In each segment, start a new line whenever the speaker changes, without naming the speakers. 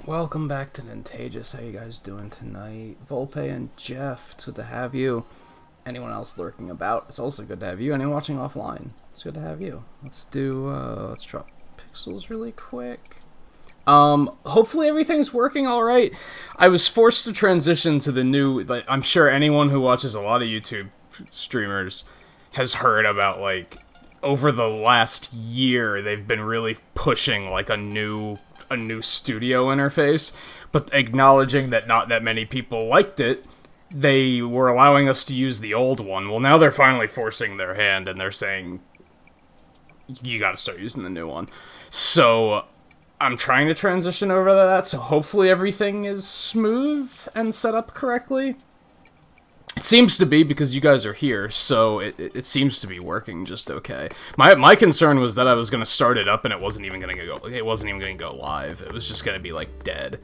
Welcome back to Nintagious. How you guys doing tonight? Volpe and Jeff, it's good to have you. Anyone else lurking about, it's also good to have you. Anyone watching offline, it's good to have you. Let's drop pixels really quick. Hopefully everything's working alright. I was forced to transition to the new, like, I'm sure anyone who watches a lot of YouTube streamers has heard about, like, over the last year, they've been really pushing, like, a new studio interface, but acknowledging that not that many people liked it, they were allowing us to use the old one. Well, now they're finally forcing their hand, and they're saying, you gotta start using the new one. So, I'm trying to transition over to that, so hopefully everything is smooth and set up correctly. It seems to be, because you guys are here, so it seems to be working just okay. My concern was that I was gonna start it up and it wasn't even gonna go live. It was just gonna be like dead,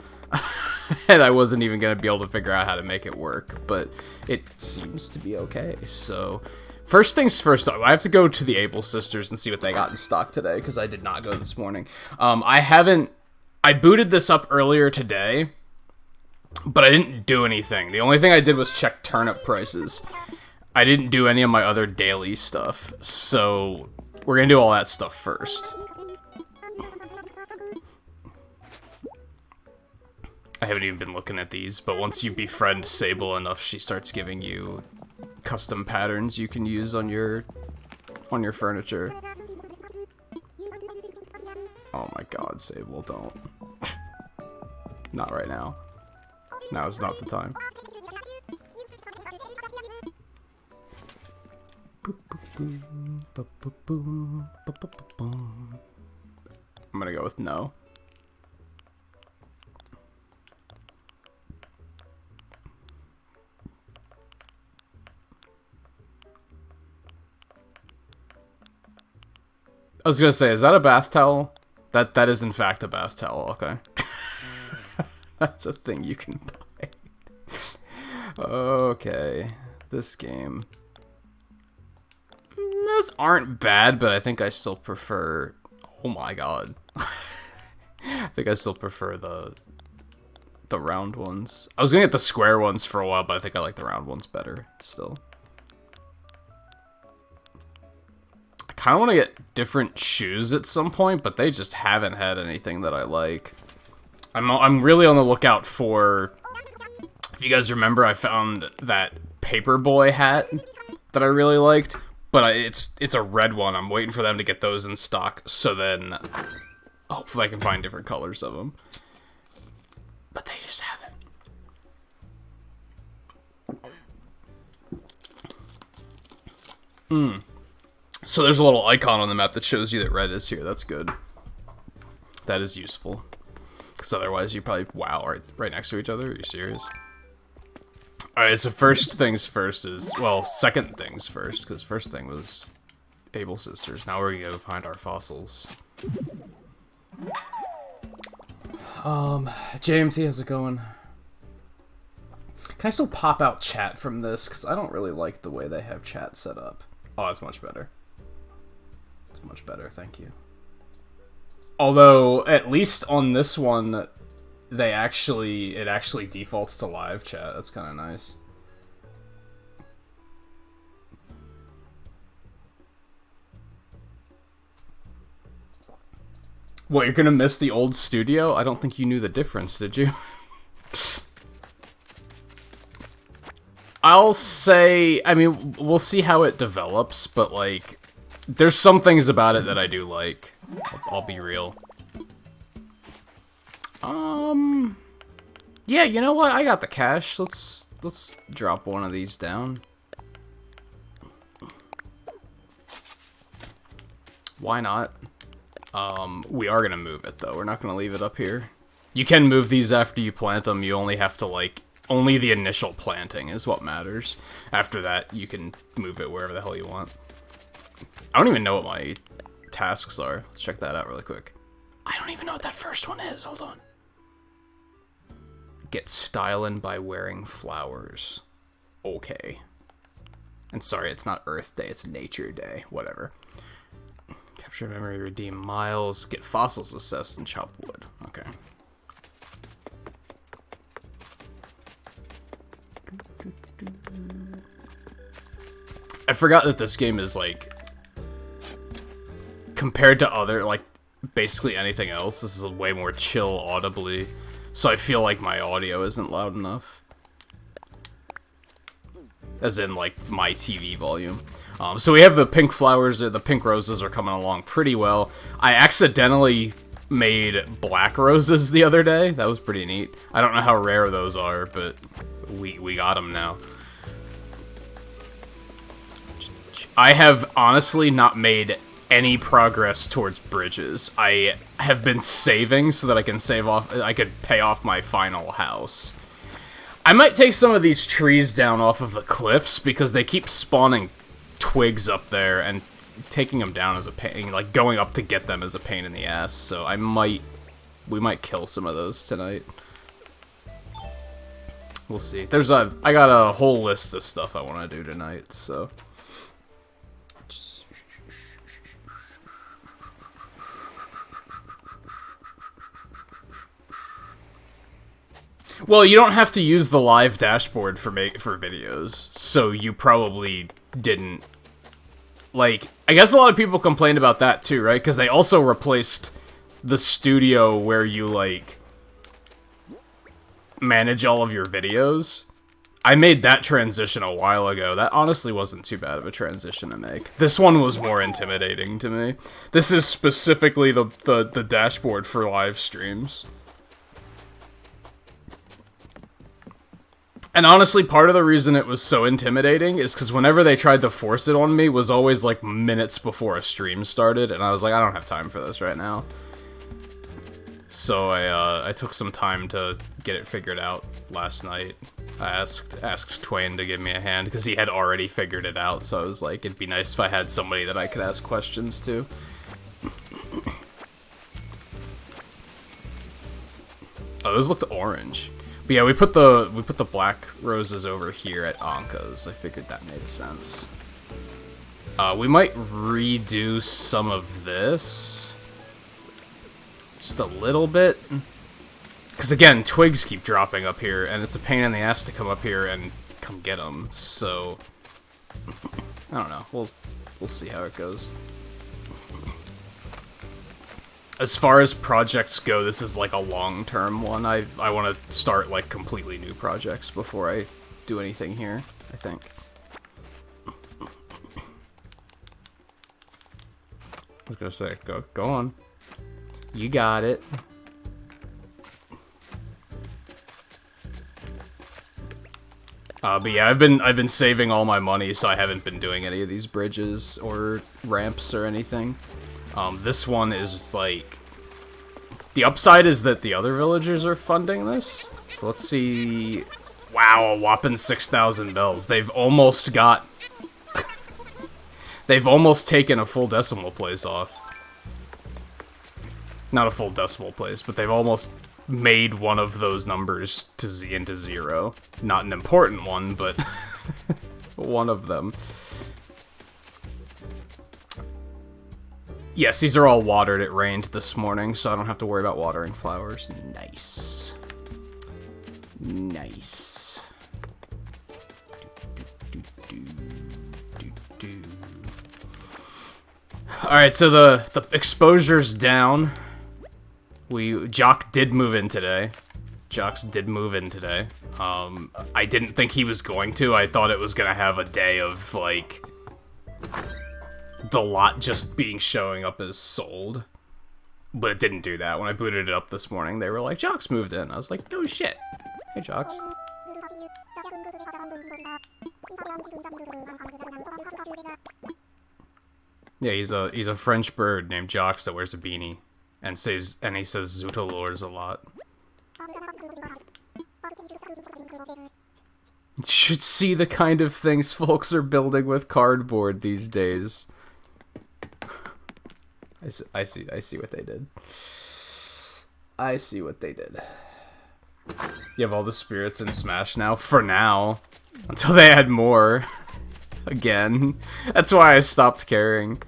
and I wasn't even gonna be able to figure out how to make it work. But it seems to be okay. So first things first, I have to go to the Able Sisters and see what they got in stock today, because I did not go this morning. I booted this up earlier today, but I didn't do anything. The only thing I did was check turnip prices. I didn't do any of my other daily stuff, so we're gonna do all that stuff first. I haven't even been looking at these, but once you befriend Sable enough, she starts giving you custom patterns you can use on your furniture. Oh my god, Sable, don't. Not right now. Now is not the time. I'm gonna go with no. I was gonna say, is that a bath towel? That is in fact a bath towel, okay. That's a thing you can buy. Okay, this game. Those aren't bad, but I think I still prefer... Oh my god. I think I still prefer the round ones. I was gonna get the square ones for a while, but I think I like the round ones better still. I kind of want to get different shoes at some point, but they just haven't had anything that I like. I'm really on the lookout for... If you guys remember, I found that Paperboy hat that I really liked, but it's a red one. I'm waiting for them to get those in stock, so then hopefully I can find different colors of them. But they just haven't. So there's a little icon on the map that shows you that red is here. That's good. That is useful. Because otherwise you probably, wow, right next to each other? Are you serious? Alright, so first things first is, well, second things first, because first thing was Able Sisters. Now we're gonna go find our fossils. JMT, how's it going? Can I still pop out chat from this? Because I don't really like the way they have chat set up. Oh, that's much better. It's much better, thank you. Although, at least on this one, it actually defaults to live chat. That's kind of nice. What, you're gonna miss the old studio? I don't think you knew the difference, did you? I'll say, I mean, we'll see how it develops, but, like, there's some things about it that I do like. I'll be real. Yeah, you know what? I got the cash. Let's drop one of these down. Why not? We are gonna move it though. We're not gonna leave it up here. You can move these after you plant them. You only have to, like, only the initial planting is what matters. After that, you can move it wherever the hell you want. I don't even know what my tasks are. Let's check that out really quick. I don't even know what that first one is. Hold on. Get stylin' by wearing flowers. Okay. And sorry, it's not Earth Day, it's Nature Day. Whatever. Capture memory, redeem miles, get fossils assessed, and chop wood. Okay. I forgot that this game is, like, compared to other, like, basically anything else, this is a way more chill audibly, so I feel like my audio isn't loud enough. As in, like, my TV volume. So we have the pink flowers, or the pink roses are coming along pretty well. I accidentally made black roses the other day. That was pretty neat. I don't know how rare those are, but we got them now. I have honestly not made any progress towards bridges. I have been saving so that I could pay off my final house. I might take some of these trees down off of the cliffs because they keep spawning twigs up there, and taking them down is a pain. Like, going up to get them is a pain in the ass, so we might kill some of those tonight. We'll see. I got a whole list of stuff I want to do tonight, so. Well, you don't have to use the live dashboard for videos, so you probably didn't. Like, I guess a lot of people complained about that too, right? Because they also replaced the studio where you, like, manage all of your videos. I made that transition a while ago. That honestly wasn't too bad of a transition to make. This one was more intimidating to me. This is specifically the dashboard for live streams. And honestly, part of the reason it was so intimidating is because whenever they tried to force it on me was always, like, minutes before a stream started, and I was like, I don't have time for this right now. So I took some time to get it figured out last night. I asked Twain to give me a hand, because he had already figured it out, so I was like, it'd be nice if I had somebody that I could ask questions to. Oh, those looked orange. But yeah, we put the black roses over here at Anka's. I figured that made sense. We might redo some of this. Just a little bit. Because again, twigs keep dropping up here, and it's a pain in the ass to come up here and come get them. So, I don't know. We'll see how it goes. As far as projects go, this is like a long-term one. I want to start like completely new projects before I do anything here, I think. I was gonna say, go on. You got it. But yeah, I've been saving all my money, so I haven't been doing any of these bridges or ramps or anything. This one is like, the upside is that the other villagers are funding this. So let's see. Wow, a whopping 6,000 bells. They've almost got. They've almost taken a full decimal place off. Not a full decimal place, but they've almost made one of those numbers into 0. Not an important one, but one of them. Yes, these are all watered. It rained this morning, so I don't have to worry about watering flowers. Nice. Nice. Alright, so the exposure's down. Jock did move in today. Jocks did move in today. I didn't think he was going to. I thought it was gonna have a day of, like, the lot just showing up as sold. But it didn't do that. When I booted it up this morning, they were like, Jocks moved in. I was like, oh shit. Hey, Jocks. Yeah, he's a French bird named Jocks that wears a beanie. And he says Zuta lures a lot. You should see the kind of things folks are building with cardboard these days. I see what they did. I see what they did. You have all the spirits in Smash now? For now. Until they add more. Again. That's why I stopped caring.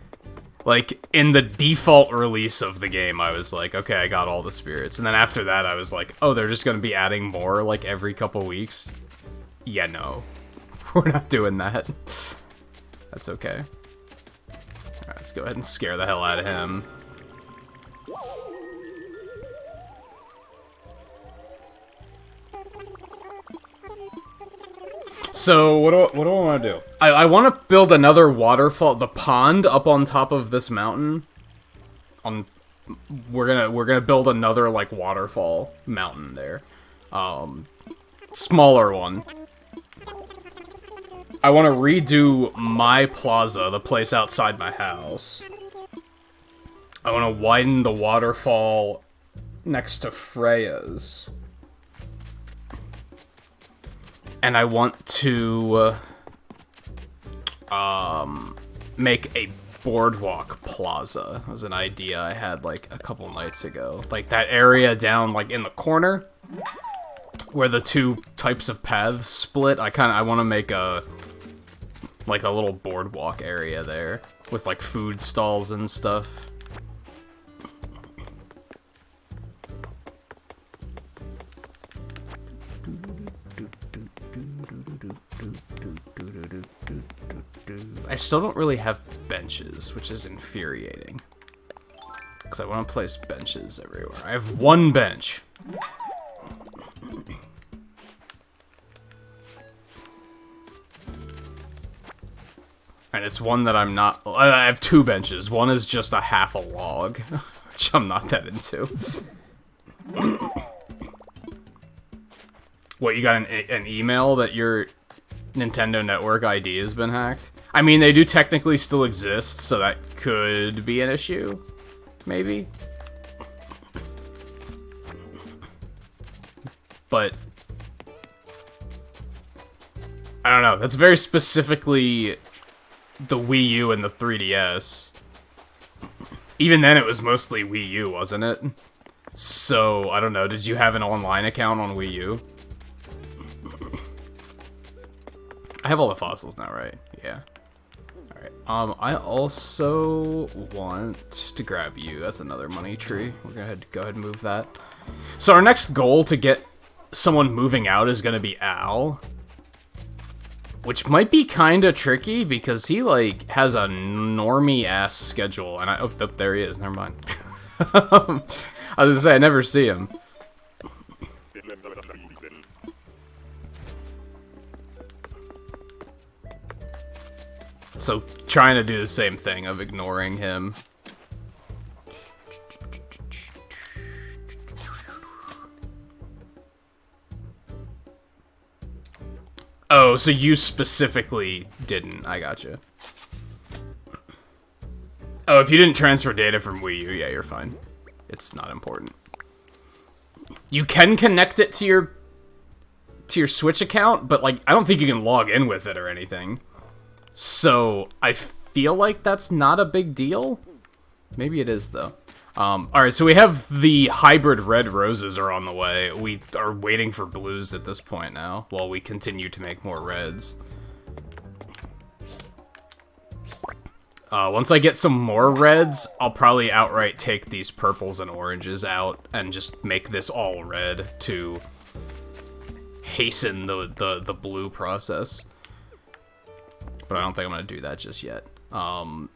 Like, in the default release of the game, I was like, okay, I got all the spirits. And then after that, I was like, oh, they're just gonna be adding more, like, every couple weeks? Yeah, no. We're not doing that. That's okay. Alright, let's go ahead and scare the hell out of him. So, what do I want to do? I want to build another waterfall, the pond up on top of this mountain. We're gonna build another, like, waterfall mountain there. Smaller one. I want to redo my plaza, the place outside my house. I want to widen the waterfall next to Freya's. And I want to make a boardwalk plaza. That was an idea I had like a couple nights ago. Like that area down like in the corner where the two types of paths split. I want to make a little boardwalk area there with like food stalls and stuff. I still don't really have benches, which is infuriating. Because I want to place benches everywhere. I have one bench. And it's one that I'm not... I have two benches. One is just a half a log, which I'm not that into. What, you got an email that your Nintendo Network ID has been hacked? I mean, they do technically still exist, so that could be an issue. Maybe. But... I don't know. That's very specifically the Wii U and the 3DS. Even then, it was mostly Wii U, wasn't it? So, I don't know. Did you have an online account on Wii U? I have all the fossils now, right? Yeah. Alright. I also want to grab you. That's another money tree. We're gonna go ahead and move that. So our next goal to get someone moving out is gonna be Al. Which might be kinda tricky, because he, like, has a normie-ass schedule. And oh, there he is. Never mind. I was gonna say, I never see him. So, trying to do the same thing of ignoring him. Oh, so you specifically didn't. I gotcha. Oh, if you didn't transfer data from Wii U, yeah, you're fine. It's not important. You can connect it to your Switch account, but, like, I don't think you can log in with it or anything. So, I feel like that's not a big deal. Maybe it is, though. Alright, so we have the hybrid red roses are on the way. We are waiting for blues at this point now, while we continue to make more reds. Once I get some more reds, I'll probably outright take these purples and oranges out and just make this all red to hasten the blue process. But I don't think I'm going to do that just yet. I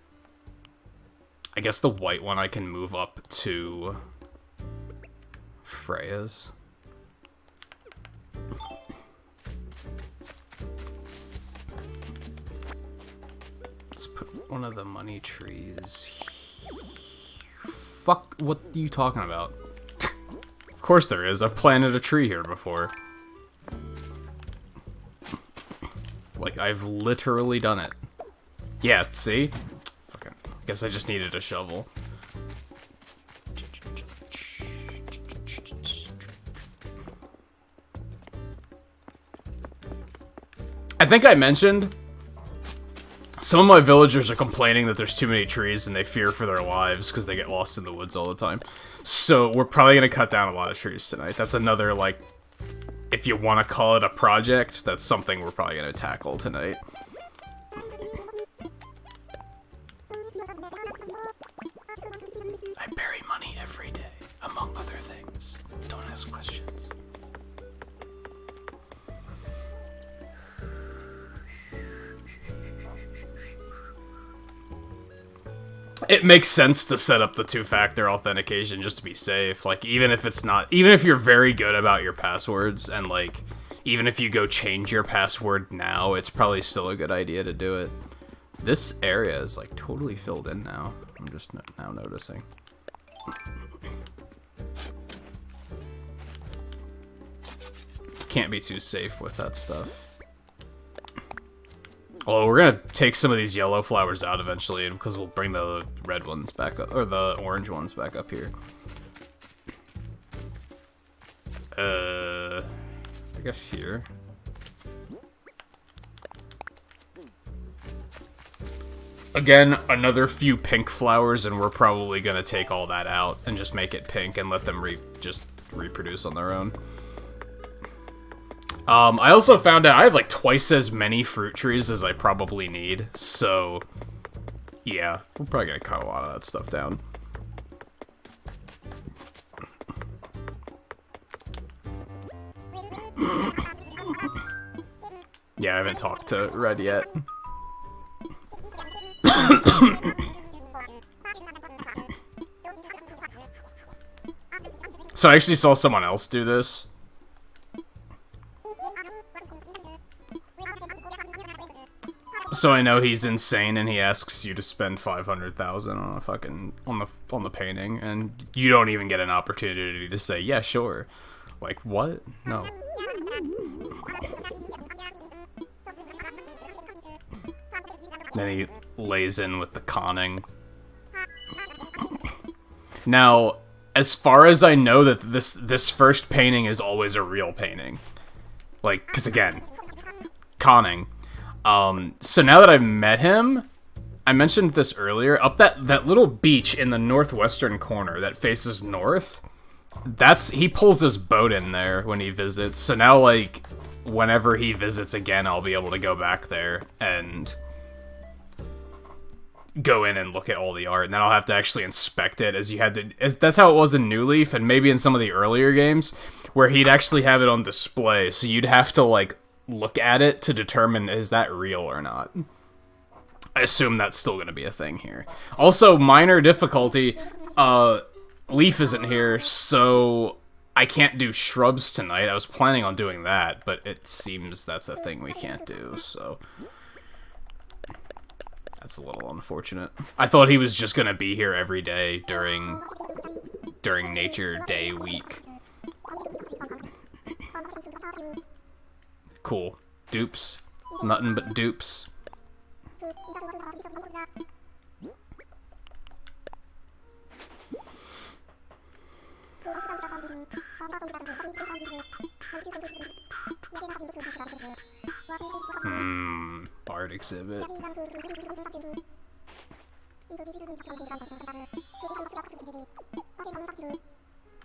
guess the white one I can move up to Freya's. Let's put one of the money trees. Fuck, what are you talking about? Of course there is. I've planted a tree here before. Like, I've literally done it. Yeah, see? Fucking, guess I just needed a shovel. I think I mentioned some of my villagers are complaining that there's too many trees and they fear for their lives because they get lost in the woods all the time. So we're probably going to cut down a lot of trees tonight. That's another, like, if you want to call it a project, that's something we're probably going to tackle tonight. I bury money every day, among other things. Don't ask questions. it makes sense to set up the two-factor authentication just to be safe. Like, even if you're very good about your passwords, and, like, even if you go change your password now, it's probably still a good idea to do it. This area is, like, totally filled in now. I'm just now noticing. Can't be too safe with that stuff. Well, we're gonna take some of these yellow flowers out eventually, because we'll bring the red ones back up, or the orange ones back up here. I guess here. Again, another few pink flowers, and we're probably gonna take all that out and just make it pink and let them just reproduce on their own. I also found out I have like twice as many fruit trees as I probably need, so yeah, we're probably gonna cut a lot of that stuff down. Yeah, I haven't talked to Red yet. So I actually saw someone else do this. So I know he's insane, and he asks you to spend 500,000 on a fucking on the painting, and you don't even get an opportunity to say, yeah, sure. Like, what? No. Then he lays in with the conning. Now, as far as I know, that this first painting is always a real painting. Like, because again, conning. So now that I've met him, I mentioned this earlier, up that little beach in the northwestern corner that faces north, he pulls his boat in there when he visits, so now, like, whenever he visits again, I'll be able to go back there and go in and look at all the art, and then I'll have to actually inspect it, that's how it was in New Leaf, and maybe in some of the earlier games, where he'd actually have it on display, so you'd have to, like, look at it to determine is that real or not. I assume that's still going to be a thing here. Also, minor difficulty, Leaf isn't here, so I can't do shrubs tonight. I was planning on doing that, but it seems that's a thing we can't do, so that's a little unfortunate. I thought he was just going to be here every day during Nature Day week. Cool. Dupes. Nothing but dupes. Bard exhibit.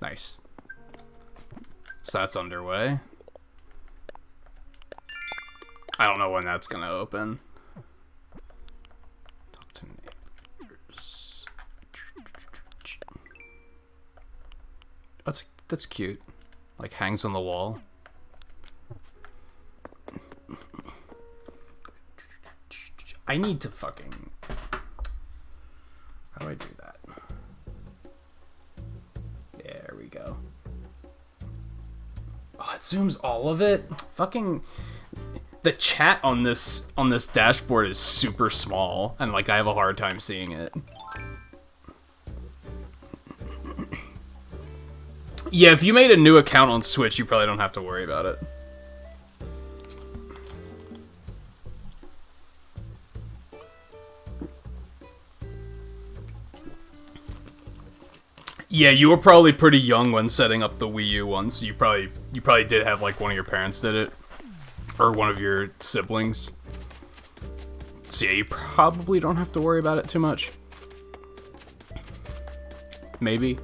Nice. So that's underway. I don't know when that's gonna open. Talk to neighbors. That's cute. Like, hangs on the wall. I need to fucking... How do I do that? There we go. Oh, it zooms all of it? Fucking... The chat on this dashboard is super small, and, like, I have a hard time seeing it. Yeah, if you made a new account on Switch, you probably don't have to worry about it. Yeah, you were probably pretty young when setting up the Wii U one, so you probably did have, like, one of your parents did it. Or one of your siblings. So yeah, you probably don't have to worry about it too much. Maybe.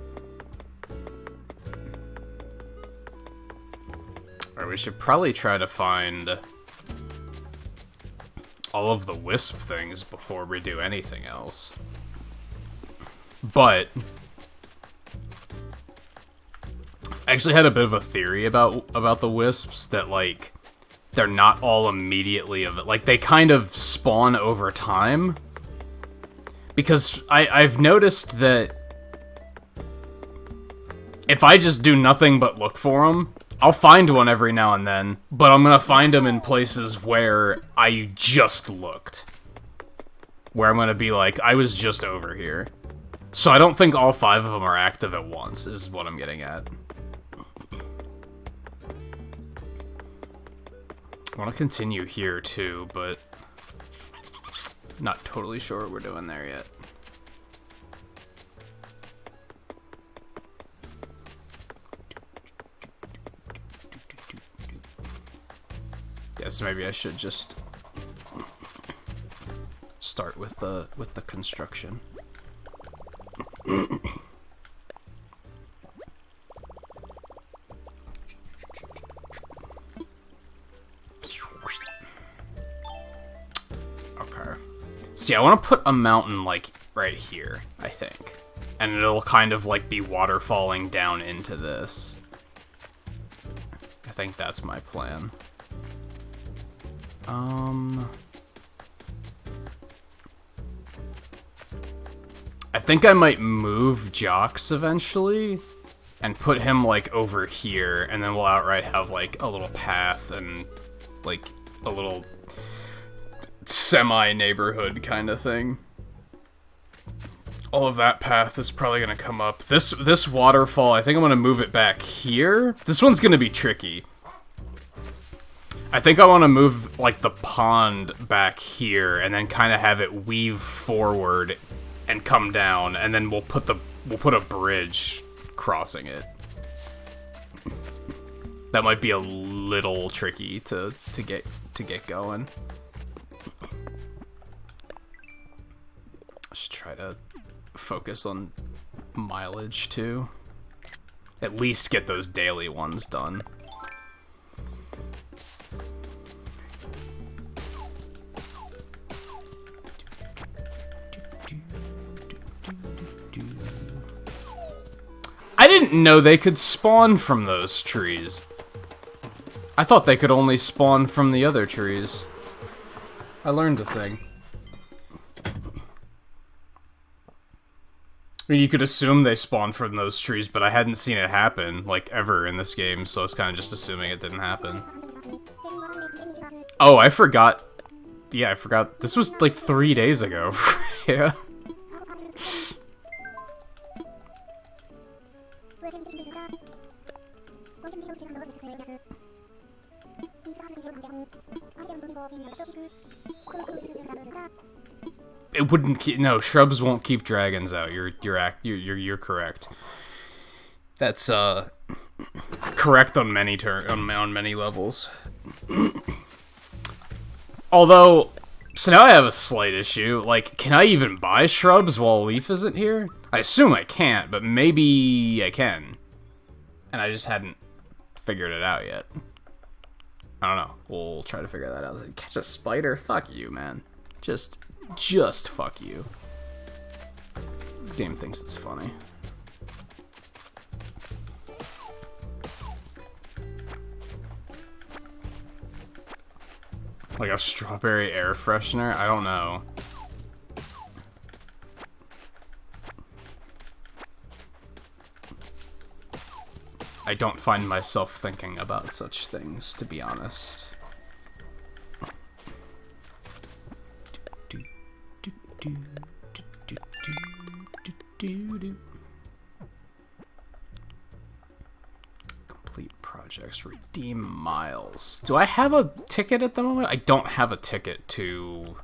Or we should probably try to find all of the Wisp things before we do anything else. But I actually had a bit of a theory about the Wisps, that, like, they're not all immediately of it. Like, they kind of spawn over time. Because I've noticed that if I just do nothing but look for them, I'll find one every now and then, but I'm gonna find them in places where I just looked. Where I'm gonna be like, I was just over here. So I don't think all 5 of them are active at once, is what I'm getting at. I want to continue here too, but not totally sure what we're doing there yet. Guess maybe I should just start with the construction. Okay. See, I want to put a mountain, like, right here, I think. And it'll kind of, like, be waterfalling down into this. I think that's my plan. I think I might move Jocks eventually and put him, like, over here, and then we'll outright have, like, a little path and, like, a little semi-neighborhood kind of thing. All of that path is probably gonna come up. This waterfall, I think I'm gonna move it back here. This one's gonna be tricky. I think I want to move, like, the pond back here, and then kind of have it weave forward and come down, and then we'll put a bridge crossing it. That might be a little tricky to get going. Let's try to focus on mileage too. At least get those daily ones done. I didn't know they could spawn from those trees. I thought they could only spawn from the other trees. I learned a thing. I mean, you could assume they spawn from those trees, but I hadn't seen it happen, like, ever in this game, so I was kind of just assuming it didn't happen. Oh, I forgot. Yeah, I forgot. This was, like, 3 days ago. Yeah. It wouldn't keep, no, shrubs won't keep dragons out. You're correct. That's correct on many on many levels. Although, so now I have a slight issue. Like, can I even buy shrubs while Leaf isn't here? I assume I can't, but maybe I can. And I just hadn't figured it out yet. I don't know. We'll try to figure that out. Catch a spider? Fuck you, man. Just fuck you. This game thinks it's funny. Like a strawberry air freshener? I don't know. I don't find myself thinking about such things, to be honest. Complete projects, redeem miles. Do I have a ticket at the moment? I don't have a ticket to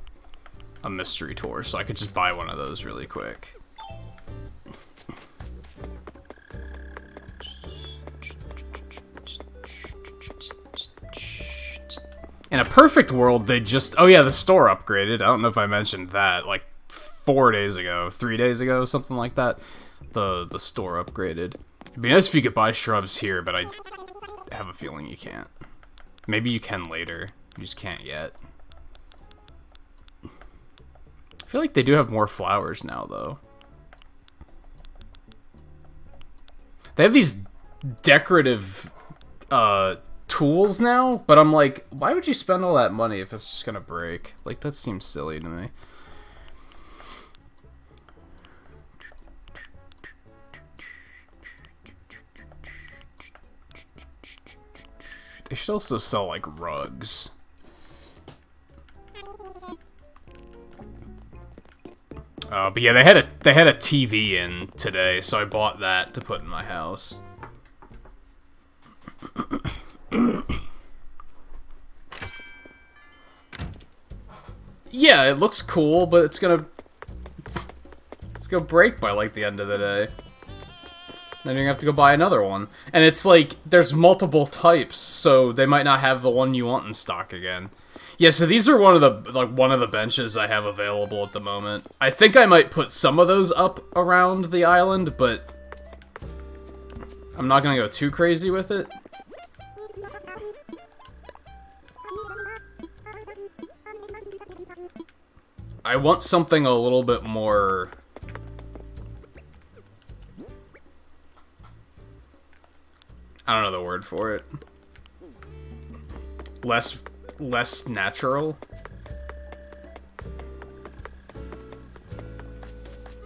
a mystery tour, so I could just buy one of those really quick. In a perfect world, they just... Oh yeah, the store upgraded. I don't know if I mentioned that. Like, 4 days ago. 3 days ago, something like that. The store upgraded. It'd be nice if you could buy shrubs here, but I have a feeling you can't. Maybe you can later. You just can't yet. I feel like they do have more flowers now, though. They have these decorative... tools now, but I'm like, why would you spend all that money if it's just gonna break? Like, that seems silly to me. They should also sell, like, rugs. But yeah, they had a TV in today, so I bought that to put in my house. Yeah, it looks cool, but it's gonna break by like the end of the day. Then you have to go buy another one, and it's like there's multiple types, so they might not have the one you want in stock again. Yeah, so these are one of the benches I have available at the moment. I think I might put some of those up around the island, but I'm not gonna go too crazy with it. I want something a little bit more... I don't know the word for it. Less natural.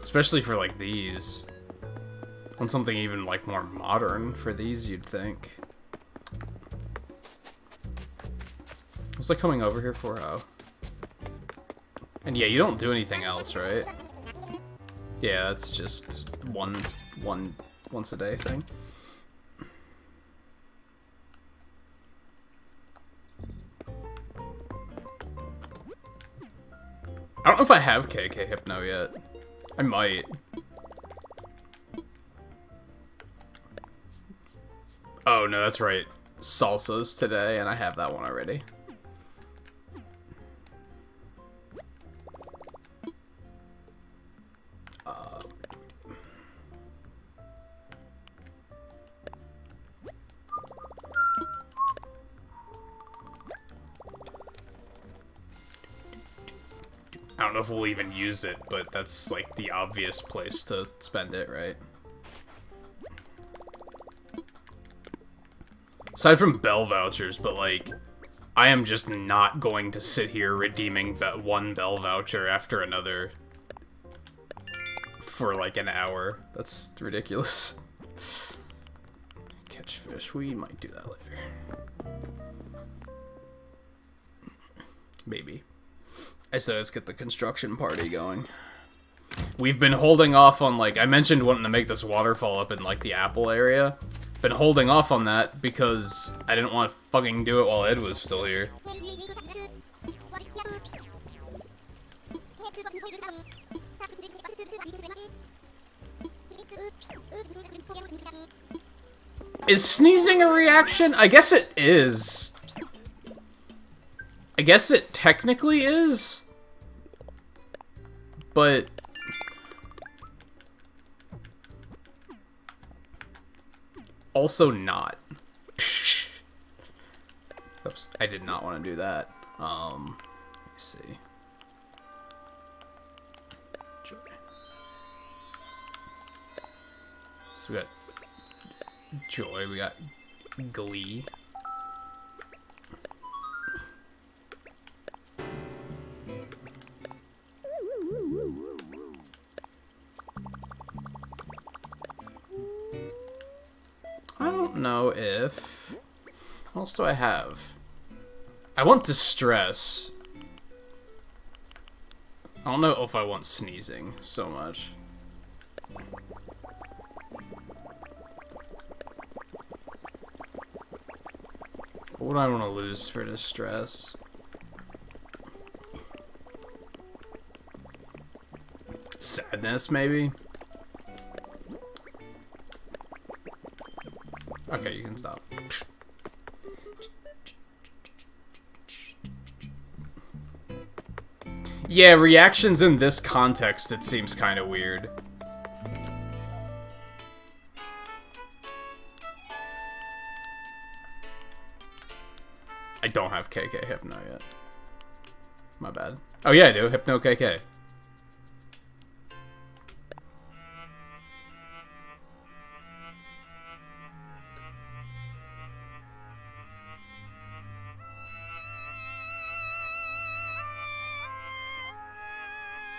Especially for, like, these. I want something even, like, more modern for these, you'd think. What's I coming over here for? Oh. And yeah, you don't do anything else, right? Yeah, that's just once a day thing. I don't know if I have KK Hypno yet. I might. Oh, no, that's right. Salsa's today, and I have that one already. I don't know if we'll even use it, but that's, like, the obvious place to spend it, right? Aside from bell vouchers, but, like, I am just not going to sit here redeeming one bell voucher after another for, like, an hour. That's ridiculous. Catch fish. We might do that later. Maybe. I said let's get the construction party going. We've been holding off on, like, I mentioned wanting to make this waterfall up in, like, the Apple area. Been holding off on that because I didn't want to fucking do it while Ed was still here. Is sneezing a reaction? I guess it is. I guess it technically is, but also not. Oops, I did not want to do that. Let me see. Joy. So we got Joy, we got Glee. I don't know if... What else do I have? I want Distress. I don't know if I want Sneezing so much. What would I want to lose for Distress? Sadness, maybe? Okay, you can stop. Yeah, reactions in this context, it seems kind of weird. I don't have KK Hypno yet. My bad. Oh yeah, I do. Hypno KK.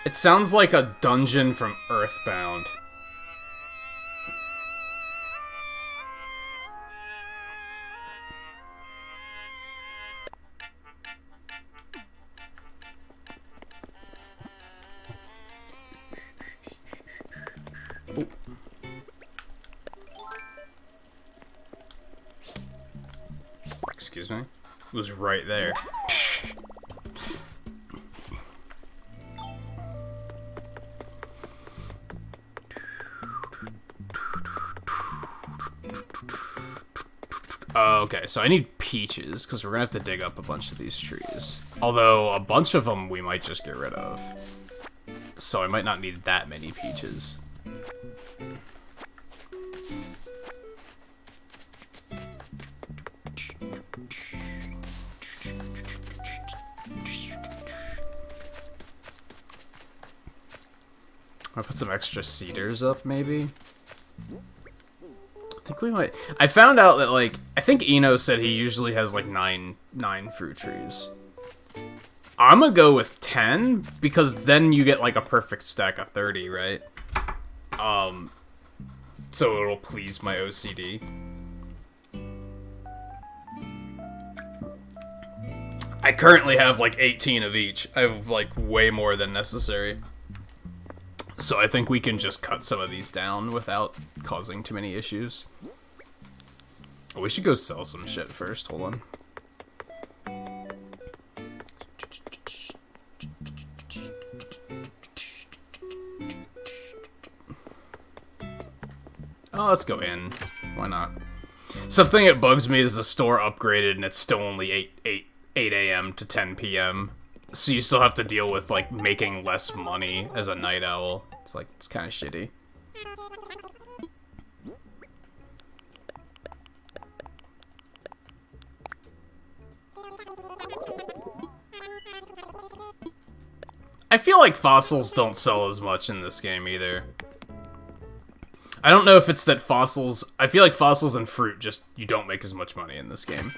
It sounds like a dungeon from Earthbound.
me. It was right there. Okay, so I need peaches, because we're going to have to dig up a bunch of these trees. Although, a bunch of them we might just get rid of. So I might not need that many peaches. I'll put some extra cedars up, maybe? I think we might... I found out that, like... I think Eno said he usually has, like, nine fruit trees. I'm gonna go with 10, because then you get, like, a perfect stack of 30, right? So it'll please my OCD. I currently have, like, 18 of each. I have, like, way more than necessary. So I think we can just cut some of these down without causing too many issues. Oh, we should go sell some shit first. Hold on. Oh, let's go in. Why not? Something that bugs me is the store upgraded and it's still only 8 a.m. to 10 p.m. So you still have to deal with, like, making less money as a night owl. It's like, it's kind of shitty. I feel like fossils don't sell as much in this game either. I don't know if it's that fossils... I feel like fossils and fruit just... You don't make as much money in this game.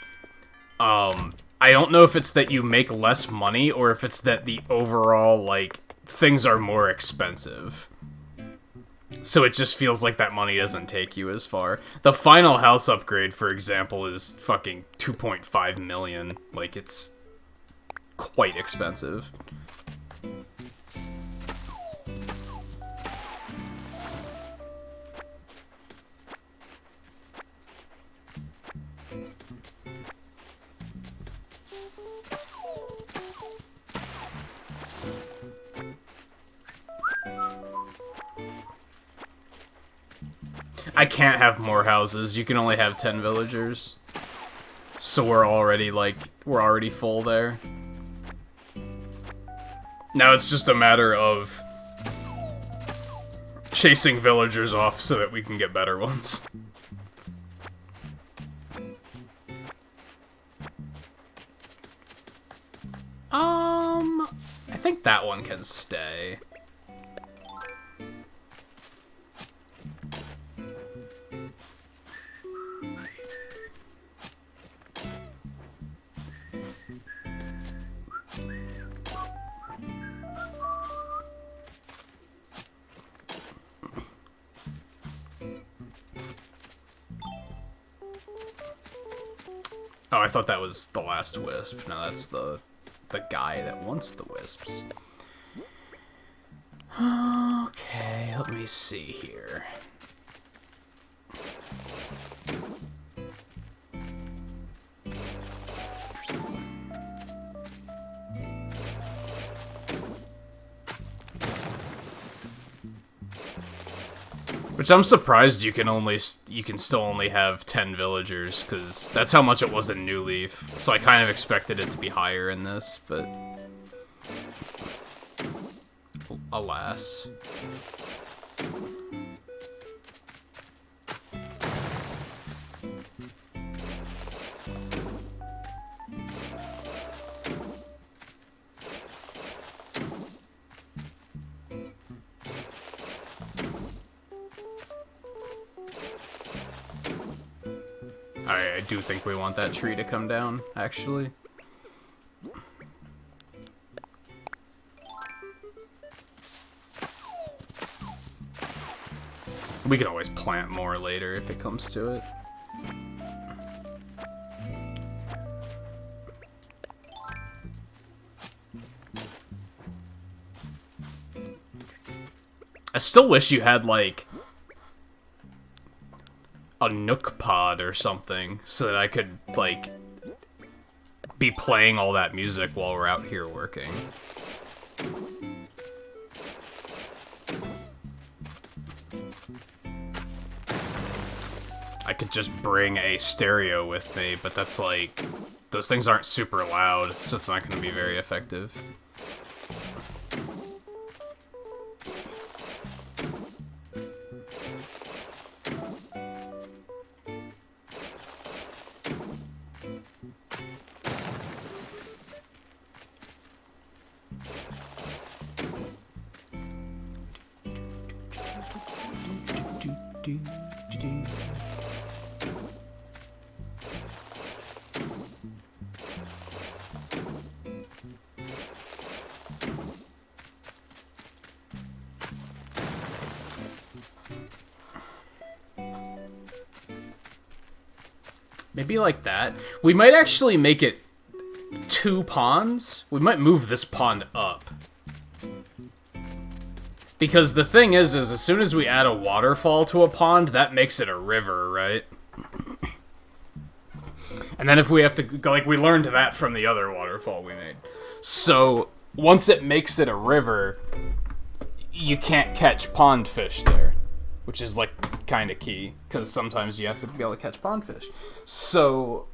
I don't know if it's that you make less money, or if it's that the overall, like, things are more expensive. So it just feels like that money doesn't take you as far. The final house upgrade, for example, is fucking 2.5 million. Like, it's quite expensive. I can't have more houses. You can only have 10 villagers. So we're already, like, we're already full there. Now it's just a matter of chasing villagers off so that we can get better ones. I think that one can stay. Oh, I thought that was the last wisp. No, that's the guy that wants the wisps. Okay, let me see here. Which I'm surprised you can still only have 10 villagers, because that's how much it was in New Leaf. So I kind of expected it to be higher in this, but alas. I do think we want that tree to come down, actually. We can always plant more later if it comes to it. I still wish you had, like, a nook pod or something, so that I could, like, be playing all that music while we're out here working. I could just bring a stereo with me, but that's like... Those things aren't super loud, so it's not going to be very effective. Maybe like that. We might actually make it 2 ponds. We might move this pond up. Because the thing is as soon as we add a waterfall to a pond, that makes it a river, right? And then if we have to go, like, we learned that from the other waterfall we made. So, once it makes it a river, you can't catch pond fish there. Which is, like, kind of key, because sometimes you have to be able to catch pond fish. So,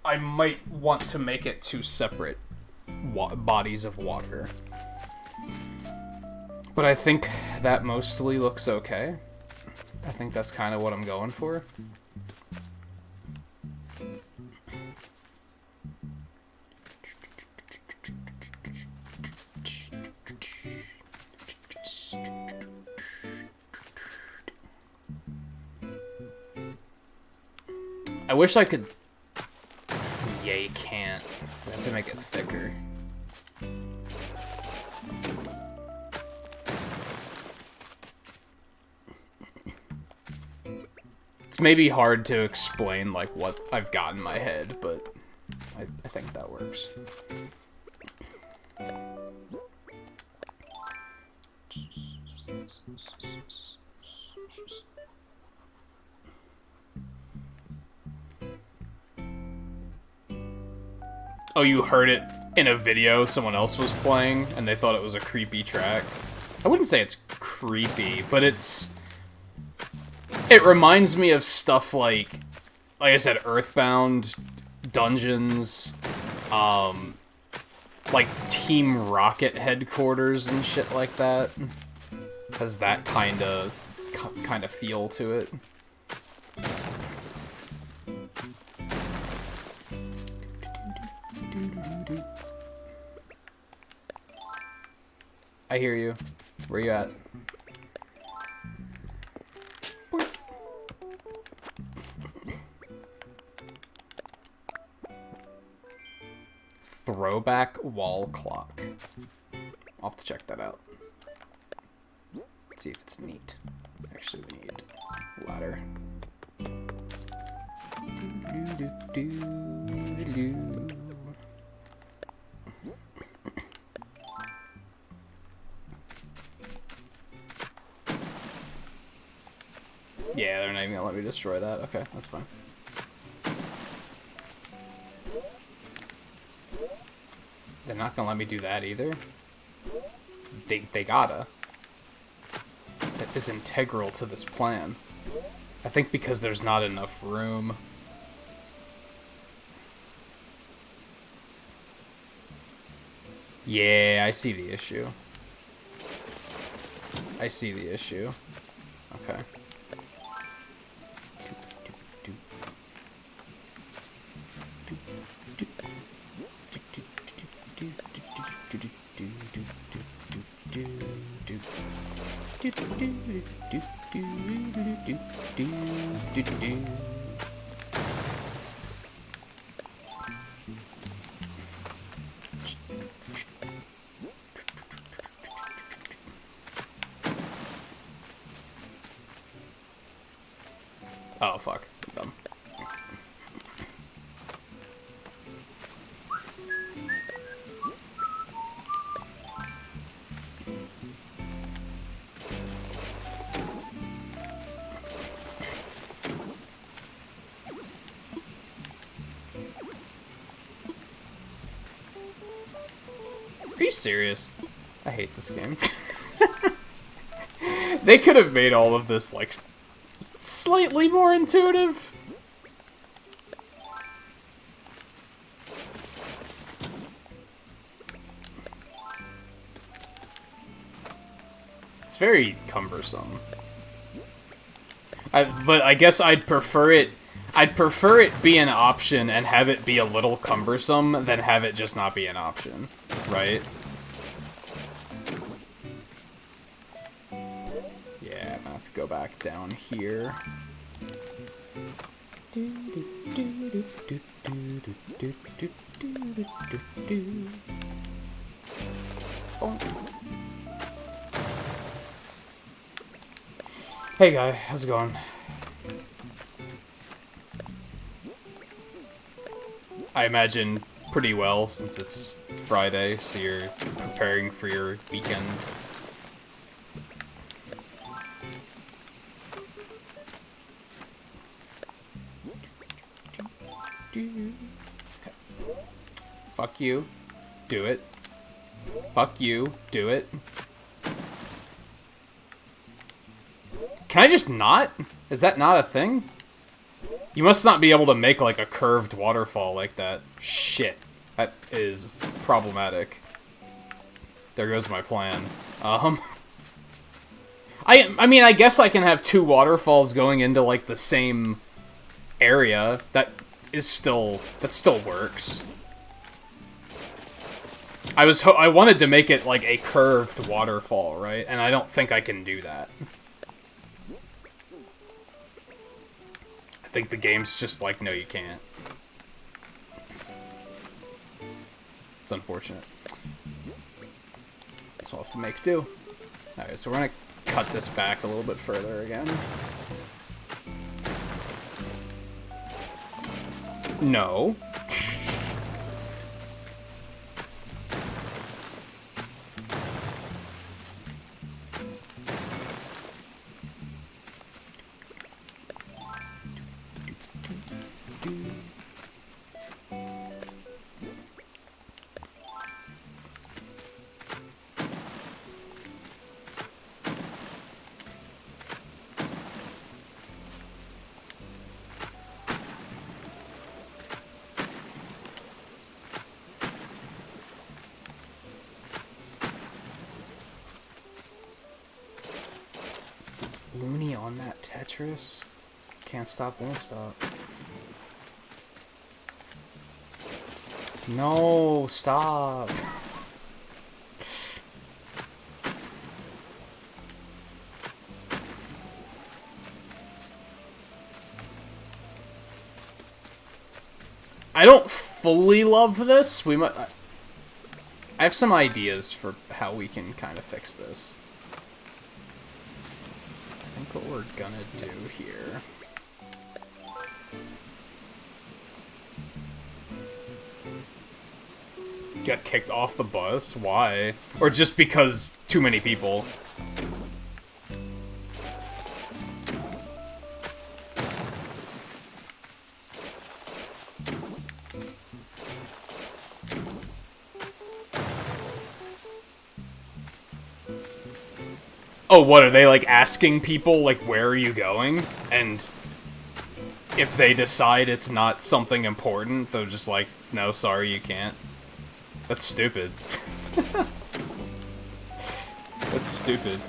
I might want to make it 2 separate bodies of water. But I think that mostly looks okay. I think that's kind of what I'm going for. I wish I could... Yeah, you can't. You have to make it thicker. It's maybe hard to explain, like, what I've got in my head, but I think that works. Oh, you heard it in a video someone else was playing, and they thought it was a creepy track? I wouldn't say it's creepy, but it's... It reminds me of stuff like I said, Earthbound, Dungeons, like Team Rocket headquarters and shit like that. Has that kind of feel to it. I hear you. Where you at? Throwback wall clock. I'll have to check that out. Let's see if it's neat. Actually, we need ladder. Yeah, they're not even gonna let me destroy that. Okay, that's fine. They're not gonna let me do that either. They gotta. That is integral to this plan. I think because there's not enough room. Yeah, I see the issue. I see the issue. Okay. Oh, fuck. I'm dumb. you serious? I hate this game. They could have made all of this, like, slightly more intuitive. It's very cumbersome. But I guess I'd prefer it be an option and have it be a little cumbersome than have it just not be an option, right? Yeah, I'm gonna have to go back down here. Hey guy, how's it going? I imagine pretty well, since it's Friday, so you're preparing for your weekend. Okay. Fuck you. Do it. Fuck you. Do it. Can I just not? Is that not a thing? You must not be able to make, like, a curved waterfall like that. Shit. That is problematic. There goes my plan. I mean, I guess I can have two waterfalls going into, like, the same area. That still works. I wanted to make it, like, a curved waterfall, right? And I don't think I can do that. I think the game's just like, no, you can't. It's unfortunate. So we'll have to make do. Alright, so we're gonna cut this back a little bit further again. No. Looney on that Tetris. Can't stop, won't stop. No, stop. I don't fully love this. We might. I have some ideas for how we can kind of fix this. I think what we're gonna do here. Get kicked off the bus? Why? Or just because too many people? Oh, what, are they, like, asking people, like, where are you going? And if they decide it's not something important, they're just like, no, sorry, you can't. That's stupid. That's stupid.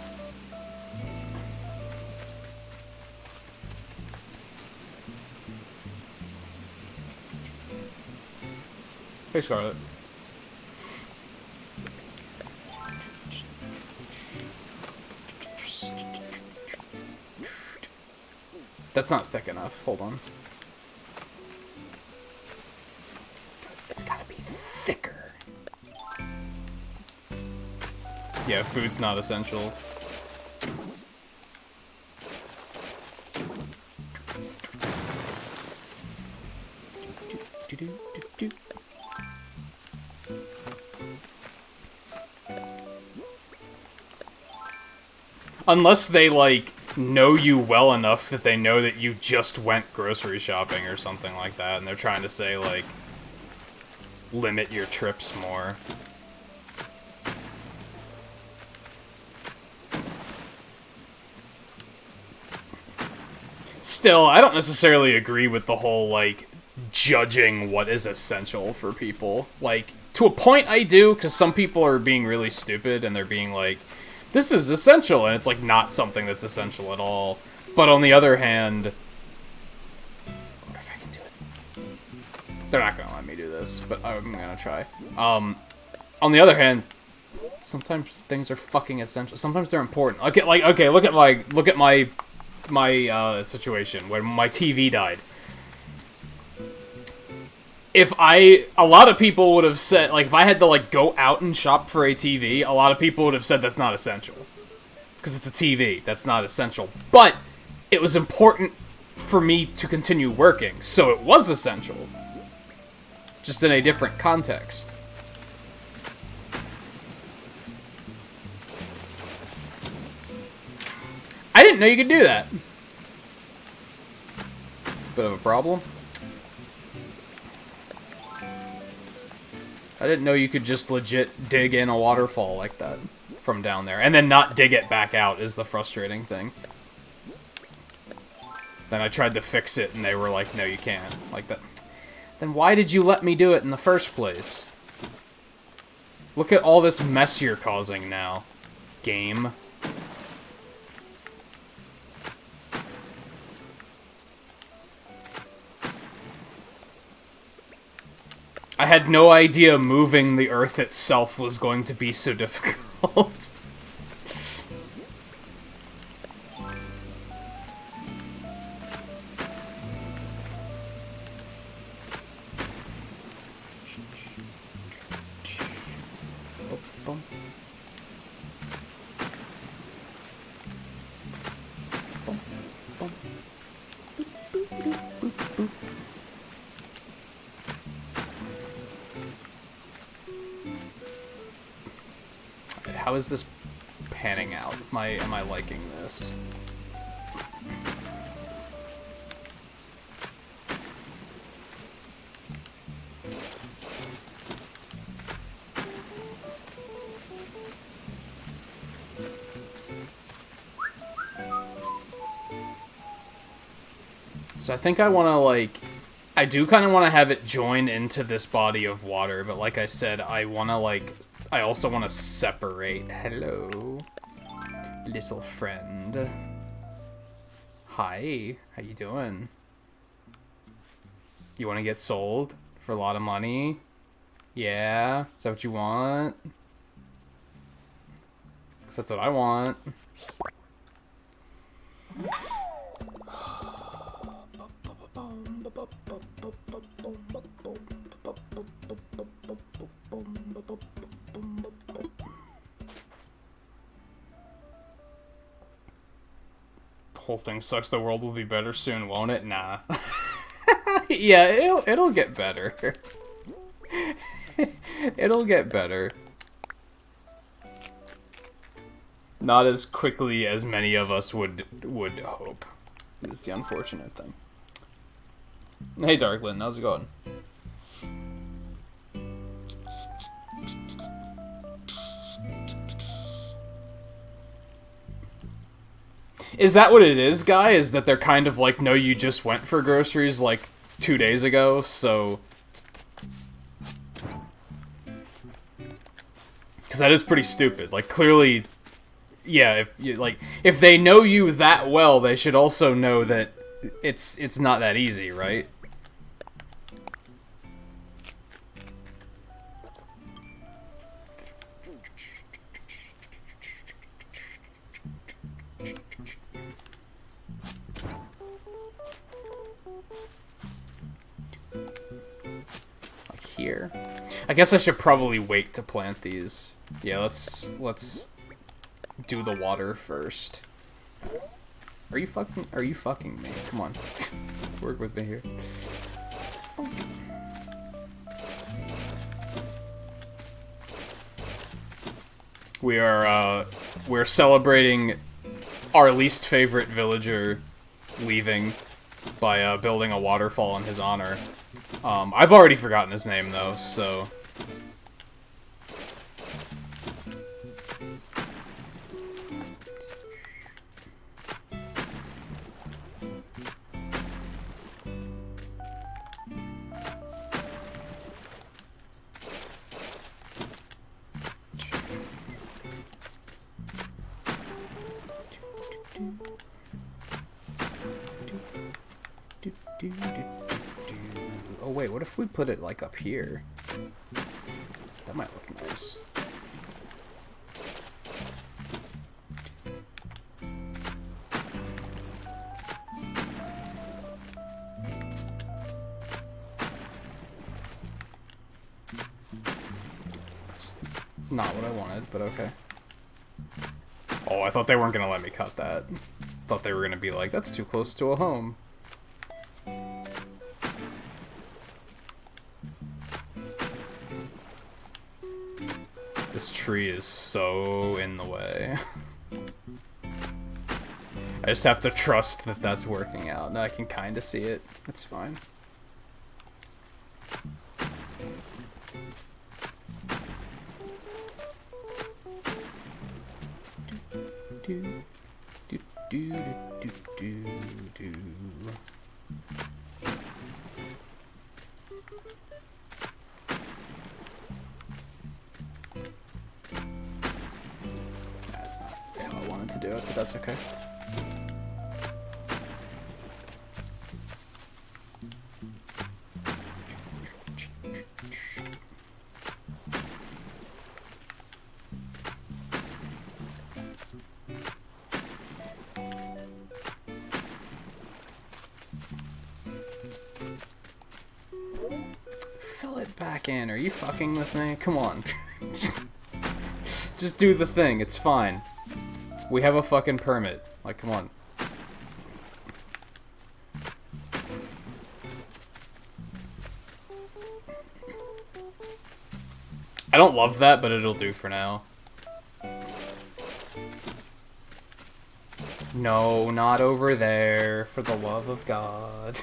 Hey, Scarlet. That's not thick enough. Hold on. It's gotta be thicker. Yeah, food's not essential. Unless they, like, know you well enough that they know that you just went grocery shopping or something like that, and they're trying to say, like, limit your trips more. Still, I don't necessarily agree with the whole, like, judging what is essential for people. Like, to a point I do, because some people are being really stupid, and they're being like, this is essential, and it's, like, not something that's essential at all. But on the other hand... I wonder if I can do it. They're not gonna let me do this, but I'm gonna try. On the other hand, sometimes things are fucking essential. Sometimes they're important. Okay, like, okay, look at my situation when my TV died. A lot of people would have said, like, if I had to, like, go out and shop for a TV, a lot of people would have said that's not essential. Because it's a TV, that's not essential. But, it was important for me to continue working, so it was essential. Just in a different context. I didn't know you could do that. It's a bit of a problem. I didn't know you could just legit dig in a waterfall like that from down there. And then not dig it back out is the frustrating thing. Then I tried to fix it and they were like, no, you can't. Like that. Then why did you let me do it in the first place? Look at all this mess you're causing now, game. I had no idea moving the Earth itself was going to be so difficult. How is this panning out? Am I liking this? So I think I want to, like... I do kind of want to have it join into this body of water, but like I said, I want to, like... I also want to separate. Hello, little friend. Hi, how you doing? You want to get sold for a lot of money? Yeah? Is that what you want? 'Cause that's what I want. Whole thing sucks. The world will be better soon, won't it? Nah. Yeah, it'll get better. It'll get better. Not as quickly as many of us would hope. Is the unfortunate thing. Hey, Darklyn, how's it going? Is that what it is, guy? Is that they're kind of like, no, you just went for groceries like 2 days ago, so... Because that is pretty stupid. Like, clearly, yeah, if they know you that well, they should also know that it's not that easy, right? Here. I guess I should probably wait to plant these. Yeah, let's do the water first. Are you fucking me? Come on. Work with me here. We're celebrating our least favorite villager leaving by building a waterfall in his honor. I've already forgotten his name, though, so...
Oh wait, what if we put it like up here? That might look nice. That's not what I wanted, but okay.
Oh, I thought they weren't gonna let me cut that. Thought they were gonna be like, that's too close to a home. This tree is so in the way. I just have to trust that that's working out. Now I can kind of see it. It's fine.
That's not how I wanted to do it, but that's okay. Fill it back in. Are you fucking with me? Come on. Just do the thing. It's fine. We have a fucking permit. Like, come on.
I don't love that, but it'll do for now.
No, not over there. For the love of God.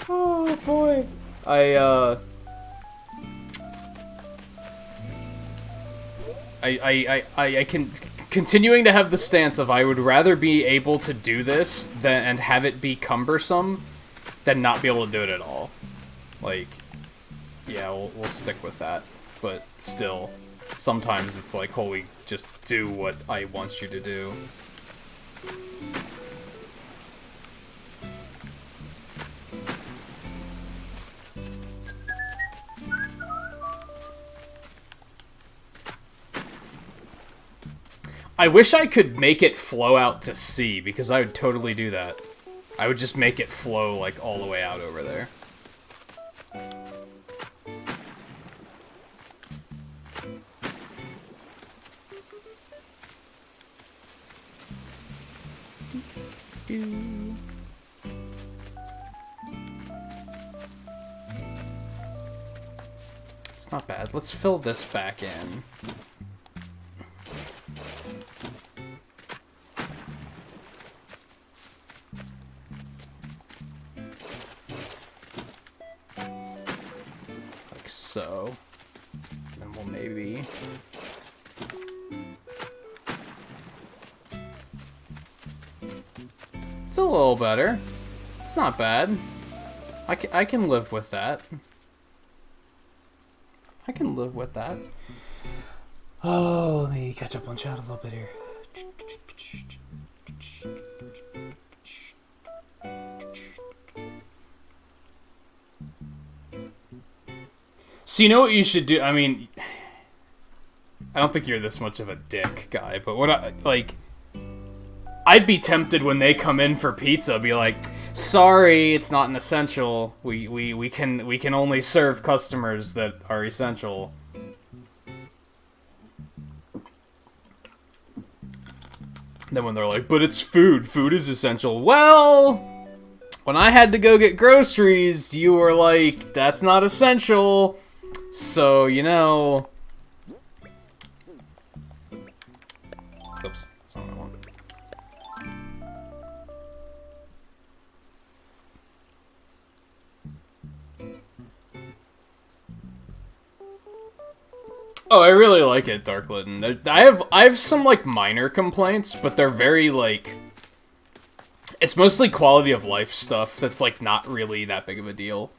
Oh boy.
I can continuing to have the stance of I would rather be able to do this than and have it be cumbersome than not be able to do it at all. Like, yeah, we'll stick with that. But still, sometimes it's like, holy, just do what I want you to do. I wish I could make it flow out to sea, because I would totally do that. I would just make it flow, like, all the way out over there.
It's not bad. Let's fill this back in. Like so. Then we'll maybe... It's a little better. It's not bad. I can live with that. I can live with that. Oh, let me catch up on chat a little bit here.
So you know what you should do? I mean, I don't think you're this much of a dick guy, but what I'd be tempted when they come in for pizza, be like, sorry, it's not an essential. We can only serve customers that are essential. Then when they're like, but it's food. Food is essential. Well, when I had to go get groceries, you were like, that's not essential. So, you know... Oops, that's not what I want. Oh, I really like it, Darklitten. I have some, like, minor complaints, but they're very, like... It's mostly quality of life stuff that's, like, not really that big of a deal.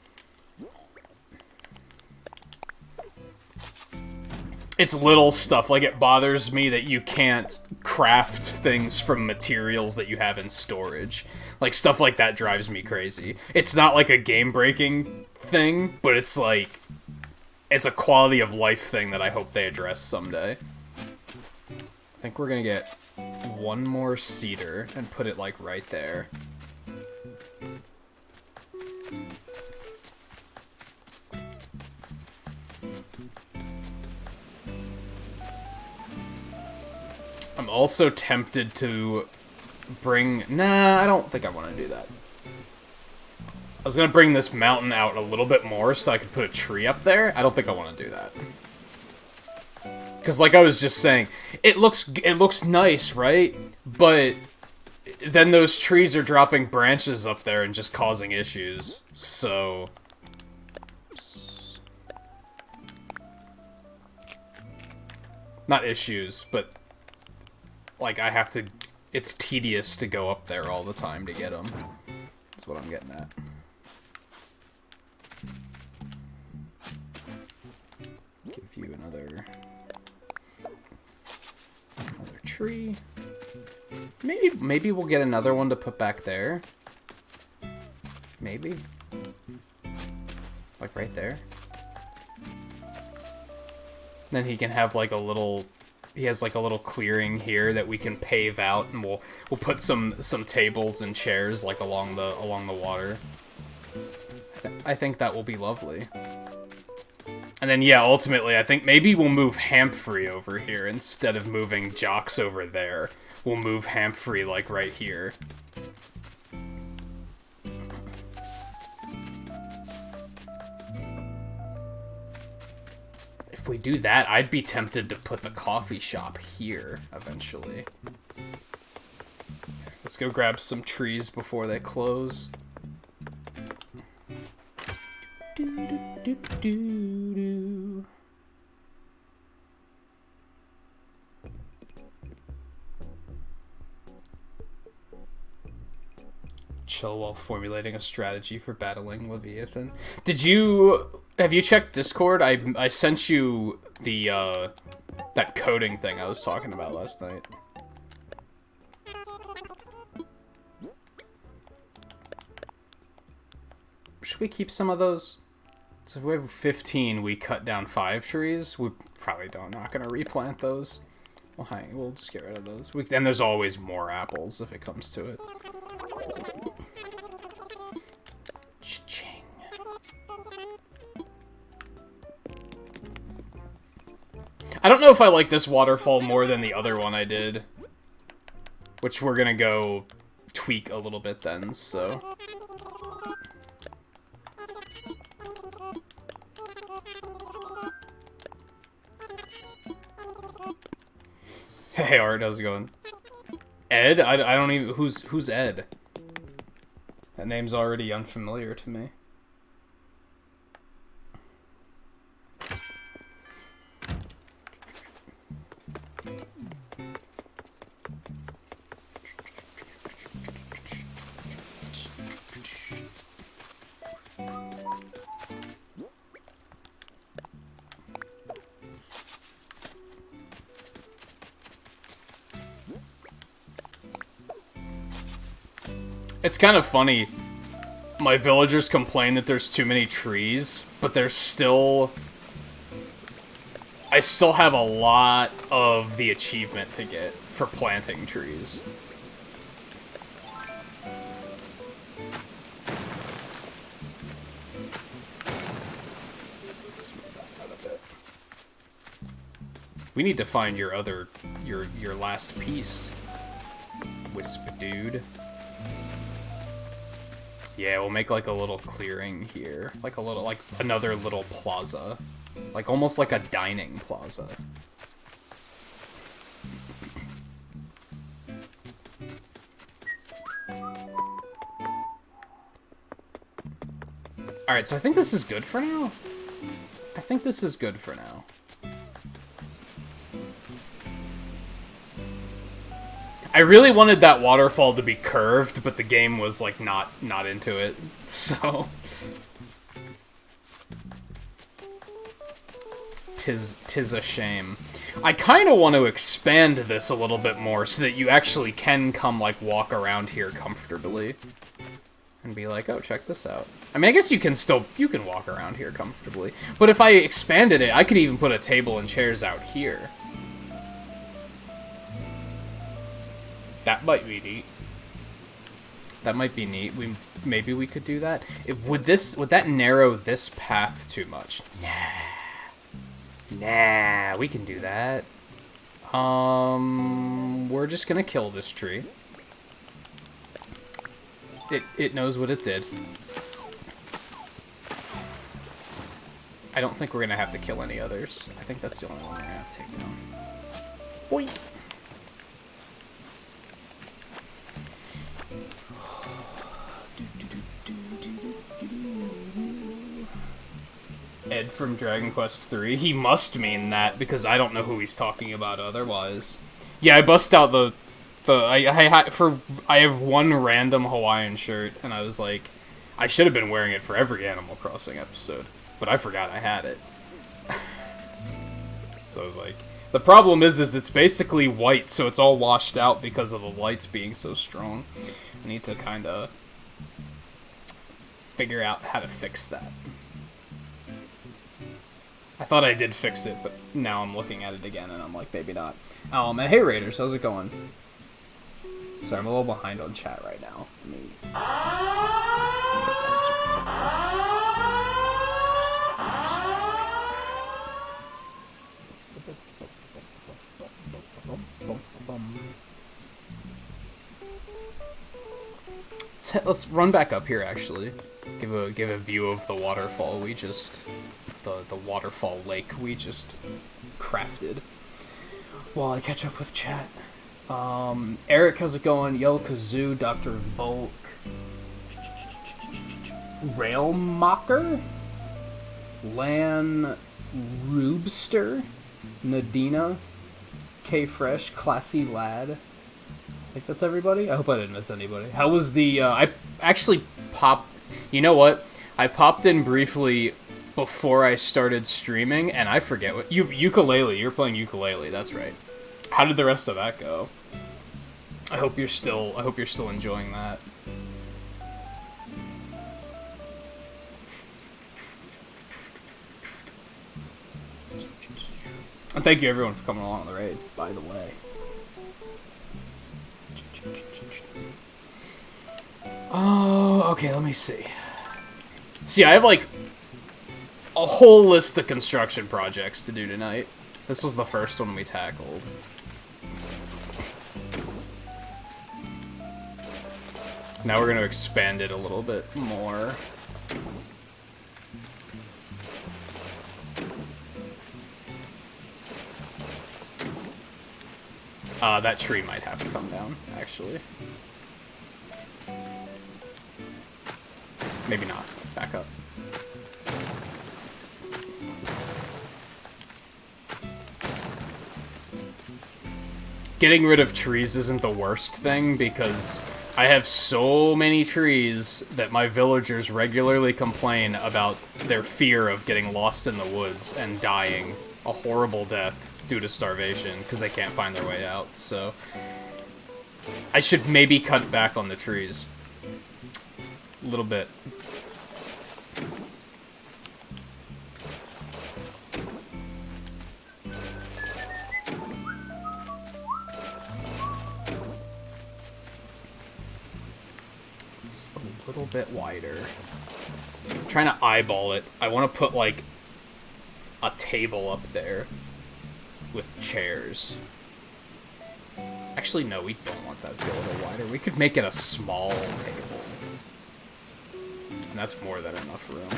It's little stuff. Like, it bothers me that you can't craft things from materials that you have in storage. Like, stuff like that drives me crazy. It's not like a game-breaking thing, but it's like... It's a quality of life thing that I hope they address someday. I think we're gonna get one more cedar and put it, like, right there. I'm also tempted to bring... Nah, I don't think I want to do that. I was going to bring this mountain out a little bit more so I could put a tree up there. I don't think I want to do that. Because like I was just saying, it looks nice, right? But then those trees are dropping branches up there and just causing issues. So... Not issues, but... Like, I have to... It's tedious to go up there all the time to get them. That's what I'm getting at. Give you another tree. Maybe we'll get another one to put back there. Maybe. Like right there. Then he can have like a little... He has like a little clearing here that we can pave out, and we'll put some tables and chairs like along the water. I think that will be lovely. And then yeah, ultimately I think maybe we'll move Hamphrey over here instead of moving Jocks over there. We'll move Hamphrey like right here. If we do that, I'd be tempted to put the coffee shop here, eventually. Let's go grab some trees before they close. Chill while formulating a strategy for battling Leviathan. Have you checked Discord? I sent you the, that coding thing I was talking about last night. Should we keep some of those? So if we have 15, we cut down 5 trees. We probably not gonna replant those. We'll just get rid of those. And there's always more apples if it comes to it. Cha-ching. I don't know if I like this waterfall more than the other one I did. Which we're gonna go tweak a little bit then, so... Hey Art, how's it going? Ed? I don't even... Who's Ed? That name's already unfamiliar to me. It's kind of funny. My villagers complain that there's too many trees, but there's still... I still have a lot of the achievement to get for planting trees. Smooth that out a bit. We need to find your last piece, Wisp dude. Yeah, we'll make like a little clearing here. Like another little plaza. Like almost like a dining plaza. Alright, so I think this is good for now. I really wanted that waterfall to be curved, but the game was like not into it. So tis a shame. I kind of want to expand this a little bit more so that you actually can come, like, walk around here comfortably. And be like, oh, check this out. I mean, I guess you can walk around here comfortably. But if I expanded it, I could even put a table and chairs out here. That might be neat. That might be neat. Maybe we could do that. Would that narrow this path too much? Nah, we can do that. We're just gonna kill this tree. It knows what it did. I don't think we're gonna have to kill any others. I think that's the only one we're gonna have to take down. Boink! Ed from Dragon Quest III. He must mean that, because I don't know who he's talking about otherwise. Yeah, I bust out I have one random Hawaiian shirt, and I was like, I should have been wearing it for every Animal Crossing episode, but I forgot I had it. So I was like, the problem is it's basically white, so it's all washed out because of the lights being so strong. I need to kind of figure out how to fix that. I thought I did fix it, but now I'm looking at it again, and I'm like, maybe not. And hey Raiders, how's it going? Sorry, I'm a little behind on chat right now. Let's run back up here, actually. Give a view of the waterfall we just... The waterfall lake we just crafted. While I catch up with chat. Eric, how's it going? Yell Kazoo, Dr. Volk. Railmocker? Lan Rubster? Nadina? K-Fresh, Classy Lad. I think that's everybody? I hope I didn't miss anybody. How was the, I actually popped... You know what? I popped in briefly before I started streaming, and I forget what... Ukulele. You're playing ukulele, that's right. How did the rest of that go? I hope you're still enjoying that. And thank you everyone for coming along on the raid, by the way. Oh, okay, let me see. See, I have like a whole list of construction projects to do tonight. This was the first one we tackled. Now we're going to expand it a little bit more. That tree might have to come down, actually. Maybe not. Back up. Getting rid of trees isn't the worst thing, because I have so many trees that my villagers regularly complain about their fear of getting lost in the woods and dying a horrible death due to starvation, because they can't find their way out, so... I should maybe cut back on the trees. A little bit. It's a little bit wider. I'm trying to eyeball it. I want to put, like, a table up there with chairs. Actually, no, we don't want that to be a little wider. We could make it a small table. And that's more than enough room.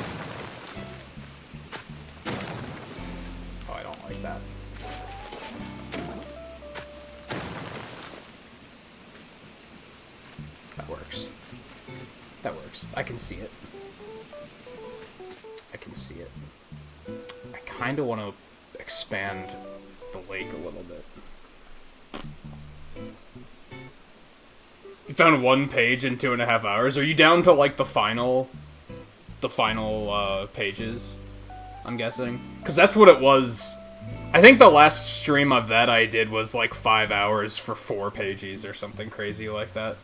Oh, I don't like that. That works. That works. I can see it. I can see it. I kind of want to expand the lake a little bit. You found one page in 2.5 hours? Are you down to, like, the final pages? I'm guessing? Because that's what it was I think the last stream of that I did was like 5 hours for 4 pages or something crazy like that.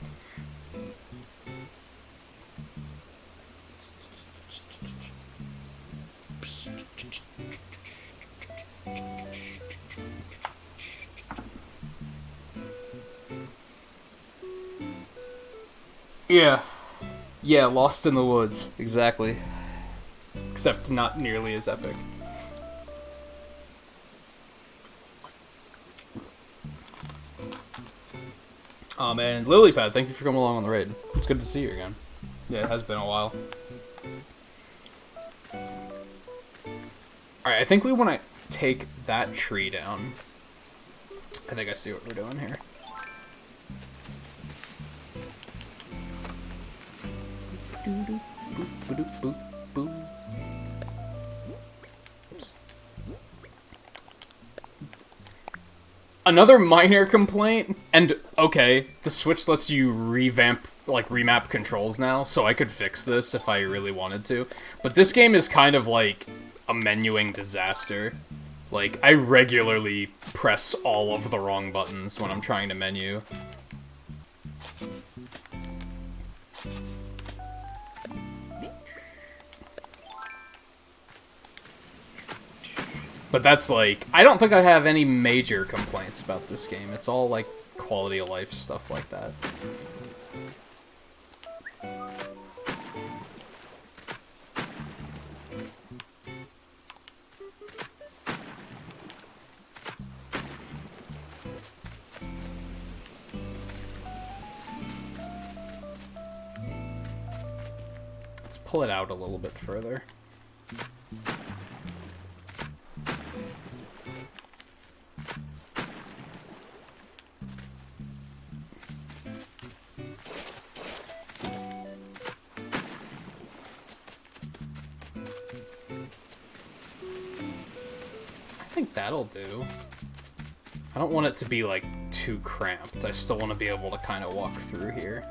Yeah. Yeah, Lost in the Woods. Exactly. Except not nearly as epic. And Lilypad, thank you for coming along on the raid. It's good to see you again. Yeah, it has been a while. Alright, I think we want to take that tree down. I think I see what we're doing here. Oops. Another minor complaint, and okay, the Switch lets you remap controls now, so I could fix this if I really wanted to. But this game is kind of like a menuing disaster. Like, I regularly press all of the wrong buttons when I'm trying to menu. But that's like, I don't think I have any major complaints about this game. It's all like quality of life stuff like that. Let's pull it out a little bit further. I think that'll do. I don't want it to be, like, too cramped. I still want to be able to kind of walk through here.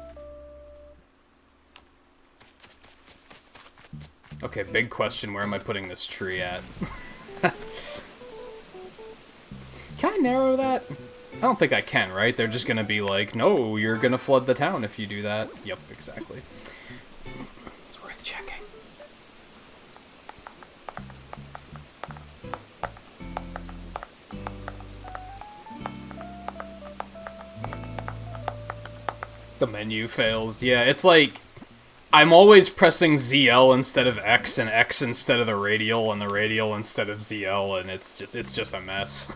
Okay, big question, where am I putting this tree at? Can I narrow that? I don't think I can, right? They're just gonna be like, no, you're gonna flood the town if you do that. Yep, exactly. It's worth checking. The menu fails. Yeah, it's like, I'm always pressing ZL instead of X, and X instead of the radial, and the radial instead of ZL, and it's just a mess.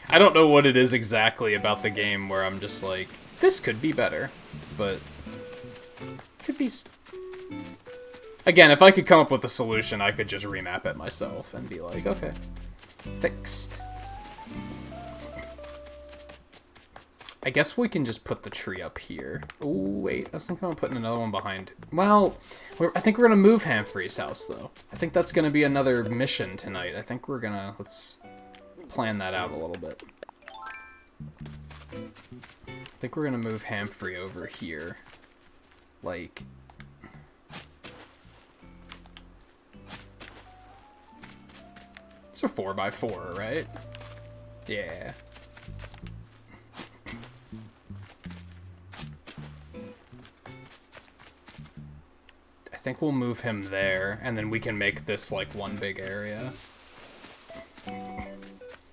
I don't know what it is exactly about the game where I'm just like, this could be better, but could be. Again, if I could come up with a solution, I could just remap it myself and be like, okay, fixed. I guess we can just put the tree up here. Oh, wait. I was thinking about putting another one behind. Well, I think we're going to move Hamfrey's house, though. I think that's going to be another mission tonight. I think we're going to... Let's plan that out a little bit. I think we're going to move Hamfrey over here. Like... It's a 4x4, right? Yeah. I think we'll move him there, and then we can make this, like, one big area.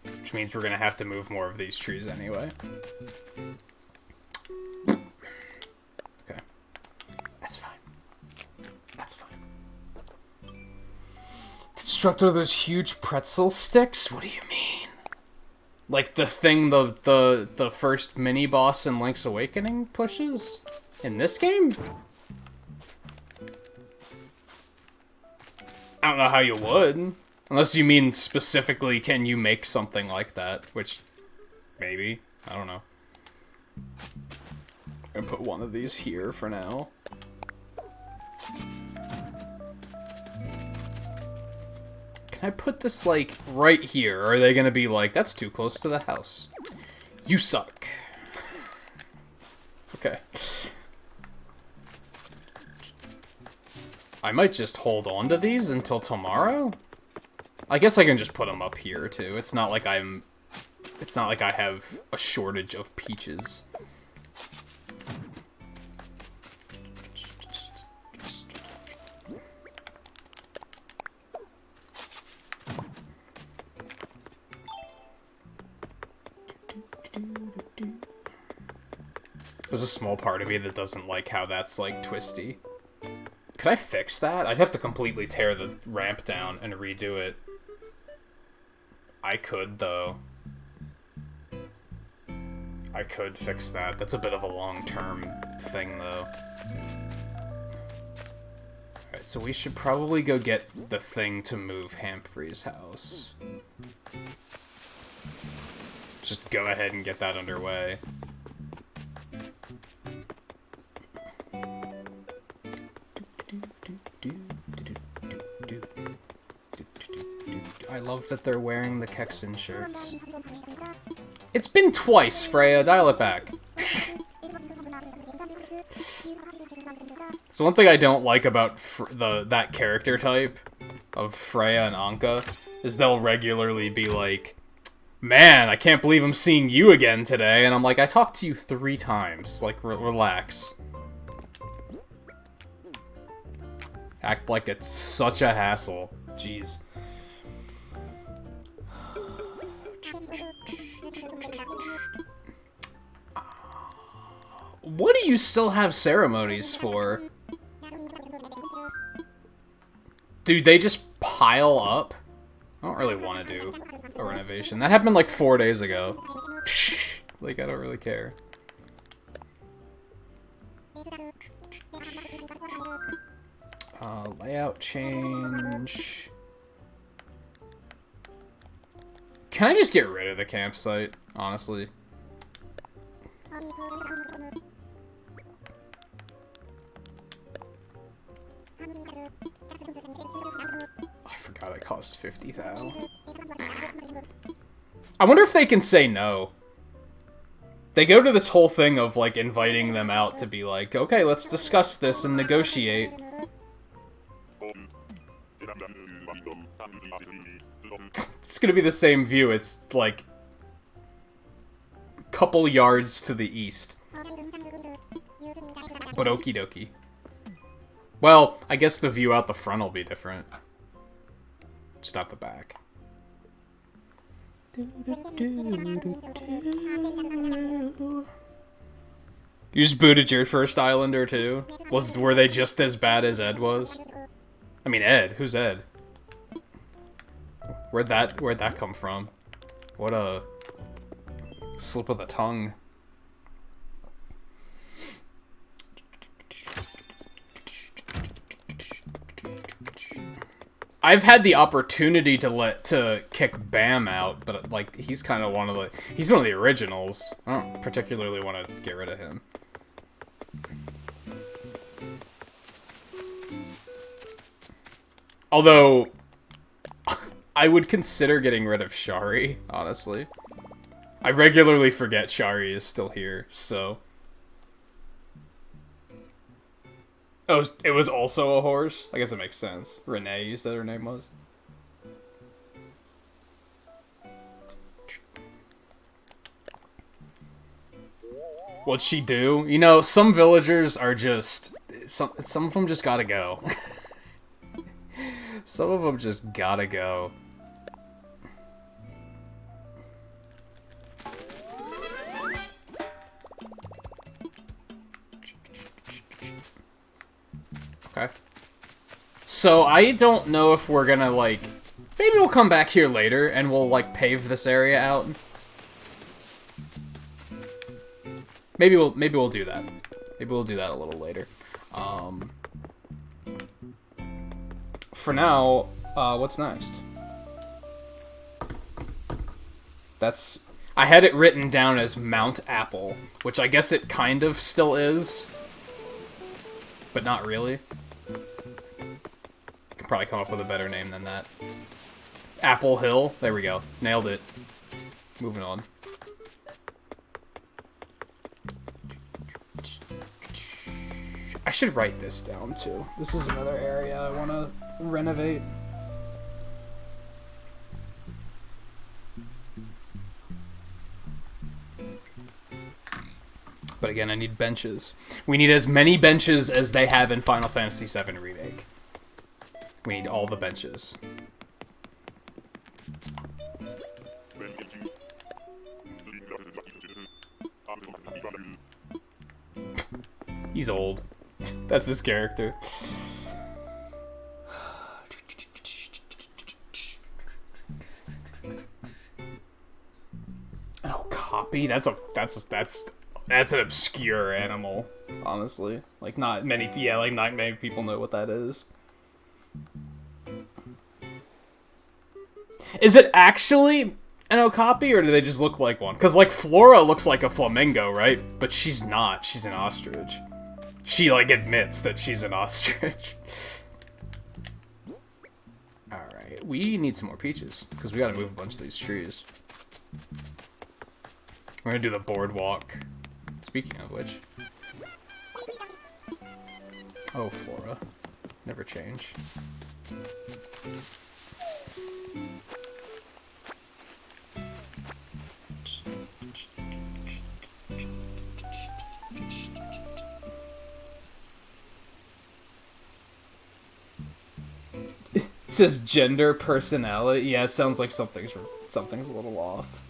Which means we're gonna have to move more of these trees anyway. Okay. That's fine. That's fine. Construct one of those huge pretzel sticks? What do you mean? Like the thing the first mini-boss in Link's Awakening pushes? In this game? I don't know how you would. Unless you mean specifically, can you make something like that? Which, maybe. I don't know. I'm gonna put one of these here for now. Can I put this, like, right here? Or are they gonna be like, that's too close to the house? You suck. Okay. I might just hold on to these until tomorrow? I guess I can just put them up here, too. It's not like I have a shortage of peaches. There's a small part of me that doesn't like how that's, like, twisty. Could I fix that? I'd have to completely tear the ramp down and redo it. I could, though. I could fix that. That's a bit of a long-term thing, though. Alright, so we should probably go get the thing to move Humphrey's house. Just go ahead and get that underway. I love that they're wearing the Kexen shirts. It's been twice, Freya. Dial it back. So one thing I don't like about that character type of Freya and Anka is they'll regularly be like, "Man, I can't believe I'm seeing you again today." And I'm like, I talked to you 3 times. Like, relax. Act like it's such a hassle. Jeez. What do you still have ceremonies for? Dude, they just pile up? I don't really want to do a renovation. That happened like 4 days ago. Like, I don't really care. Layout change. Can I just get rid of the campsite, honestly? I forgot it costs 50,000. I wonder if they can say no. They go to this whole thing of, like, inviting them out to be like, okay, let's discuss this and negotiate. It's gonna be the same view. It's, like, a couple yards to the east. But okie dokie. Well, I guess the view out the front will be different. Just out the back. You just booted your first Islander too? Were they just as bad as Ed was? I mean, Ed. Who's Ed? Where'd that come from? What a slip of the tongue. I've had the opportunity to kick Bam out, but like he's kind of one of the originals. I don't particularly want to get rid of him. Although I would consider getting rid of Shari, honestly. I regularly forget Shari is still here, so. Oh, it was also a horse? I guess it makes sense. Renee, you said her name was? What'd she do? You know, some villagers are just... Some of them just gotta go. Some of them just gotta go. Okay. So, I don't know if we're gonna, like... Maybe we'll come back here later, and we'll, like, pave this area out. Maybe we'll do that. Maybe we'll do that a little later. For now, what's next? That's... I had it written down as Mount Apple, which I guess it kind of still is. But not really. Could probably come up with a better name than that. Apple Hill. There we go. Nailed it. Moving on. I should write this down, too. This is another area I want to renovate. But again, I need benches. We need as many benches as they have in Final Fantasy VII Remake. We need all the benches. He's old. That's his character. Oh, copy? That's an obscure animal, honestly. Like not many people know what that is. Is it actually an okapi, or do they just look like one? Because, like, Flora looks like a flamingo, right? But she's not. She's an ostrich. She, like, admits that she's an ostrich. Alright, we need some more peaches, because we gotta move a bunch of these trees. We're gonna do the boardwalk. Speaking of which. Oh, Flora. Never change. It says gender, personality. Yeah, it sounds like something's a little off.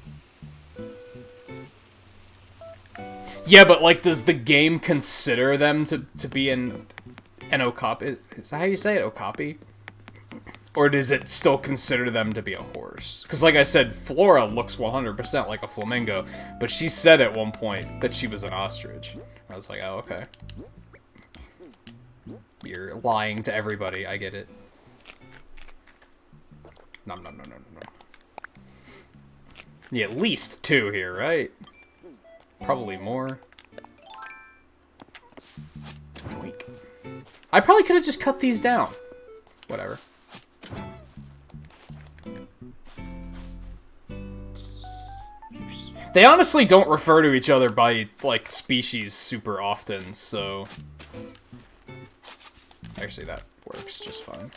Yeah, but like, does the game consider them to be an okapi? Is that how you say it, okapi? Or does it still consider them to be a horse? Because like I said, Flora looks 100% like a flamingo, but she said at one point that she was an ostrich. I was like, oh, okay. You're lying to everybody, I get it. Nom nom nom nom nom. Yeah, at least 2 here, right? Probably more. Weak. I probably could have just cut these down. Whatever. They honestly don't refer to each other by, like, species super often, so... Actually, that works just fine.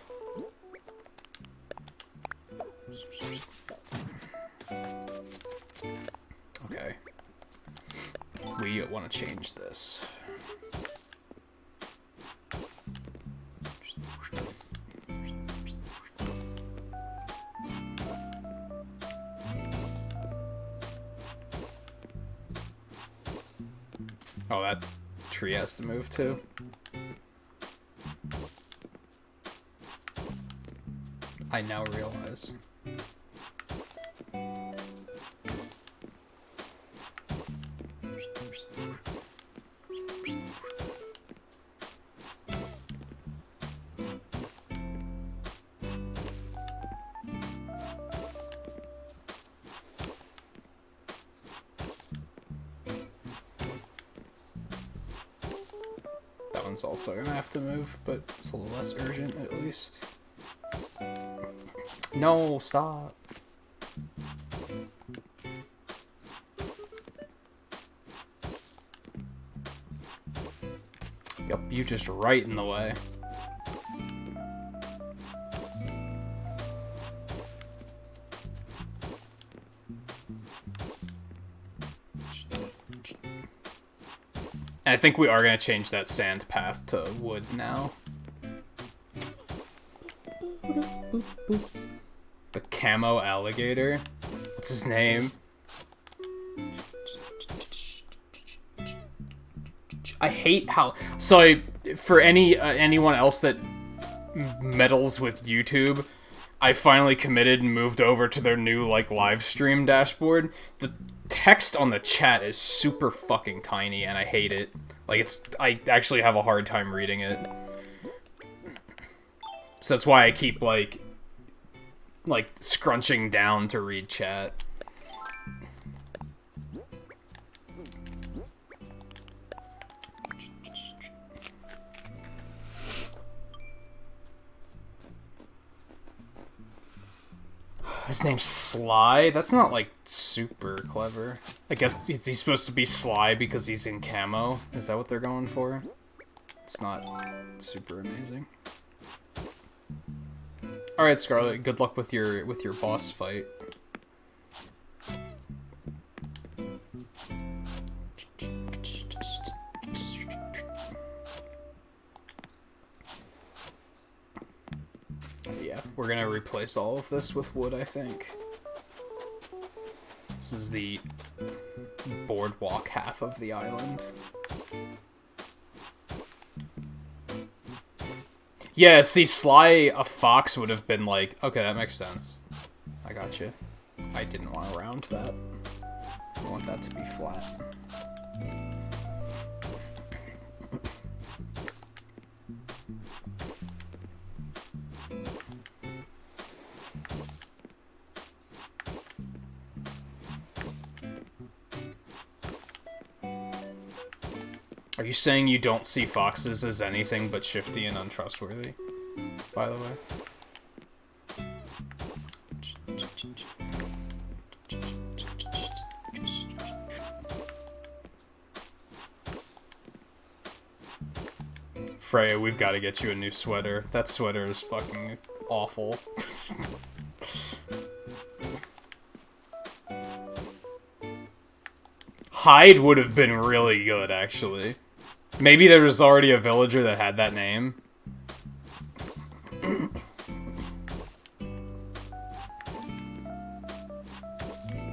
Okay. We want to change this. Oh, that tree has to move too. I now realize. That one's also gonna have to move, but it's a little less urgent at least. No, stop. Yup, you just right in the way. I think we are going to change that sand path to wood now. The camo alligator? What's his name? I hate how... So, for anyone else that meddles with YouTube, I finally committed and moved over to their new, like, live stream dashboard. The text on the chat is super fucking tiny, and I hate it. Like, I actually have a hard time reading it. So that's why I keep, like, scrunching down to read chat. His name's Sly? That's not, like, super clever. I guess he's supposed to be Sly because he's in camo. Is that what they're going for? It's not super amazing. Alright, Scarlet, good luck with your boss fight. we're gonna replace all of this with wood, I think. This is the boardwalk half of the island. Yeah, see, Sly a fox would have been like, okay, that makes sense. I got you. I didn't want to round that. I want that to be flat. Are you saying you don't see foxes as anything but shifty and untrustworthy, by the way? Freya, we've got to get you a new sweater. That sweater is fucking awful. Hyde would have been really good, actually. Maybe there was already a villager that had that name.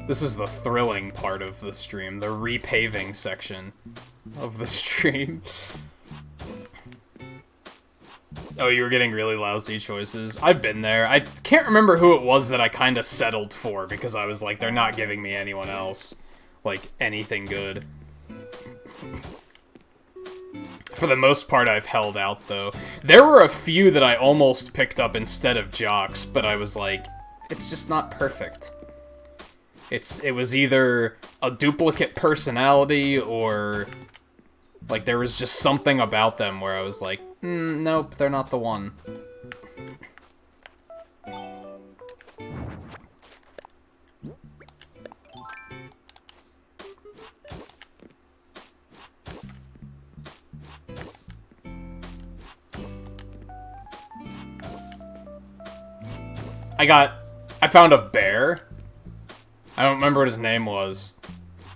This is the thrilling part of the stream, the repaving section of the stream. Oh, you were getting really lousy choices. I've been there. I can't remember who it was that I kind of settled for, because I was like, they're not giving me anyone else, like, anything good. For the most part, I've held out, though. There were a few that I almost picked up instead of Jocks, but I was like, it's just not perfect. It was either a duplicate personality, or, like, there was just something about them where I was like, nope, they're not the one. I found a bear. I don't remember what his name was.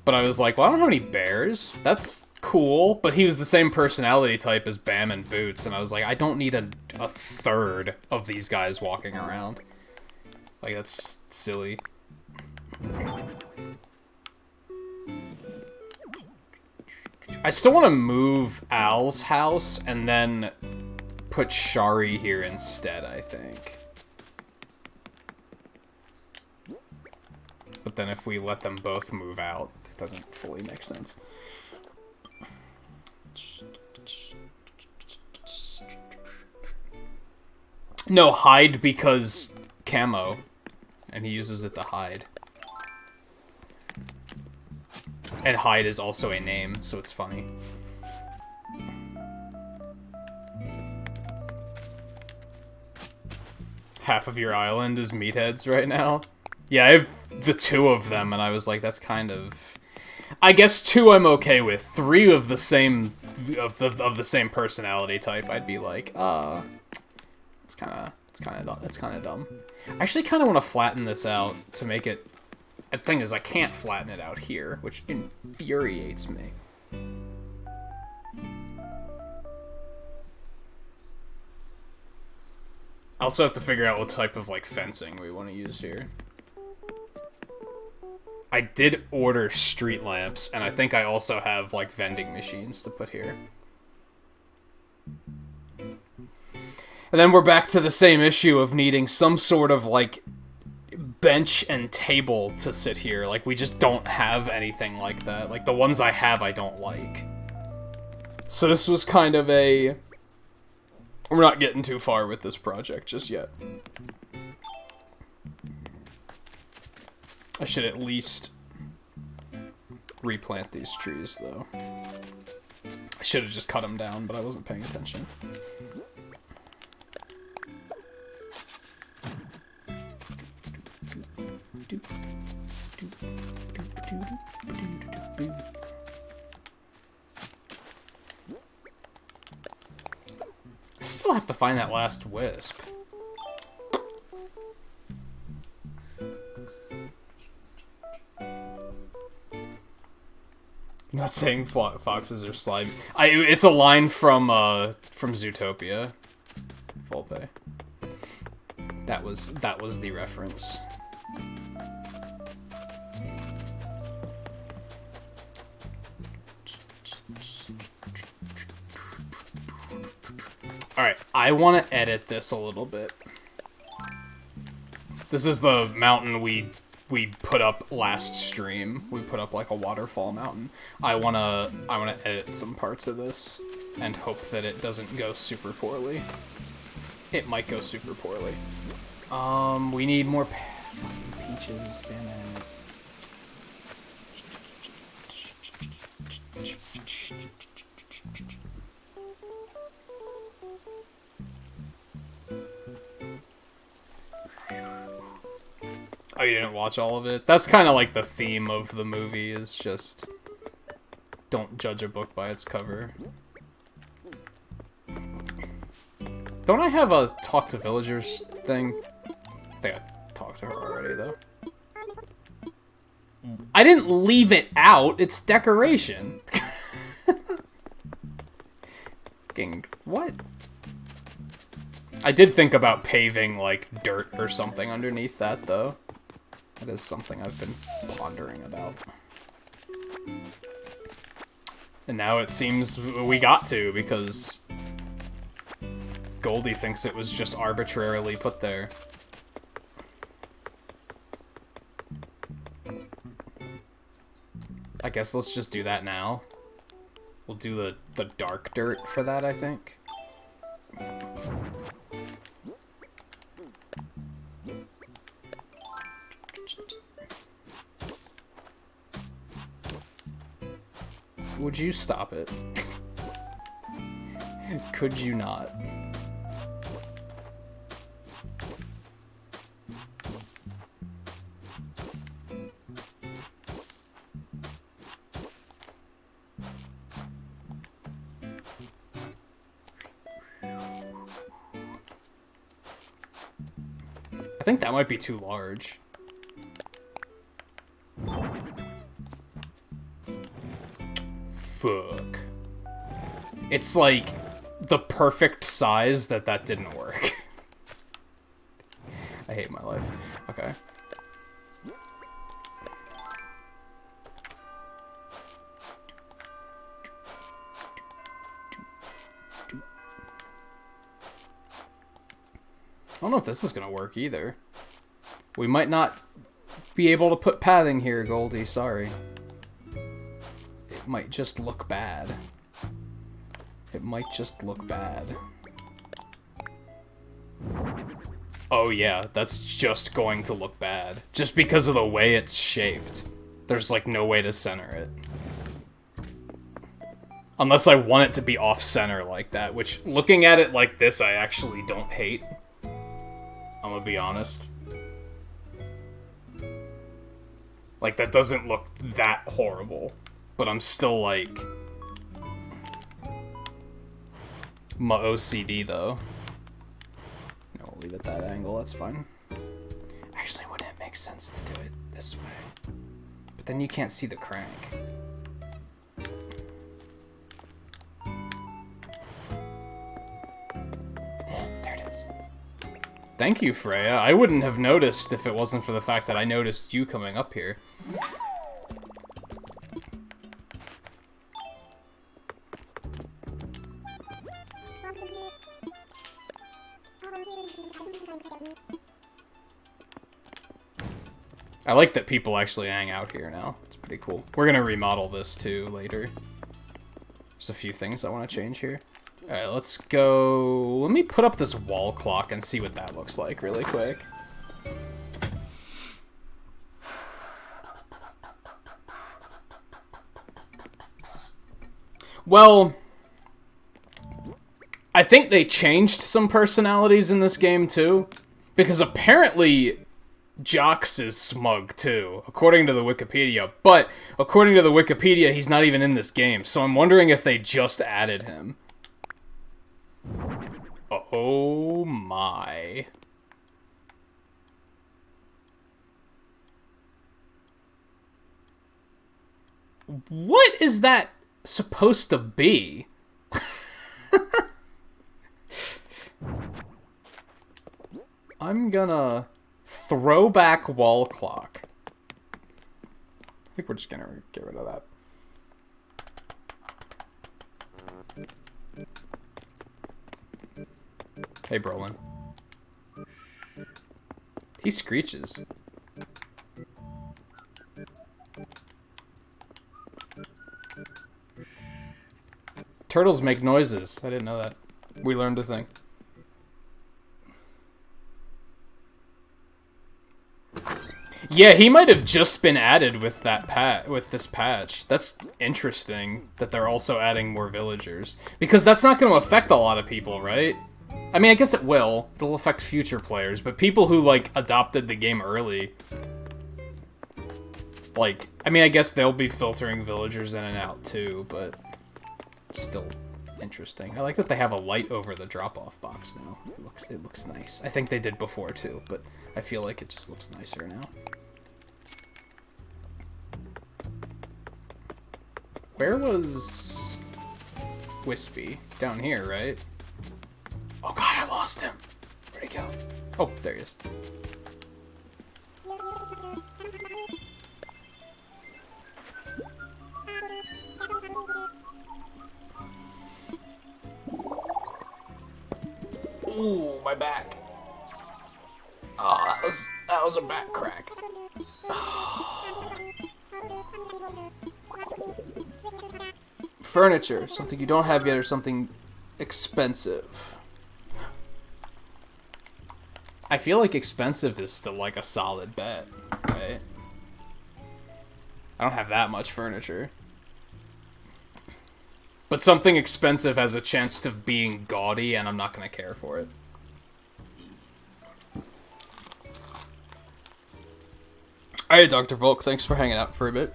But I was like, well, I don't have any bears. That's cool. But he was the same personality type as Bam and Boots. And I was like, I don't need a third of these guys walking around. Like, that's silly. I still want to move Al's house and then put Shari here instead, I think. But then if we let them both move out, it doesn't fully make sense. No, hide because camo. And he uses it to hide. And hide is also a name, so it's funny. Half of your island is meatheads right now? Yeah, I have the 2 of them, and I was like, that's kind of... I guess 2 I'm okay with. 3 of the same... of the same personality type, I'd be like, it's kinda dumb. I actually kinda want to flatten this out to make it... The thing is, I can't flatten it out here, which infuriates me. I also have to figure out what type of, like, fencing we want to use here. I did order street lamps, and I think I also have, like, vending machines to put here. And then we're back to the same issue of needing some sort of, like, bench and table to sit here. Like, we just don't have anything like that. Like, the ones I have, I don't like. So this was kind of a... We're not getting too far with this project just yet. I should at least replant these trees, though. I should have just cut them down, but I wasn't paying attention. I still have to find that last wisp. I'm not saying foxes are slimy. It's a line from Zootopia. Full pay. That was the reference. Alright, I want to edit this a little bit. This is the mountain we put up last stream. We put up like a waterfall mountain. I wanna edit some parts of this and hope that it doesn't go super poorly. It might go super poorly. We need more fucking peaches, damn it. Oh, you didn't watch all of it? That's kind of like the theme of the movie, is just don't judge a book by its cover. Don't I have a talk to villagers thing? I think I talked to her already, though. I didn't leave it out. It's decoration. What? I did think about paving, like, dirt or something underneath that, though. That is something I've been pondering about. And now it seems we got to, because Goldie thinks it was just arbitrarily put there. I guess let's just do that now. We'll do the dark dirt for that, I think. Would you stop it? Could you not? I think that might be too large. Fuck. It's like the perfect size that didn't work. I hate my life. Okay. I don't know if this is gonna work either. We might not be able to put padding here, Goldie, sorry. It might just look bad. It might just look bad. Oh yeah, that's just going to look bad. Just because of the way it's shaped. There's like no way to center it. Unless I want it to be off-center like that, which, looking at it like this, I actually don't hate. I'm gonna be honest. Like, that doesn't look that horrible. But I'm still like... my OCD, though. No, we'll leave it that angle, that's fine. Actually, wouldn't it make sense to do it this way? But then you can't see the crank. There it is. Thank you, Freya. I wouldn't have noticed if it wasn't for the fact that I noticed you coming up here. I like that people actually hang out here now. It's pretty cool. We're gonna remodel this too later. There's a few things I want to change here. Alright, let's go... Let me put up this wall clock and see what that looks like really quick. Well... I think they changed some personalities in this game too. Because apparently... Jox is smug too, according to the Wikipedia. But, according to the Wikipedia, he's not even in this game. So I'm wondering if they just added him. Oh my. What is that supposed to be? I'm gonna throwback wall clock. I think we're just gonna get rid of that. Hey, Brolin. He screeches. Turtles make noises. I didn't know that. We learned a thing. Yeah, he might have just been added with that with this patch. That's interesting that they're also adding more villagers. Because that's not going to affect a lot of people, right? I mean, I guess it will. It'll affect future players, but people who, like, adopted the game early... Like, I mean, I guess they'll be filtering villagers in and out, too, but... Still interesting. I like that they have a light over the drop-off box now. It looks nice. I think they did before, too, but I feel like it just looks nicer now. Where was... Wispy? Down here, right? Oh god, I lost him. Where'd he go? Oh, there he is. Ooh, my back. Oh, that was a back crack. Furniture, something you don't have yet or something expensive. I feel like expensive is still like a solid bet, right? I don't have that much furniture. But something expensive has a chance of being gaudy, and I'm not going to care for it. Alright, Dr. Volk, thanks for hanging out for a bit.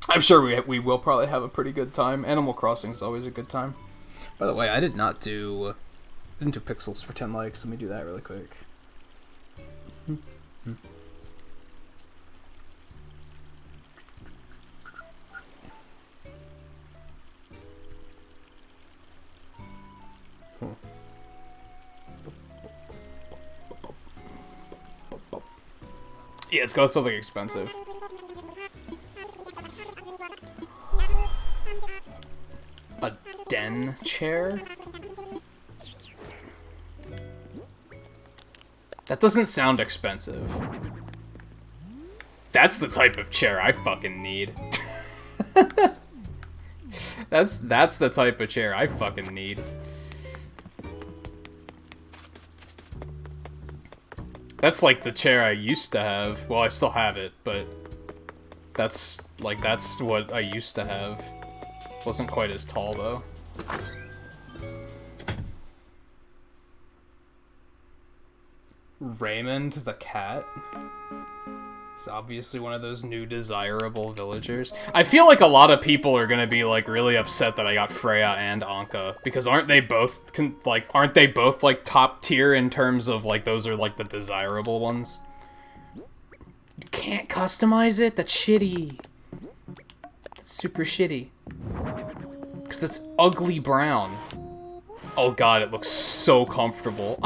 I'm sure we will probably have a pretty good time. Animal Crossing is always a good time.
By the way, I didn't do pixels for 10 likes. Let me do that really quick.
Yeah, it's got something expensive. A den chair? That doesn't sound expensive. That's the type of chair I fucking need. That's the type of chair I fucking need. That's like the chair I used to have. Well, I still have it, but that's what I used to have. Wasn't quite as tall though. Raymond the cat is obviously one of those new desirable villagers. I feel like a lot of people are gonna be like really upset that I got Freya and Anka, because aren't they both like top tier in terms of like those are like the desirable ones? You can't customize it? That's shitty. That's super shitty. Because it's ugly brown. Oh god, it looks so comfortable.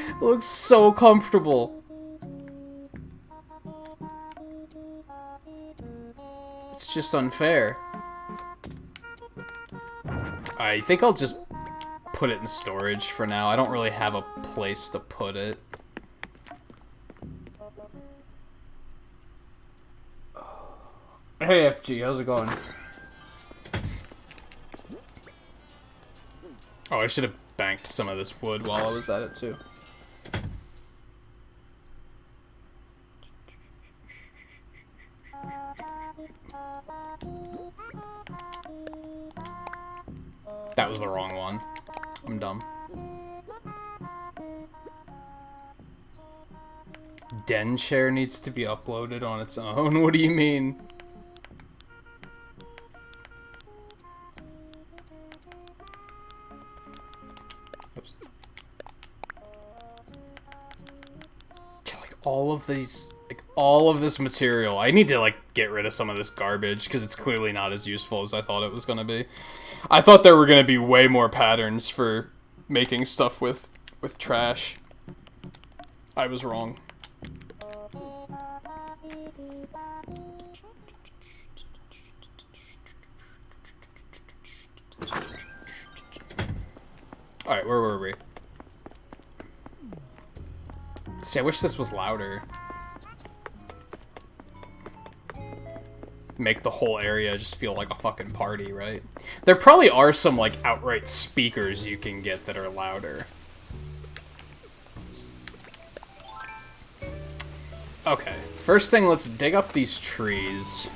It looks so comfortable. It's just unfair. I think I'll just put it in storage for now. I don't really have a place to put it. Hey FG, how's it going? Oh, I should have banked some of this wood while I was at it too. That was the wrong one. I'm dumb. Den chair needs to be uploaded on its own? What do you mean? Oops. Like all of all of this material. I need to, like, get rid of some of this garbage, because it's clearly not as useful as I thought it was going to be. I thought there were going to be way more patterns for making stuff with trash. I was wrong. Alright, where were we? See, I wish this was louder. Make the whole area just feel like a fucking party, right? There probably are some, like, outright speakers you can get that are louder. Okay, first thing, let's dig up these trees.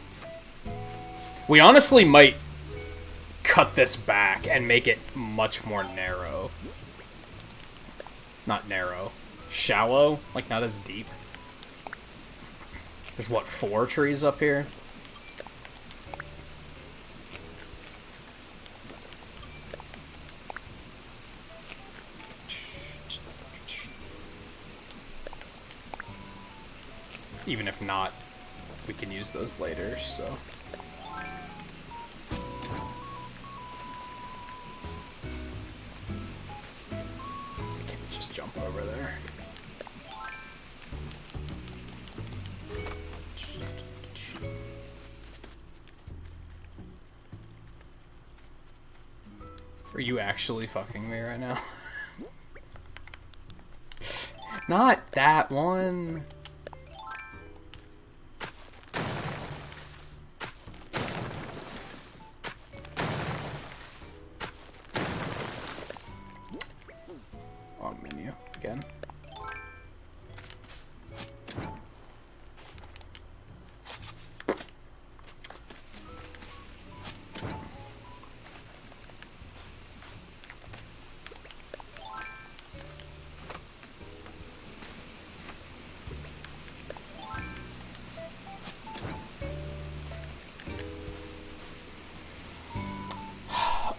We honestly might cut this back and make it much more narrow. Not narrow. Shallow? Like, not as deep. There's, what, 4 trees up here? Even if not, we can use those later, so... I can't just jump over there. Are you actually fucking me right now? Not that one! On menu again.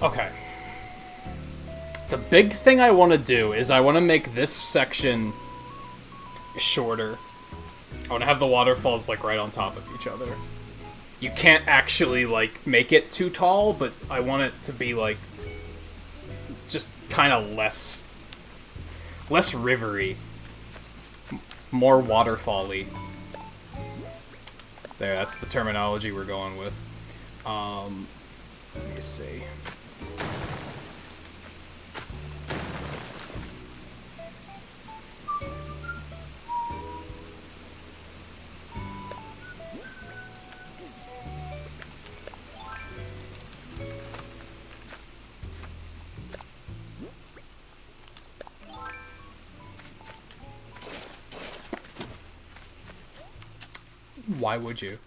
Okay. The big thing I want to do is I want to make this section shorter. I want to have the waterfalls, like, right on top of each other. You can't actually, like, make it too tall, but I want it to be, like, just kind of less rivery. More waterfall-y. There, that's the terminology we're going with. Let me see. Why would you?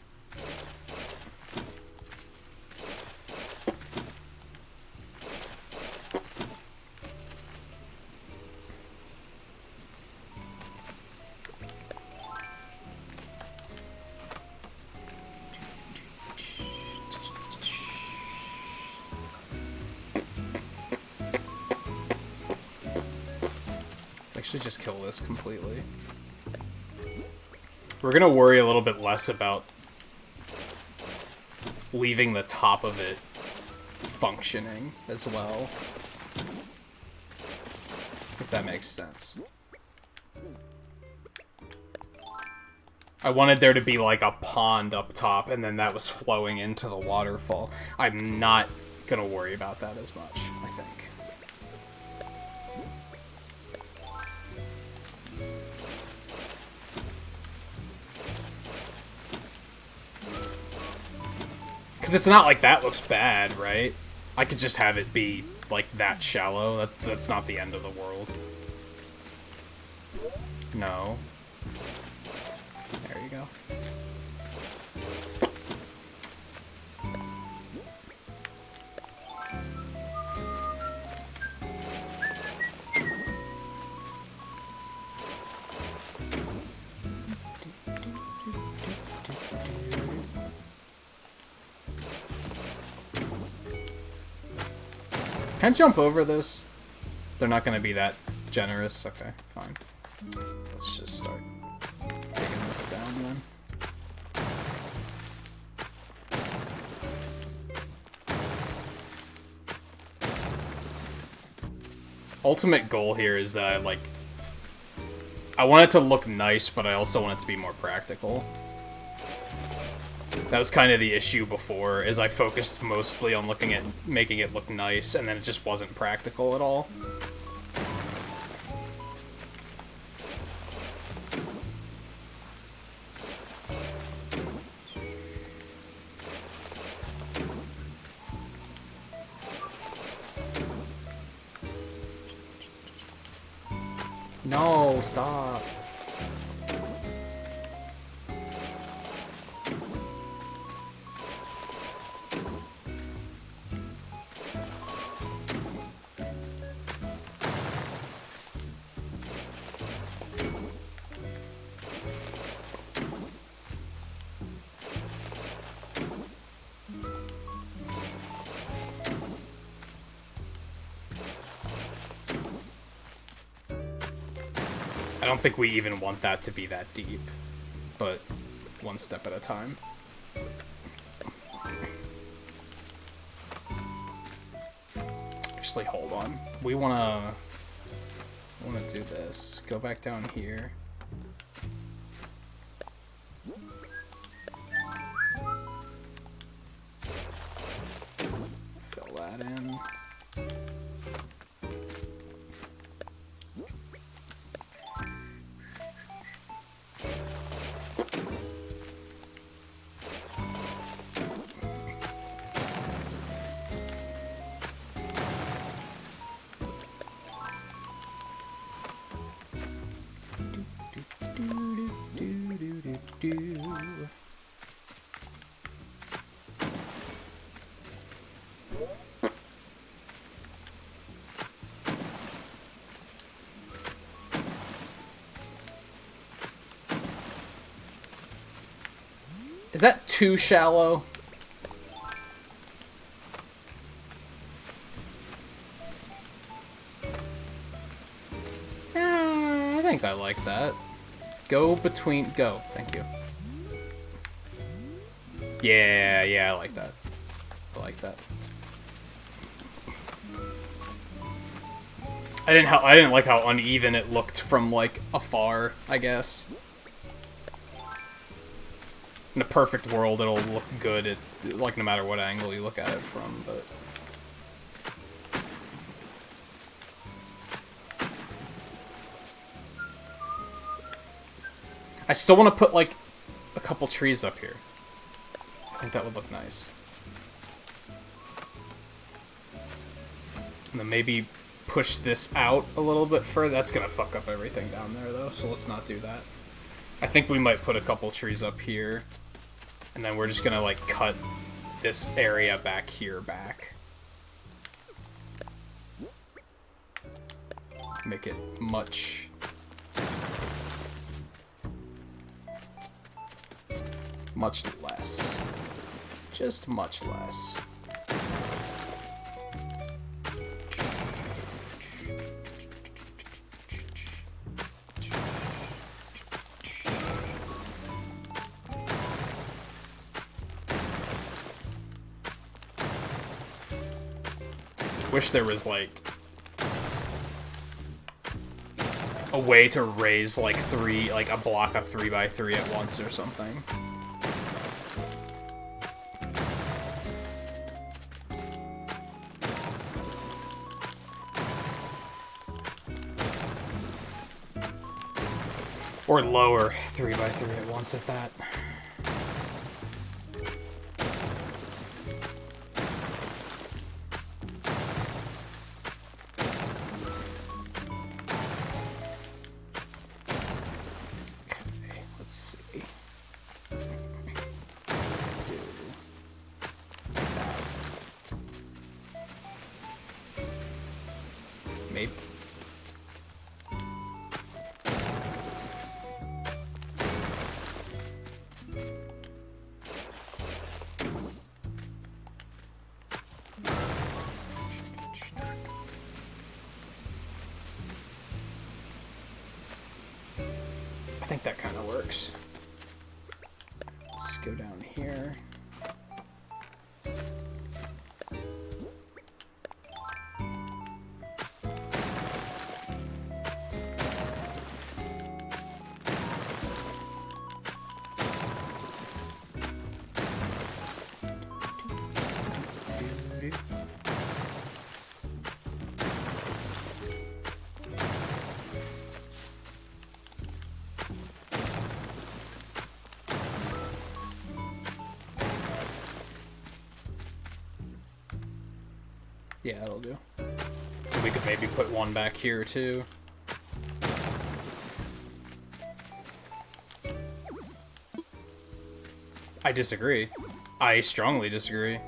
Let's actually just kill this completely. We're gonna worry a little bit less about leaving the top of it functioning as well. If that makes sense. I wanted there to be like a pond up top and then that was flowing into the waterfall. I'm not gonna worry about that as much, I think. Because it's not like that looks bad, right? I could just have it be, like, that shallow. That's not the end of the world. No. There you go. Can I jump over this? They're not going to be that generous. Okay, fine. Let's just start digging this this down then. Ultimate goal here is that I want it to look nice, but I also want it to be more practical. That was kind of the issue before, is I focused mostly on making it look nice, and then it just wasn't practical at all. No, stop. I don't think we even want that to be that deep, but one step at a time. Actually, hold on. We wanna do this. Go back down here. Fill that in. Is that too shallow? I think I like that. Go. Thank you. Yeah, I like that. I like that. I didn't like how uneven it looked from, afar, I guess. In a perfect world, it'll look good no matter what angle you look at it from, but... I still want to put, a couple trees up here. I think that would look nice. And then maybe push this out a little bit further. That's gonna fuck up everything down there, though, so let's not do that. I think we might put a couple trees up here. And then we're just gonna, cut this area back here back. Make it much... much less. Just much less. Wish there was, a way to raise, a block of 3x3 at once or something. Or lower 3x3 at once, if that. I think that kind of works. go down here. Yeah, that'll do. We could maybe put one back here, too. I disagree. I strongly disagree.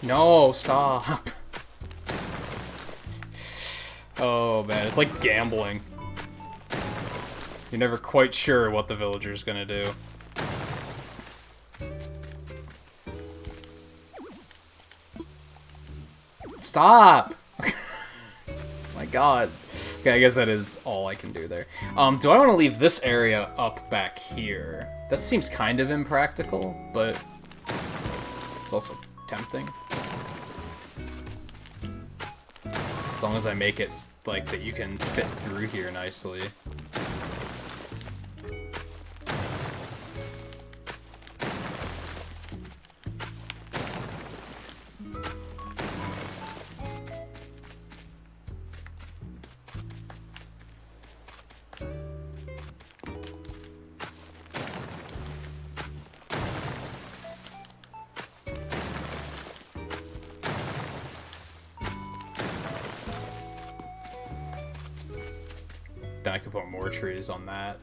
No, stop. Oh, man, it's like gambling. You're never quite sure what the villager's gonna do. Stop! My god. Okay, I guess that is all I can do there. Do I want to leave this area up back here? That seems kind of impractical, but it's also tempting. As long as I make it like that you can fit through here nicely. Then I could put more trees on that.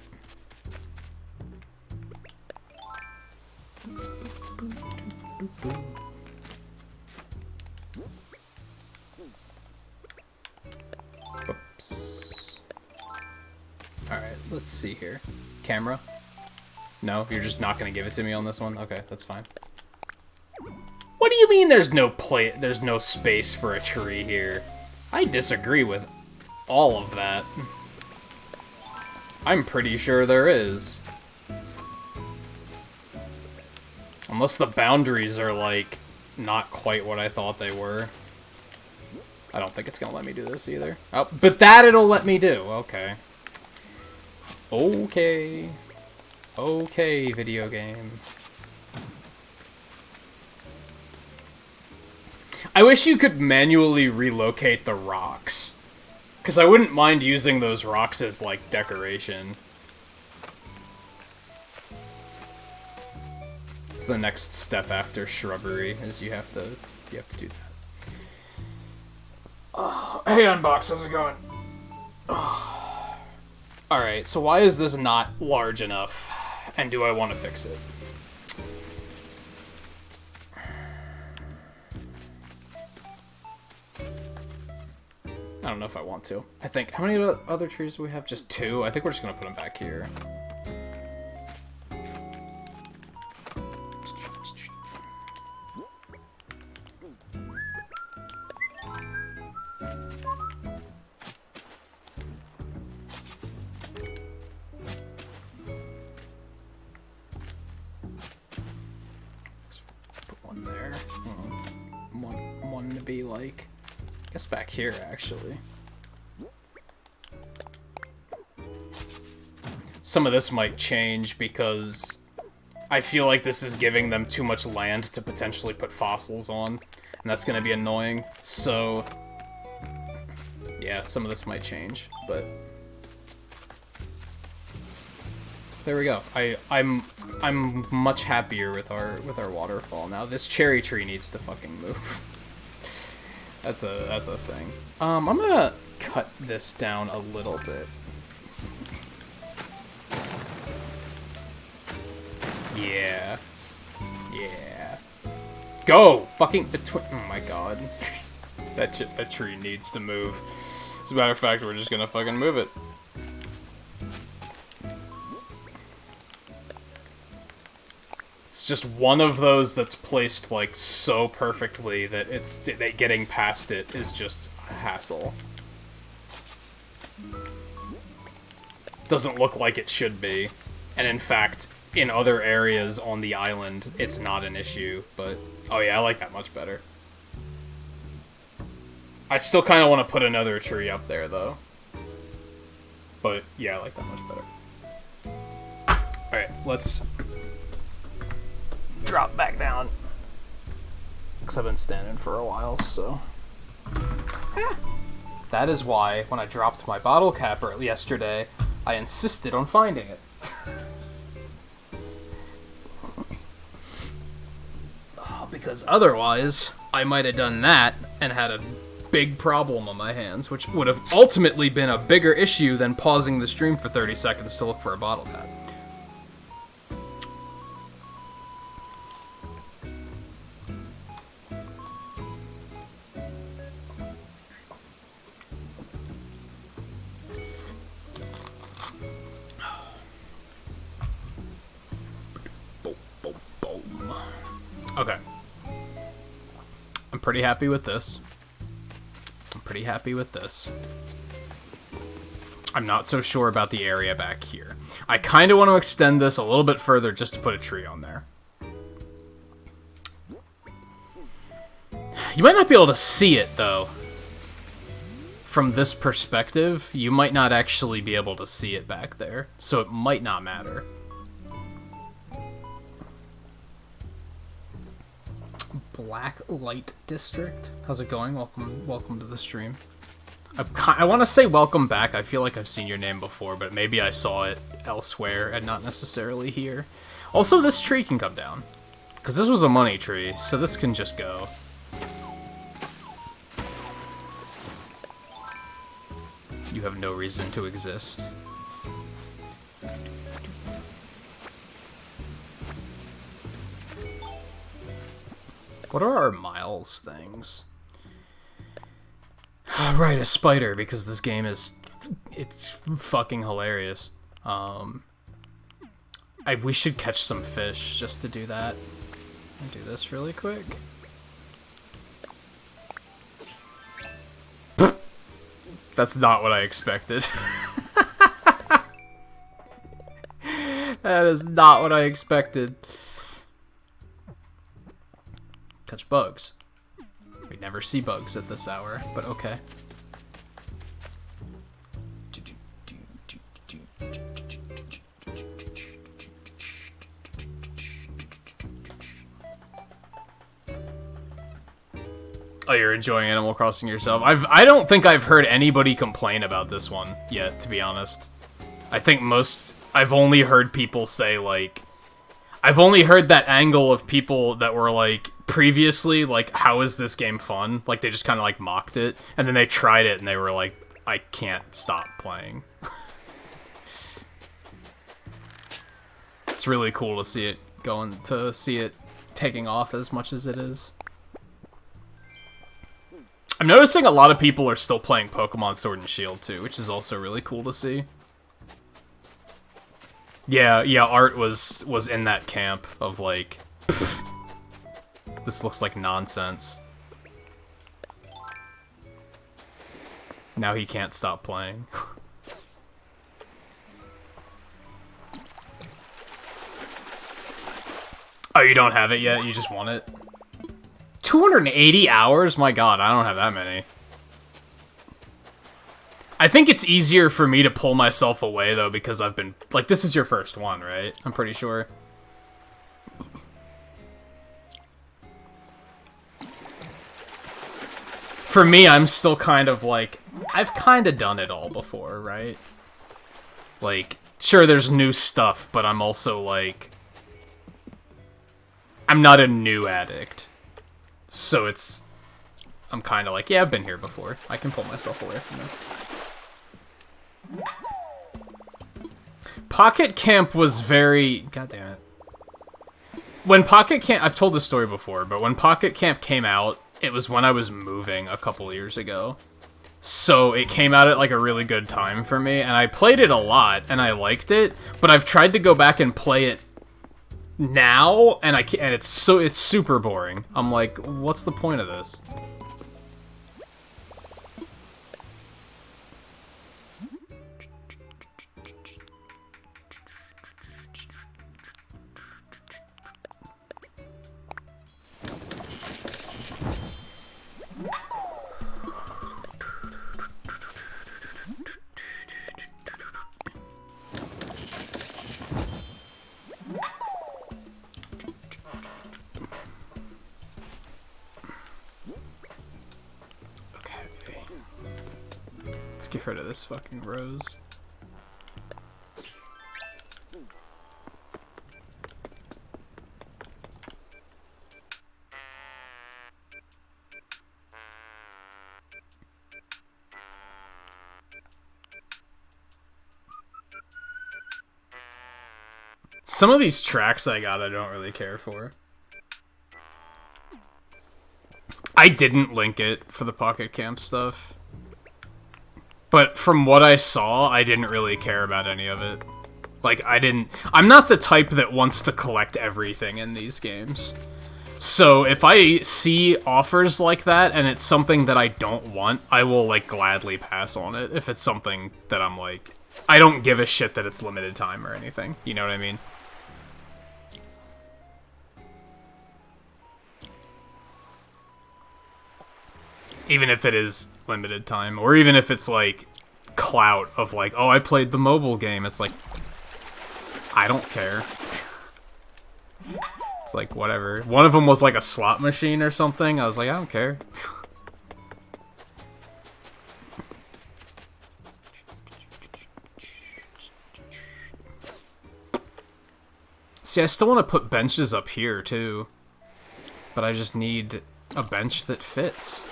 Oops. Alright, let's see here. Camera? No, you're just not gonna give it to me on this one? Okay, that's fine. What do you mean there's no space for a tree here? I disagree with all of that. I'm pretty sure there is. Unless the boundaries are, like, not quite what I thought they were. I don't think it's gonna let me do this either. Oh, but that it'll let me do. Okay. Okay. Okay, video game. I wish you could manually relocate the rocks. Because I wouldn't mind using those rocks as, like, decoration. It's the next step after shrubbery, is you have to do that. Oh, hey, Unbox, how's it going? Oh. Alright, so why is this not large enough? And do I want to fix it? I don't know if I want to. I think, how many other trees do we have? Just 2? I think we're just gonna put them back here. Let's put one there. One to be like... I guess back here, actually. Some of this might change because I feel like this is giving them too much land to potentially put fossils on, and that's going to be annoying. So, yeah, some of this might change, but there we go. I'm much happier with our waterfall now. This cherry tree needs to fucking move. That's a thing. I'm gonna cut this down a little bit. Yeah. Yeah. Go! Fucking between. Oh my god. that tree needs to move. As a matter of fact, we're just gonna fucking move it. It's just one of those that's placed, like, so perfectly that getting past it is just a hassle. Doesn't look like it should be. And in fact, in other areas on the island, it's not an issue, but... Oh yeah, I like that much better. I still kind of want to put another tree up there, though. But, yeah, I like that much better. Alright, let's... drop back down. Because I've been standing for a while, so... That is why, when I dropped my bottle capper yesterday, I insisted on finding it. Because otherwise, I might have done that and had a big problem on my hands, which would have ultimately been a bigger issue than pausing the stream for 30 seconds to look for a bottle cap. Okay. I'm pretty happy with this. I'm not so sure about the area back here. I kind of want to extend this a little bit further just to put a tree on there. You might not be able to see it, though. From this perspective, you might not actually be able to see it back there, so it might not matter. Black Light District. How's it going? Welcome to the stream. I want to say welcome back. I feel like I've seen your name before, but maybe I saw it elsewhere and not necessarily here. Also, this tree can come down. Because this was a money tree, so this can just go. You have no reason to exist. What are our miles things? Right, a spider, because this game is... it's fucking hilarious. We should catch some fish just to do that. I'll do this really quick. That's not what I expected. That is not what I expected. Catch bugs. We never see bugs at this hour, but okay. Oh, you're enjoying Animal Crossing yourself? I don't think I've heard anybody complain about this one yet, to be honest. I think I've only heard people say, like... I've only heard that angle of people that were, like, previously, like, how is this game fun? Like, they just kind of, like, mocked it, and then they tried it, and they were like, I can't stop playing. It's really cool to see it taking off as much as it is. I'm noticing a lot of people are still playing Pokemon Sword and Shield, too, which is also really cool to see. Yeah, Art was in that camp of, like, pff, this looks like nonsense. Now he can't stop playing. Oh, you don't have it yet? You just want it? 280 hours? My god, I don't have that many. I think it's easier for me to pull myself away, though, because I've been... Like, this is your first one, right? I'm pretty sure. For me, I'm still kind of like... I've kind of done it all before, right? Like, sure, there's new stuff, but I'm also, like... I'm not a new addict. So it's... I'm kind of like, yeah, I've been here before. I can pull myself away from this. Pocket Camp was very... God damn it. When Pocket Camp... I've told this story before, but when Pocket Camp came out, it was when I was moving a couple years ago. So it came out at, like, a really good time for me, and I played it a lot, and I liked it, but I've tried to go back and play it now, and it's super boring. I'm like, what's the point of this? rid of this fucking rose. Some of these tracks I got, I don't really care for. I didn't link it for the Pocket Camp stuff. But from what I saw, I didn't really care about any of it. Like, I'm not the type that wants to collect everything in these games. So if I see offers like that and it's something that I don't want, I will, like, gladly pass on it. If it's something that I'm like, I don't give a shit that it's limited time or anything. You know what I mean? Even if it is limited time, or even if it's, like, clout of, like, oh, I played the mobile game. It's like, I don't care. It's like, whatever. One of them was, like, a slot machine or something. I was like, I don't care. See, I still want to put benches up here, too. But I just need a bench that fits.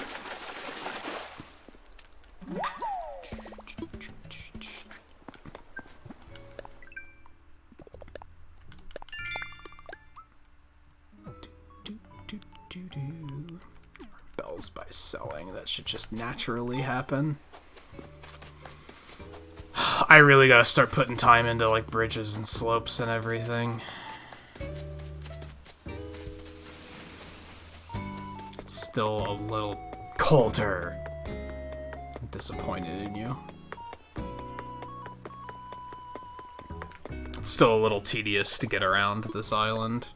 Bells by selling. That should just naturally happen. I really gotta start putting time into, like, bridges and slopes and everything. It's still a little colder. I'm disappointed in you. It's still a little tedious to get around this island.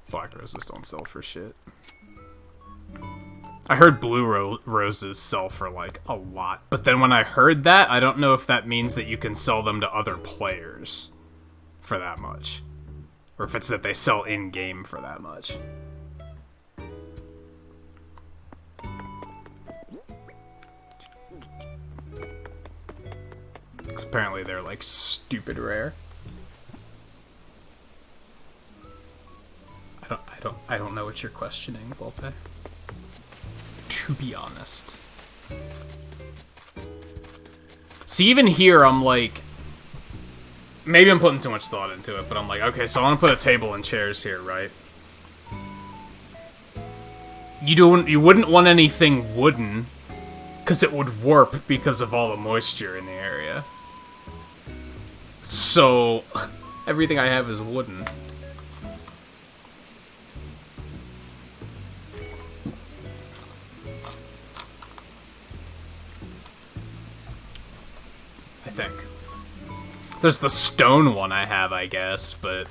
Black roses don't sell for shit. I heard blue roses sell for, like, a lot. But then when I heard that, I don't know if that means that you can sell them to other players for that much. Or if it's that they sell in-game for that much. 'Cause apparently they're, like, stupid rare. I don't know what you're questioning, Volpe. To be honest. See, even here, I'm like... Maybe I'm putting too much thought into it, but I'm like, okay, so I want to put a table and chairs here, right? You wouldn't want anything wooden, because it would warp because of all the moisture in the area. So, everything I have is wooden. I think. There's the stone one I have, I guess, but...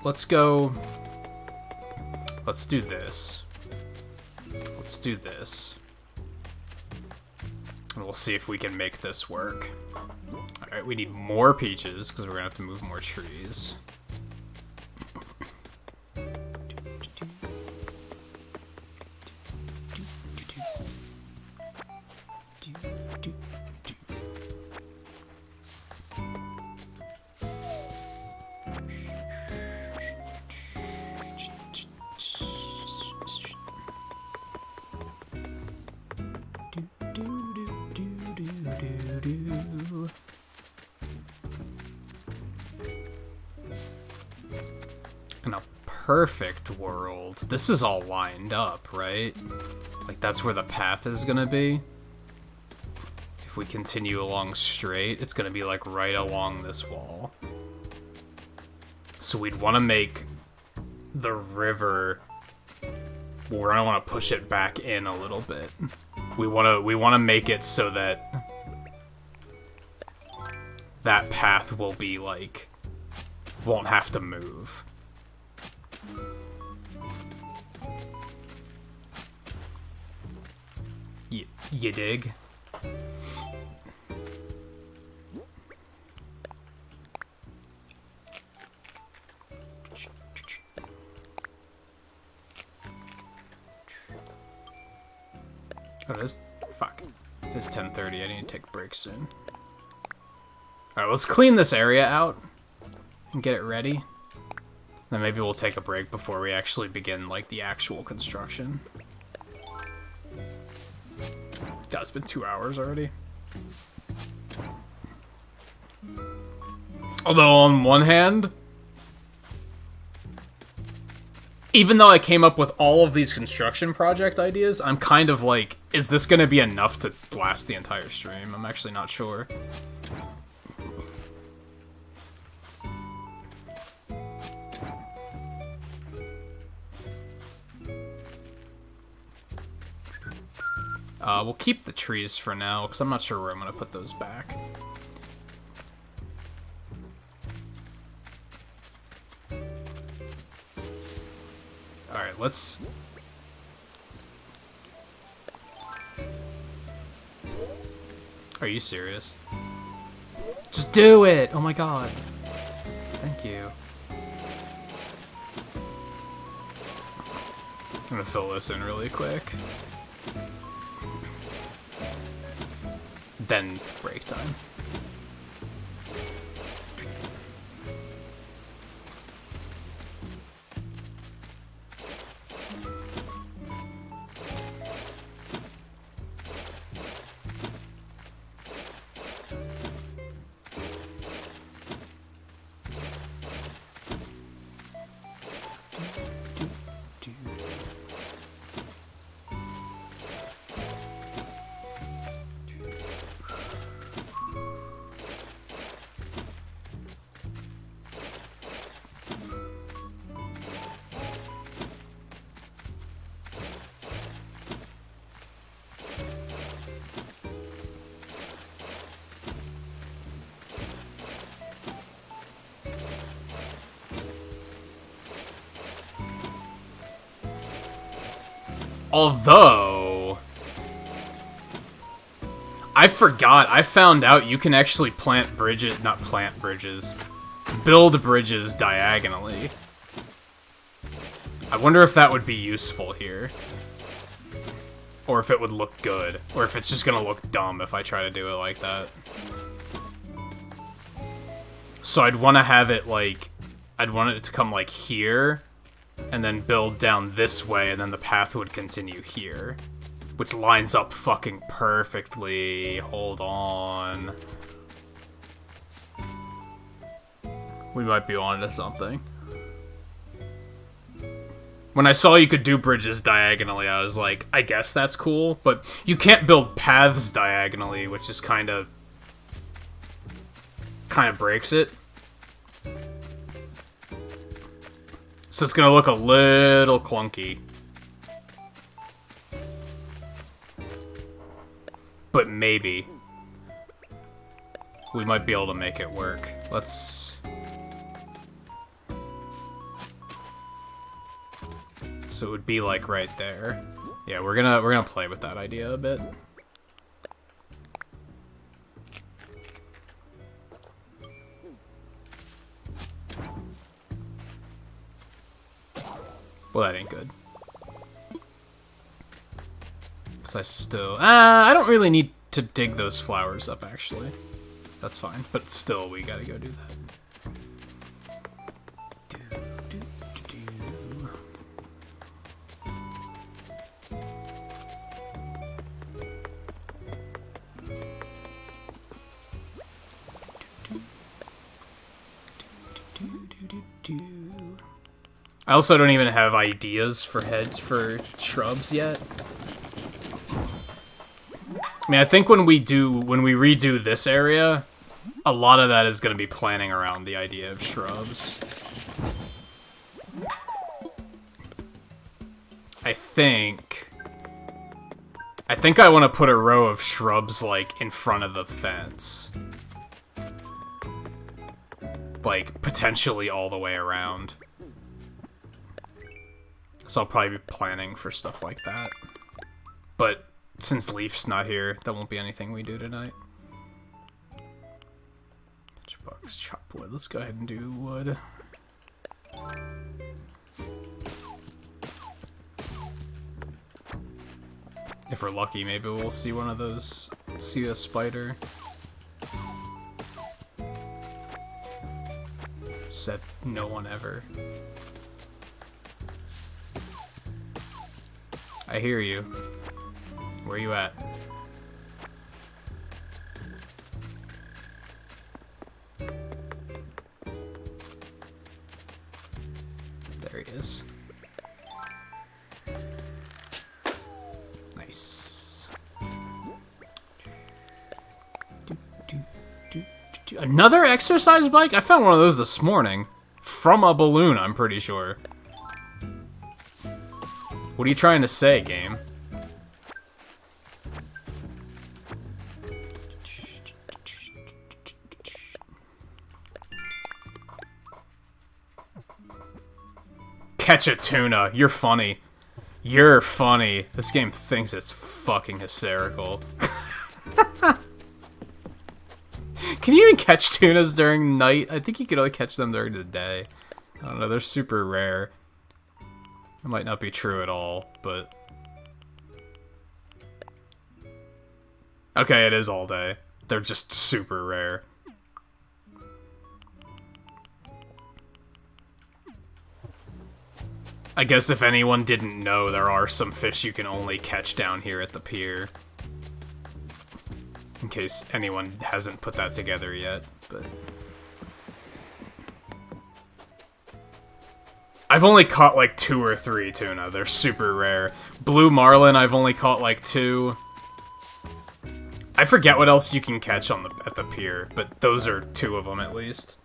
Let's go... Let's do this. Let's do this. And we'll see if we can make this work. Alright, we need more peaches, because we're going to have to move more trees. In a perfect world, this is all lined up, right? Like, that's where the path is gonna be. If we continue along straight, it's gonna be, like, right along this wall. So we'd want to make the river... We're gonna want to push it back in a little bit. We want to make it so that that path will be, like, won't have to move. You dig? Oh, it is? Fuck. It's 10:30. I need to take breaks soon. Alright, let's clean this area out and get it ready. Then maybe we'll take a break before we actually begin, like, the actual construction. God, it's been 2 hours already. Although, on one hand, even though I came up with all of these construction project ideas, I'm kind of like, is this going to be enough to last the entire stream? I'm actually not sure. We'll keep the trees for now, because I'm not sure where I'm going to put those back. Alright, let's... Are you serious? Just do it! Oh my god. Thank you. I'm gonna fill this in really quick. Then break time. Although, I forgot, I found out you can actually plant bridges, not plant bridges, build bridges diagonally. I wonder if that would be useful here. Or if it would look good. Or if it's just gonna look dumb if I try to do it like that. So I'd want to have it like, I'd want it to come like here, and then build down this way, and then the path would continue here. Which lines up fucking perfectly. Hold on. We might be on to something. When I saw you could do bridges diagonally, I was like, I guess that's cool, but you can't build paths diagonally, which is kind of breaks it. So it's gonna look a little clunky. But maybe. We might be able to make it work. Let's... So it would be like right there. Yeah, we're gonna play with that idea a bit. Well, that ain't good. Because I still... I don't really need to dig those flowers up, actually. That's fine. But still, we gotta go do that. I also don't even have ideas for shrubs yet. I mean, I think when we redo this area, a lot of that is going to be planning around the idea of shrubs. I think I want to put a row of shrubs, like, in front of the fence. Like, potentially all the way around. So I'll probably be planning for stuff like that. But since Leaf's not here, that won't be anything we do tonight. Bugs, chop wood. Let's go ahead and do wood. If we're lucky, maybe we'll see one of those. See a spider. Said no one ever. I hear you. Where you at? There he is. Nice. Another exercise bike? I found one of those this morning. From a balloon, I'm pretty sure. What are you trying to say, game? Catch a tuna. You're funny. You're funny. This game thinks it's fucking hysterical. Can you even catch tunas during night? I think you could only catch them during the day. I don't know, they're super rare. It might not be true at all, but... Okay, it is all day. They're just super rare. I guess if anyone didn't know, there are some fish you can only catch down here at the pier. In case anyone hasn't put that together yet, but... I've only caught like 2 or 3 tuna. They're super rare. Blue marlin, I've only caught like 2. I forget what else you can catch on at the pier, but those are 2 of them at least.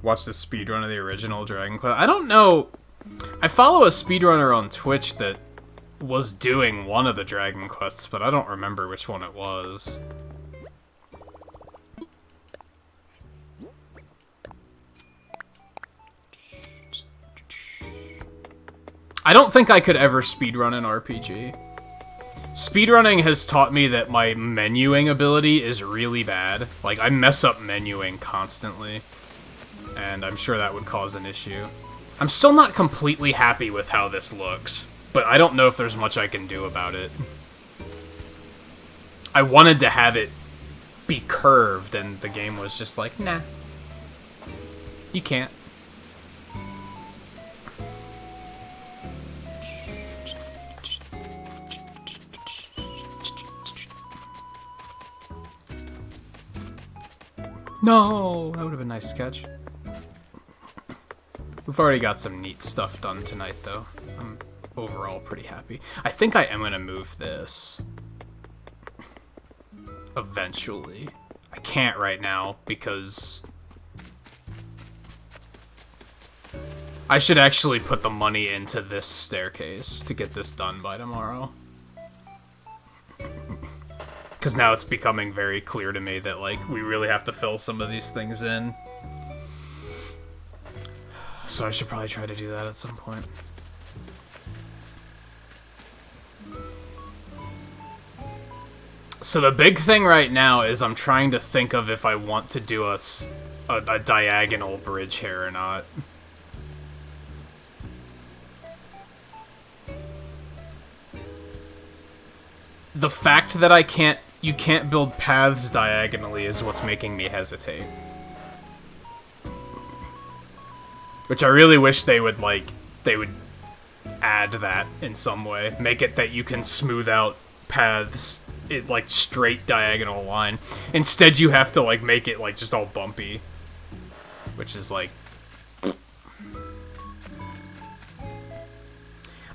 Watch the speedrun of the original Dragon Quest. I don't know. I follow a speedrunner on Twitch that was doing one of the Dragon Quests, but I don't remember which one it was. I don't think I could ever speedrun an RPG. Speedrunning has taught me that my menuing ability is really bad. Like, I mess up menuing constantly. And I'm sure that would cause an issue. I'm still not completely happy with how this looks, but I don't know if there's much I can do about it. I wanted to have it be curved, and the game was just like, nah. You can't. No! That would have been a nice sketch. We've already got some neat stuff done tonight, though. I'm overall pretty happy. I think I am going to move this. Eventually. I can't right now, because... I should actually put the money into this staircase to get this done by tomorrow. Because now it's becoming very clear to me that, like, we really have to fill some of these things in. So I should probably try to do that at some point. So the big thing right now is I'm trying to think of if I want to do a diagonal bridge here or not. The fact that you can't build paths diagonally is what's making me hesitate. Which I really wish they would add that in some way. Make it that you can smooth out paths in, like, straight diagonal line. Instead, you have to, like, make it, like, just all bumpy. Which is, like...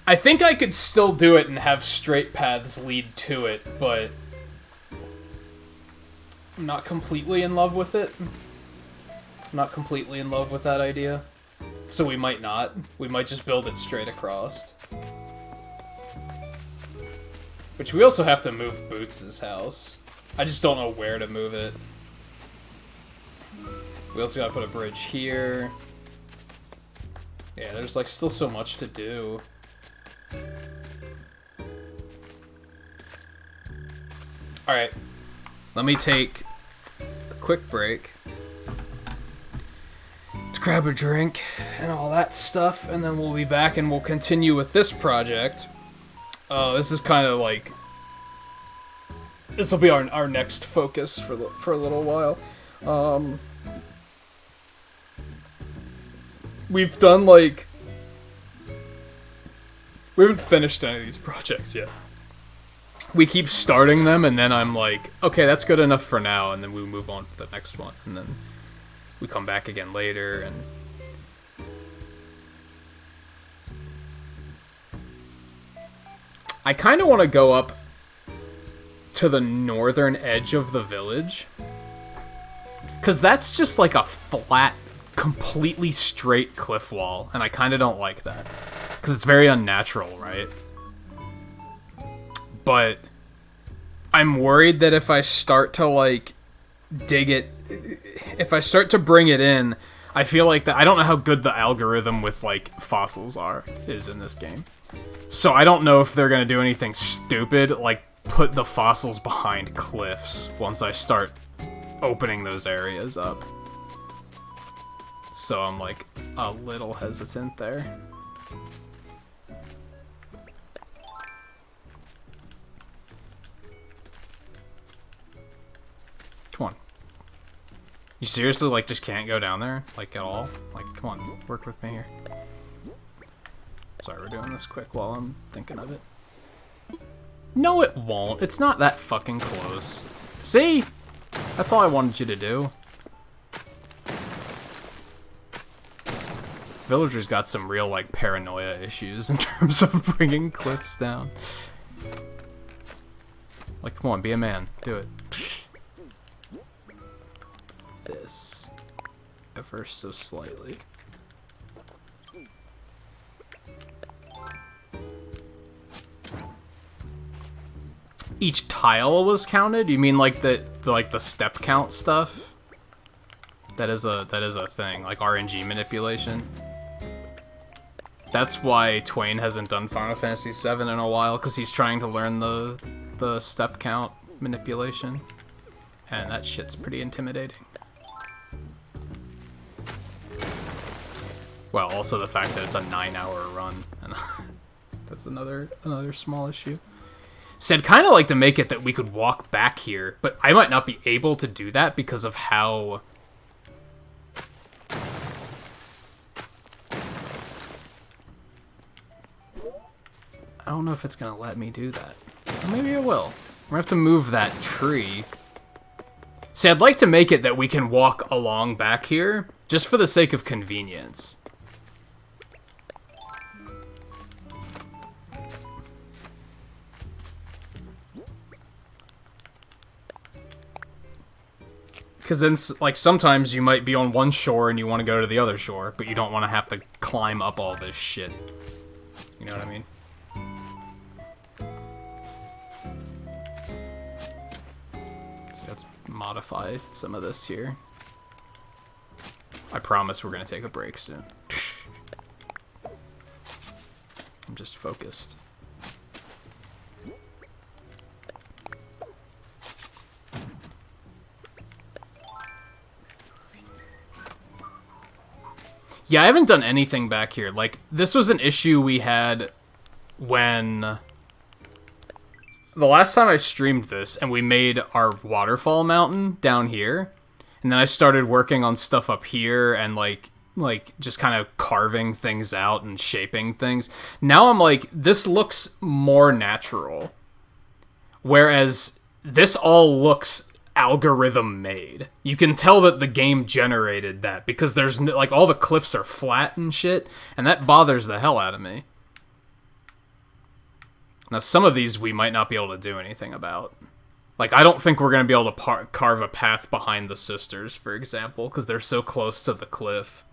I think I could still do it and have straight paths lead to it, but... I'm not completely in love with it. I'm not completely in love with that idea. So we might not. We might just build it straight across. Which we also have to move Boots' house. I just don't know where to move it. We also gotta put a bridge here. Yeah, there's like still so much to do. Alright. Let me take a quick break to grab a drink and all that stuff, and then we'll be back and we'll continue with this project. This is kind of like... This will be our next focus for a little while. We've done like... We haven't finished any of these projects yet. We keep starting them, and then I'm like, okay, that's good enough for now, and then we move on to the next one, and then we come back again later, and... I kind of want to go up to the northern edge of the village, because that's just like a flat, completely straight cliff wall, and I kind of don't like that, because it's very unnatural, right? But I'm worried that if I start to, like, dig it... If I start to bring it in, I feel like that... I don't know how good the algorithm with, like, fossils is in this game. So I don't know if they're gonna do anything stupid, like put the fossils behind cliffs once I start opening those areas up. So I'm, like, a little hesitant there. Come on. You seriously, like, just can't go down there? Like, at all? Like, come on, work with me here. Sorry, we're doing this quick while I'm thinking of it. No, it won't. It's not that fucking close. See? That's all I wanted you to do. Villagers got some real, like, paranoia issues in terms of bringing cliffs down. Like, come on, be a man. Do it. This. Ever so slightly. Each tile was counted? You mean like the step count stuff? That is a thing, like RNG manipulation. That's why Twain hasn't done Final Fantasy VII in a while, because he's trying to learn the step count manipulation. And that shit's pretty intimidating. Well, also the fact that it's a 9-hour run, and that's another small issue. So I'd kind of like to make it that we could walk back here, but I might not be able to do that because of how... I don't know if it's going to let me do that. Or maybe it will. We're going to have to move that tree. See, I'd like to make it that we can walk along back here, just for the sake of convenience. Because then, like, sometimes you might be on one shore and you want to go to the other shore, but you don't want to have to climb up all this shit. You know what I mean? So let's modify some of this here. I promise we're going to take a break soon. I'm just focused. Yeah, I haven't done anything back here. Like, this was an issue we had when... The last time I streamed this, and we made our waterfall mountain down here, and then I started working on stuff up here, and, like just kind of carving things out and shaping things. Now I'm like, this looks more natural. Whereas, this all looks... algorithm made. You can tell that the game generated that because there's like all the cliffs are flat and shit, and that bothers the hell out of me. Now some of these we might not be able to do anything about. Like I don't think we're going to be able to carve a path behind the sisters, for example, because they're so close to the cliff.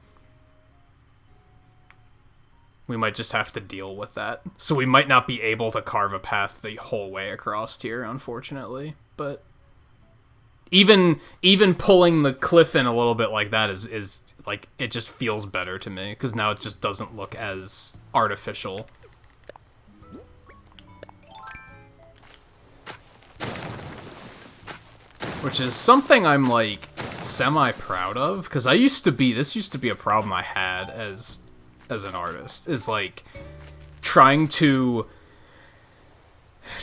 We might just have to deal with that. So we might not be able to carve a path the whole way across here, unfortunately, but even pulling the cliff in a little bit like that is like, it just feels better to me, because now it just doesn't look as artificial. Which is something I'm, like, semi-proud of, because this used to be a problem I had as an artist, is, like, trying to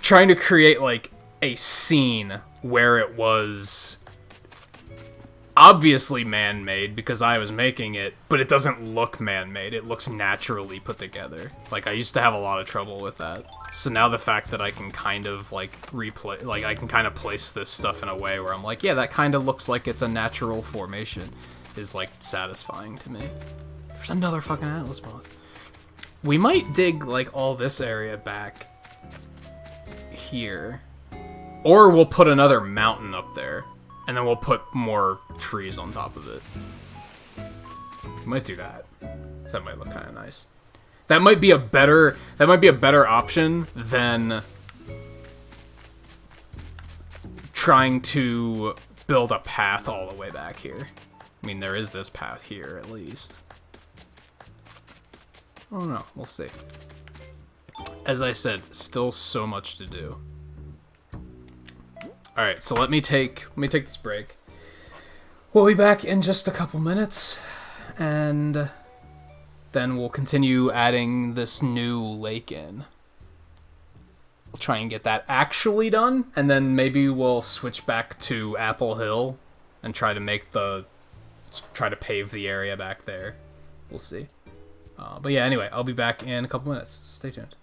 create, like, a scene where it was obviously man-made because I was making it, but it doesn't look man-made. It looks naturally put together. Like, I used to have a lot of trouble with that. So now the fact that I can kind of, like, I can kind of place this stuff in a way where I'm like, yeah, that kind of looks like it's a natural formation, is, like, satisfying to me. There's another fucking Atlas moth. We might dig, like, all this area back here. Or we'll put another mountain up there, and then we'll put more trees on top of it. We might do that. That might look kind of nice. That might be a better option than trying to build a path all the way back here. I mean, there is this path here, at least. I don't know. We'll see. As I said, still so much to do. Alright, so let me take this break. We'll be back in just a couple minutes, and then we'll continue adding this new lake in. We'll try and get that actually done, and then maybe we'll switch back to Apple Hill and try to pave the area back there. We'll see. But yeah, anyway, I'll be back in a couple minutes. Stay tuned.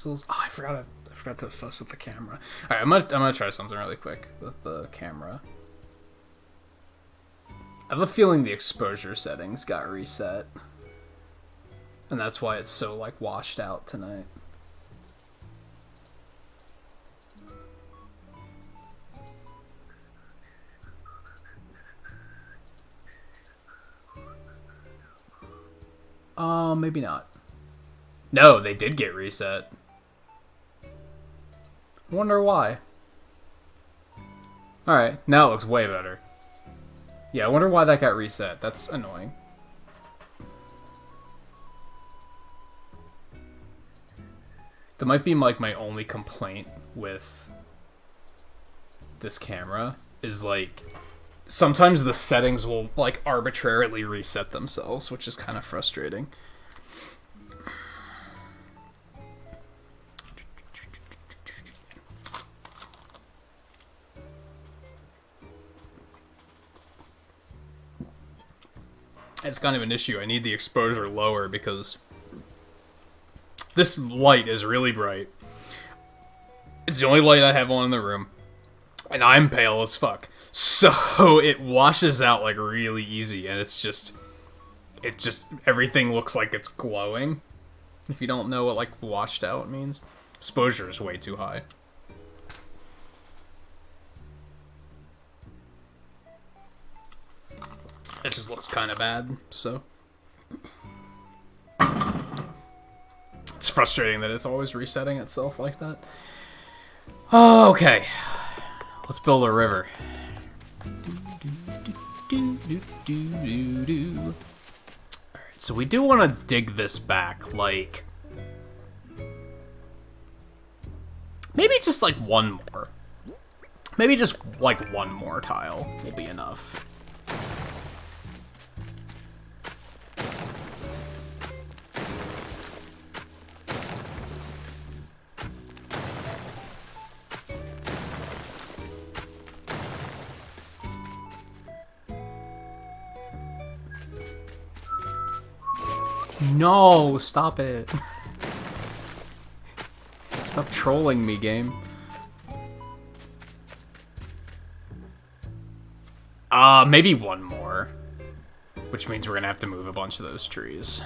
pixels. Oh, I forgot to fuss with the camera. All right, I'm gonna try something really quick with the camera. I have a feeling the exposure settings got reset, and that's why it's so like washed out tonight. Maybe not. No, they did get reset. Wonder why. Alright, now it looks way better. Yeah, I wonder why that got reset. That's annoying. That might be like my only complaint with this camera is like sometimes the settings will like arbitrarily reset themselves, which is kind of frustrating. It's kind of an issue. I need the exposure lower because this light is really bright. It's the only light I have on in the room. And I'm pale as fuck. So it washes out like really easy, and it's just everything looks like it's glowing. If you don't know what like washed out means. Exposure is way too high. It just looks kind of bad, so. It's frustrating that it's always resetting itself like that. Oh, okay. Let's build a river. Alright, so we do want to dig this back, like... maybe just like one more. Maybe just like one more tile will be enough. No, stop it. Stop trolling me, game. Maybe one more. Which means we're gonna have to move a bunch of those trees.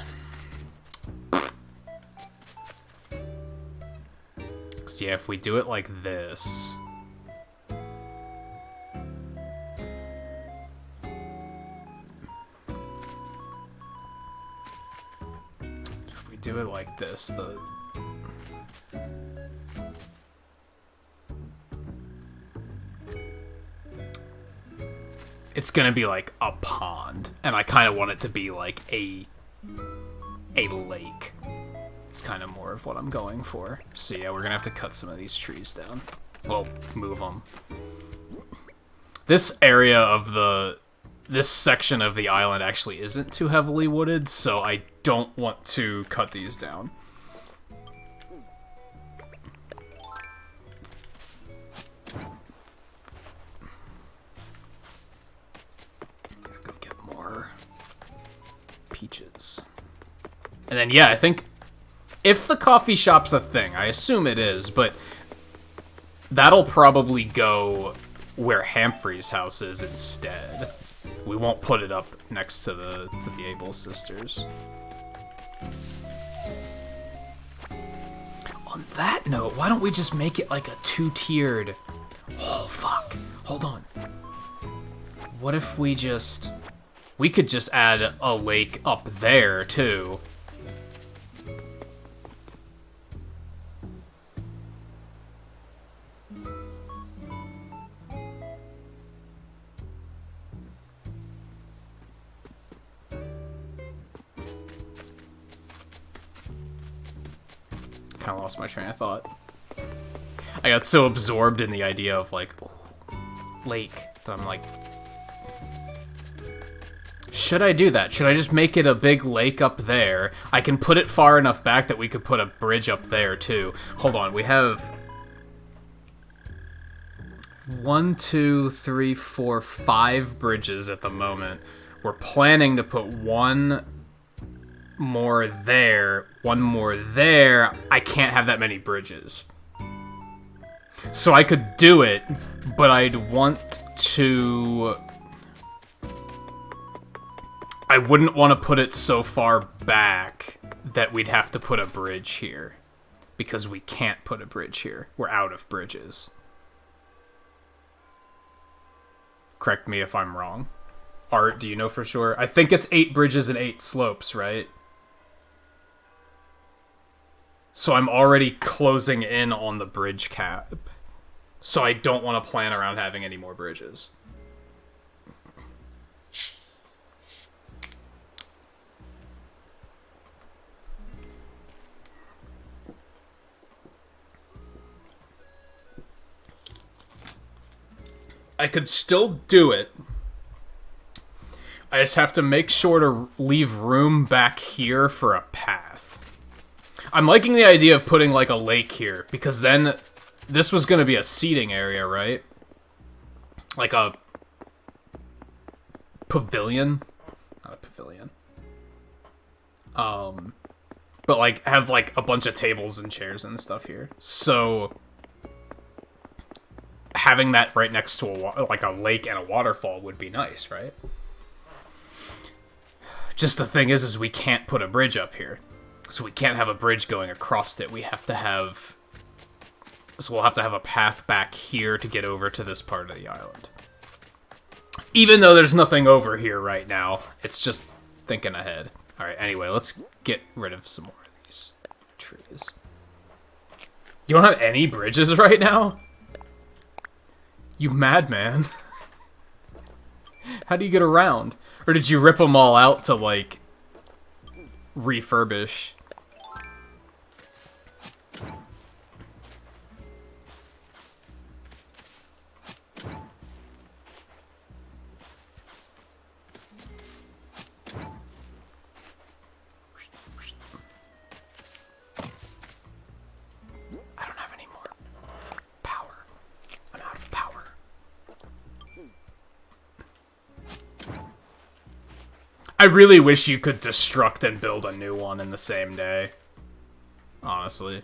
So yeah, if we do it like this... do it like this, it's gonna be like a pond, and I kind of want it to be like a lake. It's kind of more of what I'm going for. So yeah, we're gonna have to cut some of these trees down. Well, move them. This area of this section of the island actually isn't too heavily wooded, so I don't want to cut these down. Gotta go get more peaches. And then, yeah, I think if the coffee shop's a thing, I assume it is, but that'll probably go where Humphrey's house is instead. We won't put it up next to the Able sisters. On that note, why don't we just make it like a two-tiered... Oh, fuck. Hold on. What if we just... We could just add a lake up there, too. Kind of lost my train of thought. I got so absorbed in the idea of like lake that I'm like, should I do that? Should I just make it a big lake up there? I can put it far enough back that we could put a bridge up there too. Hold on, we have 1, 2, 3, 4, 5 bridges at the moment. We're planning to put one more there, one more there, I can't have that many bridges. So I could do it, but I'd want to... I wouldn't want to put it so far back that we'd have to put a bridge here. Because we can't put a bridge here. We're out of bridges. Correct me if I'm wrong. Art, do you know for sure? I think it's 8 bridges and 8 slopes, right? So I'm already closing in on the bridge cap. So I don't want to plan around having any more bridges. I could still do it. I just have to make sure to leave room back here for a path. I'm liking the idea of putting, like, a lake here, because then this was going to be a seating area, right? Like a pavilion? Not a pavilion. But, like, have, like, a bunch of tables and chairs and stuff here. So having that right next to a lake and a waterfall would be nice, right? Just the thing is we can't put a bridge up here. So we can't have a bridge going across it. We have to have... So we'll have to have a path back here to get over to this part of the island. Even though there's nothing over here right now, it's just thinking ahead. Alright, anyway, let's get rid of some more of these trees. You don't have any bridges right now? You madman. How do you get around? Or did you rip them all out to, like, refurbish? I don't have any more power. I'm out of power. I really wish you could destruct and build a new one in the same day. Honestly.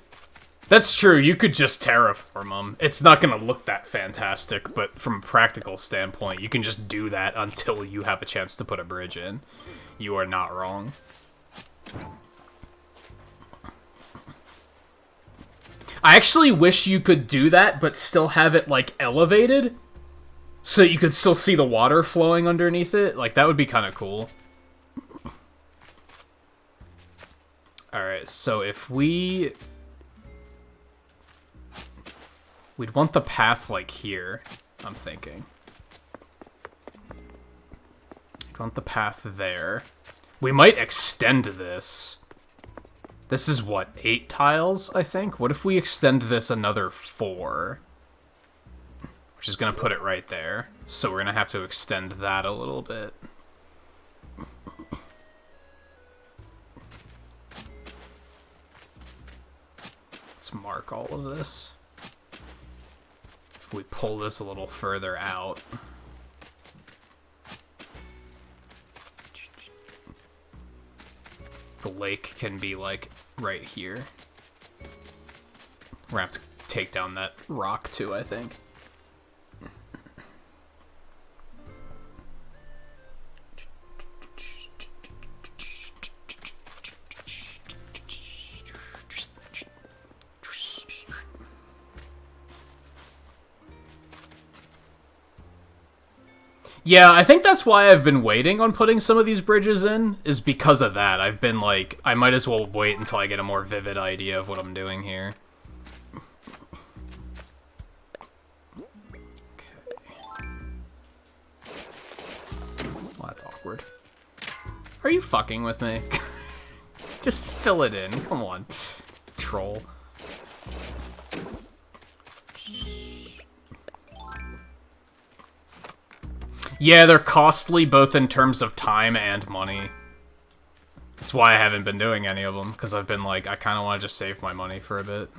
That's true, you could just terraform them. It's not gonna look that fantastic, but from a practical standpoint, you can just do that until you have a chance to put a bridge in. You are not wrong. I actually wish you could do that, but still have it, like, elevated, so that you could still see the water flowing underneath it. Like, that would be kind of cool. Alright, so if we'd want the path, like, here, I'm thinking. We'd want the path there. We might extend this. This is, what, 8 tiles, I think? What if we extend this another 4? Which is going to put it right there. So we're going to have to extend that a little bit. Let's mark all of this. If we pull this a little further out. The lake can be, like, right here. We're gonna have to take down that rock, too, I think. Yeah, I think that's why I've been waiting on putting some of these bridges in, is because of that. I've been like, I might as well wait until I get a more vivid idea of what I'm doing here. Okay. Well, that's awkward. Are you fucking with me? Just fill it in, come on, troll. Yeah, they're costly both in terms of time and money. That's why I haven't been doing any of them, because I've been like, I kind of want to just save my money for a bit.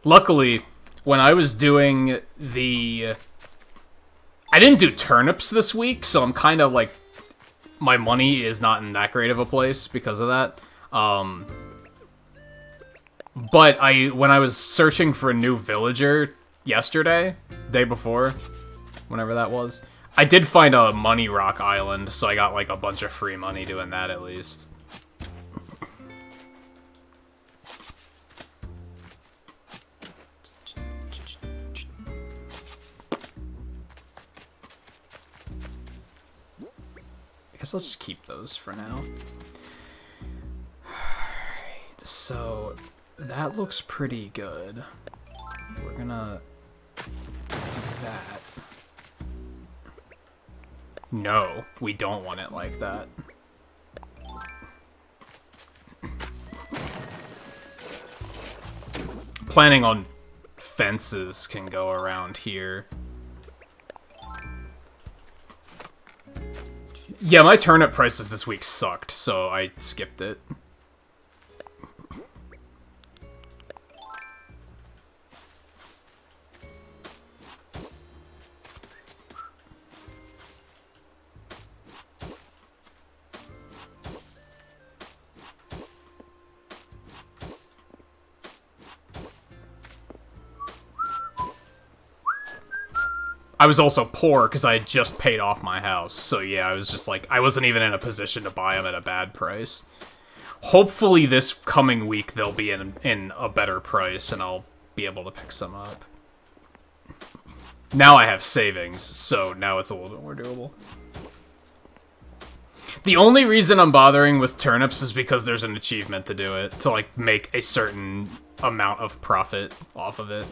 Luckily, when I was doing the... I didn't do turnips this week, so I'm kind of like, my money is not in that great of a place because of that. But when I was searching for a new villager yesterday, day before, whenever that was, I did find a money rock island, so I got like a bunch of free money doing that at least. I guess I'll just keep those for now. Alright, so that looks pretty good. We're gonna do that. No, we don't want it like that. Planning on fences can go around here. Yeah, my turnip prices this week sucked, so I skipped it. I was also poor because I had just paid off my house, so yeah, I was just like, I wasn't even in a position to buy them at a bad price. Hopefully this coming week they'll be in a better price and I'll be able to pick some up. Now I have savings, so now it's a little bit more doable. The only reason I'm bothering with turnips is because there's an achievement to do it, to like make a certain amount of profit off of it.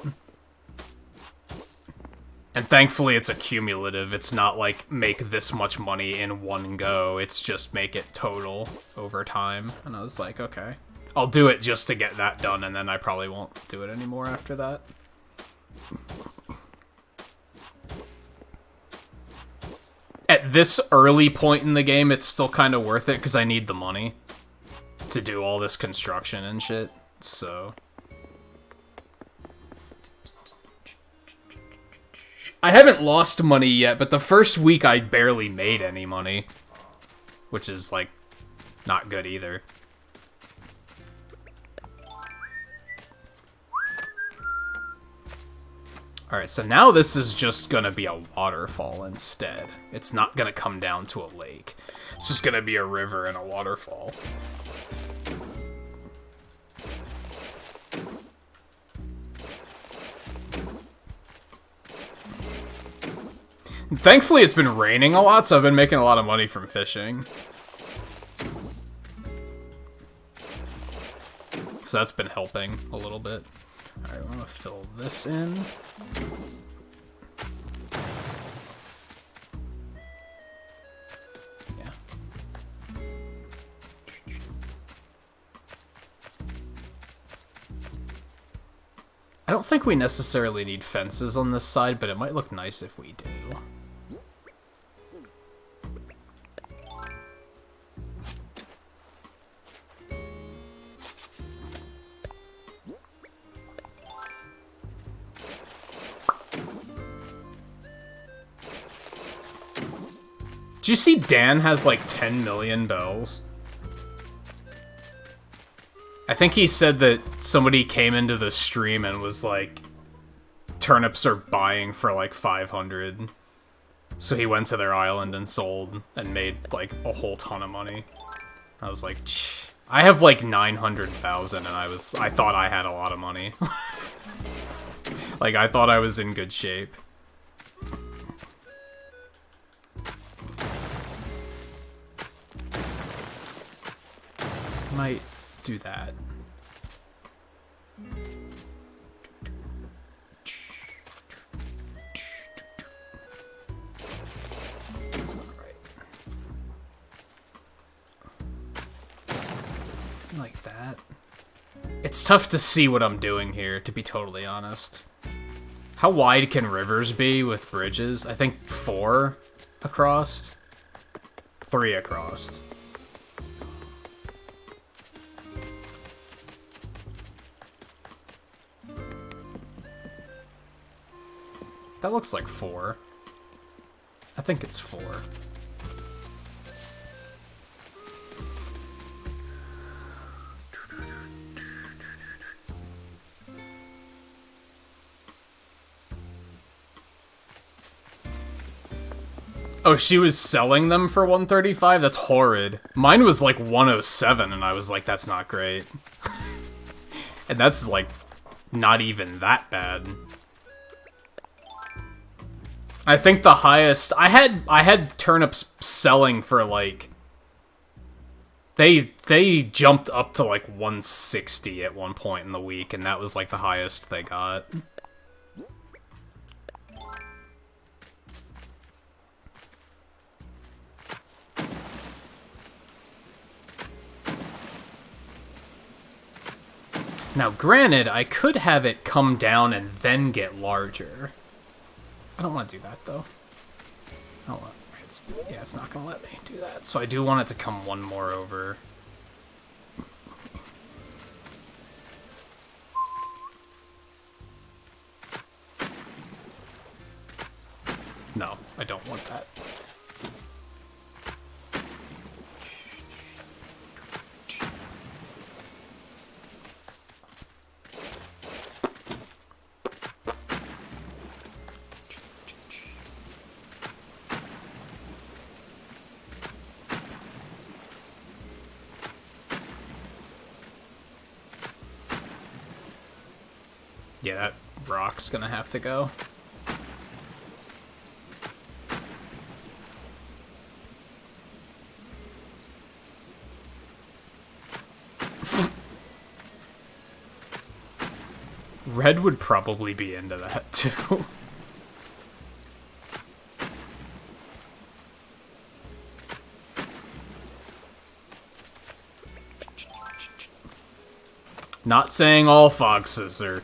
And thankfully it's accumulative. It's not like make this much money in one go. It's just make it total over time. And I was like, okay. I'll do it just to get that done, and then I probably won't do it anymore after that. At this early point in the game, it's still kind of worth it because I need the money to do all this construction and shit. So... I haven't lost money yet, but the first week I barely made any money. Which is, like, not good either. Alright, so now this is just gonna be a waterfall instead. It's not gonna come down to a lake. It's just gonna be a river and a waterfall. Thankfully, it's been raining a lot, so I've been making a lot of money from fishing. So that's been helping a little bit. Alright, I'm gonna fill this in. Yeah. I don't think we necessarily need fences on this side, but it might look nice if we do. Did you see Dan has like 10 million bells? I think he said that somebody came into the stream and was like, turnips are buying for like 500. So he went to their island and sold and made like a whole ton of money. I was like, I have like 900,000 and I thought I had a lot of money. Like I thought I was in good shape. Might do that. That's not right. Like that. It's tough to see what I'm doing here, to be totally honest. How wide can rivers be with bridges? I think 4 across. 3 across. That looks like 4. think it's 4. Oh, she was selling them for 135? That's horrid. Mine was like 107, and I was like, that's not great. And that's like not even that bad. I think the highest I had turnips selling for like they jumped up to like 160 at one point in the week, and that was like the highest they got. Now, granted, I could have it come down and then get larger. I don't want to do that, though. I don't want... it's not going to let me do that. So I do want it to come one more over. No, I don't want that. Yeah, that rock's gonna have to go. Red would probably be into that, too. Not saying all foxes are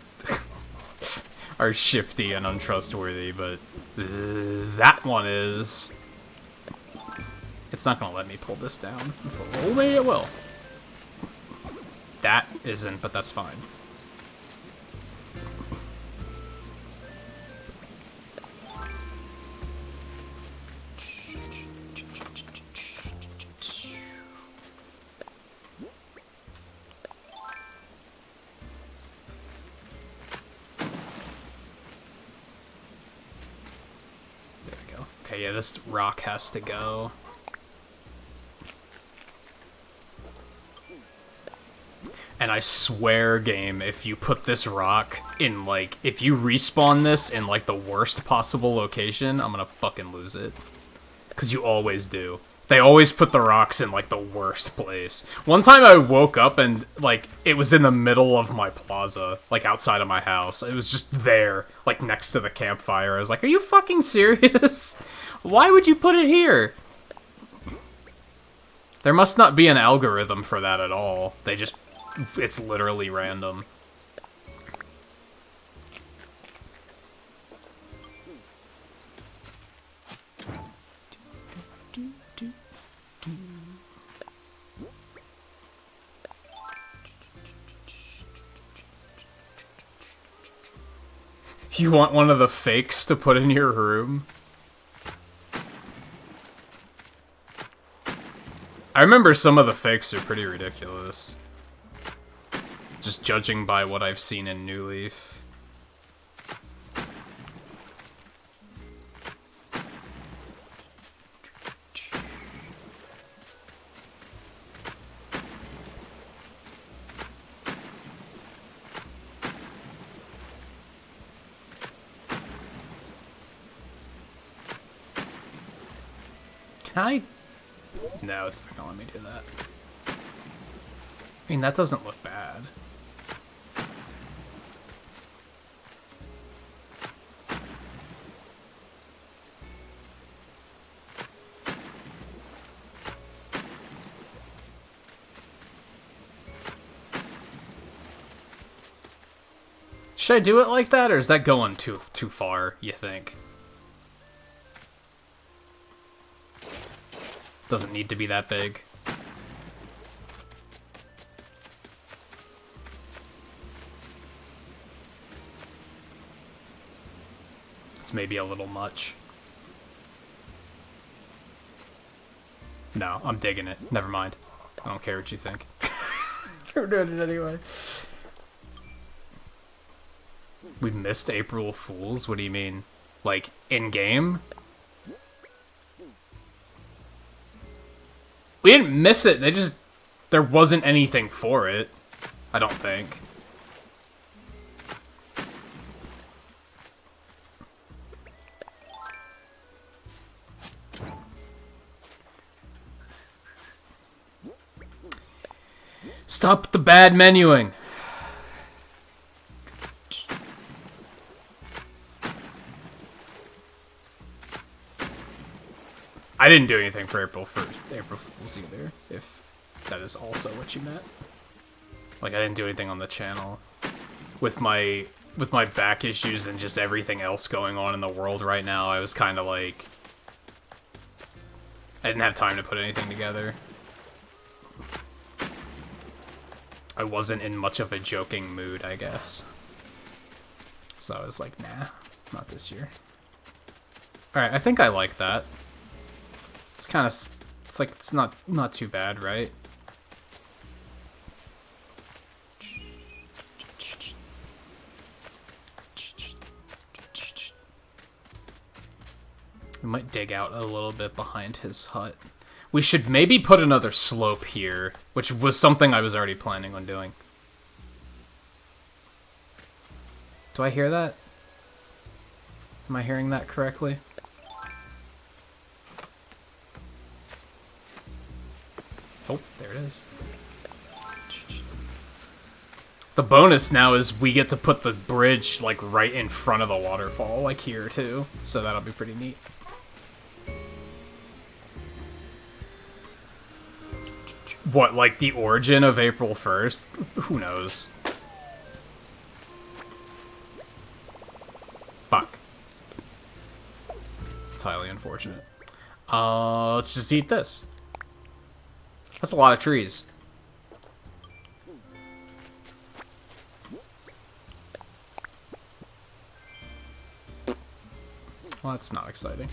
shifty and untrustworthy, but that one is. It's not gonna let me pull this down. Oh, maybe it will. That isn't, but that's fine. Okay, yeah, this rock has to go. And I swear, game, if you put this rock in, like, if you respawn this in, like, the worst possible location, I'm gonna fucking lose it. Because you always do. They always put the rocks in, like, the worst place. One time I woke up and, like, it was in the middle of my plaza, like, outside of my house. It was just there, like, next to the campfire. I was like, are you fucking serious? Why would you put it here? There must not be an algorithm for that at all. They just... it's literally random. You want one of the fakes to put in your room? I remember some of the fakes are pretty ridiculous. Just judging by what I've seen in New Leaf. Can I... No, it's not gonna let me do that. I mean, that doesn't look bad. Should I do it like that, or is that going too far, you think? Doesn't need to be that big. It's maybe a little much. No, I'm digging it. Never mind. I don't care what you think.
We're doing it anyway.
We missed April Fools? What do you mean? Like, in-game? We didn't miss it, they just... There wasn't anything for it. I don't think. Stop the bad menuing! I didn't do anything for April Fools either, if that is also what you meant. Like, I didn't do anything on the channel. With my back issues and just everything else going on in the world right now, I was kind of like... I didn't have time to put anything together. I wasn't in much of a joking mood, I guess. So I was like, nah, not this year. Alright, I think I like that. It's kind of... It's like, it's not too bad, right? We might dig out a little bit behind his hut. We should maybe put another slope here, which was something I was already planning on doing. Do I hear that? Am I hearing that correctly? Oh, there it is. The bonus now is we get to put the bridge, like, right in front of the waterfall, like here, too. So that'll be pretty neat. What, like the origin of April 1st? Who knows? Fuck. It's highly unfortunate. Let's just eat this. That's a lot of trees. Well, that's not exciting.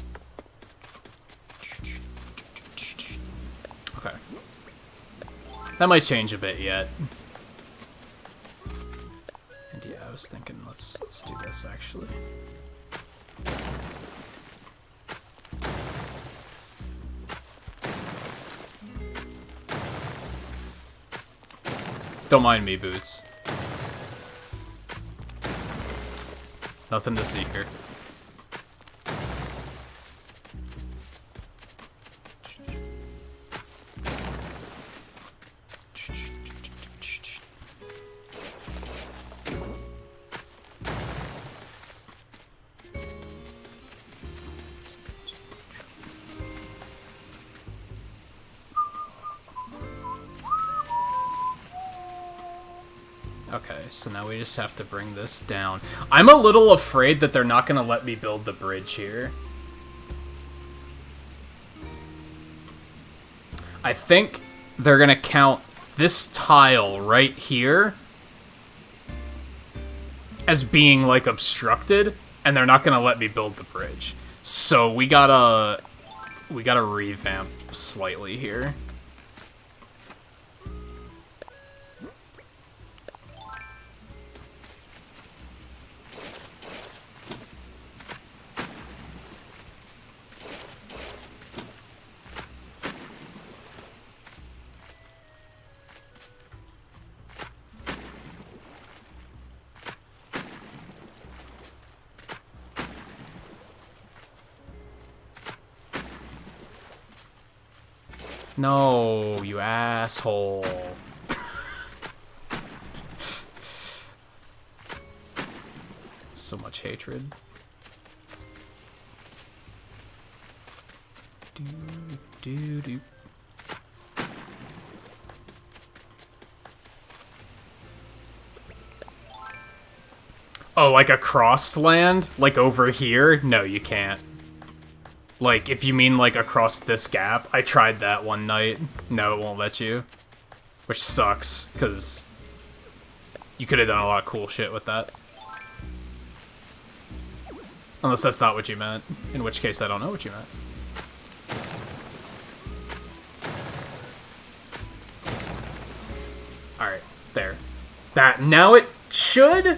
Okay. That might change a bit yet. And yeah, I was thinking let's do this actually. Don't mind me, Boots. Nothing to see here. Okay, so now we just have to bring this down. I'm a little afraid that they're not going to let me build the bridge here. I think they're going to count this tile right here as being, like, obstructed, and they're not going to let me build the bridge. So we gotta revamp slightly here. No, you asshole. So much hatred. Do. Oh, like a crossed land? Like over here? No, you can't. Like, if you mean, like, across this gap, I tried that one night. No, it won't let you. Which sucks, because you could have done a lot of cool shit with that. Unless that's not what you meant. In which case, I don't know what you meant. That, now it should?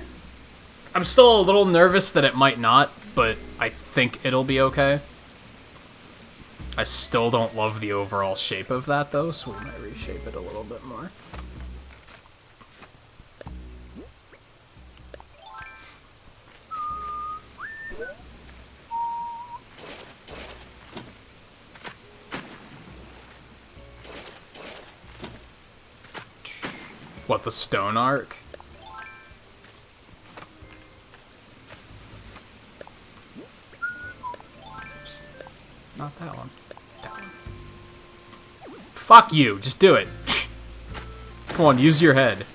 I'm still a little nervous that it might not, but I think it'll be okay. I still don't love the overall shape of that, though, so we might reshape it a little bit more. What, the stone arc? Oops. Not that one. That one. Fuck you, just do it. Come on, use your head.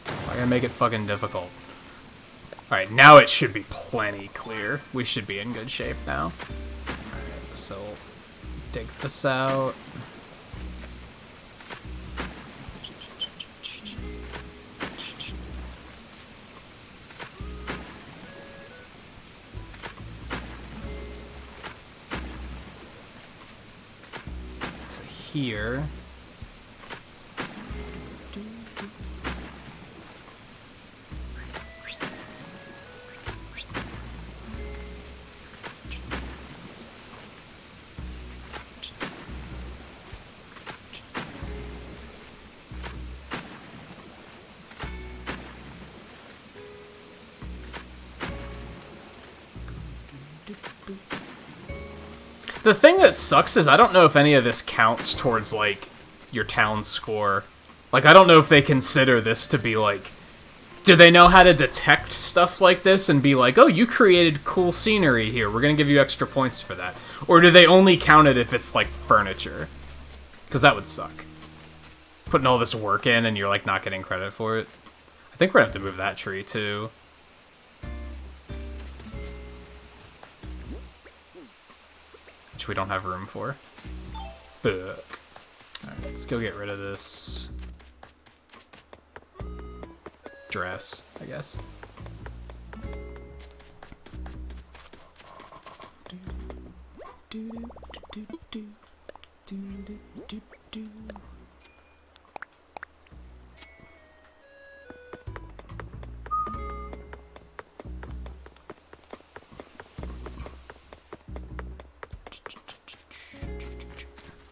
I'm gonna make it fucking difficult. Alright, now it should be plenty clear. We should be in good shape now. Alright, so dig this out. To here. The thing that sucks is I don't know if any of this counts towards, like, your town score. Like, I don't know if they consider this to be, like... Do they know how to detect stuff like this and be like, oh, you created cool scenery here, we're gonna give you extra points for that? Or do they only count it if it's, like, furniture? Because that would suck. Putting all this work in and you're, like, not getting credit for it. I think we're gonna have to move that tree, too. Which we don't have room for. Fuck. Alright, let's go get rid of this dress, I guess.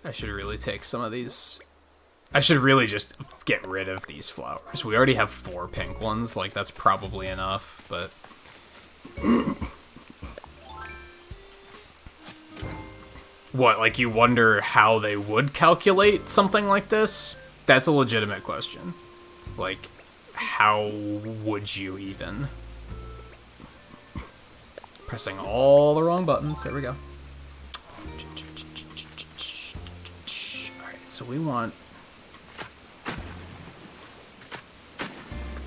I should really take some of these. I should really just get rid of these flowers. We already have 4 pink ones, like that's probably enough, but... What, like you wonder how they would calculate something like this? That's a legitimate question. Like, how would you even? Pressing all the wrong buttons, there we go. So we want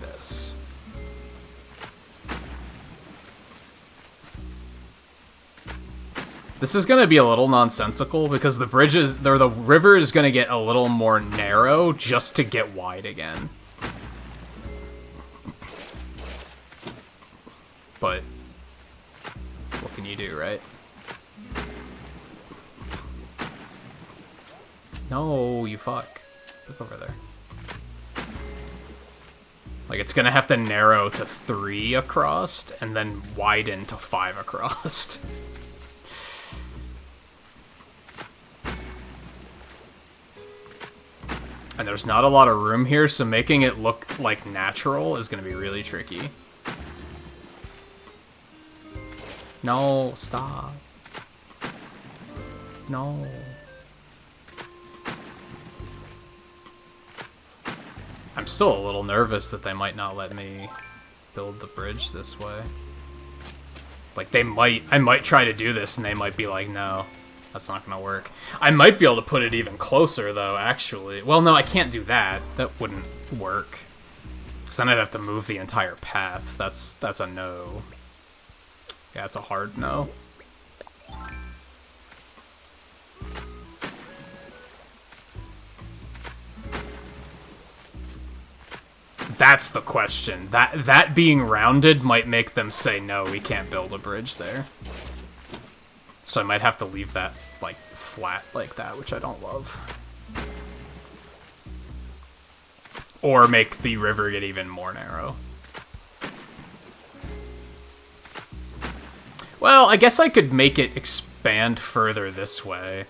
this. This is gonna be a little nonsensical because the river is gonna get a little more narrow just to get wide again. But what can you do, right? No, you fuck. Look over there. Like, it's gonna have to narrow to 3 across, and then widen to 5 across. And there's not a lot of room here, so making it look, like, natural is gonna be really tricky. No, stop. No. I'm still a little nervous that they might not let me build the bridge this way. Like, I might try to do this and they might be like, no, that's not gonna work. I might be able to put it even closer, though, actually. Well, no, I can't do that. That wouldn't work. Because then I'd have to move the entire path. That's a no. Yeah, it's a hard no. That's the question. That being rounded might make them say, no, we can't build a bridge there. So I might have to leave that, like, flat like that, which I don't love. Or make the river get even more narrow. Well, I guess I could make it expand further this way.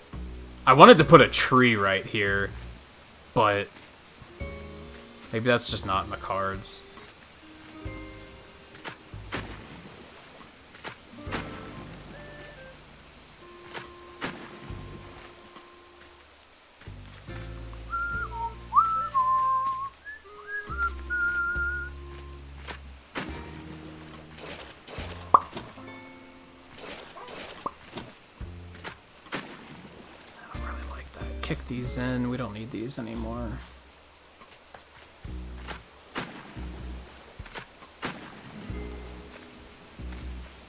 I wanted to put a tree right here, but maybe that's just not in the cards. Kick these in. We don't need these anymore.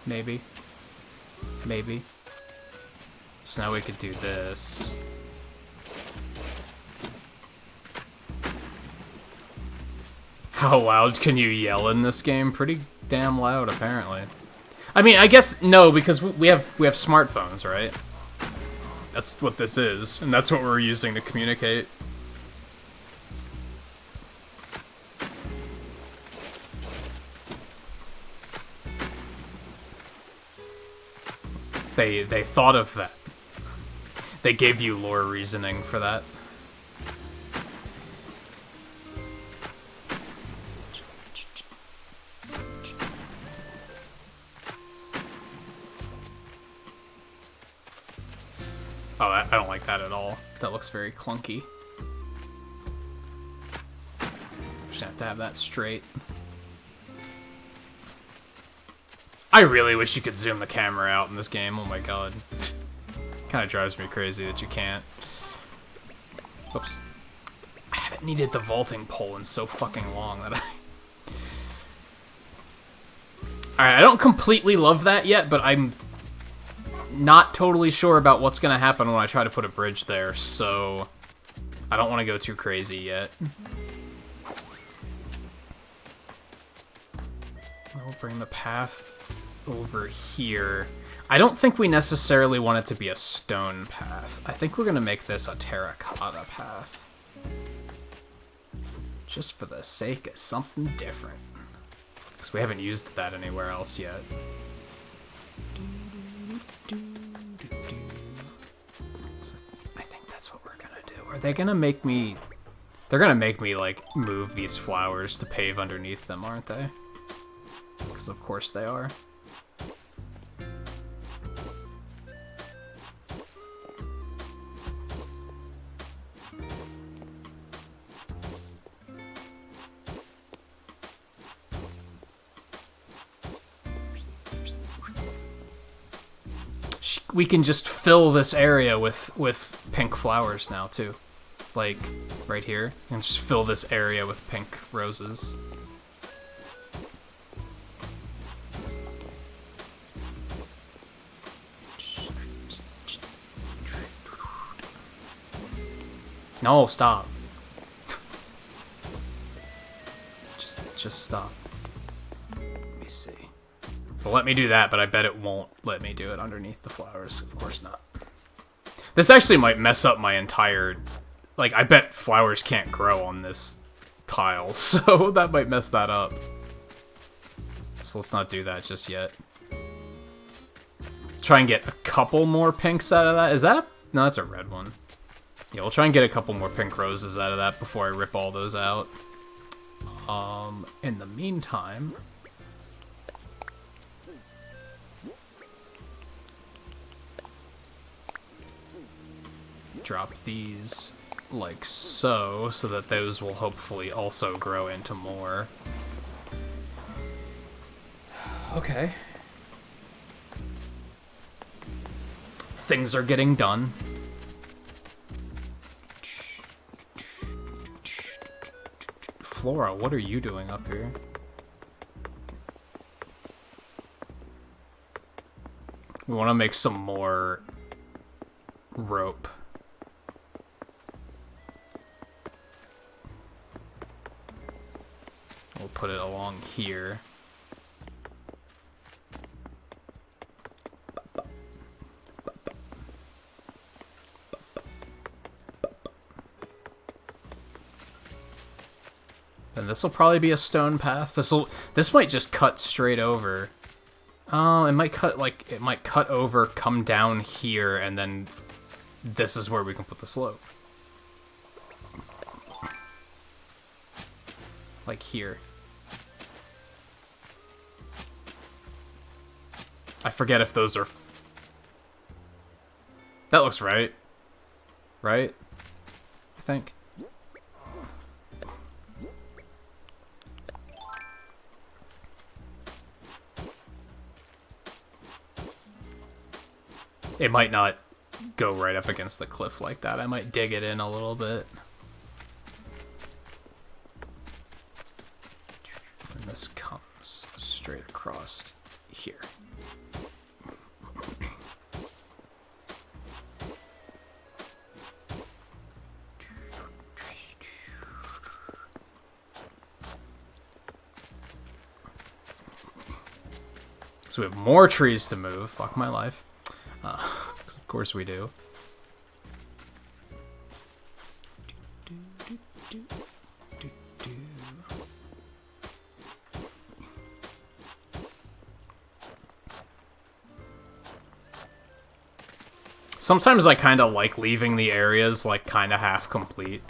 Maybe. Maybe. So now we could do this. How loud can you yell in this game? Pretty damn loud, apparently. I mean, I guess no, because we have smartphones, right? That's what this is, and that's what we're using to communicate. They thought of that. They gave you lore reasoning for that. Oh, I don't like that at all. That looks very clunky. Just have to have that straight. I really wish you could zoom the camera out in this game. Oh my god. Kind of drives me crazy that you can't. Whoops. I haven't needed the vaulting pole in so fucking long that I... Alright, I don't completely love that yet, but I'm not totally sure about what's going to happen when I try to put a bridge there, so I don't want to go too crazy yet. I'll bring the path over here. I don't think we necessarily want it to be a stone path. I think we're going to make this a terracotta path. Just for the sake of something different. Because we haven't used that anywhere else yet. I think that's what we're gonna do. Are they gonna make me... They're gonna make me, like, move these flowers to pave underneath them, aren't they? Because of course they are. We can just fill this area with pink flowers now, too. Like, right here. And just fill this area with pink roses. No, stop. Just stop. Let me see. Well, let me do that, but I bet it won't let me do it underneath the flowers. Of course not. This actually might mess up my entire... Like, I bet flowers can't grow on this tile, so that might mess that up. So let's not do that just yet. Try and get a couple more pinks out of that. Is that a... No, that's a red one. Yeah, we'll try and get a couple more pink roses out of that before I rip all those out. In the meantime... Drop these like so that those will hopefully also grow into more. Okay. Things are getting done. Flora, what are you doing up here? We want to make some more rope. We'll put it along here. this will probably be a stone path. This might just cut straight over. Oh, it might cut over, come down here, and then this is where we can put the slope. Like here. I forget if those are... That looks right. Right? I think. It might not go right up against the cliff like that. I might dig it in a little bit. And this comes straight across here. So we have more trees to move. Fuck my life. 'Cause of course we do. Sometimes I kind of like leaving the areas like kind of half complete,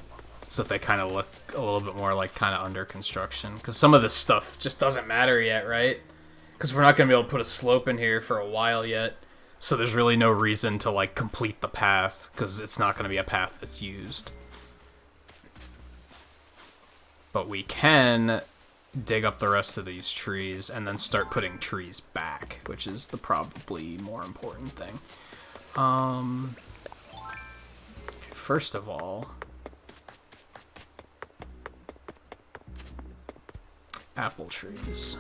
so that they kind of look a little bit more like kind of under construction. Because some of this stuff just doesn't matter yet, right? Because we're not going to be able to put a slope in here for a while yet. So there's really no reason to, like, complete the path, because it's not going to be a path that's used. But we can dig up the rest of these trees and then start putting trees back, which is the probably more important thing. First of all, apple trees.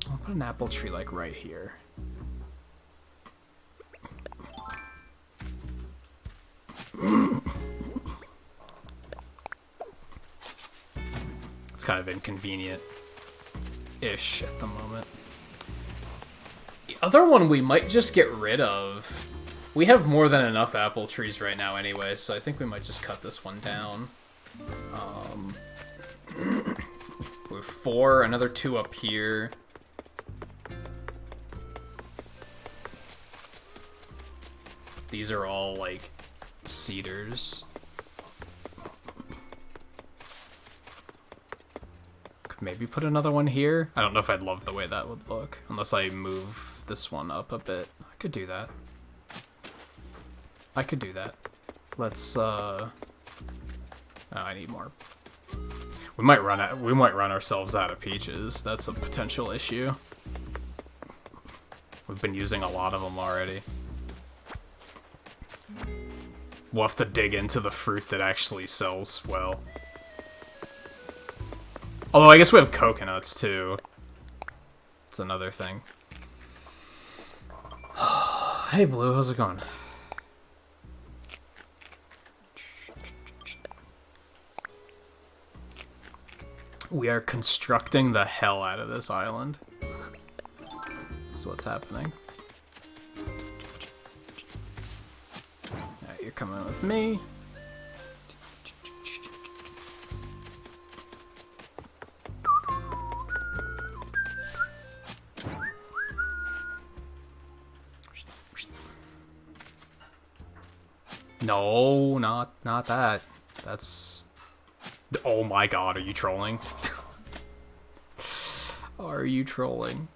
I'll put an apple tree like right here. It's kind of inconvenient-ish at the moment. The other one we might just get rid of. We have more than enough apple trees right now anyway, so I think we might just cut this one down. We have 4, another 2 up here. These are all, like, cedars. Could maybe put another one here. I don't know if I'd love the way that would look, unless I move this one up a bit. I could do that. I could do that. Let's, oh, I need more. We might run ourselves out of peaches. That's a potential issue. We've been using a lot of them already. We'll have to dig into the fruit that actually sells well. Although I guess we have coconuts too. It's another thing. Hey Blue, how's it going? We are constructing the hell out of this island. That's what's happening. Alright, you're coming with me. No, not that. That's... Oh my god, are you trolling? Are you trolling?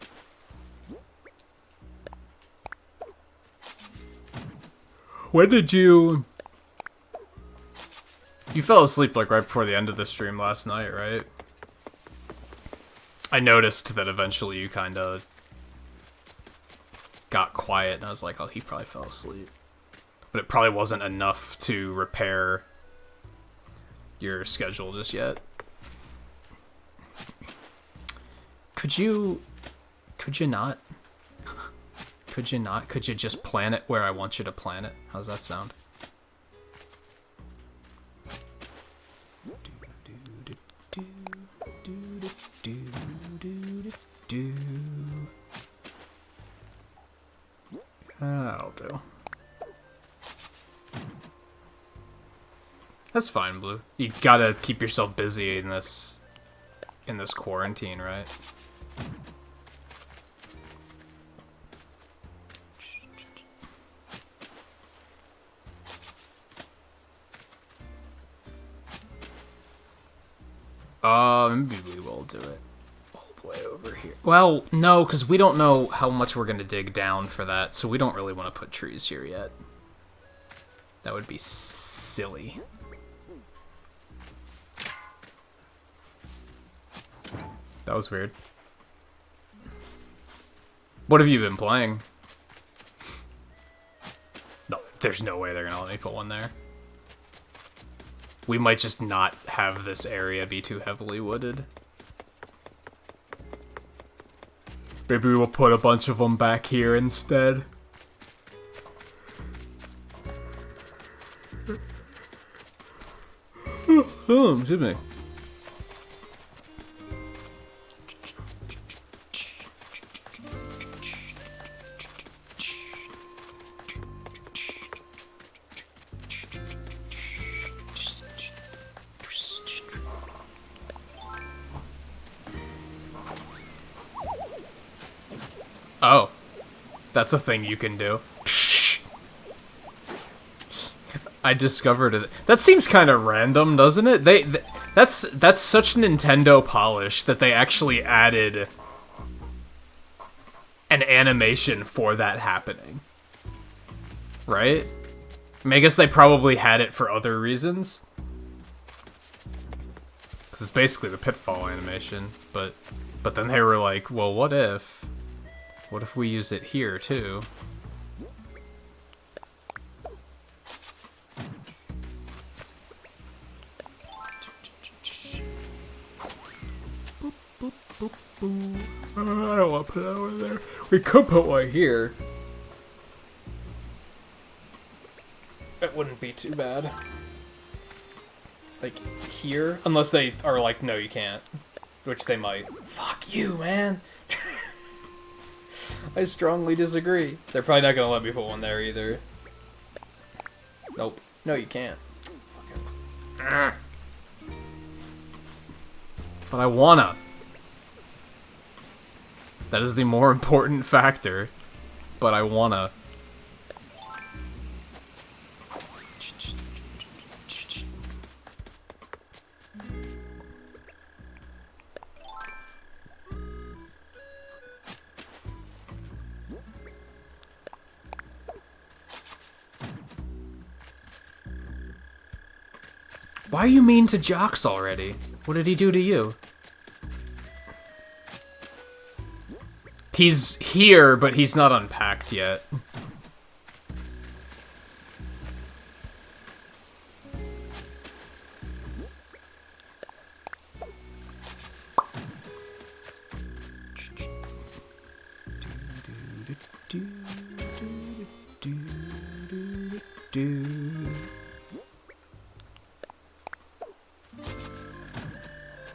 When did you... You fell asleep like right before the end of the stream last night, right? I noticed that eventually you kinda got quiet and I was like, oh, he probably fell asleep. But it probably wasn't enough to repair your schedule just yet. Could you not? Could you not? Could you just plan it where I want you to plan it? How's that sound? That'll do. That's fine, Blue. You gotta keep yourself busy in this quarantine, right? Maybe we will do it all the way over here. Well, no, because we don't know how much we're gonna dig down for that, so we don't really want to put trees here yet. That would be silly. That was weird. What have you been playing? No, there's no way they're gonna let me put one there. We might just not have this area be too heavily wooded. Maybe we'll put a bunch of them back here instead. Oh, excuse me. Oh, that's a thing you can do. I discovered it. That seems kind of random, doesn't it? That's such Nintendo polish that they actually added an animation for that happening. Right? I mean, I guess they probably had it for other reasons. Because it's basically the Pitfall animation, but then they were like, well, what if we use it here, too? I don't want to put that over there. We could put one here. It wouldn't be too bad. Like, here? Unless they are like, no, you can't. Which they might. Fuck you, man! I strongly disagree. They're probably not gonna let me put one there either. Nope. No, you can't. Fucking. But I wanna. That is the more important factor. But I wanna. Why are you mean to Jocks already? What did he do to you? He's here, but he's not unpacked yet.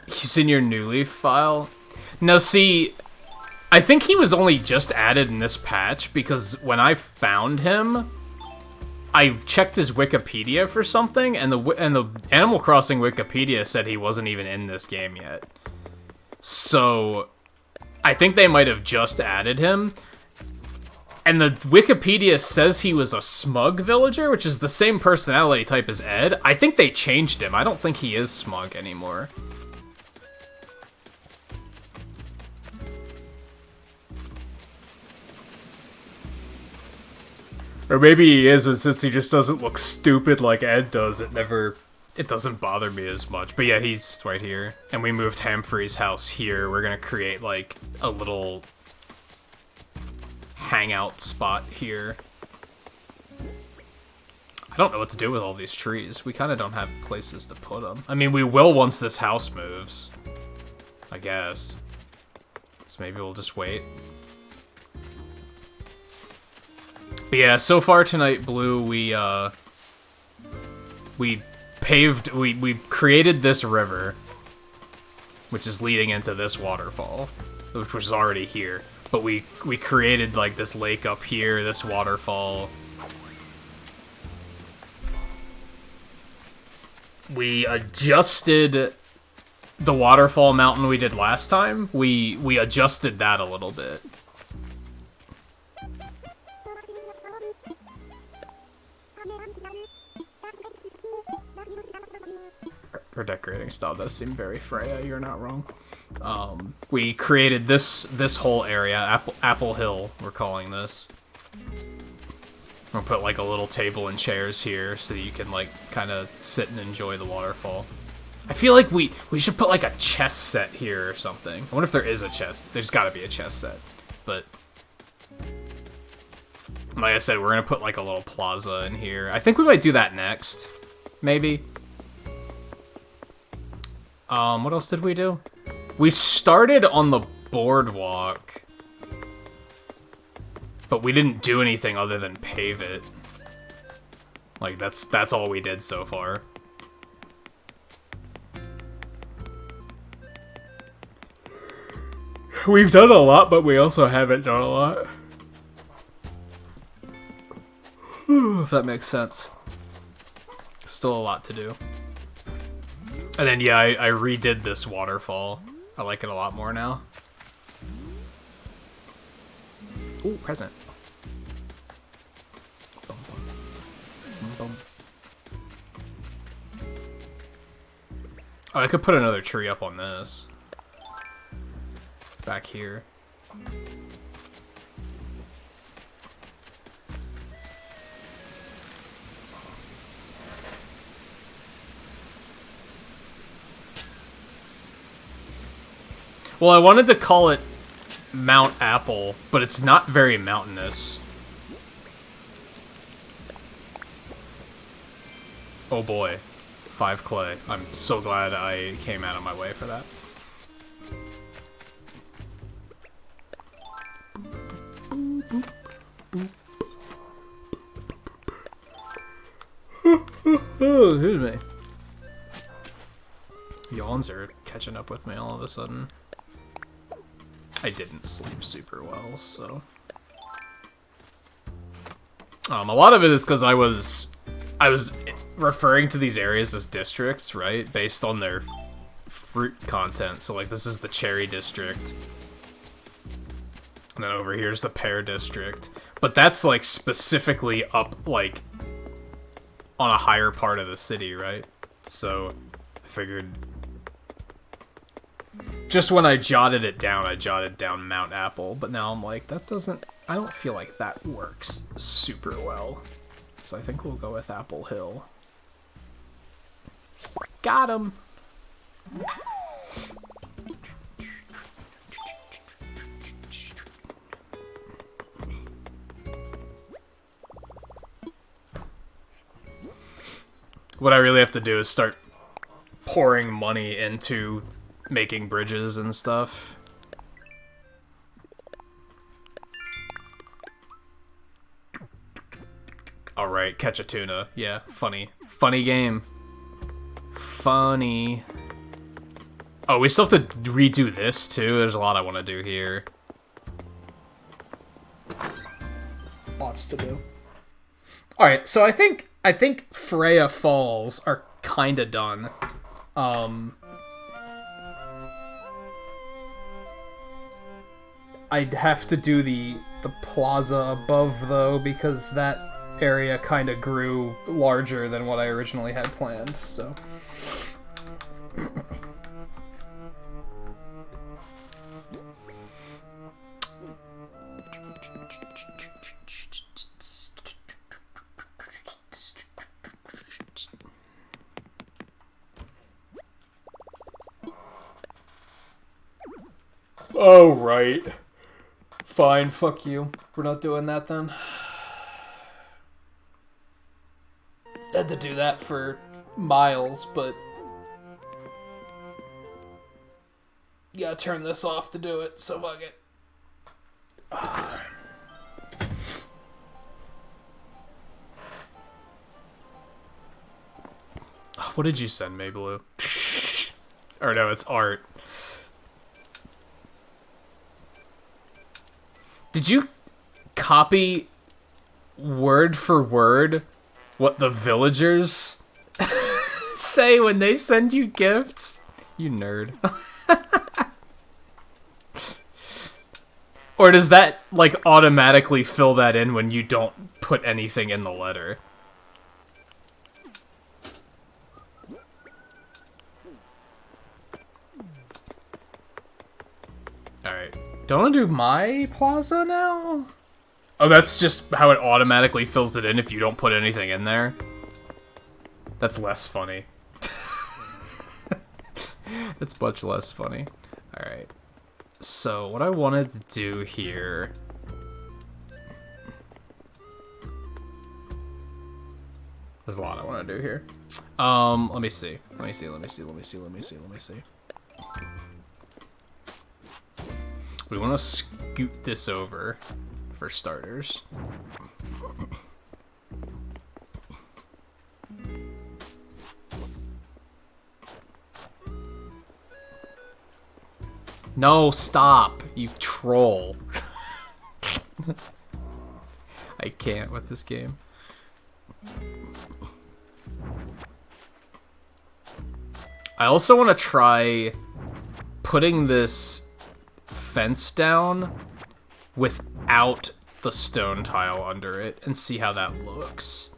He's in your new leaf file? No, see, I think he was only just added in this patch because when I found him, I checked his Wikipedia for something, and the Animal Crossing Wikipedia said he wasn't even in this game yet. So, I think they might have just added him. And the Wikipedia says he was a smug villager, which is the same personality type as Ed. I think they changed him. I don't think he is smug anymore. Or maybe he is, and since he just doesn't look stupid like Ed does, it doesn't bother me as much. But yeah, he's right here. And we moved Hamfrey's house here. We're gonna create, like, a little hangout spot here. I don't know what to do with all these trees. We kind of don't have places to put them. I mean, we will once this house moves. I guess. So maybe we'll just wait. But yeah, so far tonight, Blue, we created this river, which is leading into this waterfall, which was already here. But we created, like, this lake up here, this waterfall. we adjusted the waterfall mountain we did last time. We adjusted that a little bit. Her decorating style does seem very Freya, you're not wrong. We created this whole area, Apple Hill, we're calling this. We'll put like a little table and chairs here so that you can like kind of sit and enjoy the waterfall. I feel like we should put like a chess set here or something. I wonder if there is a chess. There's got to be a chess set. But like I said, we're going to put like a little plaza in here. I think we might do that next. Maybe. What else did we do? We started on the boardwalk, but we didn't do anything other than pave it. Like, that's all we did so far. We've done a lot, but we also haven't done a lot. If that makes sense. Still a lot to do. And then, yeah, I redid this waterfall. I like it a lot more now. Ooh, present. Bum, bum. Bum. Oh, I could put another tree up on this. Back here. Well, I wanted to call it Mount Apple, but it's not very mountainous. Oh boy. 5 clay. I'm so glad I came out of my way for that. Oh, excuse me. Yawns are catching up with me all of a sudden. I didn't sleep super well, so... a lot of it is because I was referring to these areas as districts, right? Based on their fruit content. So, like, this is the cherry district. And then over here's the pear district. But that's, like, specifically up, like, on a higher part of the city, right? So, I figured... just when I jotted it down, I jotted down Mount Apple. But now I'm like, that doesn't... I don't feel like that works super well. So I think we'll go with Apple Hill. Got him! What I really have to do is start pouring money into making bridges and stuff. Alright, catch a tuna. Yeah, funny. Funny game. Funny. Oh, we still have to redo this too. There's a lot I want to do here. Lots to do. Alright, so I think Freya Falls are kinda done. I'd have to do the plaza above though, because that area kind of grew larger than what I originally had planned, so... Oh, right. Fine, fuck you. We're not doing that then. Had to do that for miles, but... you gotta turn this off to do it, so fuck it. What did you send me, Blue? Or no, it's art. Did you copy word for word what the villagers say when they send you gifts? You nerd. Or does that, like, automatically fill that in when you don't put anything in the letter? Alright. Do I want to do my plaza now? Oh, that's just how it automatically fills it in if you don't put anything in there? That's less funny. It's much less funny. Alright. So, what I wanted to do here... There's a lot I want to do here. Let me see. Let me see. We want to scoot this over, for starters. No, stop, you troll. I can't with this game. I also want to try putting this fence down without the stone tile under it and see how that looks.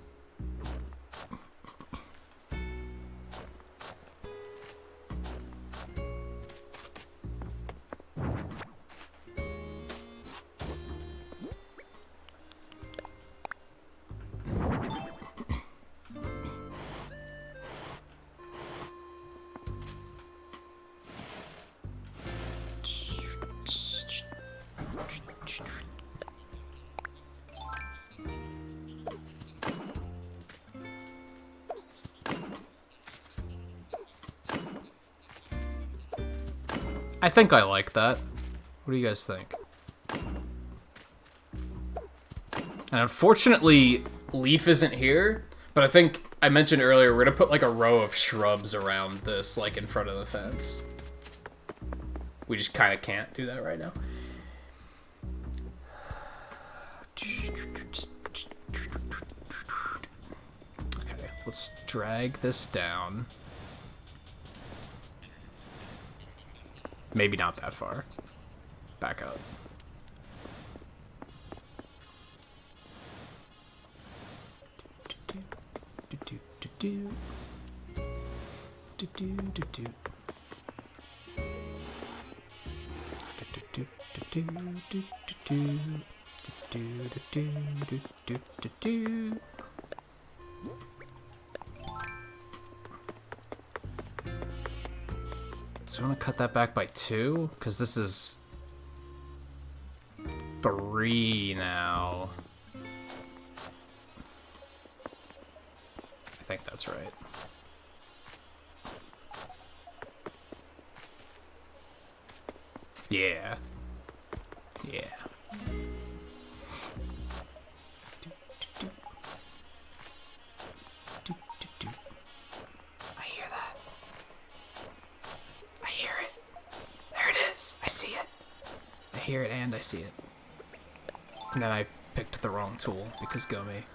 I think I like that. What do you guys think? And unfortunately, Leaf isn't here, but I think I mentioned earlier we're gonna put like a row of shrubs around this, like in front of the fence. We just kind of can't do that right now. Okay, let's drag this down. Maybe not that far. Back up. So I want to cut that back by 2, because this is 3 now. I think that's right. Yeah. Yeah. I hear that. I hear it. There it is. I see it. I hear it and I see it. And then I picked the wrong tool because go me.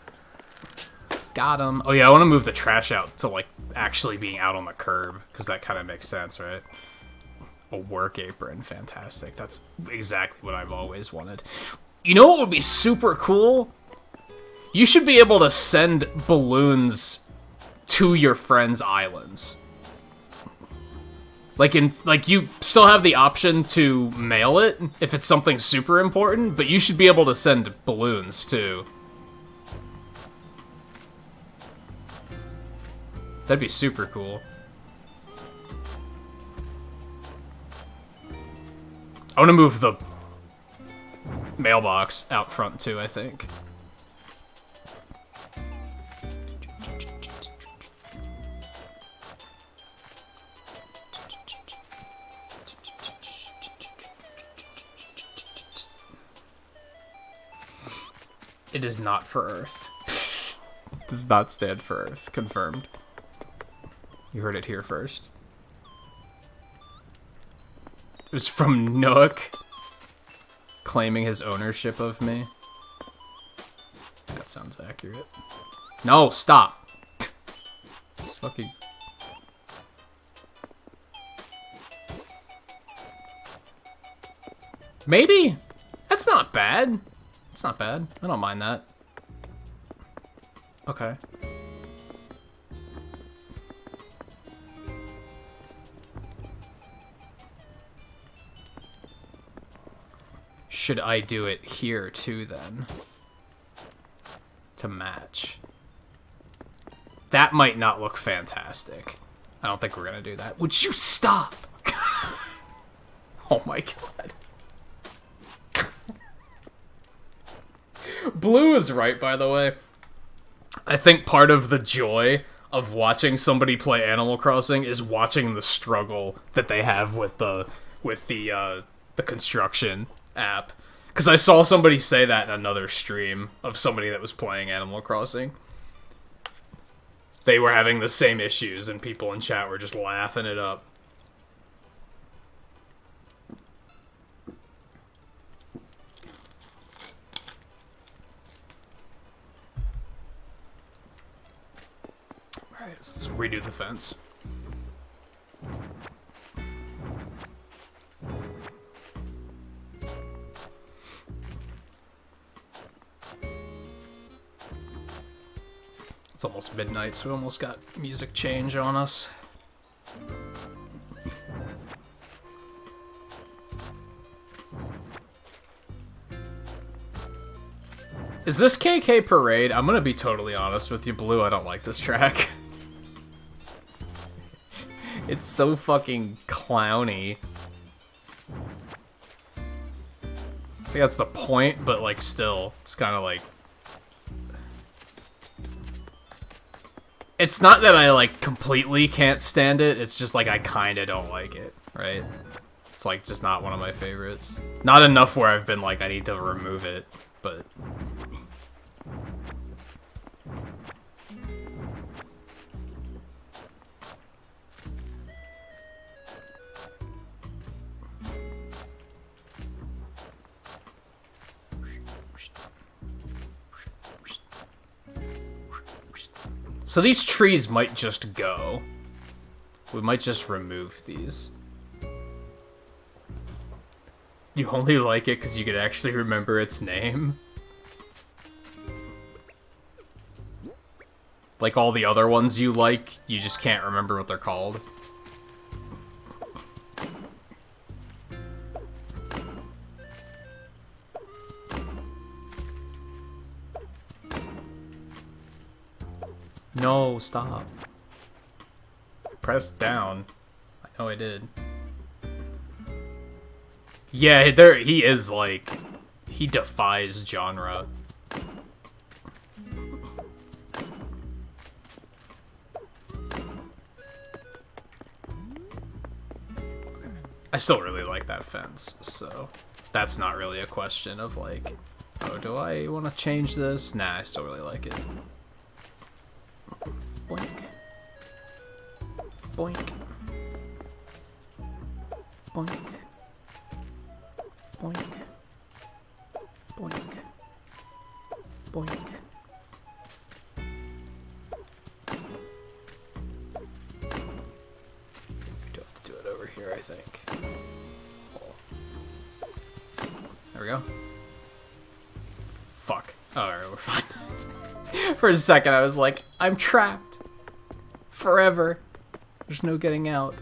Got him. Oh yeah, I want to move the trash out to like actually being out on the curb because that kind of makes sense, right? A work apron, fantastic. That's exactly what I've always wanted. You know what would be super cool? You should be able to send balloons to your friends' islands. Like you still have the option to mail it if it's something super important, but you should be able to send balloons too. That'd be super cool. I want to move the mailbox out front too, I think. It is not for Earth. Does not stand for Earth. Confirmed. You heard it here first. It was from Nook claiming his ownership of me. That sounds accurate. No, stop. It's fucking Maybe? That's not bad. It's not bad. I don't mind that. Okay. Should I do it here too then? To match. That might not look fantastic. I don't think we're gonna do that. Would you stop? Oh my god. Blue is right, by the way. I think part of the joy of watching somebody play Animal Crossing is watching the struggle that they have with the construction app. Because I saw somebody say that in another stream of somebody that was playing Animal Crossing. They were having the same issues, and people in chat were just laughing it up. Alright, let's redo the fence. It's almost midnight, so we almost got music change on us. Is this KK Parade? I'm gonna be totally honest with you, Blue, I don't like this track. It's so fucking clowny. I think that's the point, but like still, it's kind of like... It's not that I, like, completely can't stand it, it's just, like, I kinda don't like it, right? It's, like, just not one of my favorites. Not enough where I've been like, I need to remove it, but... So these trees might just go. We might just remove these. You only like it because you could actually remember its name? Like all the other ones you like, you just can't remember what they're called? No, stop. Press down. I know I did. Yeah, there he is, like, he defies genre. I still really like that fence, so that's not really a question of like, oh, do I want to change this? Nah, I still really like it. Boink. Boink. Boink. Boink. Boink. Boink. We do have to do it over here, I think. There we go. Fuck. Alright, we're fine. For a second, I was like, I'm trapped. Forever. There's no getting out.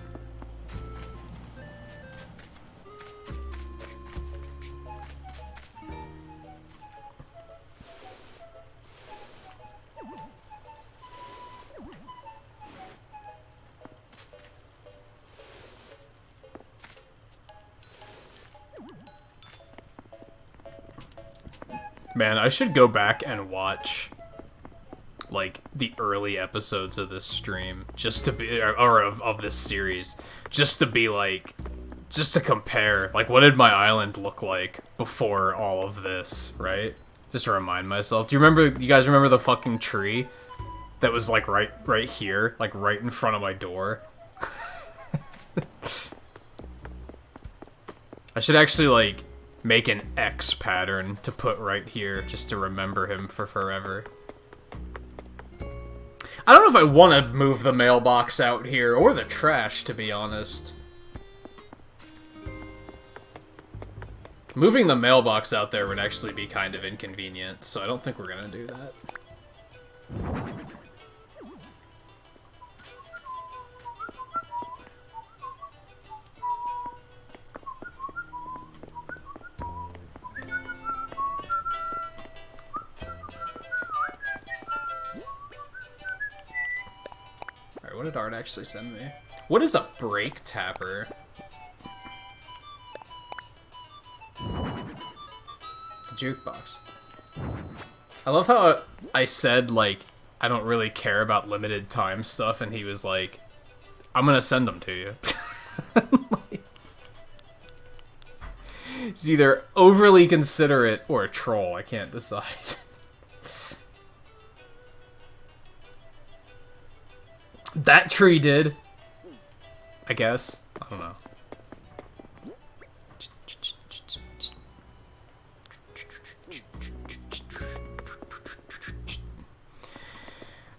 Man, I should go back and watch, like, the early episodes of this stream, just to be, or of this series, just to be, like, just to compare, like, what did my island look like before all of this, right? Just to remind myself. Do you guys remember the fucking tree that was, like, right here, like, right in front of my door? I should actually, like, make an X pattern to put right here, just to remember him for forever. I don't know if I want to move the mailbox out here, or the trash, to be honest. Moving the mailbox out there would actually be kind of inconvenient, so I don't think we're gonna do that. Alright, what did Art actually send me? What is a brake tapper? It's a jukebox. I love how I said, like, I don't really care about limited time stuff, and he was like, I'm gonna send them to you. Like, he's either overly considerate or a troll, I can't decide. That tree did. I guess. I don't know.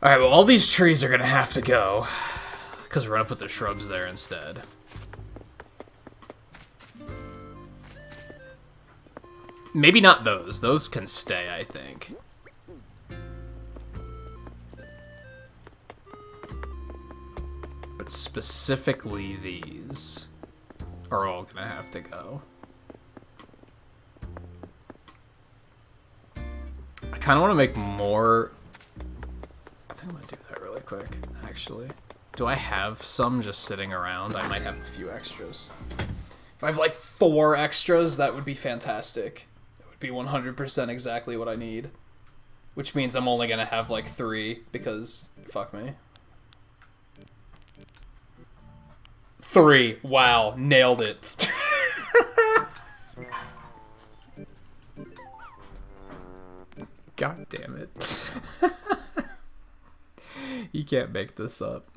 Alright, well, all these trees are gonna have to go. Because we're gonna put the shrubs there instead. Maybe not those. Those can stay, I think. But specifically these are all gonna have to go. I kind of want to make more... I think I'm gonna do that really quick, actually. Do I have some just sitting around? I might have a few extras. If I have like 4 extras, that would be fantastic. It would be 100% exactly what I need. Which means I'm only gonna have like 3, because fuck me. 3. Wow, nailed it. God damn it. You can't make this up.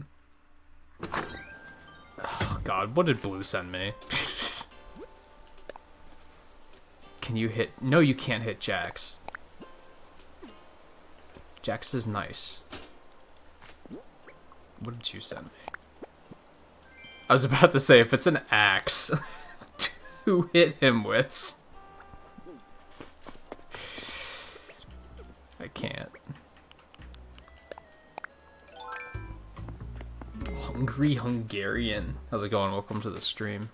Oh god, what did Blue send me? Can you hit... No, you can't hit Jax. Jax is nice. What did you send me? I was about to say, if it's an axe to hit him with. I can't. Hungry Hungarian. How's it going? Welcome to the stream.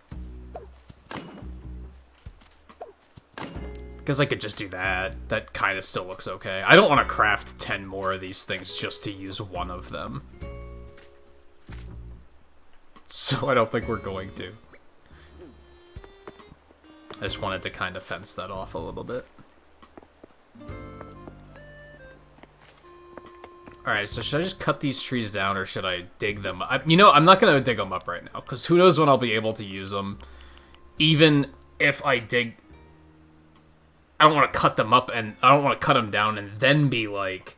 Because I could just do that. That kind of still looks okay. I don't want to craft 10 more of these things just to use one of them. So I don't think we're going to. I just wanted to kind of fence that off a little bit. Alright, so should I just cut these trees down or should I dig them? You know, I'm not going to dig them up right now, because who knows when I'll be able to use them. Even if I dig... I don't want to cut them up, and I don't want to cut them down and then be like,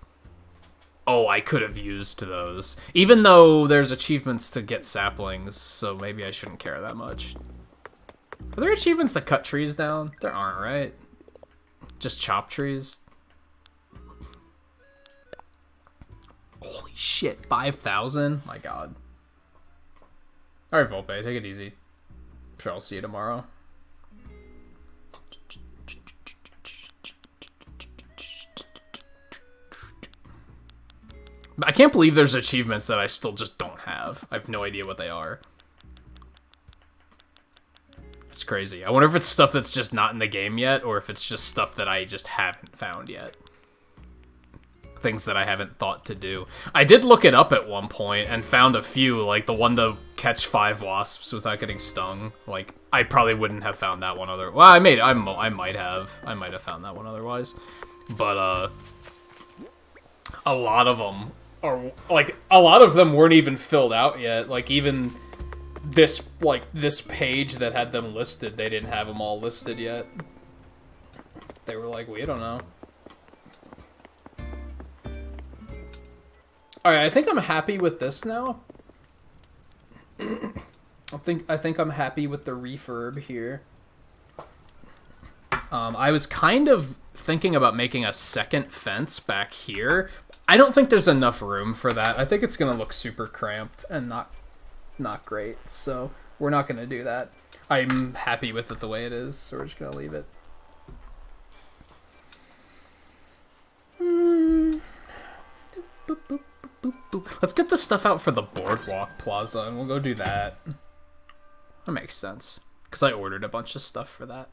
oh, I could have used those. Even though there's achievements to get saplings, so maybe I shouldn't care that much. Are there achievements to cut trees down? There aren't, right? Just chop trees? Holy shit, 5,000? My god. Alright, Volpe, take it easy. I'm sure I'll see you tomorrow. I can't believe there's achievements that I still just don't have. I have no idea what they are. It's crazy. I wonder if it's stuff that's just not in the game yet, or if it's just stuff that I just haven't found yet. Things that I haven't thought to do. I did look it up at one point and found a few, like the one to catch 5 wasps without getting stung. Like, I probably wouldn't have found that one other. Well, I might have found that one otherwise. But a lot of them are like a lot of them weren't even filled out yet. Like even this page that had them listed, they didn't have them all listed yet. They were like, we don't know. Alright, I think I'm happy with this now. I think I'm happy with the refurb here. I was kind of thinking about making a second fence back here. I don't think there's enough room for that. I think it's gonna look super cramped and not great, so we're not gonna do that. I'm happy with it the way it is, so we're just gonna leave it. Let's get the stuff out for the Boardwalk Plaza, and we'll go do that. That makes sense. Because I ordered a bunch of stuff for that.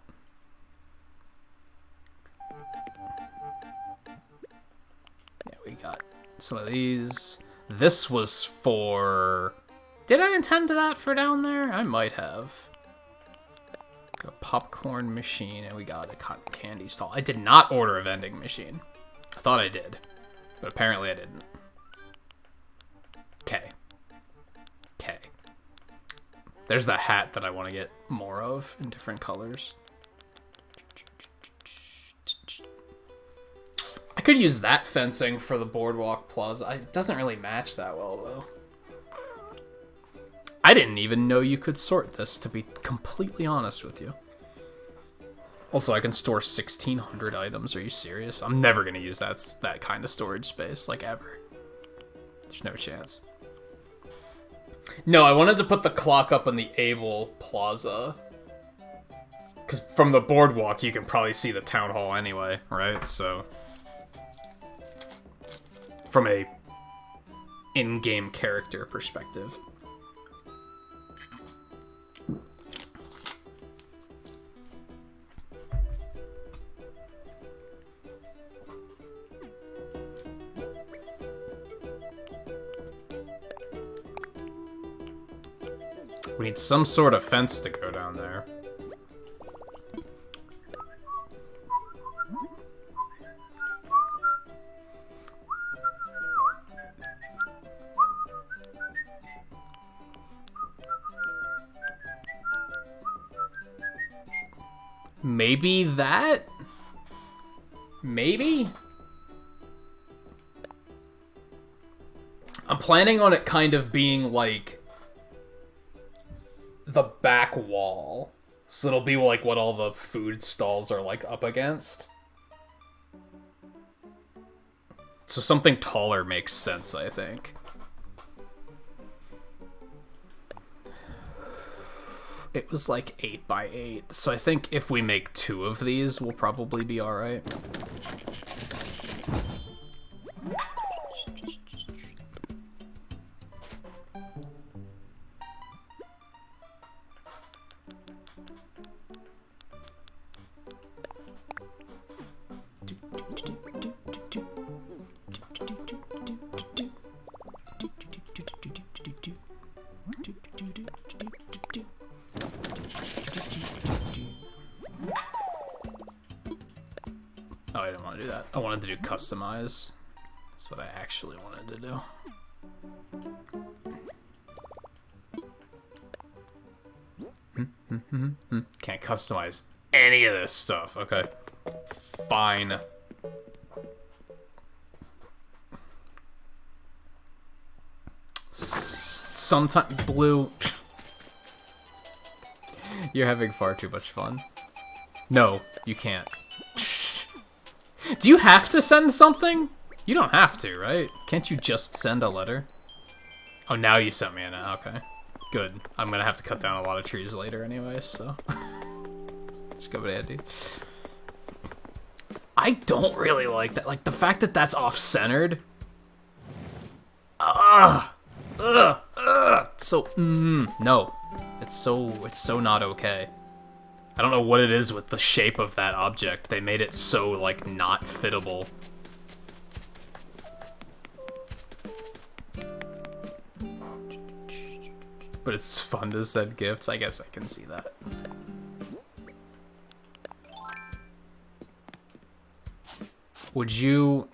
Yeah, we got some of these. This was for... Did I intend that for down there? I might have. Got a popcorn machine, and we got a cotton candy stall. I did not order a vending machine. I thought I did, but apparently I didn't. Okay. Okay. There's the hat that I want to get more of in different colors. I could use that fencing for the Boardwalk Plaza. It doesn't really match that well, though. I didn't even know you could sort this, to be completely honest with you. Also, I can store 1,600 items. Are you serious? I'm never going to use that kind of storage space, like, ever. There's no chance. No, I wanted to put the clock up in the Able Plaza. Because from the boardwalk, you can probably see the town hall anyway, right? So, from a in-game character perspective. We need some sort of fence to go down there. Maybe that? Maybe? I'm planning on it kind of being like the back wall. So it'll be like what all the food stalls are like up against. So something taller makes sense, I think. It was like 8 by 8, so I think if we make 2 of these, we'll probably be alright. Oh, I didn't want to do that. I wanted to do customize. That's what I actually wanted to do. Can't customize any of this stuff. Okay. Fine. Sometimes blue. You're having far too much fun. No, you can't. Do you have to send something? You don't have to, right? Can't you just send a letter? Oh, now you sent me an... Okay. Good. I'm gonna have to cut down a lot of trees later anyway, so... Let's go, Andy. I don't really like that. Like, the fact that that's off-centered... So, no. It's so not okay. I don't know what it is with the shape of that object. They made it so, like, not fittable. But it's fun to send gifts. I guess I can see that. Would you...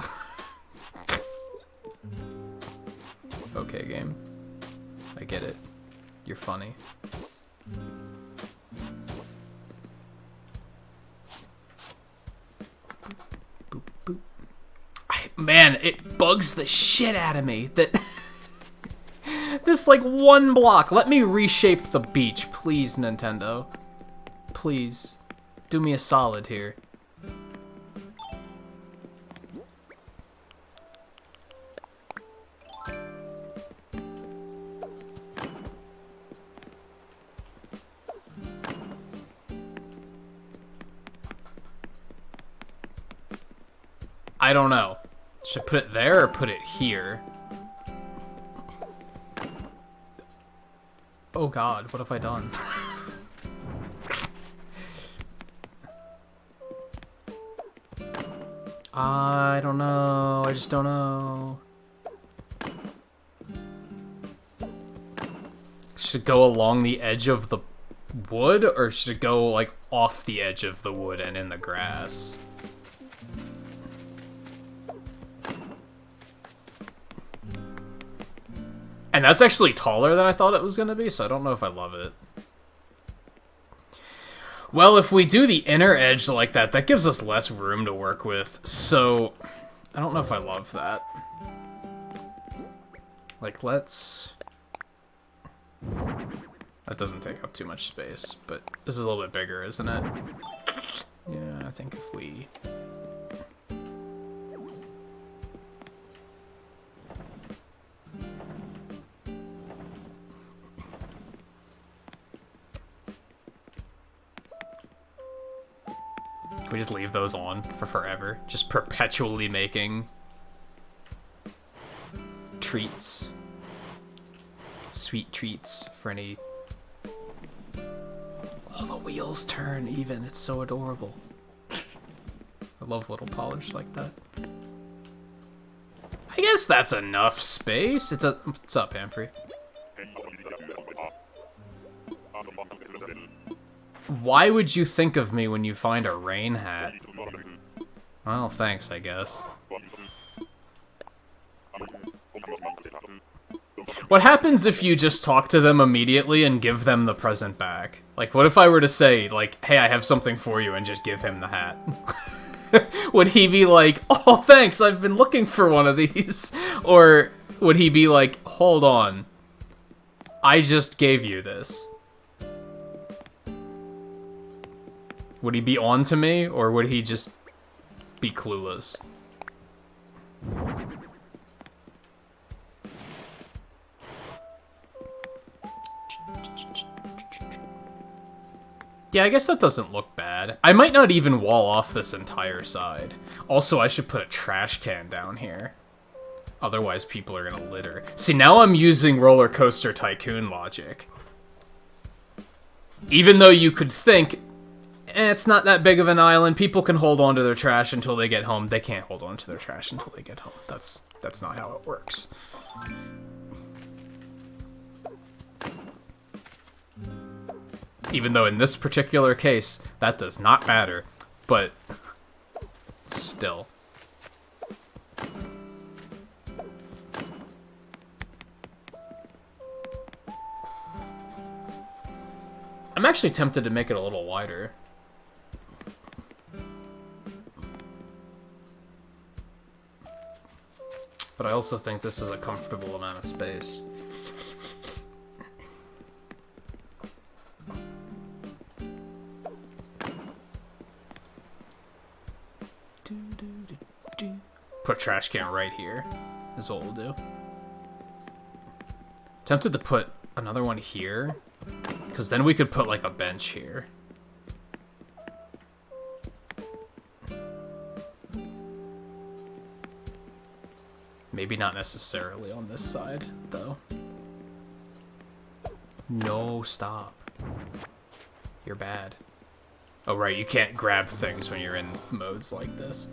Okay, game. I get it. You're funny. Boop, boop. Man, it bugs the shit out of me that... This, like, one block. Let me reshape the beach, please, Nintendo. Please. Do me a solid here. I don't know. Should I put it there or put it here? Oh god, what have I done? I don't know. I just don't know. Should it go along the edge of the wood, or should it go, like, off the edge of the wood and in the grass? And that's actually taller than I thought it was going to be, so I don't know if I love it. Well, if we do the inner edge like that, that gives us less room to work with, so I don't know if I love that. Like, let's... That doesn't take up too much space, but this is a little bit bigger, isn't it? Yeah, I think if we... We just leave those on for forever, just perpetually making treats, sweet treats for any... Oh, the wheels turn even, it's so adorable. I love little polish like that. I guess that's enough space. What's up, Humphrey? Why would you think of me when you find a rain hat? Well, thanks, I guess. What happens if you just talk to them immediately and give them the present back? Like, what if I were to say, like, hey, I have something for you, and just give him the hat? Would he be like, oh, thanks, I've been looking for one of these? Or would he be like, hold on, I just gave you this? Would he be on to me, or would he just be clueless? Yeah, I guess that doesn't look bad. I might not even wall off this entire side. Also, I should put a trash can down here. Otherwise, people are gonna litter. See, now I'm using Roller Coaster Tycoon logic. Even though you could think, it's not that big of an island, people can hold on to their trash until they get home. They can't hold on to their trash until they get home. That's not how it works. Even though in this particular case, that does not matter, but still. I'm actually tempted to make it a little wider. But I also think this is a comfortable amount of space. Put a trash can right here is what we'll do. Tempted to put another one here, because then we could put like a bench here. Maybe not necessarily on this side, though. No, stop. You're bad. Oh, right, you can't grab things when you're in modes like this.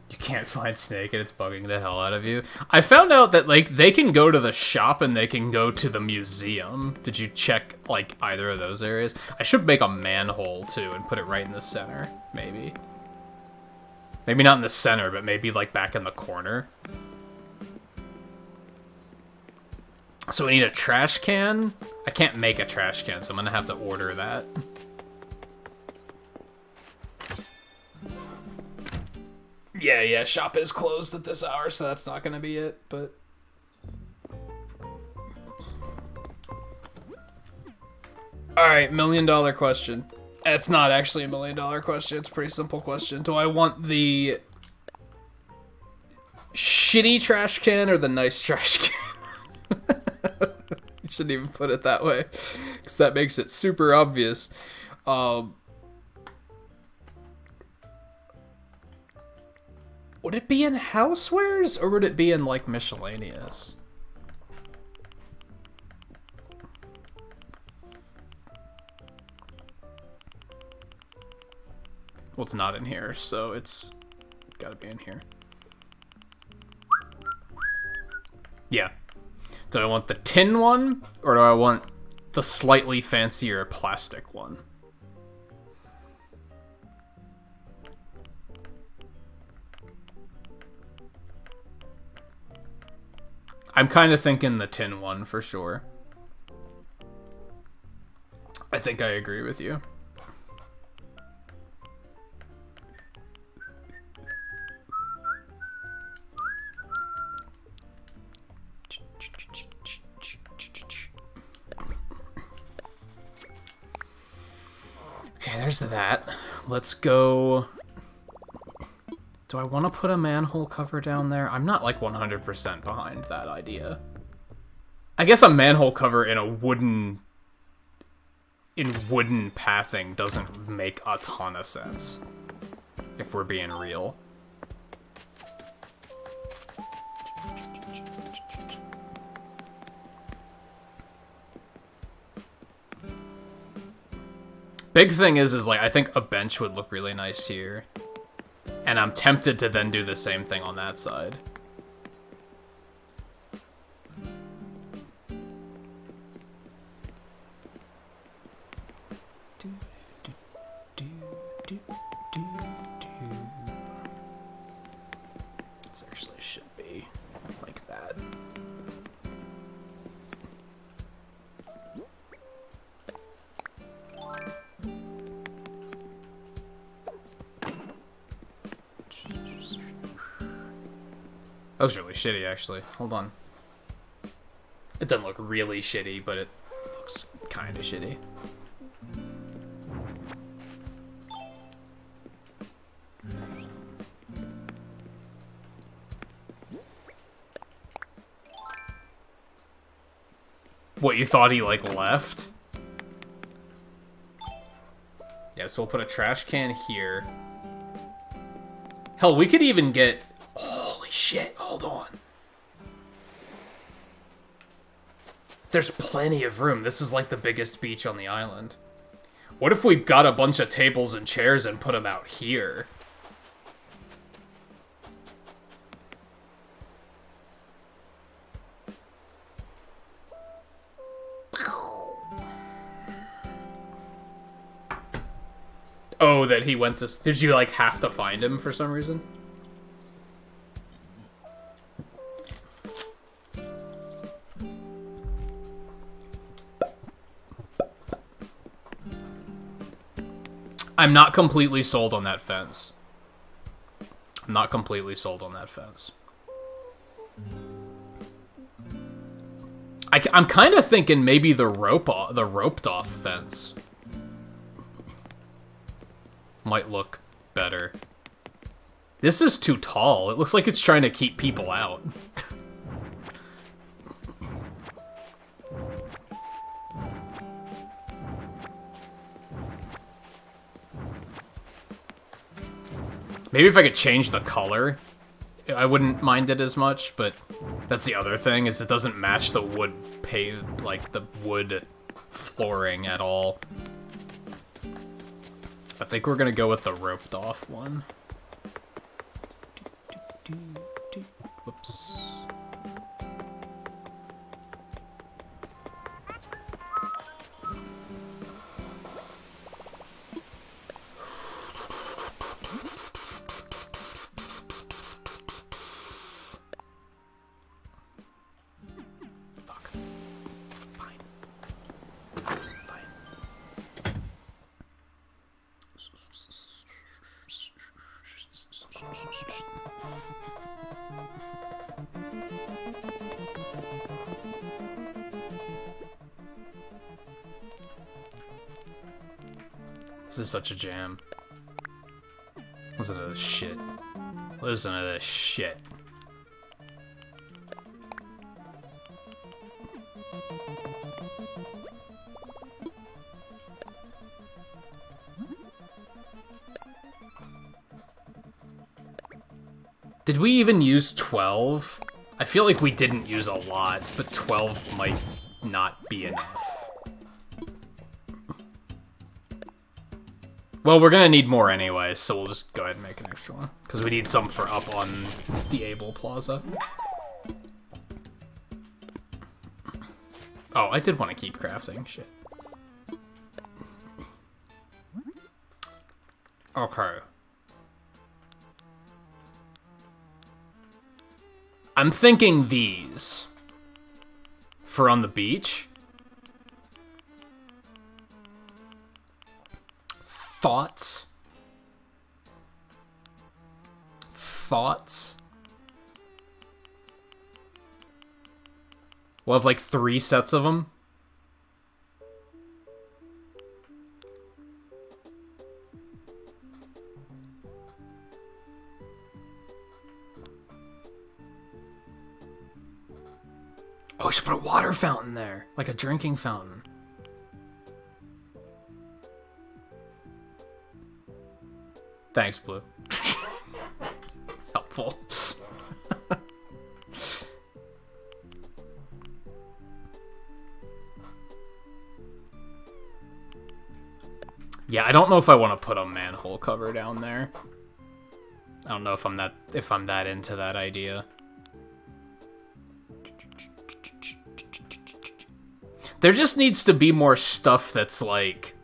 You can't find Snake and it's bugging the hell out of you. I found out that, like, they can go to the shop and they can go to the museum. Did you check, like, either of those areas? I should make a manhole, too, and put it right in the center, maybe. Maybe not in the center, but maybe, like, back in the corner. So we need a trash can? I can't make a trash can, so I'm gonna have to order that. Yeah, shop is closed at this hour, so that's not gonna be it, but... Alright, $1 million question. It's not actually a $1 million question, it's a pretty simple question. Do I want the shitty trash can or the nice trash can? You shouldn't even put it that way, because that makes it super obvious. Would it be in housewares, or would it be in, like, miscellaneous? Well, it's not in here, so it's gotta be in here. Yeah. Do I want the tin one, or do I want the slightly fancier plastic one? I'm kind of thinking the tin one for sure. I think I agree with you. Okay, there's that. Let's go... Do I want to put a manhole cover down there? I'm not, like, 100% behind that idea. I guess a manhole cover in a wooden pathing doesn't make a ton of sense, if we're being real. Big thing is like, I think a bench would look really nice here. And I'm tempted to then do the same thing on that side. This actually should be like that. That was really shitty, actually. Hold on. It doesn't look really shitty, but it looks kind of shitty. What, you thought he, like, left? Yeah, so we'll put a trash can here. Hell, we could even get... Holy shit, hold on. There's plenty of room. This is like the biggest beach on the island. What if we got a bunch of tables and chairs and put them out here? Oh, that he went to... Did you, like, have to find him for some reason? I'm not completely sold on that fence. I'm not completely sold on that fence. I'm kind of thinking maybe the roped off fence might look better. This is too tall. It looks like it's trying to keep people out. Maybe if I could change the color, I wouldn't mind it as much, but that's the other thing, is it doesn't match the wood like the wood flooring at all. I think we're gonna go with the roped off one. Whoops. This is such a jam. Listen to this shit. Listen to this shit. Did we even use 12? I feel like we didn't use a lot, but 12 might not be enough. Well, we're gonna need more anyway, so we'll just go ahead and make an extra one. Because we need some for up on the Able Plaza. Oh, I did want to keep crafting. Shit. Okay. I'm thinking these. For on the beach. Thoughts? Thoughts? We'll have like 3 sets of them. Oh, we should put a water fountain there. Like a drinking fountain. Thanks, Blue. Helpful. Yeah, I don't know if I want to put a manhole cover down there. I don't know if I'm that into that idea. There just needs to be more stuff that's like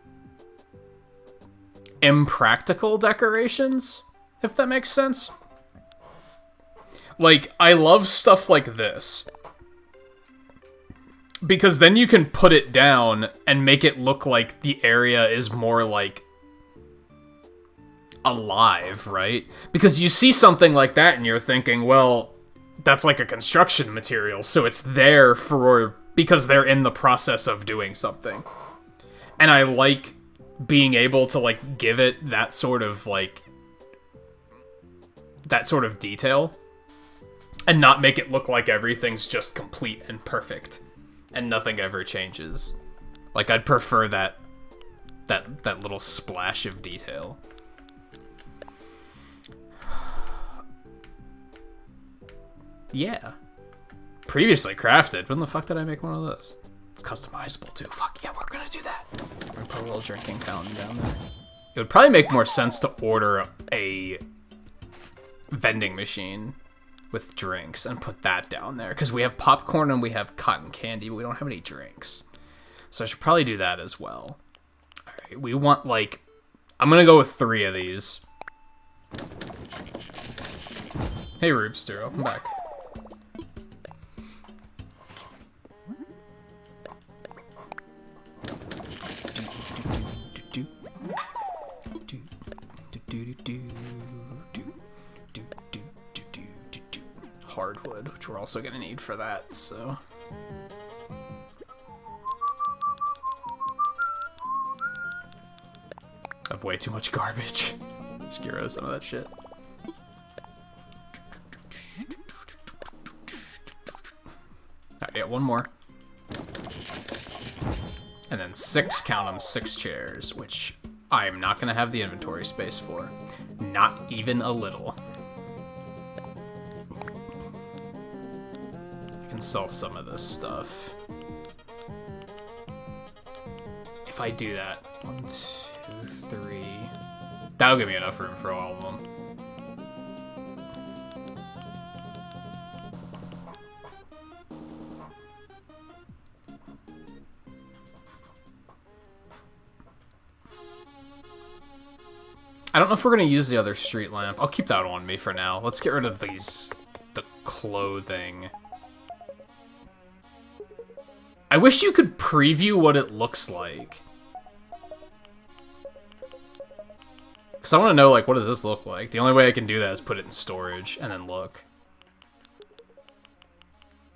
impractical decorations, if that makes sense. Like, I love stuff like this. Because then you can put it down and make it look like the area is more, like, alive, right? Because you see something like that and you're thinking, well, that's like a construction material, so it's there for... because they're in the process of doing something. And I like being able to, like, give it that sort of, like... that sort of detail. And not make it look like everything's just complete and perfect. And nothing ever changes. Like, I'd prefer that little splash of detail. Yeah. Previously crafted. When the fuck did I make one of those? It's customizable too. Fuck yeah, we're gonna do that. We're gonna put a little drinking fountain down there. It would probably make more sense to order a vending machine with drinks and put that down there, because we have popcorn and we have cotton candy, but we don't have any drinks. So I should probably do that as well. Alright, we want, like... I'm gonna go with 3 of these. Hey, Roobster, welcome back. Hardwood, which we're also gonna need for that, so... I have way too much garbage. Just get rid of some of that shit. Alright, yeah, one more. And then 6, count them, 6 chairs, which I am not gonna have the inventory space for. Not even a little. Sell some of this stuff. If I do that, 1, 2, 3, that'll give me enough room for all of them. I don't know if we're gonna use the other street lamp. I'll keep that on me for now. Let's get rid of the clothing. I wish you could preview what it looks like. Because I want to know, like, what does this look like? The only way I can do that is put it in storage and then look.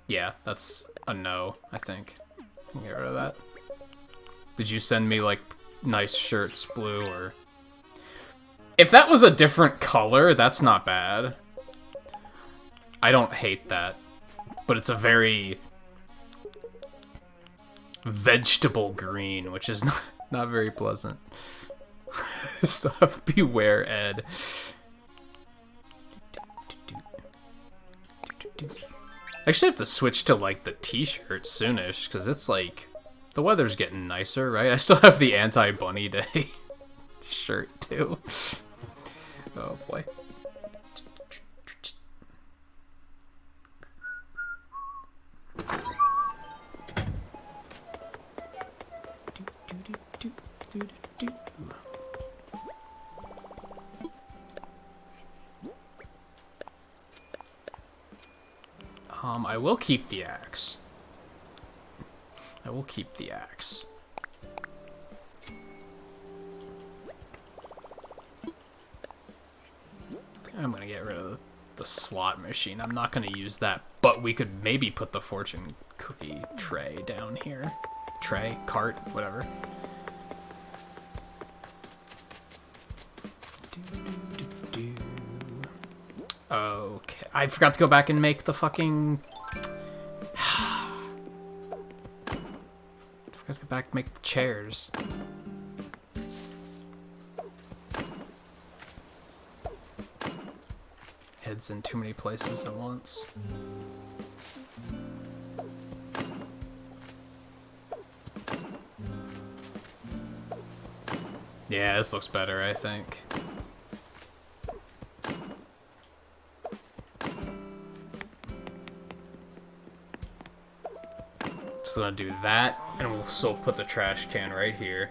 Yeah, that's a no, I think. Get rid of that. Did you send me, like, nice shirts, Blue, or... If that was a different color, that's not bad. I don't hate that. But it's a very... vegetable green, which is not very pleasant. Stuff, beware, Ed. I actually have to switch to, like, the t-shirt soonish, because it's, like, the weather's getting nicer, right? I still have the anti-bunny day shirt, too. Oh, boy. I will keep the axe. I will keep the axe. I'm gonna get rid of the slot machine. I'm not gonna use that, but we could maybe put the fortune cookie tray down here. Tray, cart, whatever. Okay, I forgot to go back and make the fucking... forgot to go back and make the chairs. Heads in too many places at once. Yeah, this looks better, I think. Just gonna do that, and we'll still put the trash can right here.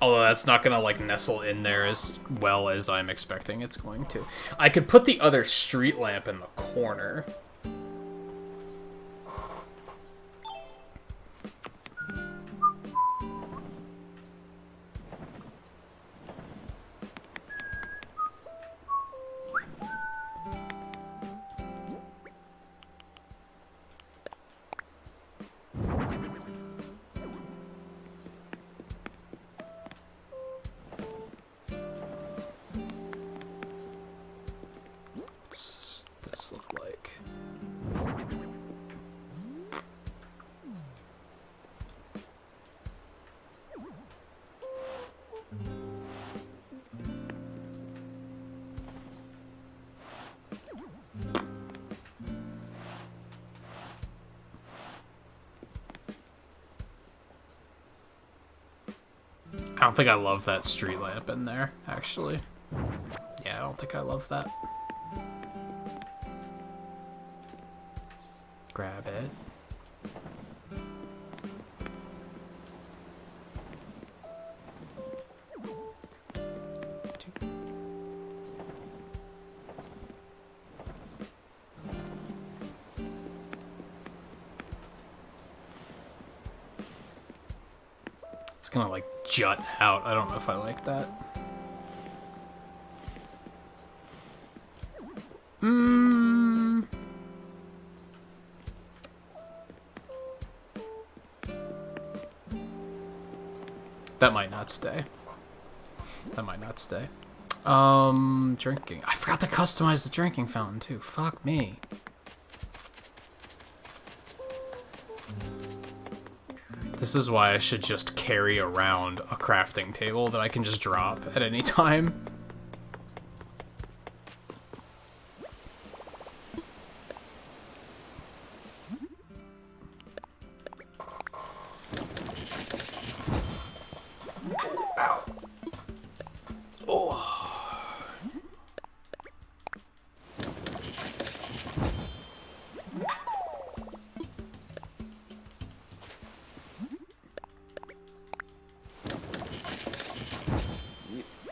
Although that's not gonna, like, nestle in there as well as I'm expecting it's going to. I could put the other street lamp in the corner. What's this look like? I don't think I love that street lamp in there, actually. Yeah, I don't think I love that. Grab it. It's gonna, like, jut out. I don't know if I like that. That might not stay. That might not stay. Drinking. I forgot to customize the drinking fountain, too. Fuck me. This is why I should just carry around a crafting table that I can just drop at any time. Ow. Oh.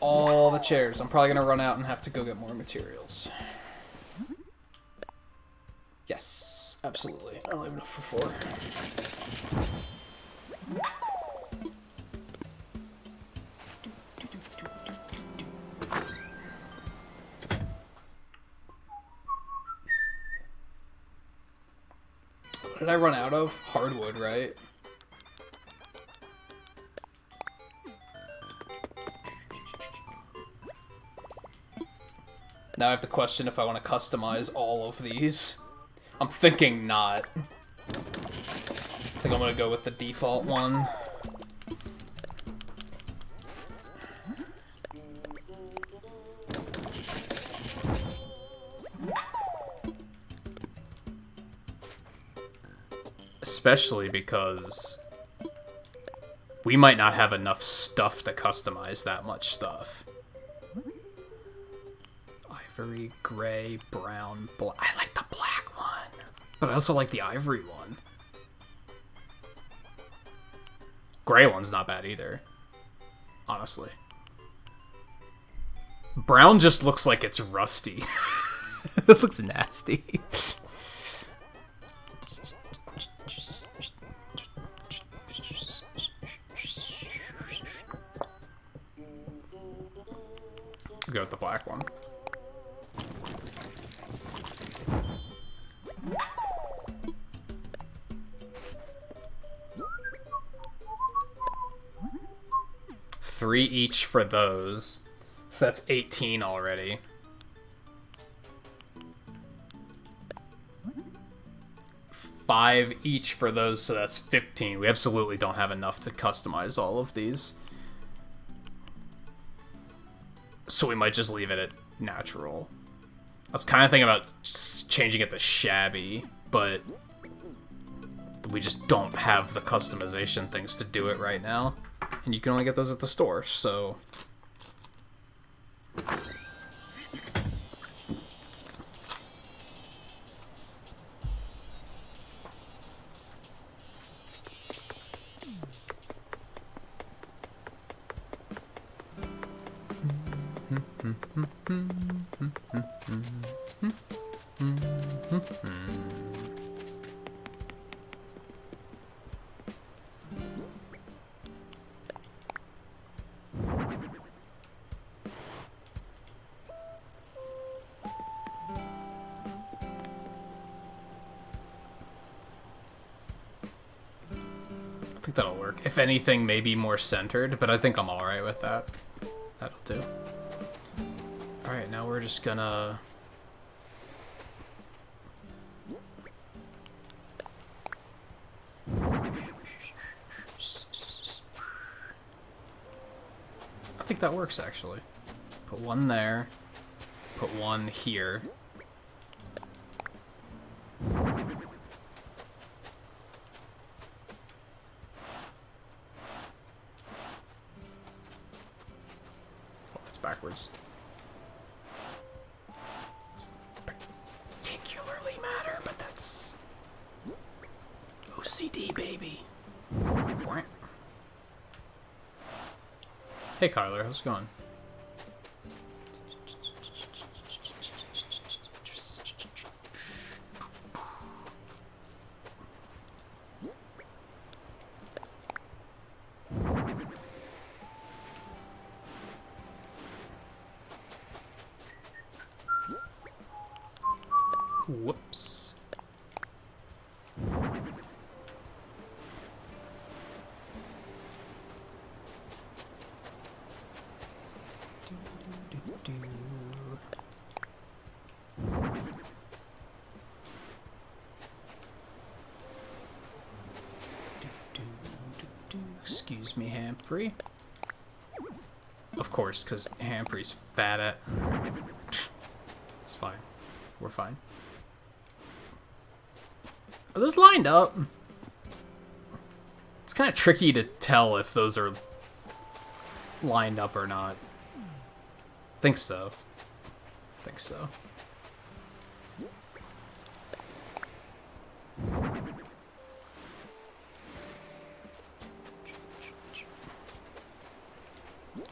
All the chairs. I'm probably gonna run out and have to go get more materials. Yes, absolutely. I only have enough for 4. What did I run out of? Hardwood, right? Now I have to question if I want to customize all of these. I'm thinking not. I think I'm gonna go with the default one. especially because we might not have enough stuff to customize that much stuff. Ivory, gray, brown, black. I like the black one, but I also like the ivory one. Gray one's not bad either, honestly. Brown just looks like it's rusty.
It looks nasty.
Go with the black one. Three each for those. So that's 18 already. Five each for those, so that's 15. We absolutely don't have enough to customize all of these. So we might just leave it at natural. I was kind of thinking about changing it to shabby, but we just don't have the customization things to do it right now. And you can only get those at the store, so... I think that'll work. If anything, maybe more centered, but I think I'm alright with that. That'll do. Alright, now we're just gonna... I think that works, actually. Put one there. Put one here. Backwards. It's particularly matter, but that's OCD, baby. Hey, Kyler, how's it going? Whoops. Excuse me, Humphrey. Of course, because Humphrey's fat at... It's fine. We're fine. Are those lined up? It's kind of tricky to tell if those are lined up or not. I think so. I think so.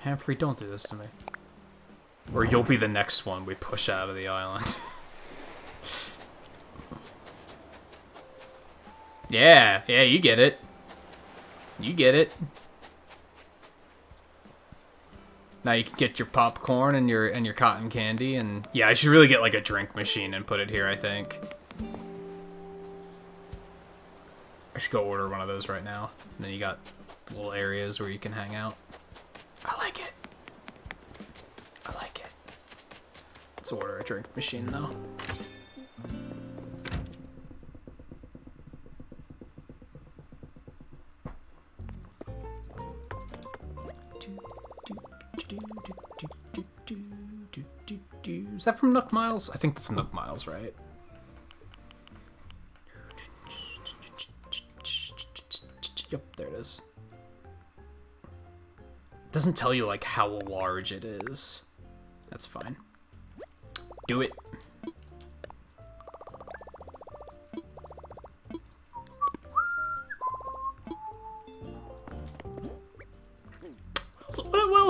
Humphrey, don't do this to me. Or you'll be the next one we push out of the island. Yeah, you get it. You get it. Now you can get your popcorn and your cotton candy, and yeah, I should really get like a drink machine and put it here, I think. I should go order one of those right now. And then you got little areas where you can hang out. I like it. I like it. Let's order a drink machine though. Is that from Nook Miles? I think that's Nook Miles, right? Yep, there it is. It doesn't tell you, like, how large it is. That's fine. Do it.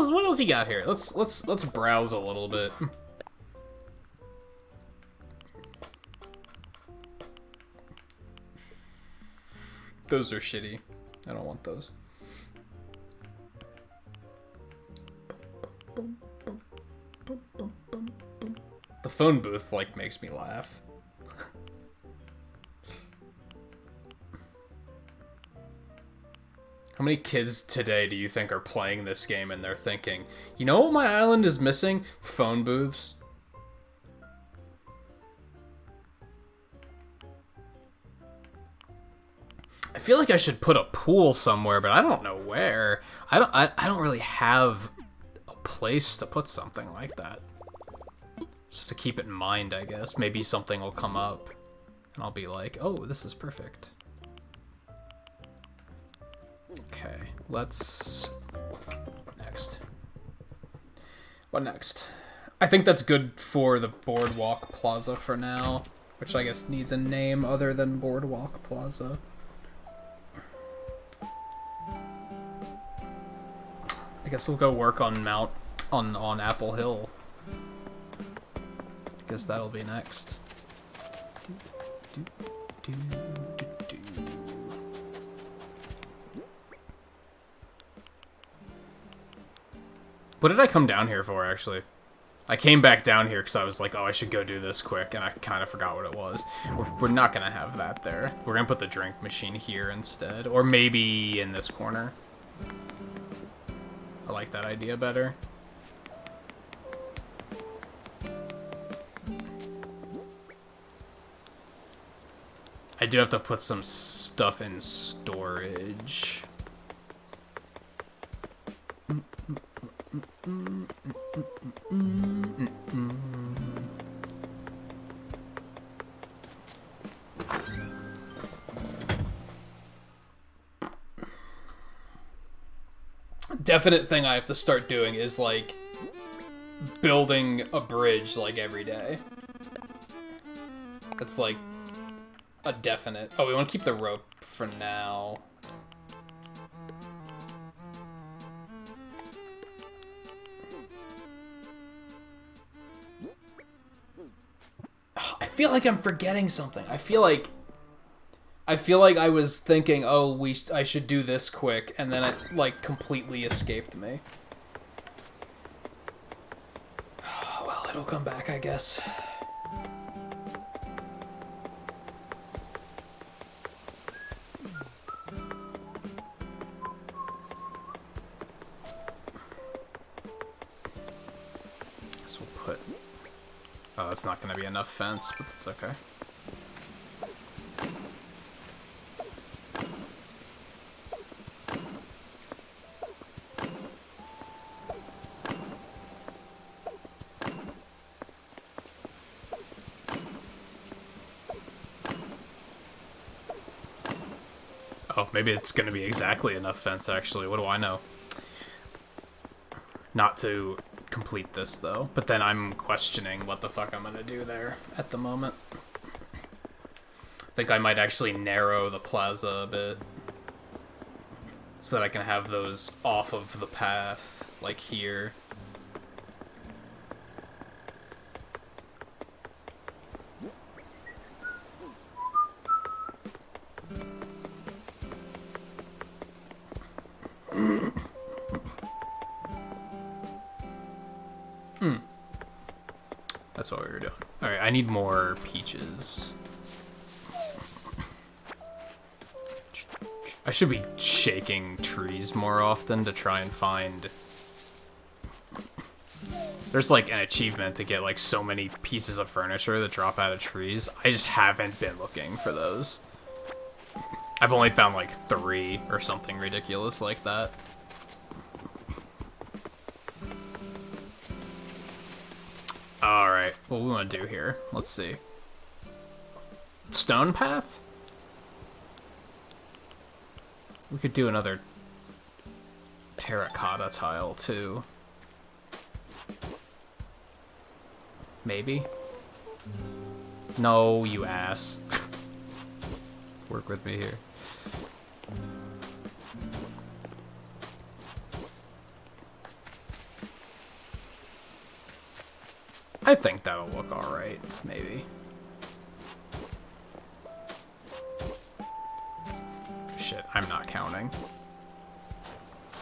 What else you got here? Let's browse a little bit. Those are shitty. I don't want those. The phone booth, like, makes me laugh. How many kids today do you think are playing this game and they're thinking, you know what my island is missing? Phone booths. I feel like I should put a pool somewhere, but I don't know where. I don't really have a place to put something like that. Just have to keep it in mind, I guess. Maybe something will come up and I'll be like, oh, this is perfect. Okay, let's... Next. What next? I think that's good for the Boardwalk Plaza for now, which I guess needs a name other than Boardwalk Plaza. I guess we'll go work on on Apple Hill. I guess that'll be next. What did I come down here for, actually? I came back down here because I was like, oh, I should go do this quick, and I kind of forgot what it was. We're not going to have that there. We're going to put the drink machine here instead, or maybe in this corner. I like that idea better. I do have to put some stuff in storage. Definite thing I have to start doing is, like, building a bridge, like, every day. That's, like, a definite... Oh, we want to keep the rope for now. I feel like I'm forgetting something. I feel like I was thinking, oh, I should do this quick, and then it, like, completely escaped me. Well, it'll come back, I guess. So we'll put... Oh, that's not going to be enough fence, but that's okay. Oh, maybe it's going to be exactly enough fence, actually. What do I know? Not to complete this, though. But then I'm questioning what the fuck I'm going to do there at the moment. I think I might actually narrow the plaza a bit. So that I can have those off of the path, like here. That's what we were doing. Alright, I need more peaches. I should be shaking trees more often to try and find... There's like an achievement to get like so many pieces of furniture that drop out of trees. I just haven't been looking for those. I've only found like 3 or something ridiculous like that. Alright, what we want to do here? Let's see. Stone path? We could do another terracotta tile, too. Maybe? No, you ass. Work with me here. I think that'll look alright, maybe. Shit, I'm not counting.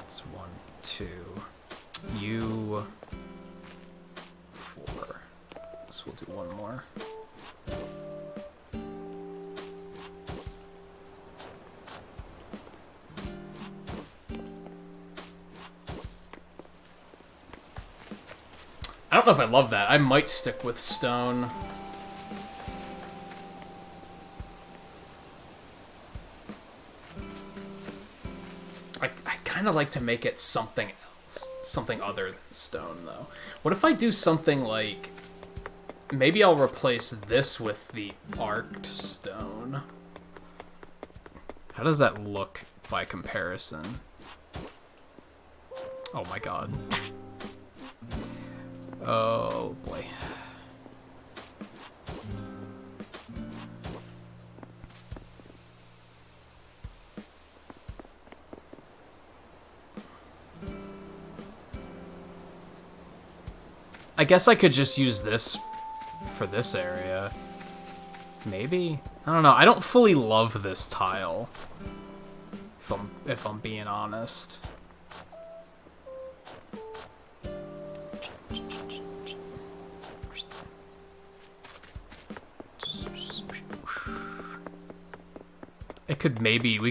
It's 1, 2. You... 4. So we'll do one more. I don't know if I love that. I might stick with stone. I kind of like to make it something else. Something other than stone, though. What if I do something like... Maybe I'll replace this with the arced stone. How does that look by comparison? Oh my god. Oh boy. I guess I could just use this for this area. Maybe? I don't know. I don't fully love this tile. If I'm being honest. We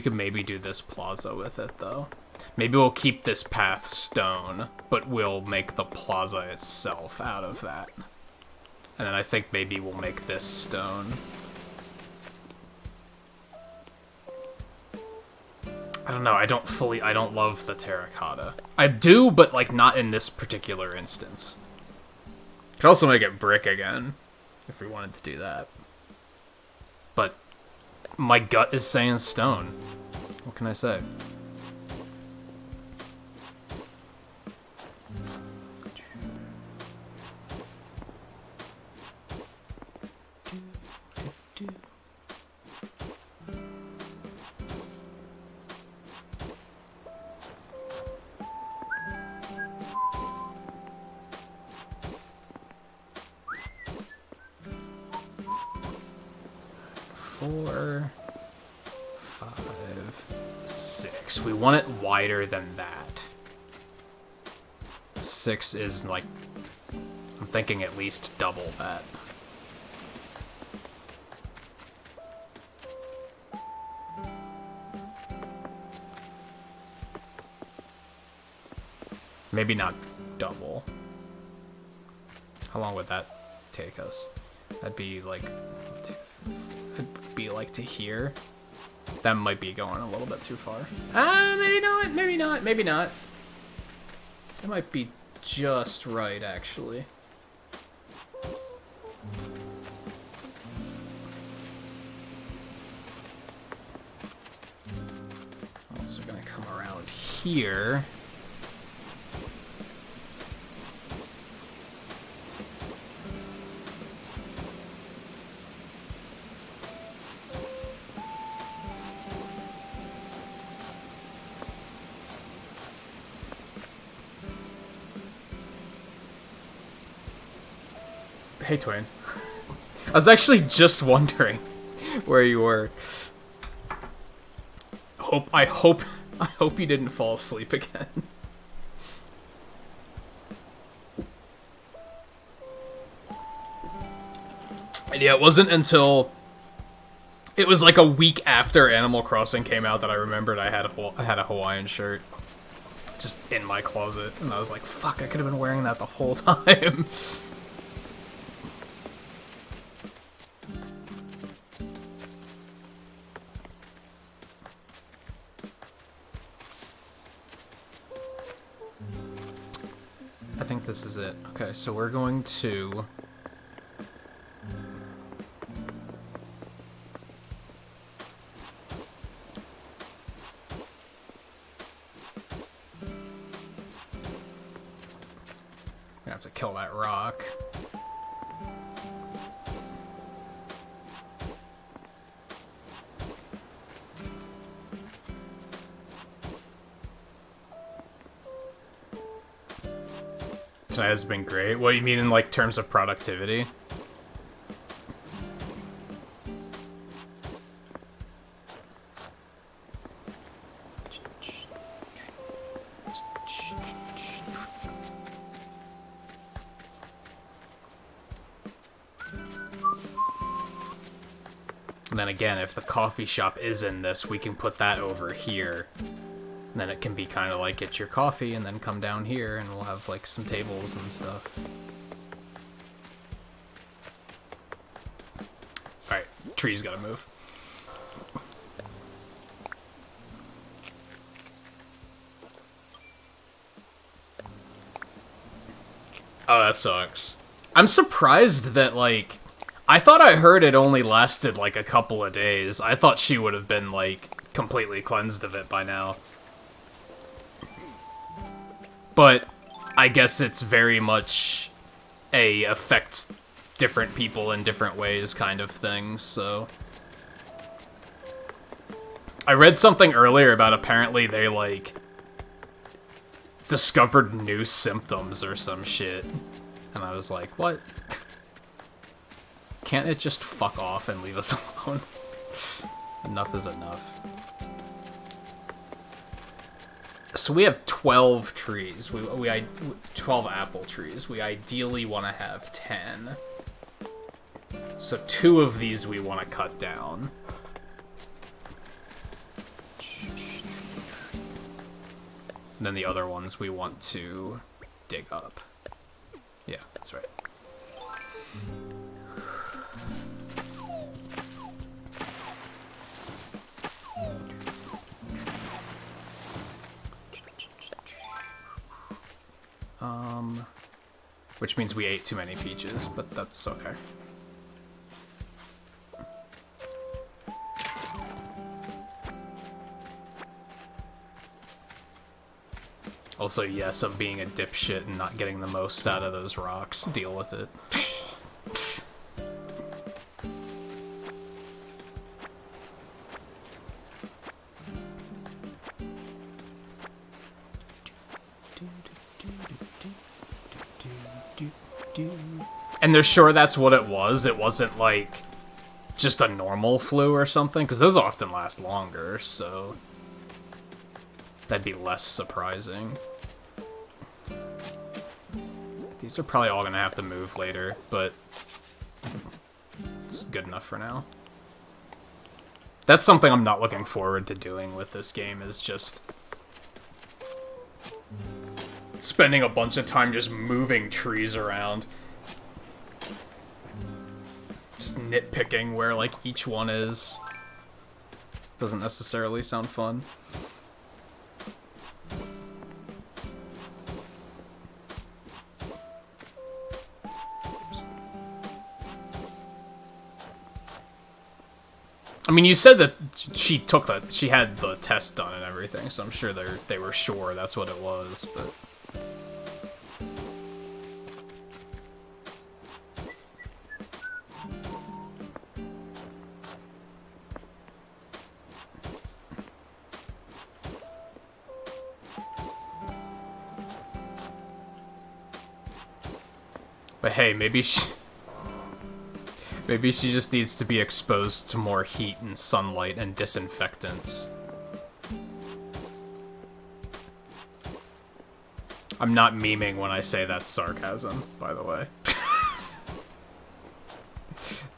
could maybe do this plaza with it, though. Maybe we'll keep this path stone, but we'll make the plaza itself out of that. And then I think maybe we'll make this stone. I don't know, I don't love the terracotta. I do, but, like, not in this particular instance. Could also make it brick again, if we wanted to do that. But my gut is saying stone. What can I say? Four, 5, 6. We want it wider than that. 6 is like, I'm thinking at least double that. Maybe not double. How long would that take us? That'd be like, it'd be like to here. That might be going a little bit too far. Maybe not, maybe not, maybe not. It might be just right, actually. Also gonna come around here. Hey, Twain. I was actually just wondering where you were. I hope you didn't fall asleep again. And yeah, it wasn't until it was like a week after Animal Crossing came out that I remembered I had a Hawaiian shirt just in my closet, and I was like, "Fuck! I could have been wearing that the whole time." I think this is it. Okay, so we're going to... have to kill that rock. Tonight has been great. What, you mean in, like, terms of productivity? And then again, if the coffee shop is in this, we can put that over here. And then it can be kind of like, get your coffee and then come down here and we'll have like some tables and stuff. Alright, tree's gotta move. Oh, that sucks. I'm surprised that, like, I thought I heard it only lasted like a couple of days. I thought she would have been, like, completely cleansed of it by now. But I guess it's very much a affects different people in different ways kind of thing, so... I read something earlier about apparently they, like, discovered new symptoms or some shit. And I was like, what? Can't it just fuck off and leave us alone? Enough is enough. So we have 12 trees. We 12 apple trees. We ideally want to have 10. So 2 of these we want to cut down. And then the other ones we want to dig up. Yeah, that's right. Which means we ate too many peaches, but that's okay. Also, yes, I'm being a dipshit and not getting the most out of those rocks. Deal with it. And they're sure that's what it was? It wasn't, like, just a normal flu or something? Because those often last longer, so... that'd be less surprising. These are probably all gonna have to move later, but... it's good enough for now. That's something I'm not looking forward to doing with this game, is just... spending a bunch of time just moving trees around. Just nitpicking where, like, each one is. Doesn't necessarily sound fun. I mean, you said that she had the test done and everything, so I'm sure they were sure that's what it was, but... But hey, maybe she just needs to be exposed to more heat and sunlight and disinfectants. I'm not memeing when I say that's sarcasm, by the way.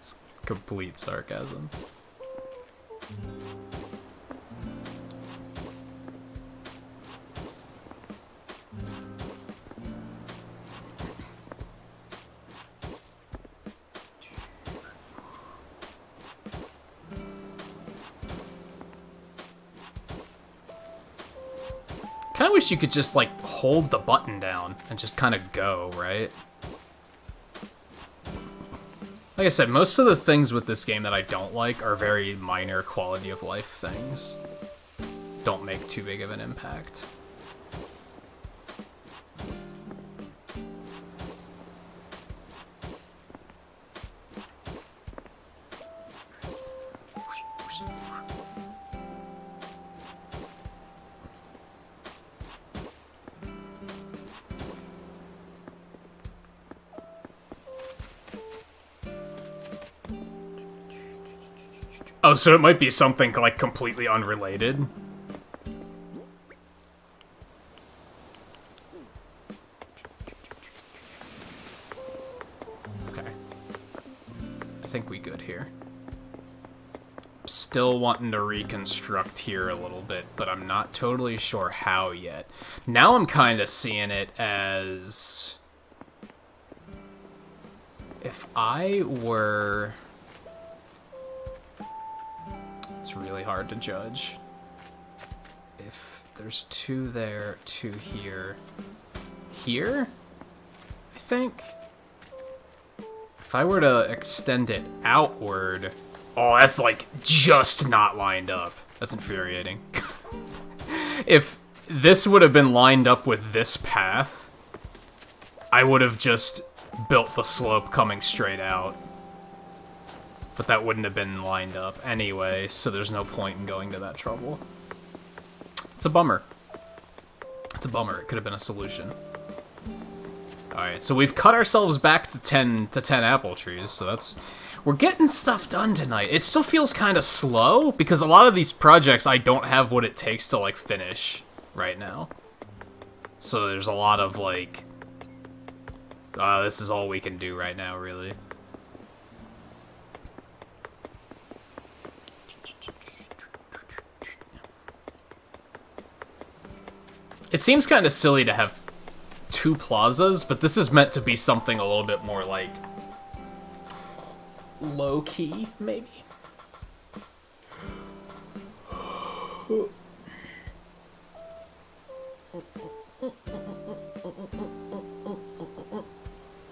It's complete sarcasm. Kinda wish you could just, like, hold the button down and just kind of go, right? Like I said, most of the things with this game that I don't like are very minor quality of life things. Don't make too big of an impact. Oh, so it might be something, like, completely unrelated. Okay. I think we good here. Still wanting to reconstruct here a little bit, but I'm not totally sure how yet. Now I'm kind of seeing it as... if I were... it's really hard to judge. If there's 2 there, 2 here... here? I think? If I were to extend it outward... oh, that's, like, just not lined up. That's infuriating. If this would have been lined up with this path, I would have just built the slope coming straight out. But that wouldn't have been lined up anyway, so there's no point in going to that trouble. It's a bummer. It's a bummer. It could have been a solution. Alright, so we've cut ourselves back to 10 apple trees, so that's... we're getting stuff done tonight. It still feels kind of slow, because a lot of these projects I don't have what it takes to, like, finish right now. So there's a lot of, like... this is all we can do right now, really. It seems kind of silly to have 2 plazas, but this is meant to be something a little bit more, like... low-key, maybe?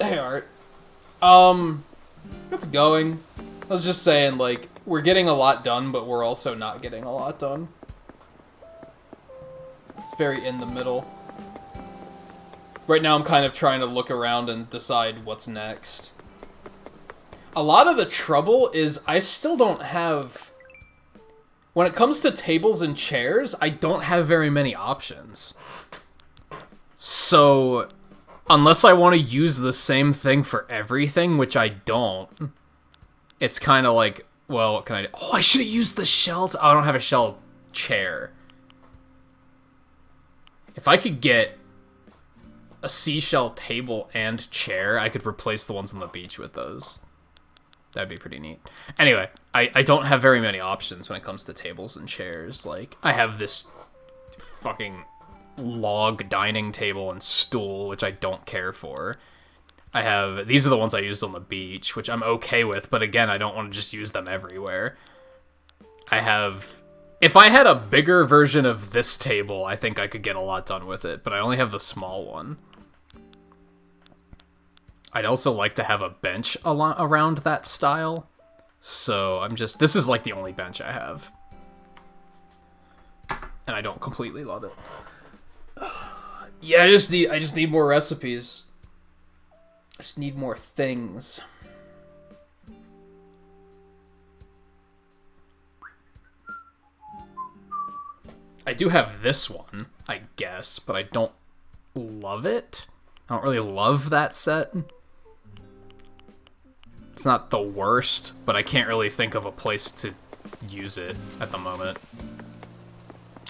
Hey, Art. It's going. I was just saying, like, we're getting a lot done, but we're also not getting a lot done. It's very in the middle. Right now I'm kind of trying to look around and decide what's next. A lot of the trouble is I still don't have... when it comes to tables and chairs, I don't have very many options. So, unless I want to use the same thing for everything, which I don't, it's kind of like, well, what can I do? Oh, I should have used the shell. Oh, I don't have a shell chair. If I could get a seashell table and chair, I could replace the ones on the beach with those. That'd be pretty neat. Anyway, I don't have very many options when it comes to tables and chairs. Like, I have this fucking log dining table and stool, which I don't care for. I have... these are the ones I used on the beach, which I'm okay with, but again, I don't want to just use them everywhere. I have... if I had a bigger version of this table, I think I could get a lot done with it, but I only have the small one. I'd also like to have a bench around that style, so I'm just... this is like the only bench I have. And I don't completely love it. Yeah, I just need more recipes. I just need more things. I do have this one, I guess, but I don't love it. I don't really love that set. It's not the worst, but I can't really think of a place to use it at the moment.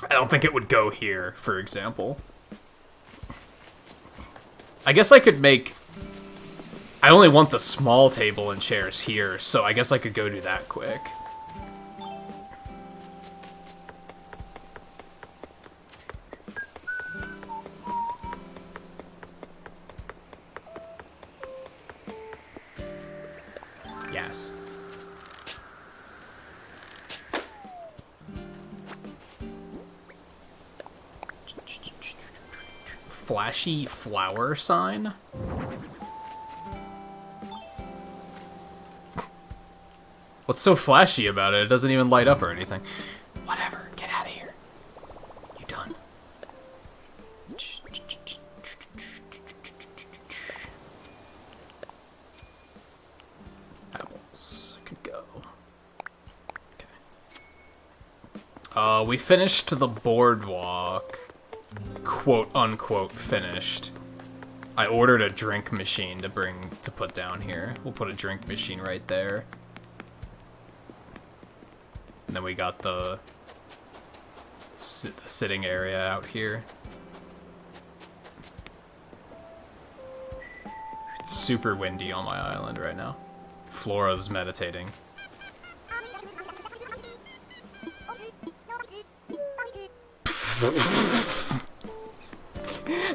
I don't think it would go here, for example. I guess I could make... I only want the small table and chairs here, so I guess I could go do that quick. Yes. Flashy flower sign? What's so flashy about it? It doesn't even light up or anything. Whatever, get out of here. You done? Apples could go. Okay. We finished the boardwalk. Quote unquote finished. I ordered a drink machine to put down here. We'll put a drink machine right there. And then we got the sitting area out here. It's super windy on my island right now. Flora's meditating.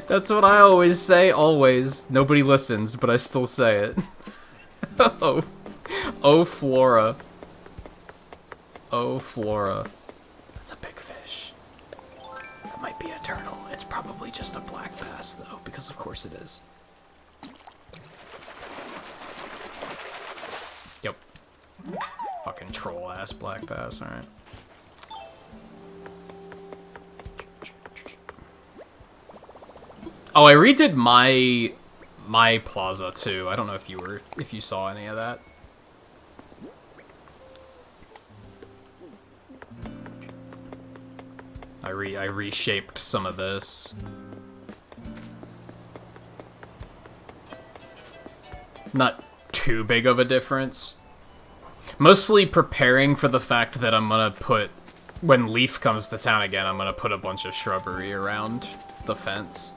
That's what I always say, always. Nobody listens, but I still say it. Oh, Flora. Oh, Flora. That's a big fish. That might be a turtle. It's probably just a black bass, though, because of course it is. Yep. Fucking troll-ass black bass, alright. Oh, I redid my plaza too. I don't know if you saw any of that. I reshaped some of this. Not too big of a difference. Mostly preparing for the fact that I'm gonna put, when Leaf comes to town again, I'm gonna put a bunch of shrubbery around the fence.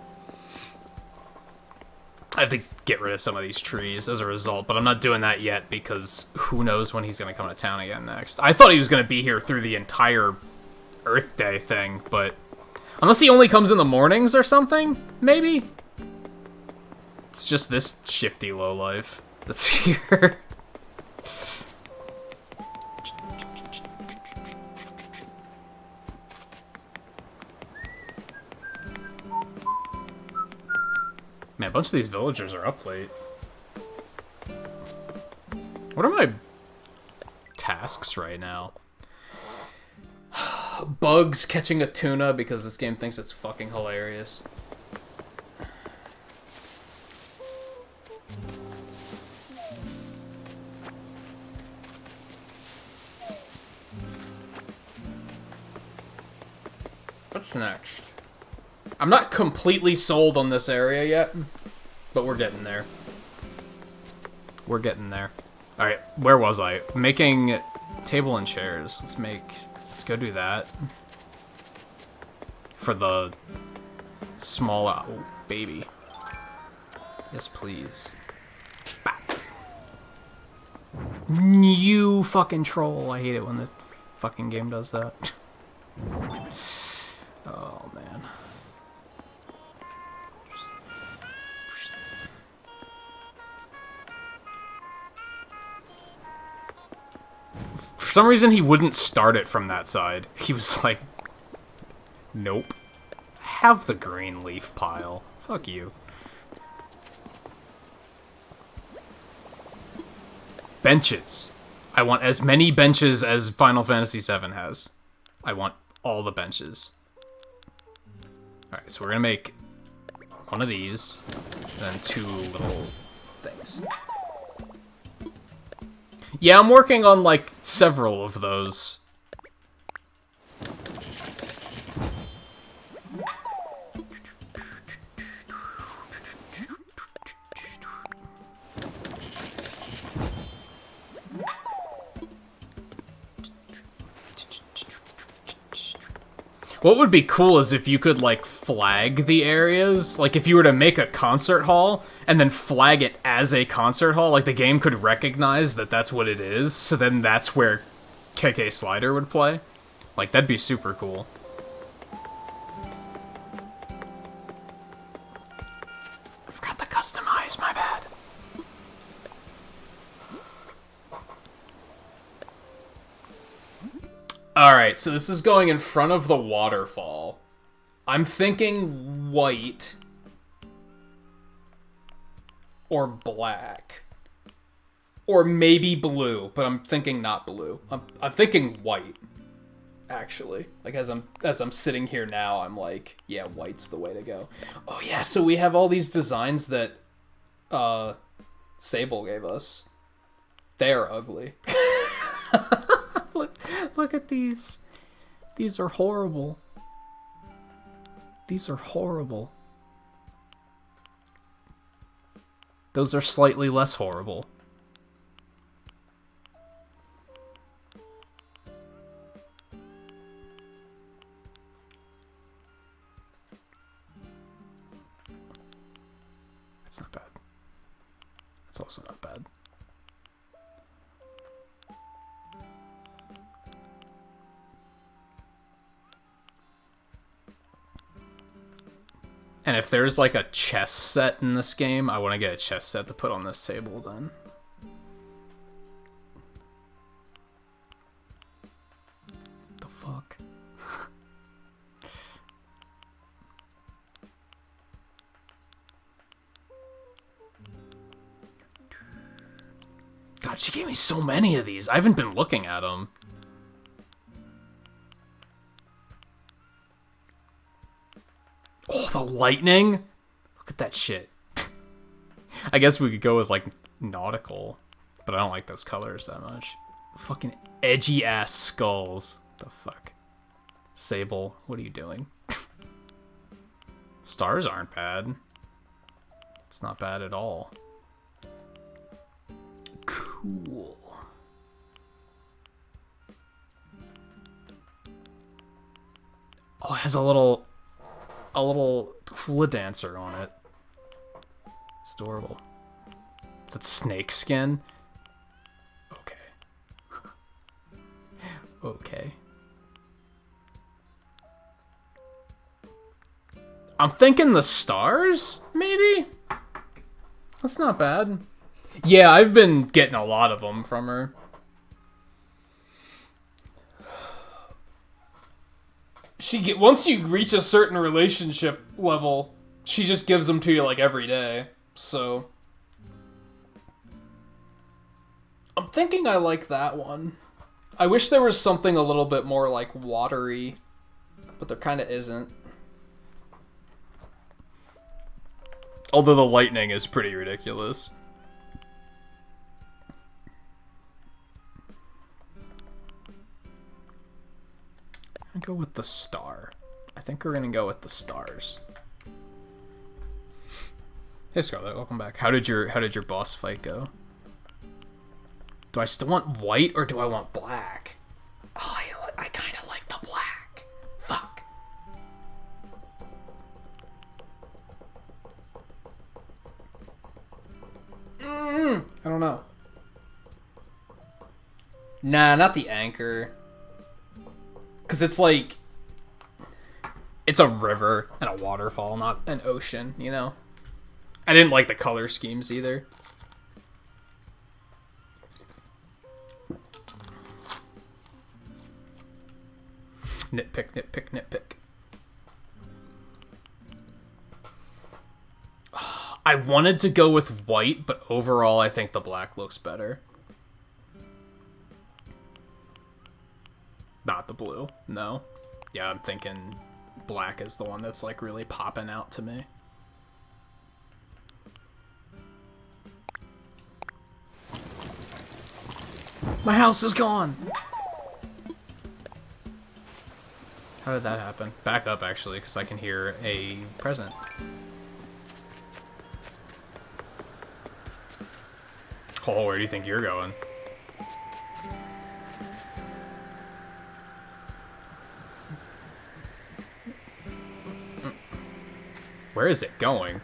I have to get rid of some of these trees as a result, but I'm not doing that yet because who knows when he's going to come to town again next. I thought he was going to be here through the entire Earth Day thing, but unless he only comes in the mornings or something, maybe? It's just this shifty lowlife that's here. Man, a bunch of these villagers are up late. What are my tasks right now? Bugs catching a tuna because this game thinks it's fucking hilarious. What's next? I'm not completely sold on this area yet, but we're getting there. We're getting there. Alright, where was I? Making table and chairs. Let's go do that. For the small... Oh, baby. Yes, please. Bah. You fucking troll. I hate it when the fucking game does that. Oh, man. For some reason, he wouldn't start it from that side. He was like, nope. Have the green leaf pile. Fuck you. Benches. I want as many benches as Final Fantasy VII has. I want all the benches. Alright, so we're gonna make one of these, and then two little things. Yeah, I'm working on, like, several of those. What would be cool is if you could, like, flag the areas. Like, if you were to make a concert hall and then flag it as a concert hall, like, the game could recognize that that's what it is, so then that's where KK Slider would play. Like, that'd be super cool. I forgot to customize, my bad. Alright, so this is going in front of the waterfall. I'm thinking white. Or black. Or maybe blue, but I'm thinking not blue. I'm thinking white, actually. Like, as I'm sitting here now, I'm like, yeah, white's the way to go. Oh yeah, so we have all these designs that Sable gave us. They are ugly. Look at these. These are horrible. These are horrible. Those are slightly less horrible. That's not bad. That's also not bad. And if there's like a chess set in this game, I want to get a chess set to put on this table then. The fuck? God, she gave me so many of these. I haven't been looking at them. Oh, the lightning! Look at that shit. I guess we could go with, like, nautical. But I don't like those colors that much. Fucking edgy-ass skulls. The fuck? Sable, what are you doing? Stars aren't bad. It's not bad at all. Cool. Oh, it has a little hula dancer on it. It's adorable. Is that snake skin? Okay. Okay. I'm thinking the stars, maybe? That's not bad. Yeah, I've been getting a lot of them from her. Once you reach a certain relationship level, she just gives them to you like every day. So I'm thinking I like that one. I wish there was something a little bit more like watery, but there kind of isn't. Although the lightning is pretty ridiculous. I'm gonna go with the star. I think we're gonna go with the stars. Hey Scarlett, welcome back. How did your boss fight go? Do I still want white or do I want black? Oh, I kind of like the black. Fuck. I don't know. Nah, not the anchor. Because it's like... It's a river and a waterfall, not an ocean, you know? I didn't like the color schemes either. Nitpick, nitpick, nitpick. I wanted to go with white, but overall I think the black looks better. Not the blue, no. Yeah, I'm thinking black is the one that's like really popping out to me. My house is gone! How did that happen? Back up, actually, because I can hear a present. Oh, where do you think you're going? Where is it going?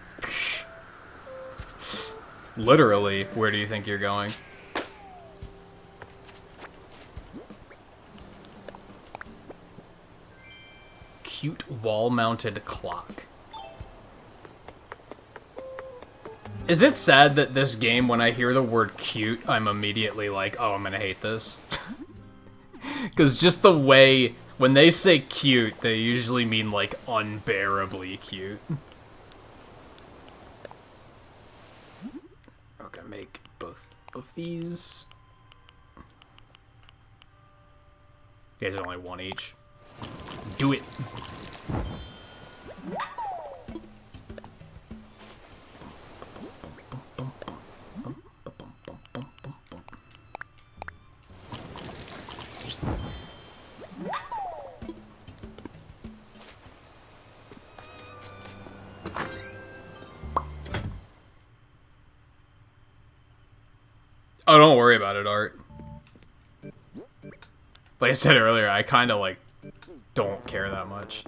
Literally, where do you think you're going? Cute wall-mounted clock. Is it sad that this game, when I hear the word cute, I'm immediately like, oh, I'm gonna hate this? Because just the way, when they say cute, they usually mean, like, unbearably cute. We're gonna make both of these. There's only one each. Do it! Oh, don't worry about it, Art. Like I said earlier, I kind of, like, don't care that much.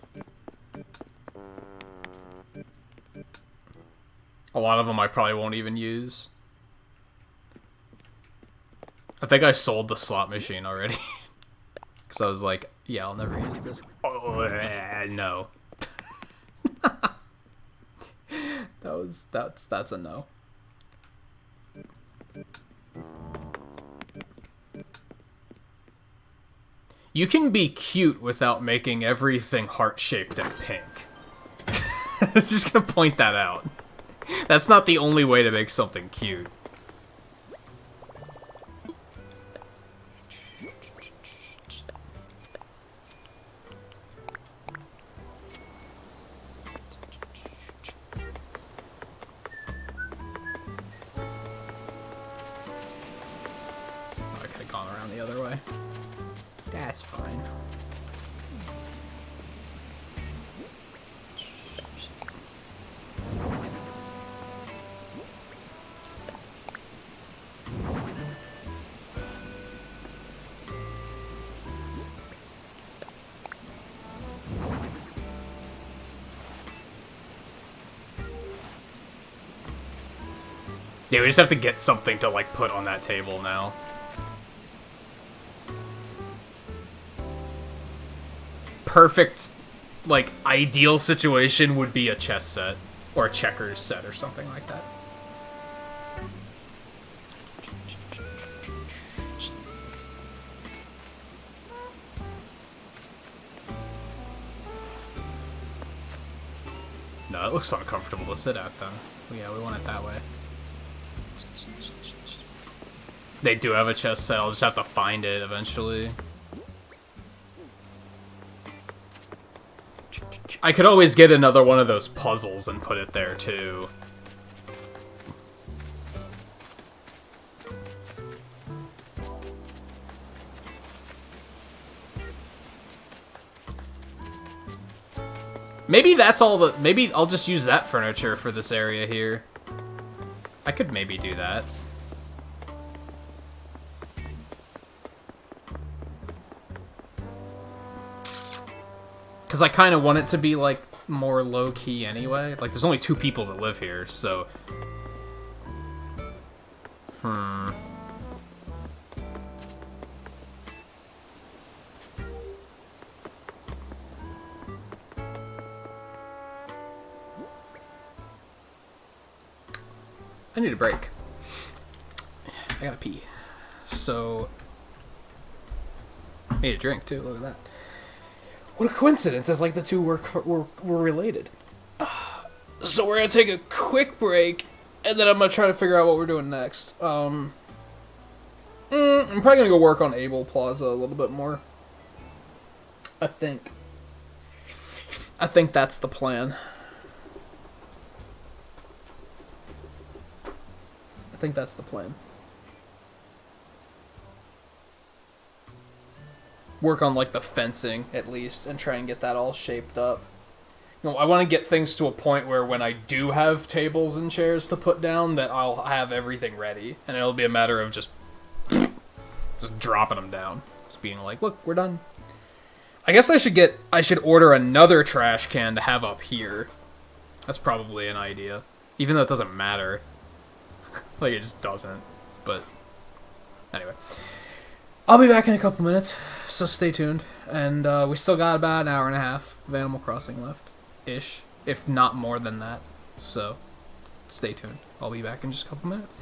A lot of them I probably won't even use. I think I sold the slot machine already. Because I was like, yeah, I'll never use this. Oh, no. That's a no. You can be cute without making everything heart-shaped and pink. Just gonna point that out. That's not the only way to make something cute. I could have gone around the other way. That's fine. Yeah, we just have to get something to, like, put on that table now. Perfect, like, ideal situation would be a chess set. Or a checkers set or something like that. No, it looks uncomfortable to sit at, though. Yeah, we want it that way. They do have a chess set, I'll just have to find it eventually. I could always get another one of those puzzles and put it there, too. Maybe that's all the... Maybe I'll just use that furniture for this area here. I could maybe do that. Because I kind of want it to be, like, more low-key anyway. Like, there's only 2 people that live here, so... I need a break. I gotta pee. So... I need a drink, too. Look at that. What a coincidence, it's like the two were related. So we're gonna take a quick break, and then I'm gonna try to figure out what we're doing next. I'm probably gonna go work on Able Plaza a little bit more. I think that's the plan. I think that's the plan. Work on, like, the fencing, at least, and try and get that all shaped up. You know, I want to get things to a point where when I do have tables and chairs to put down, that I'll have everything ready. And it'll be a matter of just dropping them down. Just being like, look, we're done. I guess I should order another trash can to have up here. That's probably an idea. Even though it doesn't matter. Like, it just doesn't. But, anyway. I'll be back in a couple minutes, so stay tuned. And we still got about an hour and a half of Animal Crossing left-ish, if not more than that. So, stay tuned. I'll be back in just a couple minutes.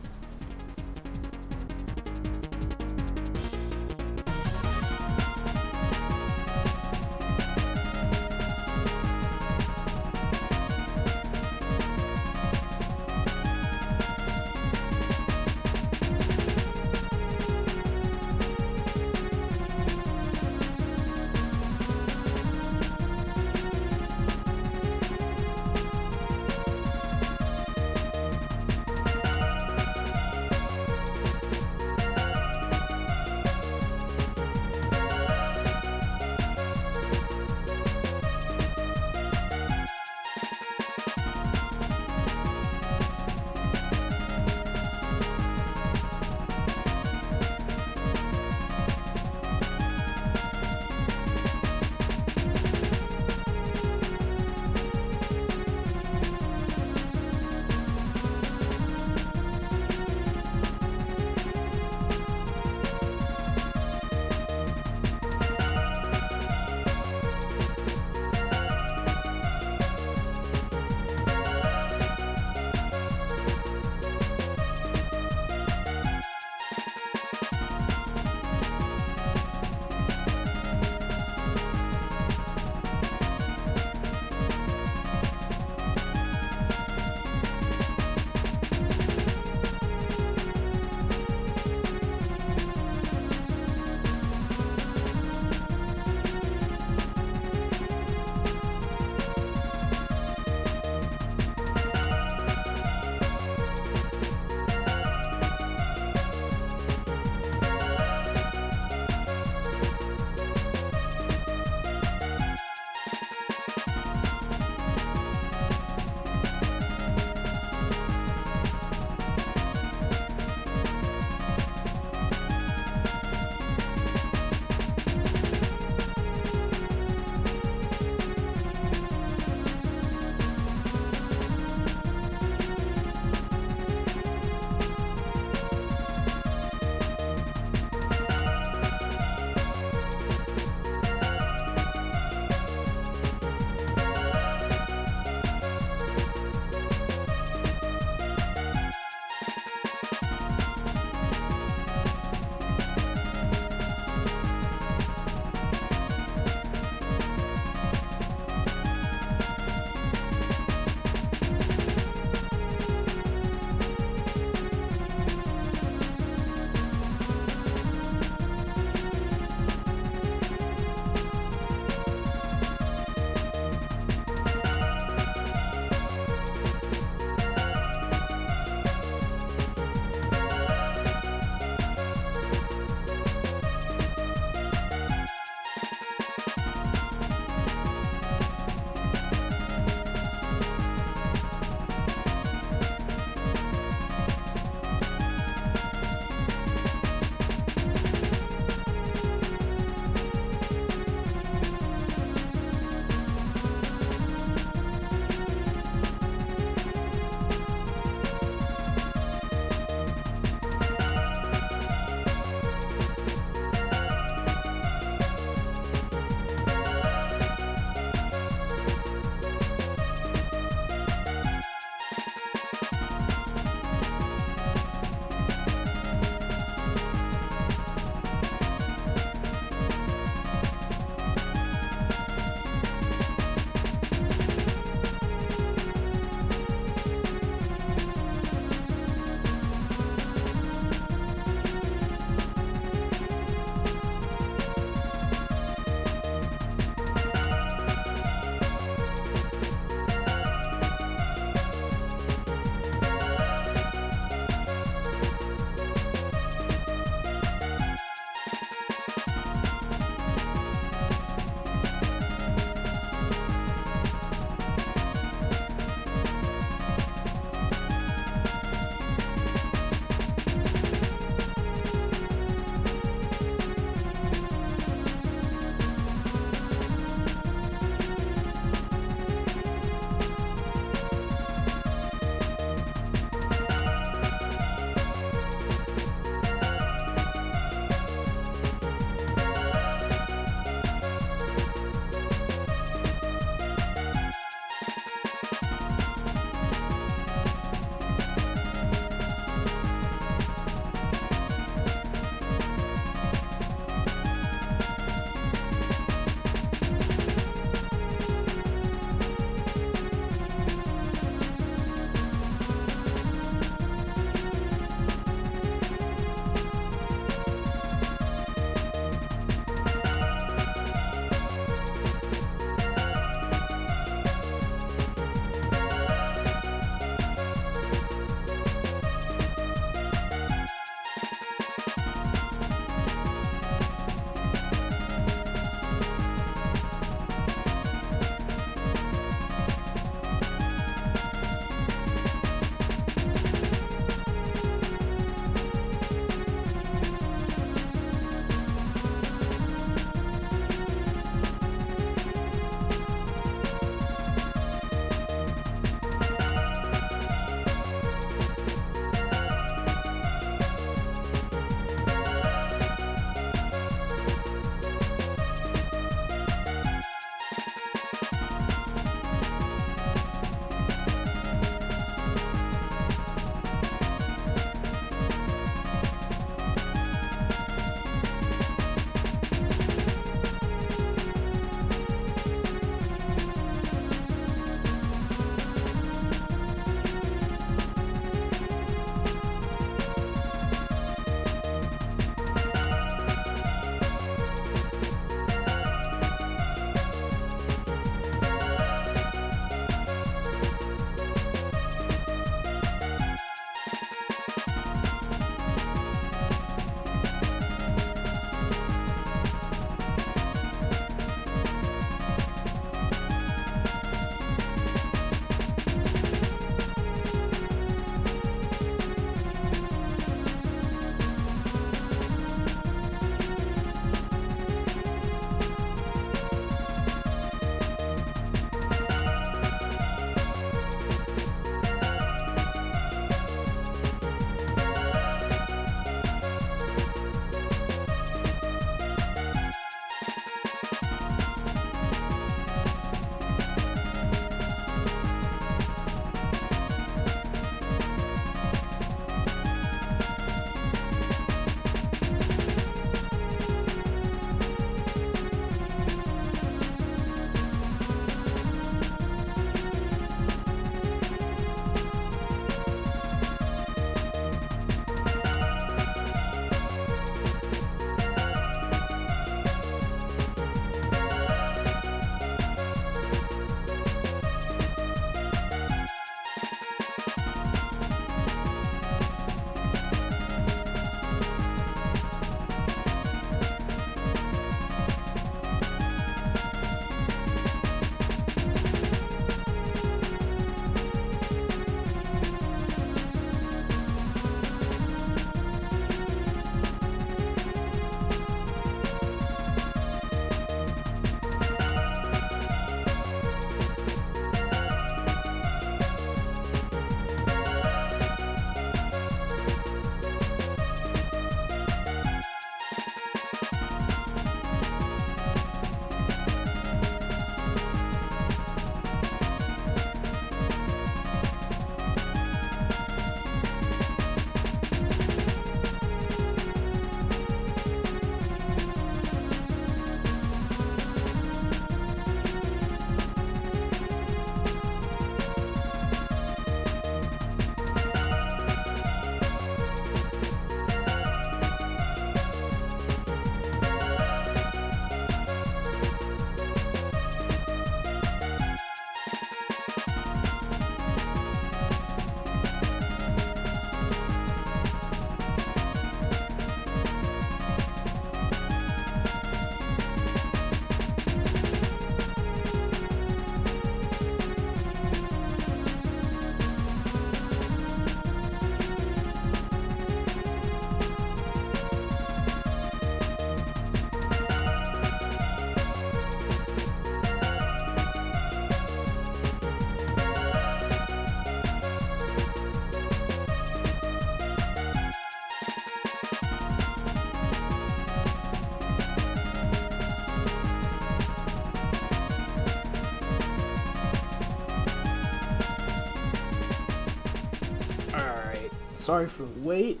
Sorry for the wait.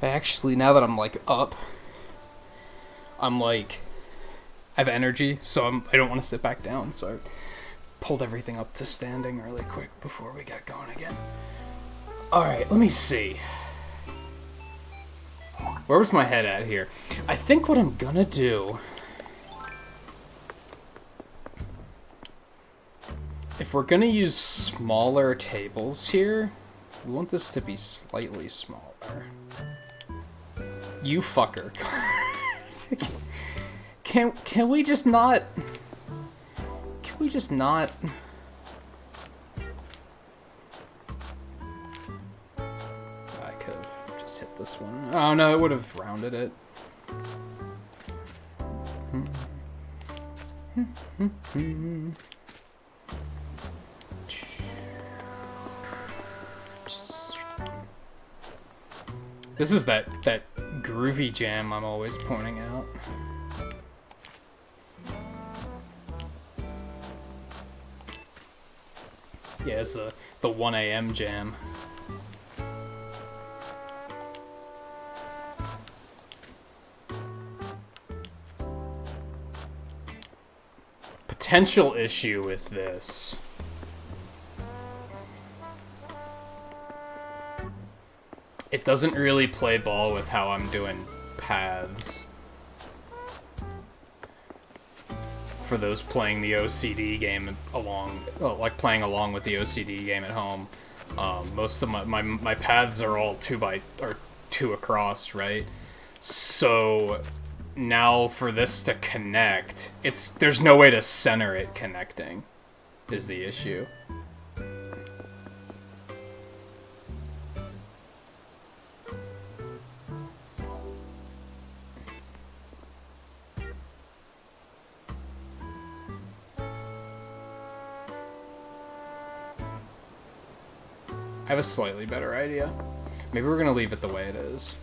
Actually, now that I'm like up, I'm like, I have energy, so I don't want to sit back down, so I pulled everything up to standing really quick before we got going again. Alright, let me see. Where was my head at here? I think what I'm gonna do, if we're gonna use smaller tables here, we want this to be slightly smaller. You fucker. Can we just not... Can we just not... I could have just hit this one. Oh no, it would have rounded it. This is that groovy jam I'm always pointing out. Yeah, it's the 1 a.m. jam. Potential issue with this. It doesn't really play ball with how I'm doing paths. For those playing the OCD game along, like playing along with the OCD game at home, most of my paths are all 2 across, right? So now for this to connect, there's no way to center it connecting, is the issue. I have a slightly better idea. Maybe we're gonna leave it the way it is.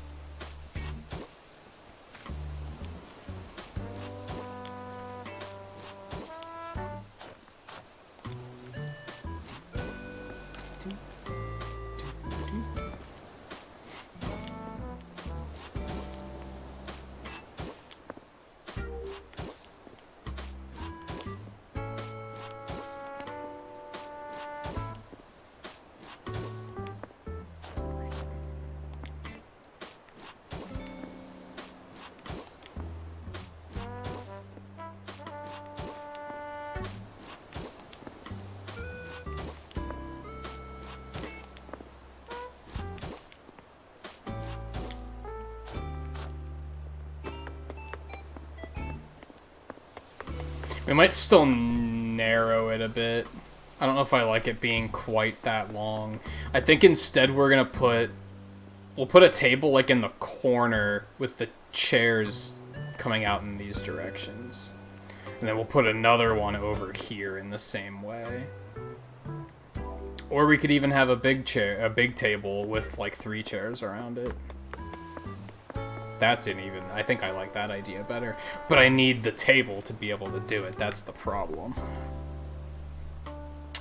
We might still narrow it a bit. I don't know if I like it being quite that long. I think instead we'll put a table like in the corner with the chairs coming out in these directions. And then we'll put another one over here in the same way. Or we could even have a big table with like 3 chairs around it. That's an even. I think I like that idea better. But I need the table to be able to do it. That's the problem.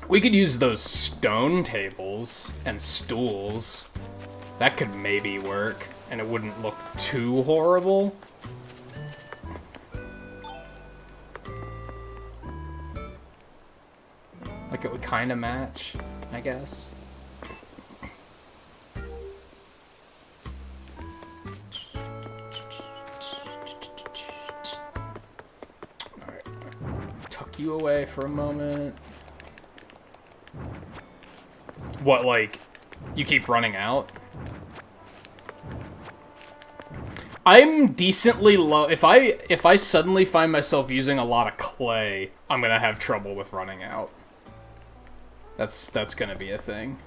We could use those stone tables and stools. That could maybe work, and it wouldn't look too horrible. Like it would kind of match, I guess. You away for a moment. What, like, you keep running out? I'm decently low. If I suddenly find myself using a lot of clay, I'm gonna have trouble with running out. That's gonna be a thing.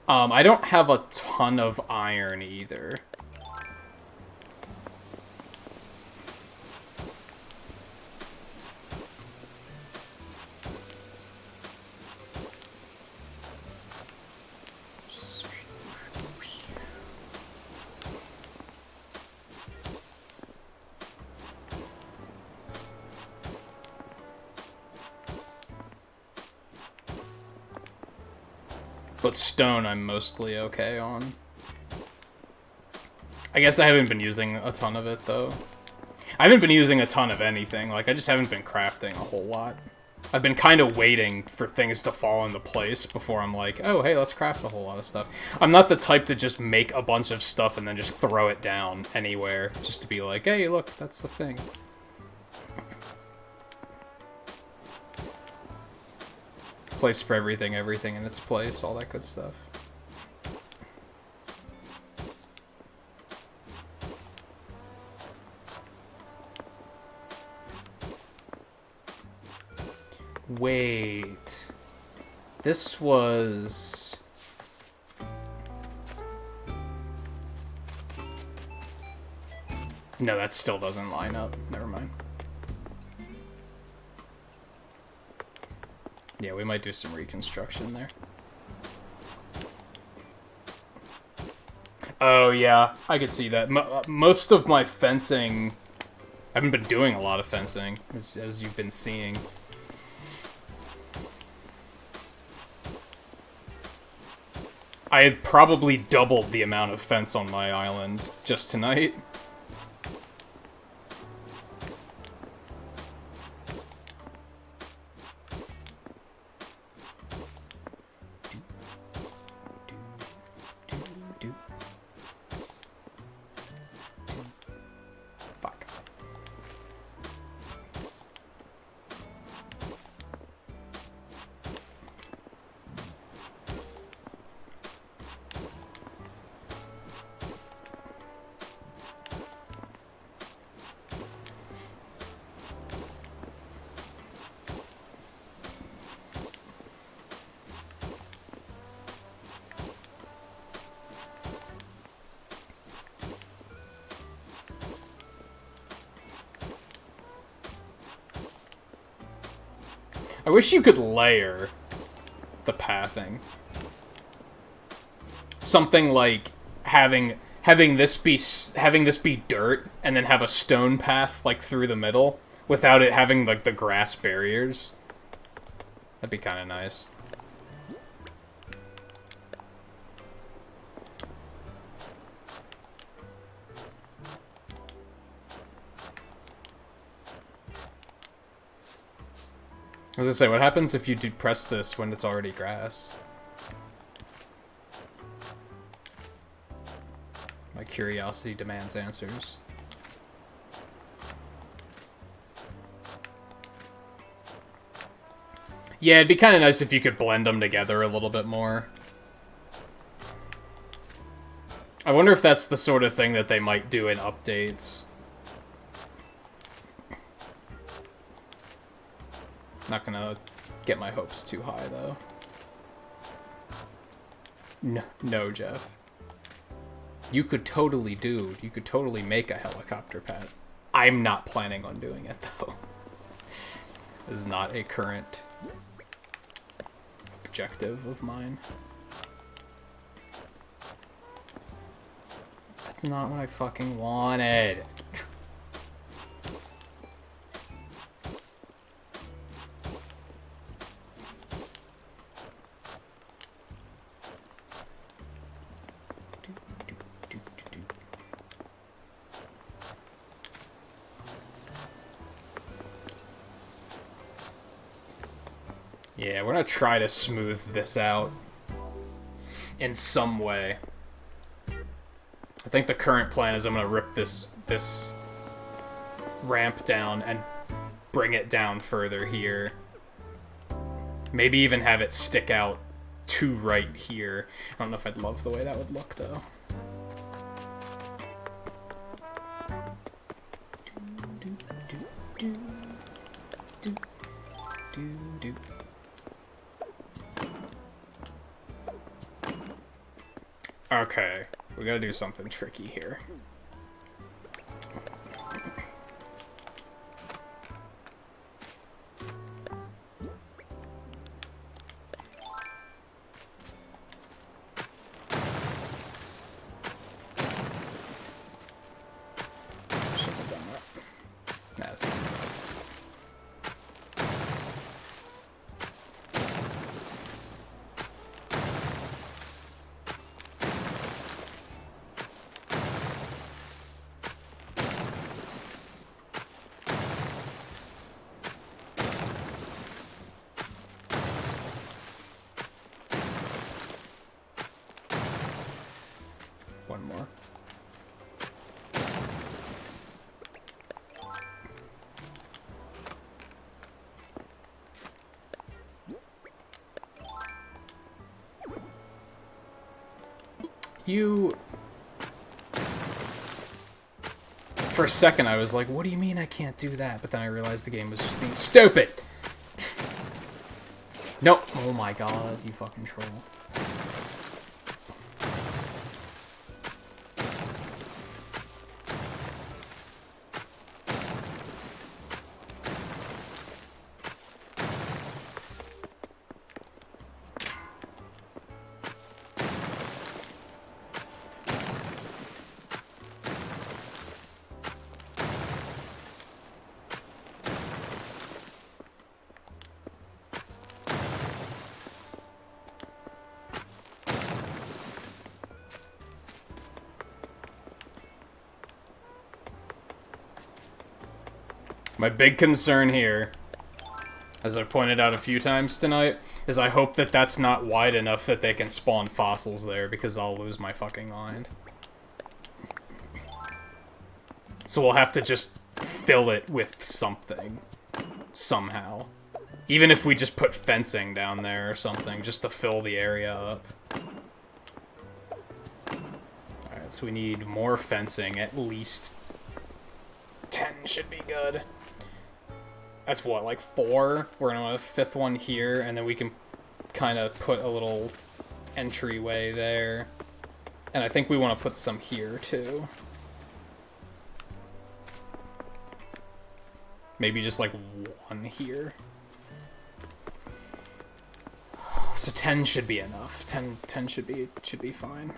I don't have a ton of iron either.
But stone I'm mostly okay on. I guess I haven't been using a ton of it, though. I haven't been using a ton of anything. Like, I just haven't been crafting a whole lot. I've been kind of waiting for things to fall into place before I'm like, oh, hey, let's craft a whole lot of stuff. I'm not the type to just make a bunch of stuff and then just throw it down anywhere. Just to be like, hey, look, that's the thing. Place for everything, everything in its place, all that good stuff. Wait. This was... No, that still doesn't line up. Never mind. Yeah, we might do some reconstruction there. Oh, yeah. I could see that. Most of my fencing... I haven't been doing a lot of fencing, as you've been seeing. I had probably doubled the amount of fence on my island just tonight. Fuck. I wish you could layer the pathing. Something like having this be dirt and then have a stone path like through the middle without it having like the grass barriers. That'd be kind of nice. I was gonna say, what happens if you do press this when it's already grass? My curiosity demands answers. Yeah, it'd be kind of nice if you could blend them together a little bit more. I wonder if that's the sort of thing that they might do in updates. Not gonna get my hopes too high, though. No, Jeff. You could totally make a helicopter pad. I'm not planning on doing it, though. This is not a current objective of mine. That's not what I fucking wanted. Yeah, we're gonna try to smooth this out in some way. I think the current plan is I'm gonna rip this ramp down and bring it down further here. Maybe even have it stick out to right here. I don't know if I'd love the way that would look, though. Okay, we gotta do something tricky here. Shouldn't have done that. Nah, it's fine. one more. For a second, I was like, what do you mean I can't do that? But then I realized the game was just being stupid. No. Oh my god, you fucking troll. My big concern here, as I pointed out a few times tonight, is I hope that that's not wide enough that they can spawn fossils there, because I'll lose my fucking mind. So we'll have to just fill it with something. Somehow. Even if we just put fencing down there or something, just to fill the area up. Alright, so we need more fencing, at least 10 should be good. That's what, like 4? We're gonna have a 5th one here, and then we can kind of put a little entryway there. And I think we want to put some here, too. Maybe just, like, 1 here. So 10 should be enough. 10 should be fine.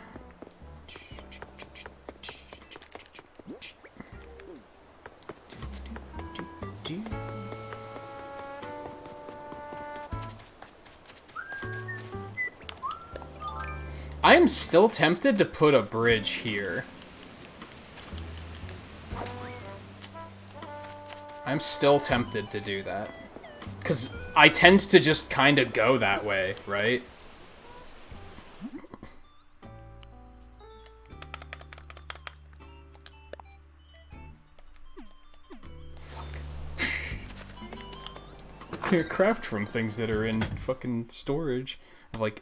I am still tempted to put a bridge here. I'm still tempted to do that. Because I tend to just kind of go that way, right? Fuck. Craft from things that are in fucking storage of like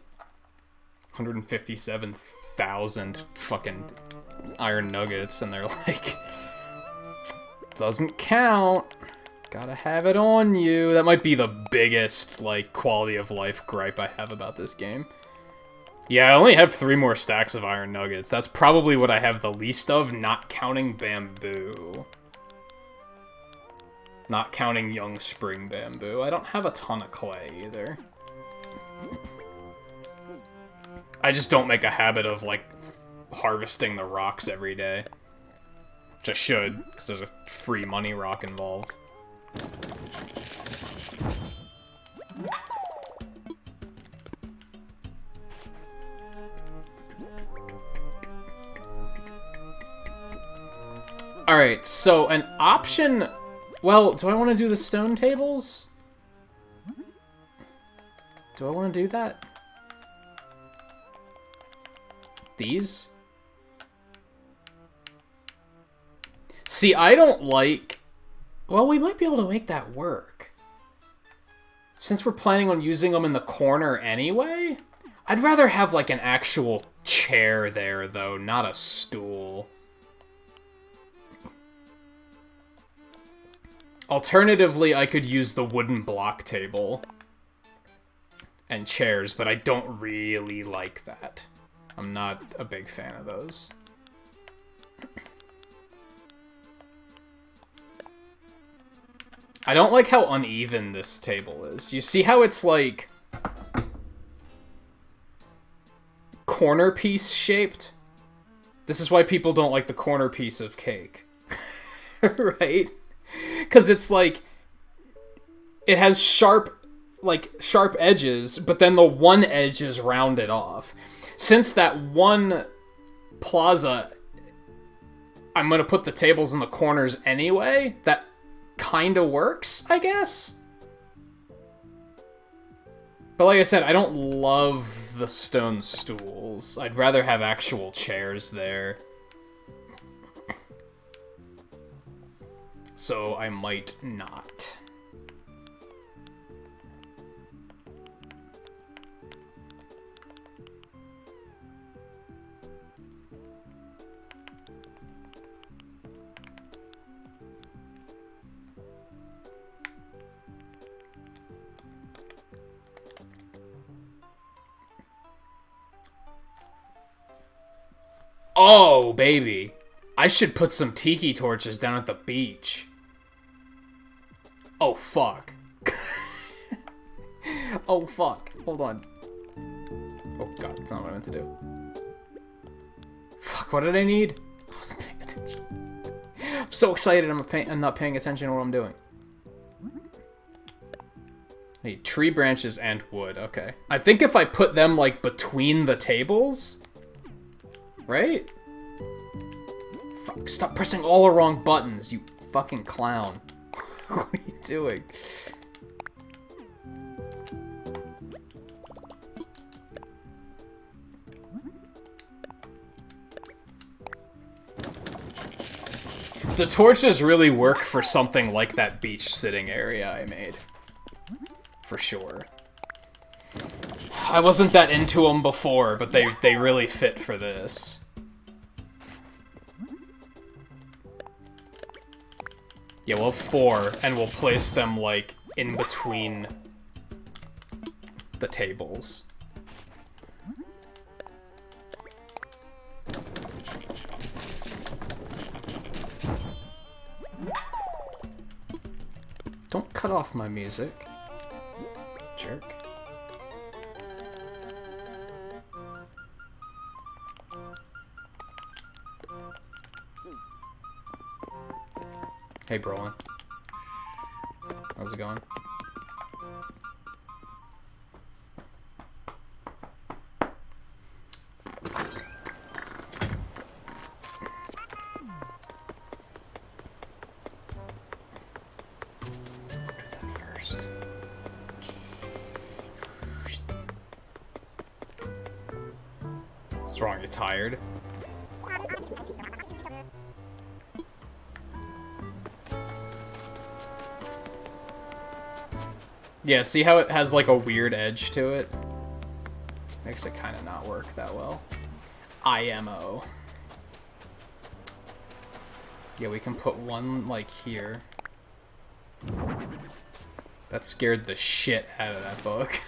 157,000 fucking iron nuggets, and they're like, doesn't count. Gotta have it on you. That might be the biggest, like, quality of life gripe I have about this game. Yeah, I only have 3 more stacks of iron nuggets. That's probably what I have the least of, not counting bamboo. Not counting young spring bamboo. I don't have a ton of clay, either. I just don't make a habit of, like, harvesting the rocks every day. Which I should, because there's a free money rock involved. Alright, so an option... Well, do I want to do the stone tables? Do I want to do that? These? See, I don't like... Well, we might be able to make that work. Since we're planning on using them in the corner anyway? I'd rather have, like, an actual chair there, though, not a stool. Alternatively, I could use the wooden block table and chairs, but I don't really like that. I'm not a big fan of those. I don't like how uneven this table is. You see how it's, like, corner piece shaped? This is why people don't like the corner piece of cake. Right? Because it's, like, it has sharp edges, but then the one edge is rounded off. Since that one plaza, I'm going to put the tables in the corners anyway, that kind of works, I guess. But like I said, I don't love the stone stools. I'd rather have actual chairs there. So I might not. Oh, baby. I should put some tiki torches down at the beach. Oh, fuck. Oh, fuck. Hold on. Oh, God. That's not what I meant to do. Fuck, what did I need? I wasn't paying attention. I'm so excited I'm not paying attention to what I'm doing. I need tree branches and wood. Okay. I think if I put them, like, between the tables... Right? Fuck, stop pressing all the wrong buttons, you fucking clown. What are you doing? The torches really work for something like that beach sitting area I made. For sure. I wasn't that into them before, but they really fit for this. Yeah, we'll have 4, and we'll place them, like, in between the tables. Don't cut off my music. Jerk. Hey, Brolin. How's it going? Do that first. What's wrong? You tired? Yeah, see how it has, like, a weird edge to it? Makes it kind of not work that well. IMO. Yeah, we can put one, like, here. That scared the shit out of that book.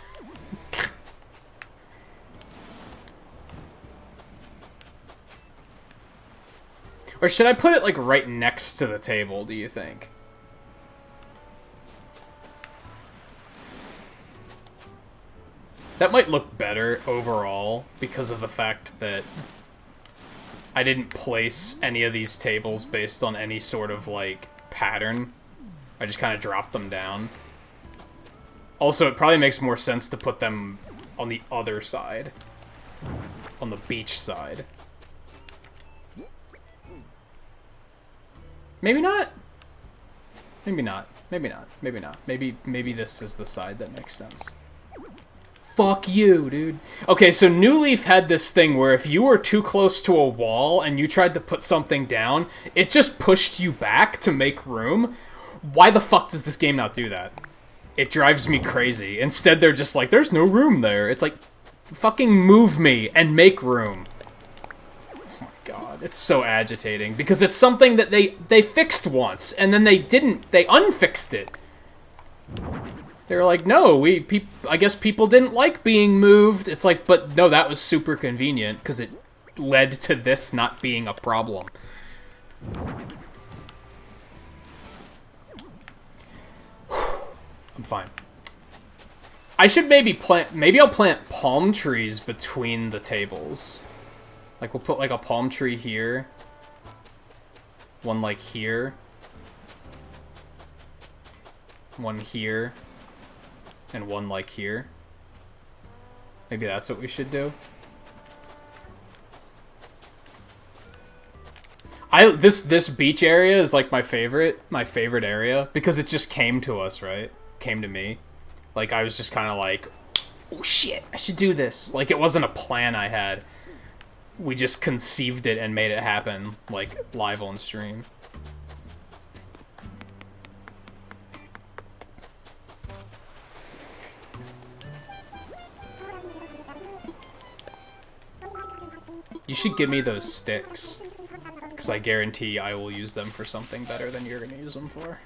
Or should I put it, like, right next to the table, do you think? That might look better overall because of the fact that I didn't place any of these tables based on any sort of, like, pattern. I just kind of dropped them down. Also, it probably makes more sense to put them on the other side. On the beach side. Maybe not. Maybe not. Maybe not. Maybe not. Maybe this is the side that makes sense. Fuck you, dude. Okay, so New Leaf had this thing where if you were too close to a wall and you tried to put something down, it just pushed you back to make room. Why the fuck does this game not do that? It drives me crazy. Instead, they're just like, there's no room there. It's like, fucking move me and make room. Oh my god, it's so agitating. Because it's something that they fixed once, and then they unfixed it. They were like, no, I guess people didn't like being moved. It's like, but no, that was super convenient because it led to this not being a problem. I'm fine. I should maybe I'll plant palm trees between the tables. Like, we'll put, like, a palm tree here. One, like, here. One here. And one, like, here. Maybe that's what we should do. This beach area is, like, my favorite area. Because it just came to us, right? Came to me. Like, I was just kind of like, Oh shit, I should do this. Like, it wasn't a plan I had. We just conceived it and made it happen, like, live on stream. You should give me those sticks, because I guarantee I will use them for something better than you're gonna use them for.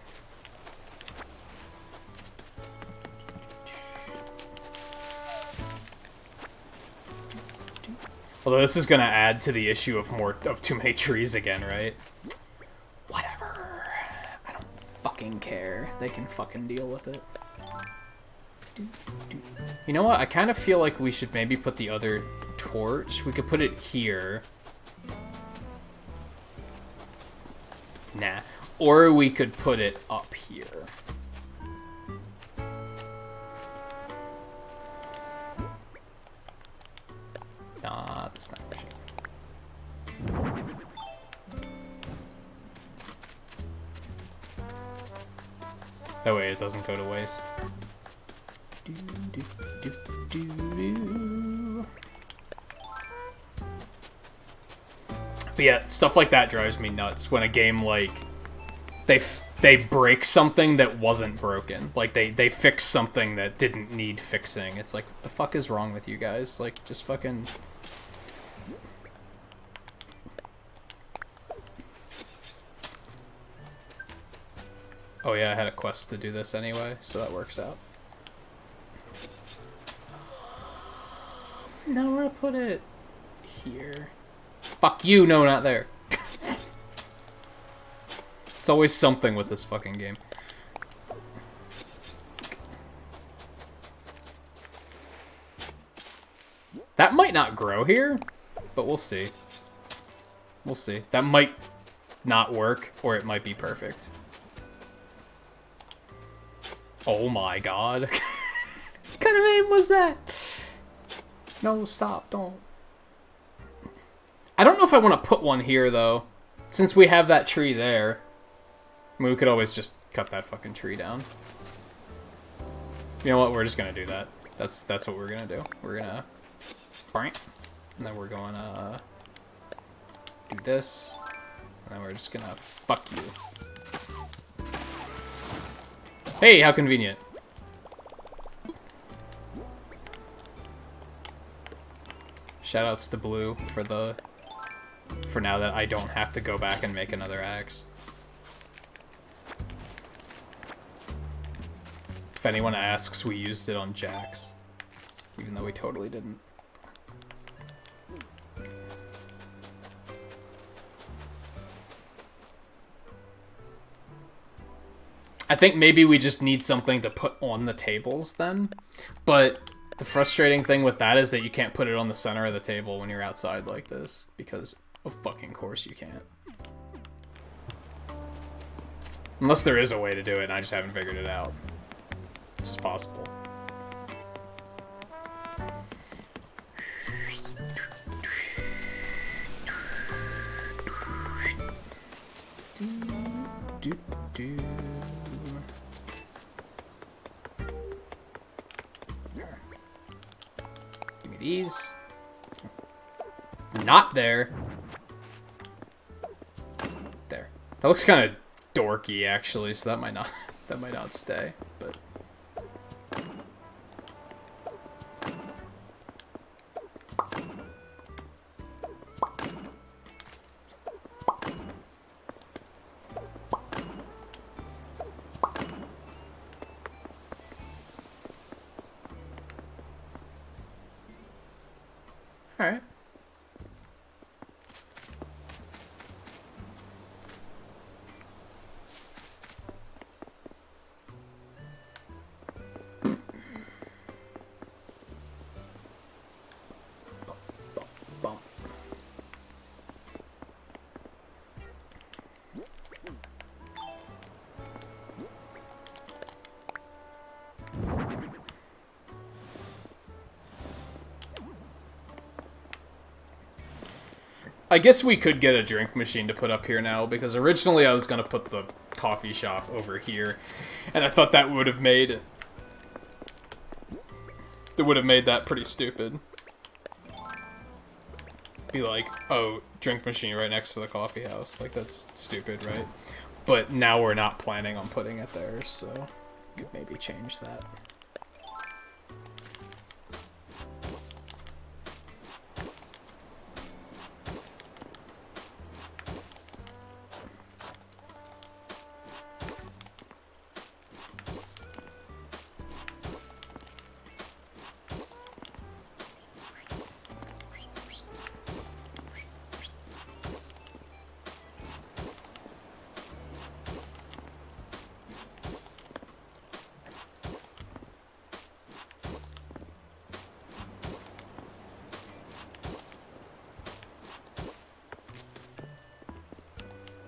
Although this is gonna add to the issue of too many trees again, right? Whatever. I don't fucking care. They can fucking deal with it. You know what? I kind of feel like we should maybe put the other torch. We could put it here. Nah. Or we could put it up here. Nah, that's not machine. That way it doesn't go to waste. But yeah, stuff like that drives me nuts when a game, like, they break something that wasn't broken. Like, they fix something that didn't need fixing. It's like, what the fuck is wrong with you guys? Like, just fucking... Oh yeah, I had a quest to do this anyway, so that works out. Now we're gonna put it here. Fuck you, no, not there. It's always something with this fucking game. That might not grow here, but we'll see. We'll see. That might not work, or it might be perfect. Oh my god. What kind of aim was that? No, stop, don't. I don't know if I want to put one here, though. Since we have that tree there. I mean, we could always just cut that fucking tree down. You know what? We're just gonna do that. That's what we're gonna do. We're gonna... And then we're gonna... do this. And then we're just gonna... fuck you. Hey, how convenient. Shoutouts to Blue for now that I don't have to go back and make another axe. If anyone asks, we used it on Jax. Even though we totally didn't. I think maybe we just need something to put on the tables then. But the frustrating thing with that is that you can't put it on the center of the table when you're outside like this. Because of fucking course you can't. Unless there is a way to do it and I just haven't figured it out. This is possible. Give me these. Not there. There. That looks kind of dorky, actually, so that might not stay. But all right. I guess we could get a drink machine to put up here now, because originally I was going to put the coffee shop over here, and I thought that would have made That would have made that pretty stupid. Be like, oh, drink machine right next to the coffee house. Like, that's stupid, right? But now we're not planning on putting it there, so could maybe change that.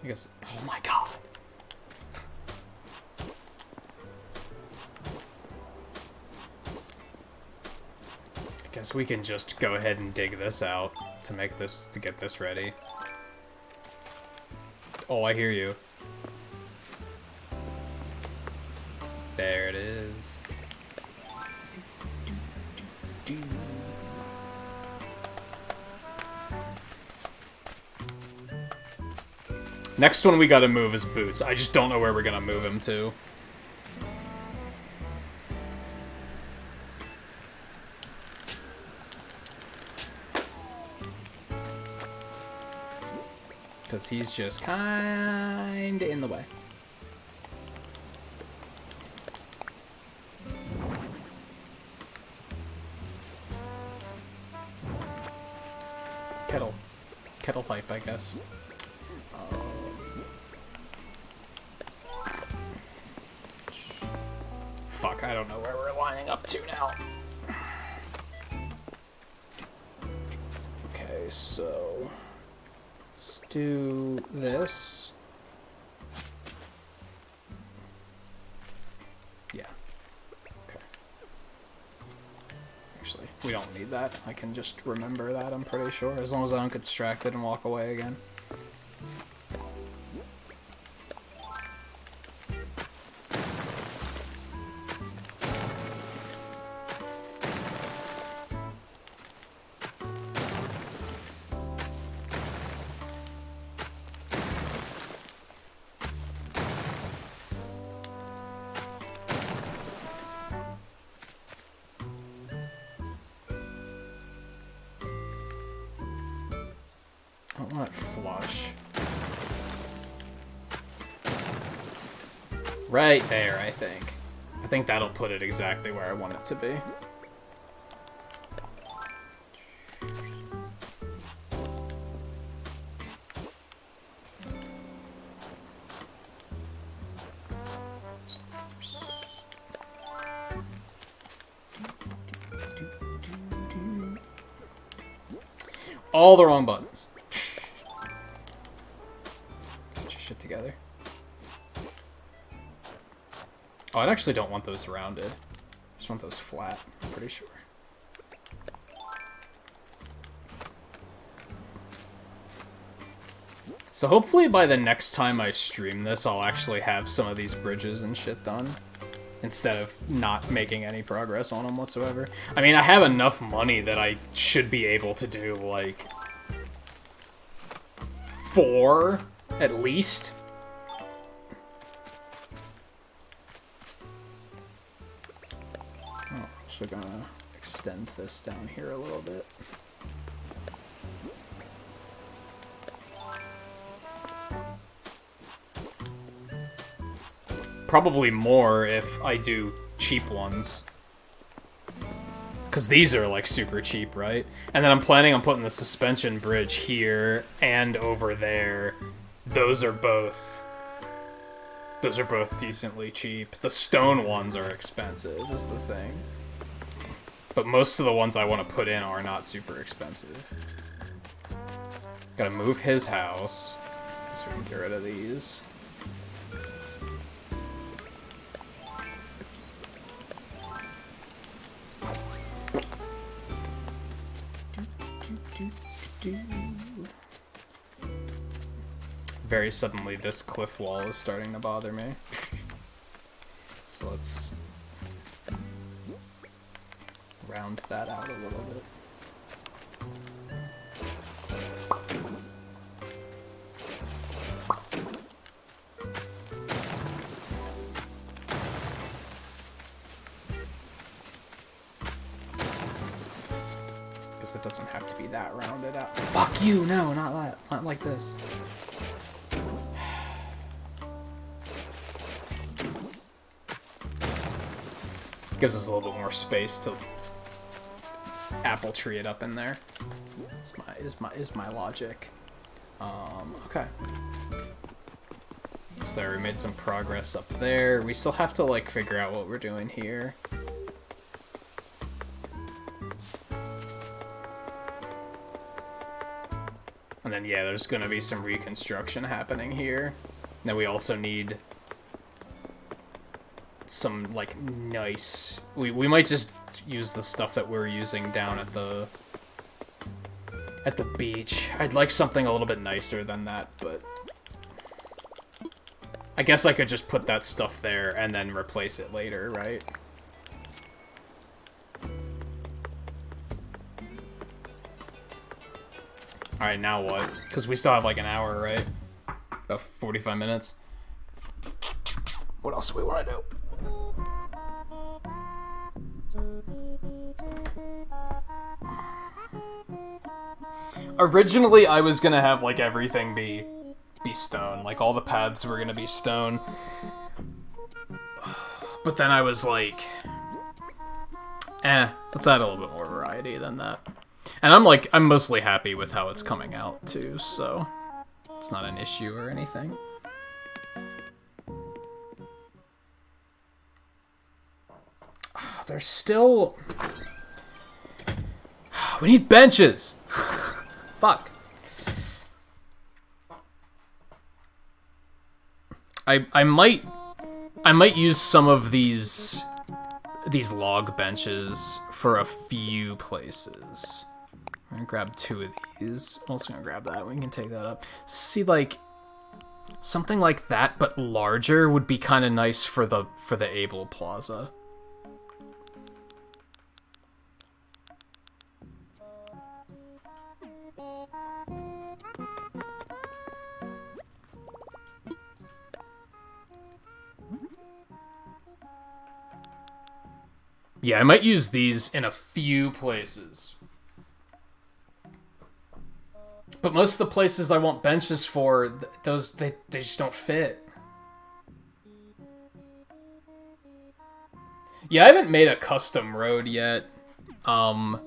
I guess. Oh my god. I guess we can just go ahead and dig this out to make this, to get this ready. Oh, I hear you. There it is. Next one we gotta move is Boots. I just don't know where we're gonna move him to. Because he's just kinda in the way. Kettle pipe, I guess. Fuck, I don't know where we're lining up to now. Okay, so let's do this. Yeah. Okay. Actually, we don't need that. I can just remember that, I'm pretty sure. As long as I don't get distracted and walk away again. I don't want it flush. Right there, I think. I think that'll put it exactly where I want it to be. All the wrong buttons. Get your shit together. Oh, I actually don't want those rounded. I just want those flat, I'm pretty sure. So hopefully by the next time I stream this, I'll actually have some of these bridges and shit done. Instead of not making any progress on them whatsoever. I mean, I have enough money that I should be able to do, like, 4, at least. Oh, so I'm gonna extend this down here a little bit. Probably more if I do cheap ones. Because these are, like, super cheap, right? And then I'm planning on putting the suspension bridge here and over there. Those are both decently cheap. The stone ones are expensive, is the thing. But most of the ones I want to put in are not super expensive. Gotta move his house. So we can get rid of these. Very suddenly, this cliff wall is starting to bother me. So let's round that out a little bit. Because it doesn't have to be that rounded out. Fuck you! No, not that. Not like this. Gives us a little bit more space to apple tree it up in there. Is my logic. Okay. So there, we made some progress up there. We still have to like figure out what we're doing here. And then yeah, there's gonna be some reconstruction happening here. Then we also need some like nice, we might just use the stuff that we're using down at the beach. I'd like something a little bit nicer than that, but I guess I could just put that stuff there and then replace it later, right? Alright, now what? Because we still have like an hour, right? About 45 minutes. What else do we want to do? Originally, I was gonna have like everything be stone, like all the paths were gonna be stone. But then I was like, let's add a little bit more variety than that. And I'm mostly happy with how it's coming out too, so it's not an issue or anything. There's still... We need benches! Fuck. I might use some of these log benches for a few places. I'm gonna grab 2 of these. I'm also gonna grab that. We can take that up. See, like, something like that, but larger would be kind of nice for the Able Plaza. Yeah, I might use these in a few places. But most of the places I want benches for, those, they just don't fit. Yeah, I haven't made a custom road yet. I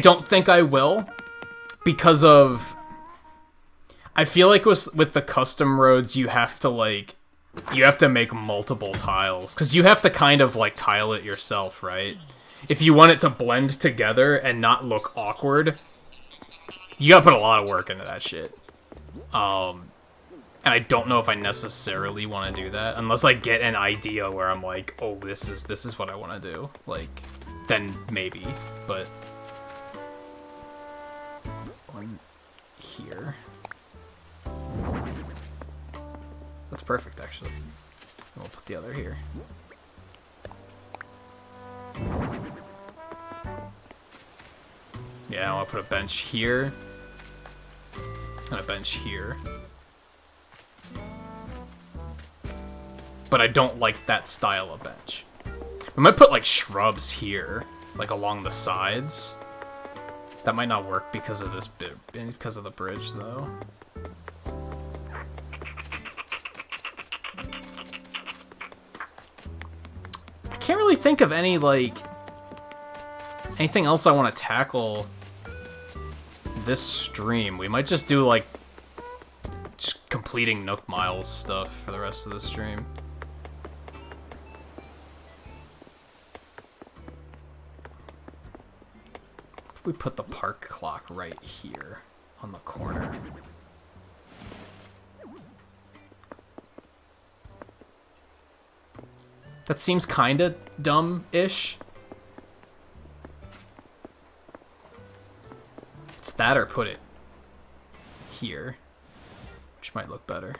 don't think I will, because of... I feel like with the custom roads, you have to, like... You have to make multiple tiles, because you have to kind of, like, tile it yourself, right? If you want it to blend together and not look awkward, you gotta put a lot of work into that shit. And I don't know if I necessarily want to do that, unless I get an idea where I'm like, oh, this is what I want to do. Like, then maybe, but... One here. That's perfect, actually. And we'll put the other here. Yeah, I'll put a bench here. And a bench here. But I don't like that style of bench. We might put, like, shrubs here. Like, along the sides. That might not work because of this bit, because of the bridge, though. I can't really think of any, like... anything else I want to tackle this stream. We might just do, like, just completing Nook Miles stuff for the rest of the stream. If we put the park clock right here on the corner. That seems kind of dumb-ish. It's that or put it here, which might look better.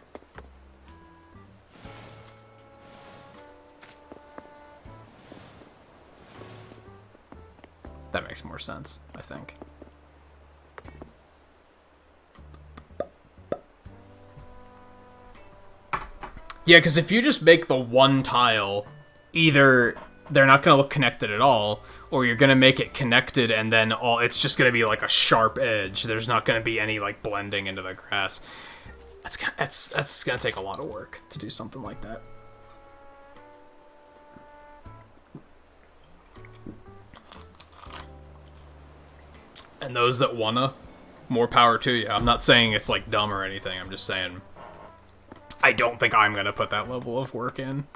makes more sense, I think. Yeah, because if you just make the one tile, either they're not going to look connected at all, or you're going to make it connected and then it's just going to be like a sharp edge. There's not going to be any like blending into the grass. That's going to take a lot of work to do something like that. And those that wanna, more power to you. I'm not saying it's like dumb or anything. I'm just saying I don't think I'm gonna put that level of work in.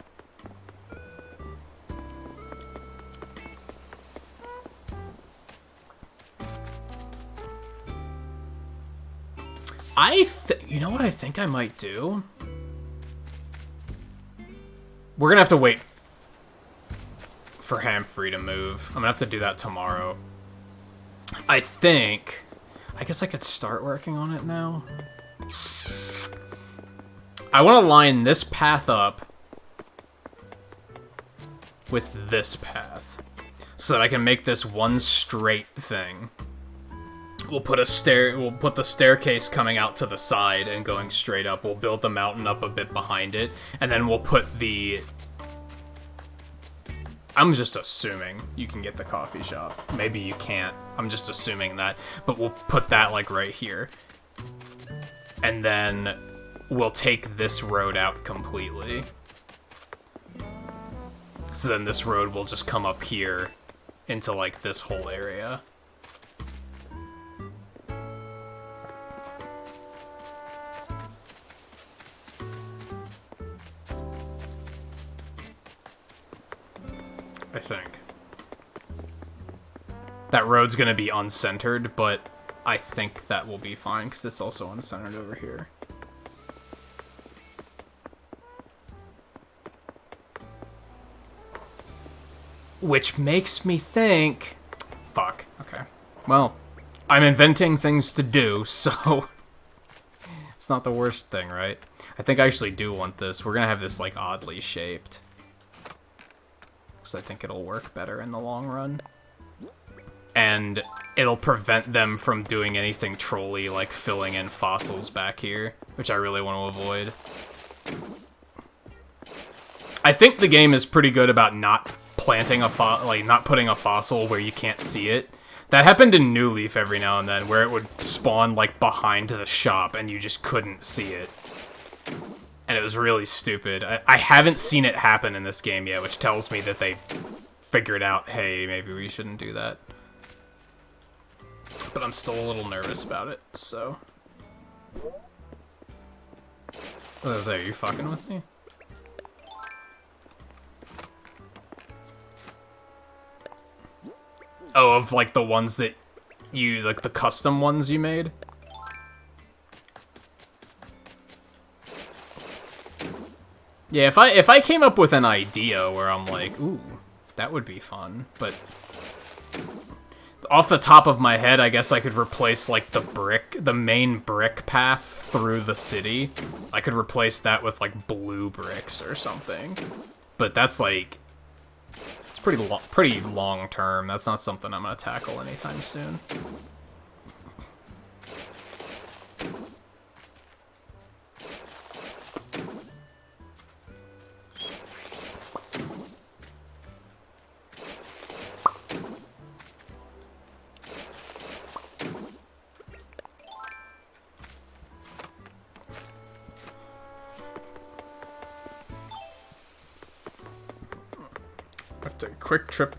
You know what I think I might do? We're gonna have to wait for Humphrey to move. I'm gonna have to do that tomorrow. I guess I could start working on it now. I want to line this path up with this path so that I can make this one straight thing. We'll put the staircase coming out to the side and going straight up. We'll build the mountain up a bit behind it, and then we'll put the... I'm just assuming you can get the coffee shop. Maybe you can't. I'm just assuming that. But we'll put that, like, right here. And then we'll take this road out completely. So then this road will just come up here into, like, this whole area. I think. That road's gonna be uncentered, but I think that will be fine, because it's also uncentered over here. Which makes me think... Fuck. Okay. Well, I'm inventing things to do, so... it's not the worst thing, right? I think I actually do want this. We're gonna have this, like, oddly shaped. Because I think it'll work better in the long run. And it'll prevent them from doing anything trolly, like filling in fossils back here, which I really want to avoid. I think the game is pretty good about not planting not putting a fossil where you can't see it. That happened in New Leaf every now and then, where it would spawn like behind the shop and you just couldn't see it. And it was really stupid. I haven't seen it happen in this game yet, which tells me that they figured out, hey, maybe we shouldn't do that. But I'm still a little nervous about it, so... What is that, are you fucking with me? Oh, of, like, the ones that you, like, the custom ones you made? Yeah, if I came up with an idea where I'm like, ooh, that would be fun, but... Off the top of my head, I guess I could replace, like, the main brick path through the city. I could replace that with, like, blue bricks or something. But that's, like... It's pretty long term. That's not something I'm gonna tackle anytime soon. I have to take a quick trip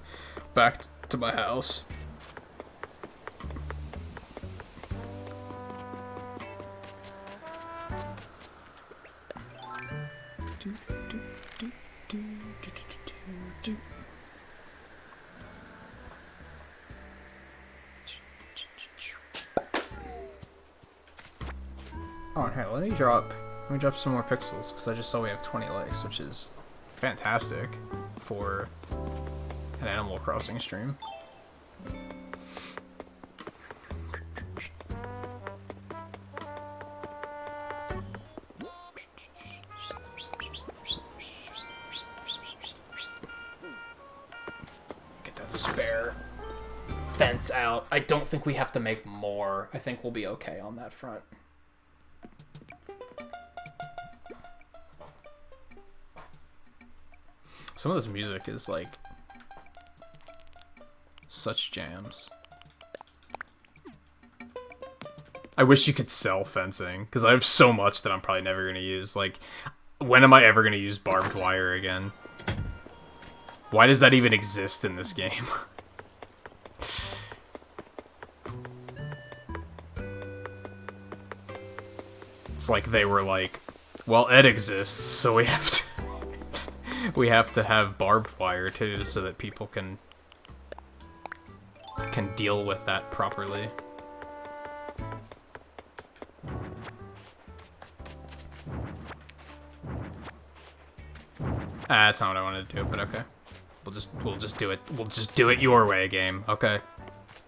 back to my house. Oh, hey, let me drop some more pixels, because I just saw we have 20 likes, which is fantastic for an Animal Crossing stream. Get that spare fence out. I don't think we have to make more. I think we'll be okay on that front. Some of this music is like such jams. I wish you could sell fencing, because I have so much that I'm probably never going to use. Like, when am I ever going to use barbed wire again? Why does that even exist in this game? It's like they were like, well, Ed exists, so we have to we have to have barbed wire too, so that people can deal with that properly. That's not what I wanted to do, but okay. We'll just do it. We'll just do it your way, game. Okay.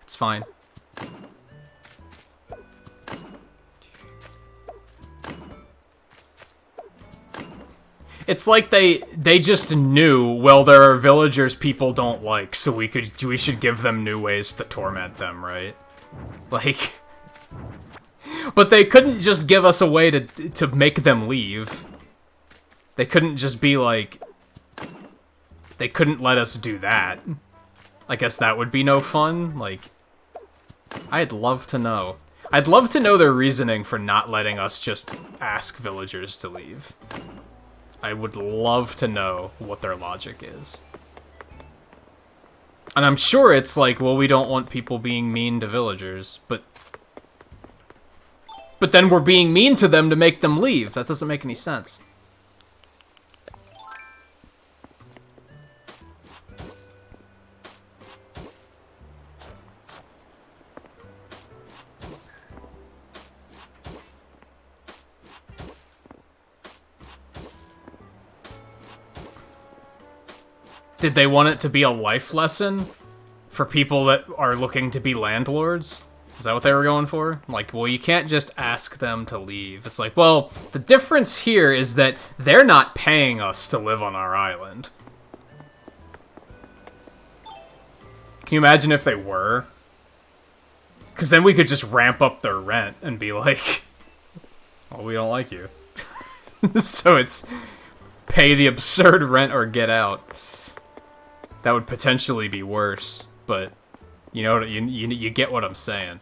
It's fine. It's like they just knew, well, there are villagers people don't like, so we should give them new ways to torment them, right? Like, but they couldn't just give us a way to make them leave. They couldn't just be like, they couldn't let us do that. I guess that would be no fun. Like, I'd love to know. I'd love to know their reasoning for not letting us just ask villagers to leave. I would love to know what their logic is. And I'm sure it's like, well, we don't want people being mean to villagers, but then we're being mean to them to make them leave. That doesn't make any sense. Did they want it to be a life lesson for people that are looking to be landlords? Is that what they were going for? Like, well, you can't just ask them to leave. It's like, well, the difference here is that they're not paying us to live on our island. Can you imagine if they were? Because then we could just ramp up their rent and be like, well, we don't like you. So it's pay the absurd rent or get out. That would potentially be worse, but you know, you get what I'm saying.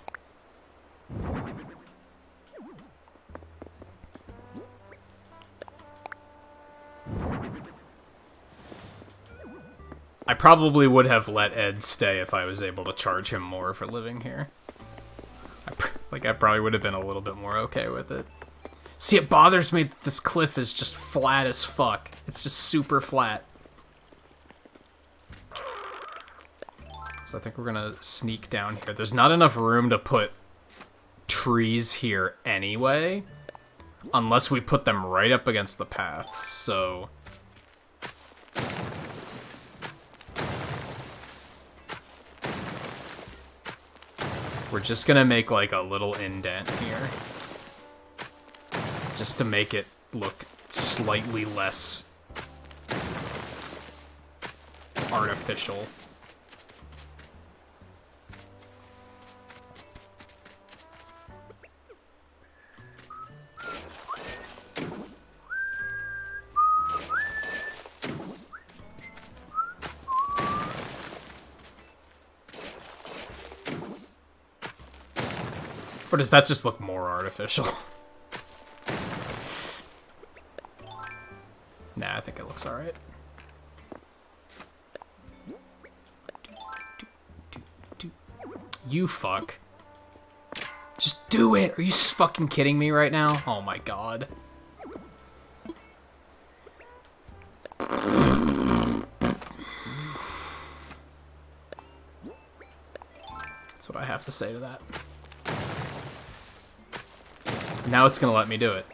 I probably would have let Ed stay if I was able to charge him more for living here. I probably would have been a little bit more okay with it. See, it bothers me that this cliff is just flat as fuck. It's just super flat. So I think we're gonna sneak down here. There's not enough room to put trees here anyway, unless we put them right up against the path, so... We're just gonna make like a little indent here. Just to make it look slightly less artificial. Or does that just look more artificial? Nah, I think it looks alright. You fuck. Just do it! Are you fucking kidding me right now? Oh my god. That's what I have to say to that. Now it's gonna let me do it.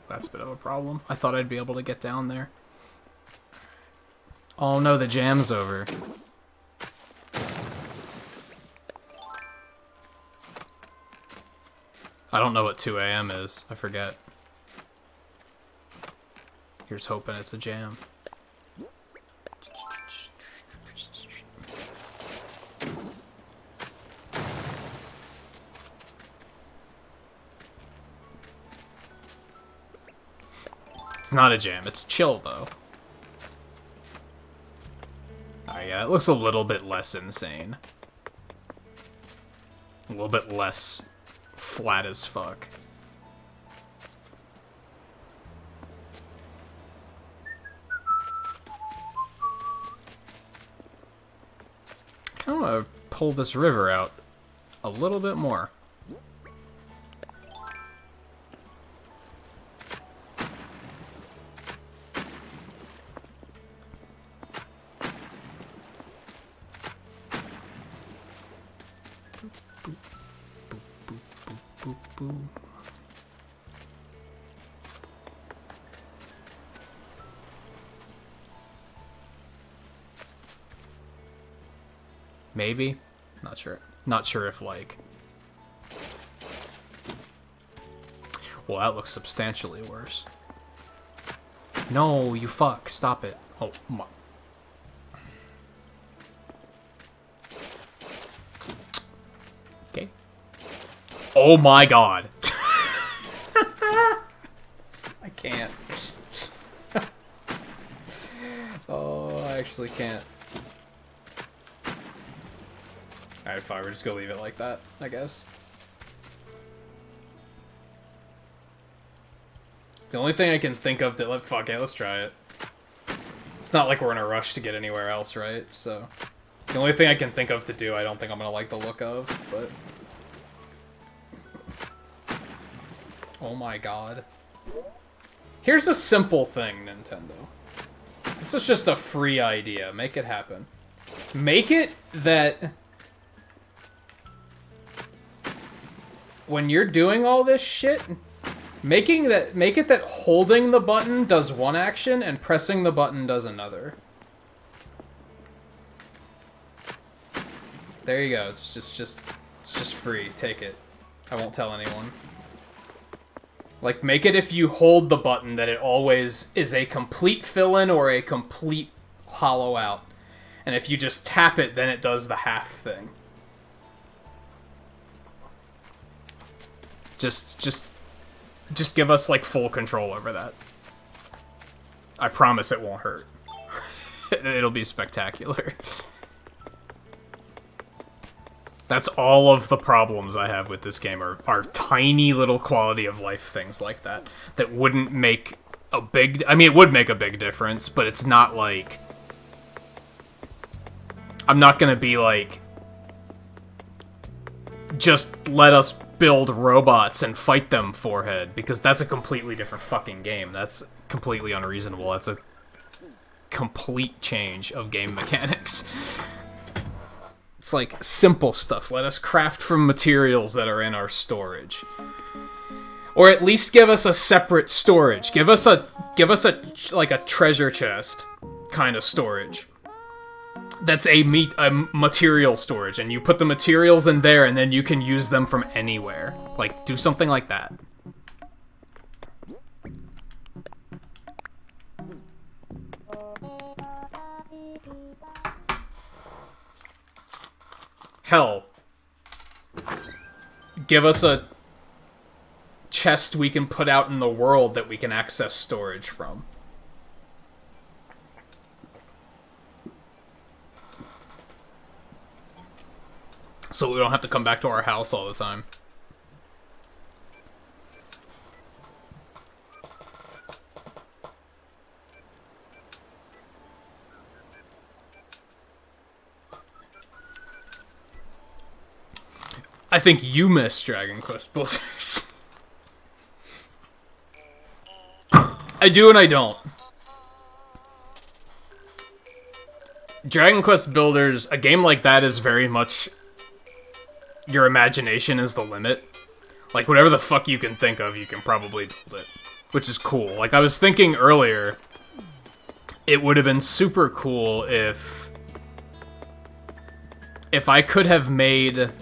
That's a bit of a problem. I thought I'd be able to get down there. Oh no, the jam's over. I don't know what 2 a.m. is. I forget. Here's hoping it's a jam. It's not a jam. It's chill, though. Oh, yeah. It looks a little bit less insane. A little bit less flat as fuck. I kind of want to pull this river out a little bit more. Maybe? Not sure. Not sure if, like... Well, that looks substantially worse. No, you fuck. Stop it. Oh, my... Okay. Oh my god. I can't. Oh, I actually can't. Alright, fine, we're just gonna leave it like that, I guess. The only thing I can think of that... Fuck it, let's try it. It's not like we're in a rush to get anywhere else, right? So... The only thing I can think of to do, I don't think I'm gonna like the look of, but... Oh my god. Here's a simple thing, Nintendo. This is just a free idea. Make it happen. Make it that... when you're doing all this shit, make it that holding the button does one action and pressing the button does another. There you go. It's just free. Take it. I won't tell anyone. Like, make it if you hold the button that it always is a complete fill-in or a complete hollow out. And if you just tap it, then it does the half thing. Just give us, like, full control over that. I promise it won't hurt. It'll be spectacular. That's all of the problems I have with this game are tiny little quality of life things like that. That wouldn't make a big... I mean, it would make a big difference, but it's not like... I'm not gonna be like... just let us build robots and fight them, forehead, because that's a completely different fucking game. That's completely unreasonable. That's a complete change of game mechanics. It's like simple stuff. Let us craft from materials that are in our storage. Or at least give us a separate storage. Give us a like a treasure chest kind of storage. That's a material storage, and you put the materials in there, and then you can use them from anywhere. Like, do something like that. Hell, give us a chest we can put out in the world that we can access storage from. So we don't have to come back to our house all the time. I think you miss Dragon Quest Builders. I do and I don't. Dragon Quest Builders, a game like that is very much... your imagination is the limit. Like, whatever the fuck you can think of, you can probably build it. Which is cool. Like, I was thinking earlier, it would have been super cool if I could have made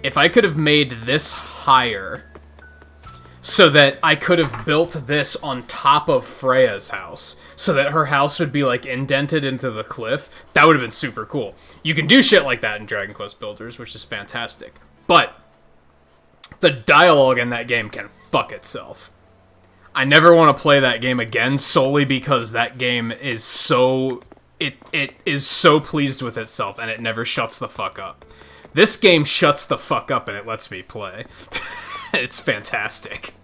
If I could have made this higher, so that I could have built this on top of Freya's house, so that her house would be, like, indented into the cliff, that would have been super cool. You can do shit like that in Dragon Quest Builders, which is fantastic. But the dialogue in that game can fuck itself. I never want to play that game again, solely because that game is so... It is so pleased with itself, and it never shuts the fuck up. This game shuts the fuck up, and it lets me play. It's fantastic.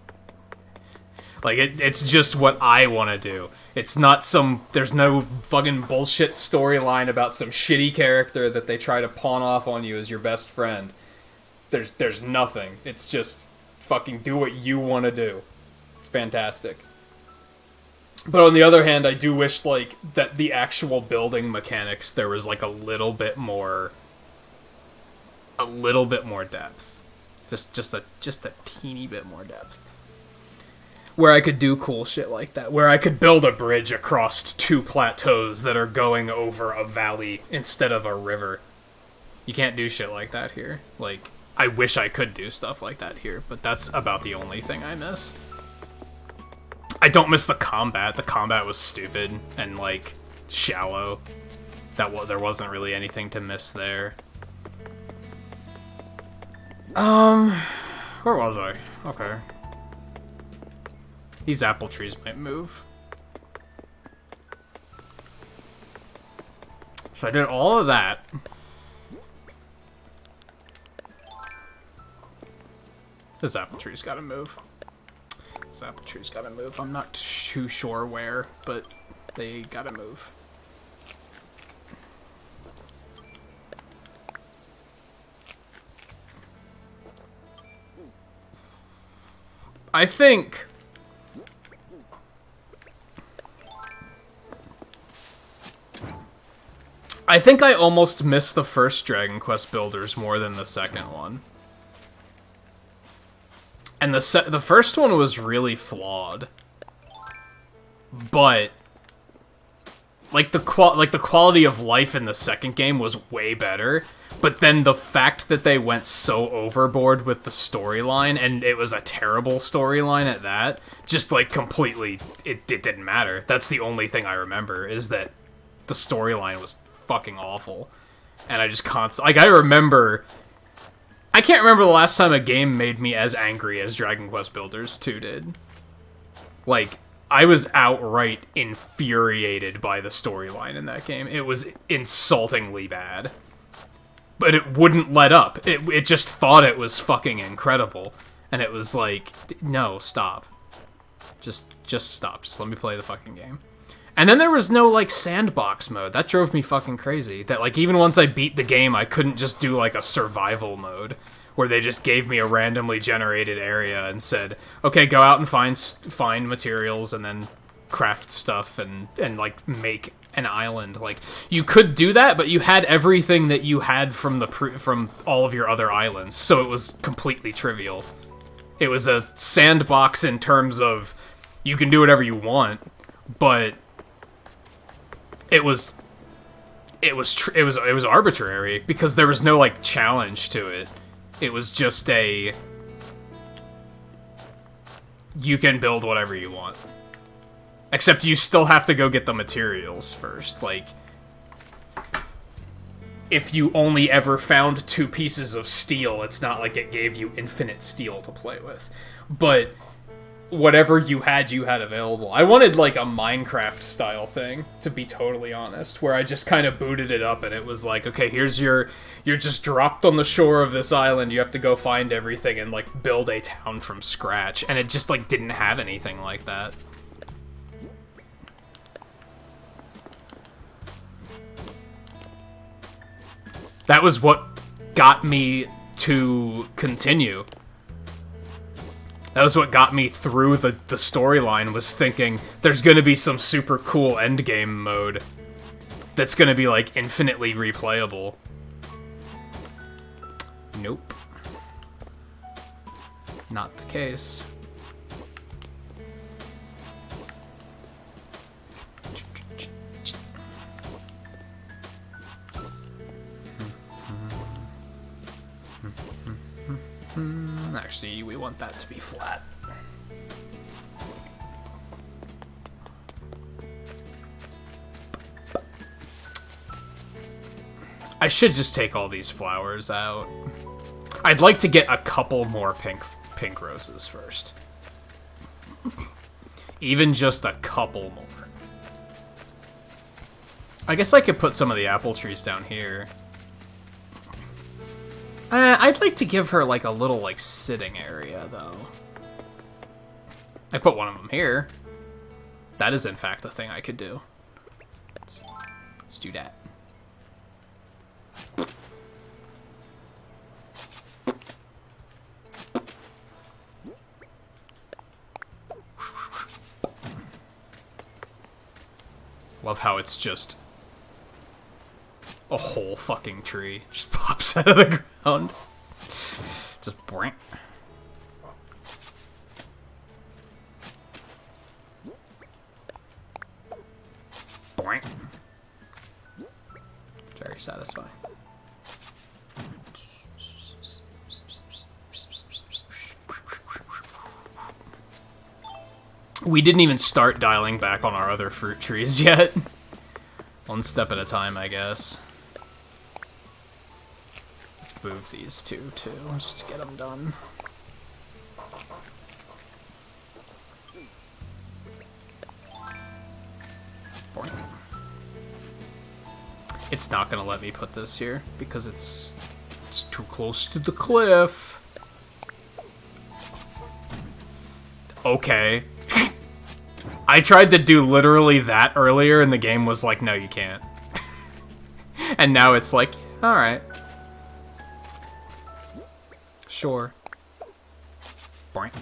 Like, it's just what I want to do. It's not some... There's no fucking bullshit storyline about some shitty character that they try to pawn off on you as your best friend. There's nothing. It's just fucking do what you want to do. It's fantastic. But on the other hand, I do wish, like, that the actual building mechanics, there was, like, a little bit more depth. Just a teeny bit more depth. Where I could do cool shit like that. Where I could build a bridge across 2 plateaus that are going over a valley instead of a river. You can't do shit like that here. Like, I wish I could do stuff like that here, but that's about the only thing I miss. I don't miss the combat. The combat was stupid and, like, shallow. There wasn't really anything to miss there. Where was I? Okay. These apple trees might move. So I did all of that. This apple tree's gotta move. This apple tree's gotta move. I'm not too sure where, but they gotta move. I think I almost missed the first Dragon Quest Builders more than the second one. And the first one was really flawed. But like the quality of life in the second game was way better. But then the fact that they went so overboard with the storyline, and it was a terrible storyline at that, just, like, completely, it didn't matter. That's the only thing I remember, is that the storyline was fucking awful. And I just constantly, like, I can't remember the last time a game made me as angry as Dragon Quest Builders 2 did. Like, I was outright infuriated by the storyline in that game. It was insultingly bad. But it wouldn't let up. It just thought it was fucking incredible. And it was like, no, stop. Just stop. Just let me play the fucking game. And then there was no, like, sandbox mode. That drove me fucking crazy. That, like, even once I beat the game, I couldn't just do, like, a survival mode. Where they just gave me a randomly generated area and said, okay, go out and find materials and then craft stuff and like, make an island. Like, you could do that, but you had everything that you had from from all of your other islands, so it was completely trivial. It was a sandbox in terms of you can do whatever you want, but it was arbitrary because there was no, like, challenge to it. It was just you can build whatever you want. Except you still have to go get the materials first. Like, if you only ever found 2 pieces of steel, it's not like it gave you infinite steel to play with. But whatever you had available. I wanted, like, a Minecraft-style thing, to be totally honest, where I just kind of booted it up and it was like, okay, you're just dropped on the shore of this island, you have to go find everything and, like, build a town from scratch. And it just, like, didn't have anything like that. That was what got me to continue. That was what got me through the storyline, was thinking, there's gonna be some super cool endgame mode that's gonna be, like, infinitely replayable. Nope. Not the case. Actually, we want that to be flat. I should just take all these flowers out. I'd like to get a couple more pink roses first. Even just a couple more. I guess I could put some of the apple trees down here. I'd like to give her, like, a little, like, sitting area, though. I put one of them here. That is, in fact, a thing I could do. Let's do that. Love how it's just a whole fucking tree just pops out of the ground. Just boink. Boink. Very satisfying. We didn't even start dialing back on our other fruit trees yet. One step at a time, I guess. Let's move these two, too, just to get them done. Boing. It's not gonna let me put this here, because it's too close to the cliff. Okay. I tried to do literally that earlier, and the game was like, no, you can't. And now it's like, alright. Sure. Boing.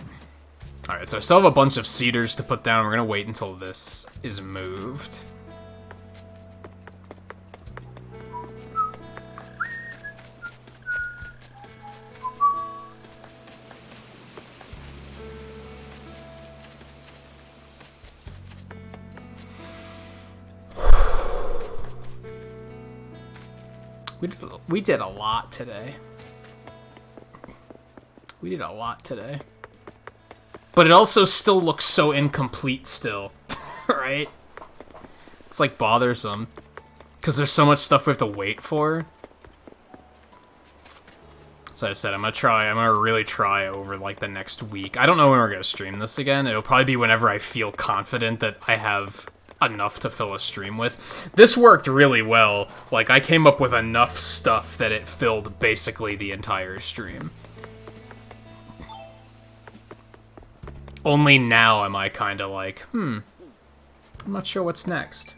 Alright, so I still have a bunch of cedars to put down. We're gonna wait until this is moved. We did a lot today. We did a lot today. But it also still looks so incomplete still, right? It's like bothersome. Because there's so much stuff we have to wait for. So I said, I'm gonna really try over like the next week. I don't know when we're gonna stream this again. It'll probably be whenever I feel confident that I have enough to fill a stream with. This worked really well. Like, I came up with enough stuff that it filled basically the entire stream. Only now am I kind of like, I'm not sure what's next.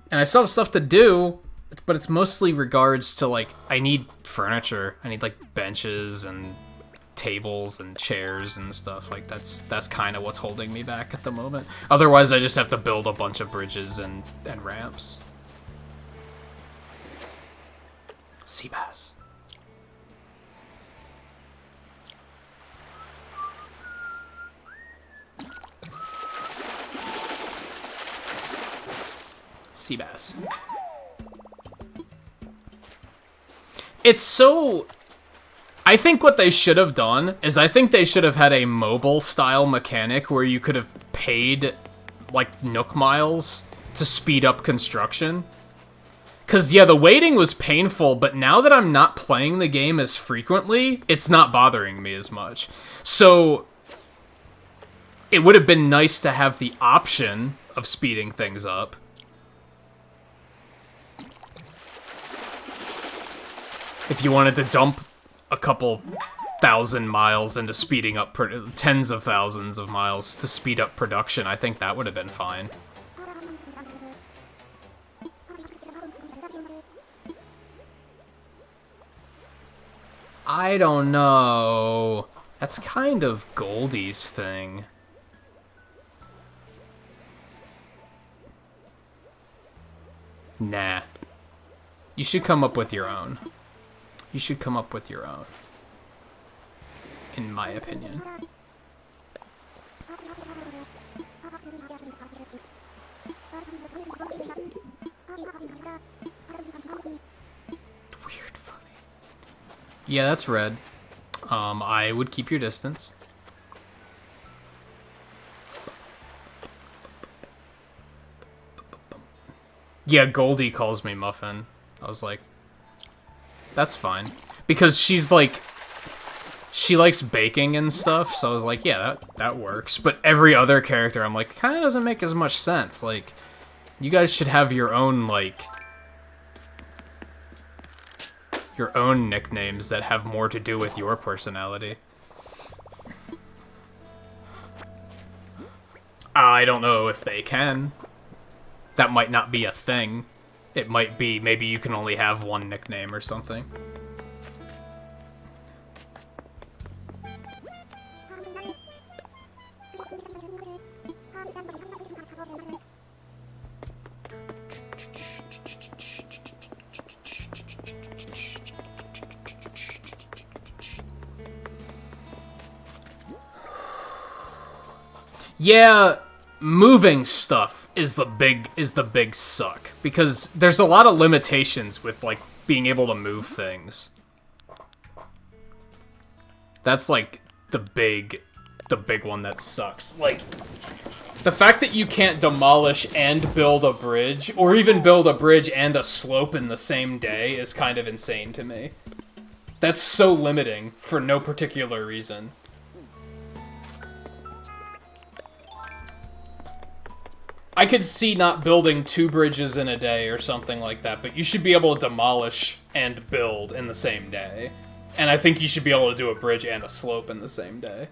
And I still have stuff to do, but it's mostly regards to, like, I need furniture. I need, like, benches and tables and chairs and stuff. Like, that's kind of what's holding me back at the moment. Otherwise, I just have to build a bunch of bridges and ramps. Sea bass. Sea bass. It's so... I think what they should have done is I think they should have had a mobile-style mechanic where you could have paid, like, Nook miles to speed up construction. Because, yeah, the waiting was painful, but now that I'm not playing the game as frequently, it's not bothering me as much. So, it would have been nice to have the option of speeding things up. If you wanted to dump a couple thousand miles into speeding up, tens of thousands of miles to speed up production, I think that would have been fine. I don't know. That's kind of Goldie's thing. Nah. You should come up with your own. You should come up with your own. In my opinion. Weird funny. Yeah, that's red. I would keep your distance. Yeah, Goldie calls me Muffin. I was like, that's fine. Because she's like, she likes baking and stuff, so I was like, yeah, that works. But every other character, I'm like, kind of doesn't make as much sense. Like, you guys should have your own, like, your own nicknames that have more to do with your personality. I don't know if they can. That might not be a thing. It might be, maybe you can only have one nickname or something. Yeah, moving stuff is the big suck, because there's a lot of limitations with like being able to move things. That's like the big one that sucks. Like, the fact that you can't demolish and build a bridge, or even build a bridge and a slope in the same day, is kind of insane to me. That's so limiting for no particular reason. I could see not building 2 bridges in a day or something like that, but you should be able to demolish and build in the same day. And I think you should be able to do a bridge and a slope in the same day.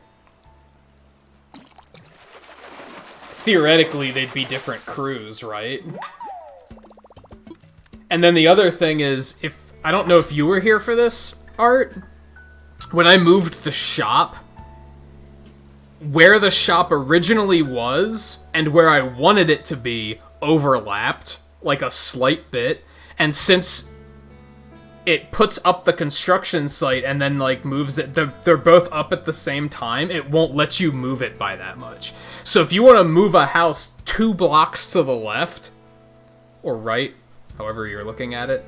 Theoretically, they'd be different crews, right? And then the other thing is, I don't know if you were here for this, Art. When I moved the shop, where the shop originally was and where I wanted it to be overlapped, like a slight bit, and since it puts up the construction site and then like moves it, they're both up at the same time, it won't let you move it by that much. So if you want to move a house 2 blocks to the left, or right, however you're looking at it,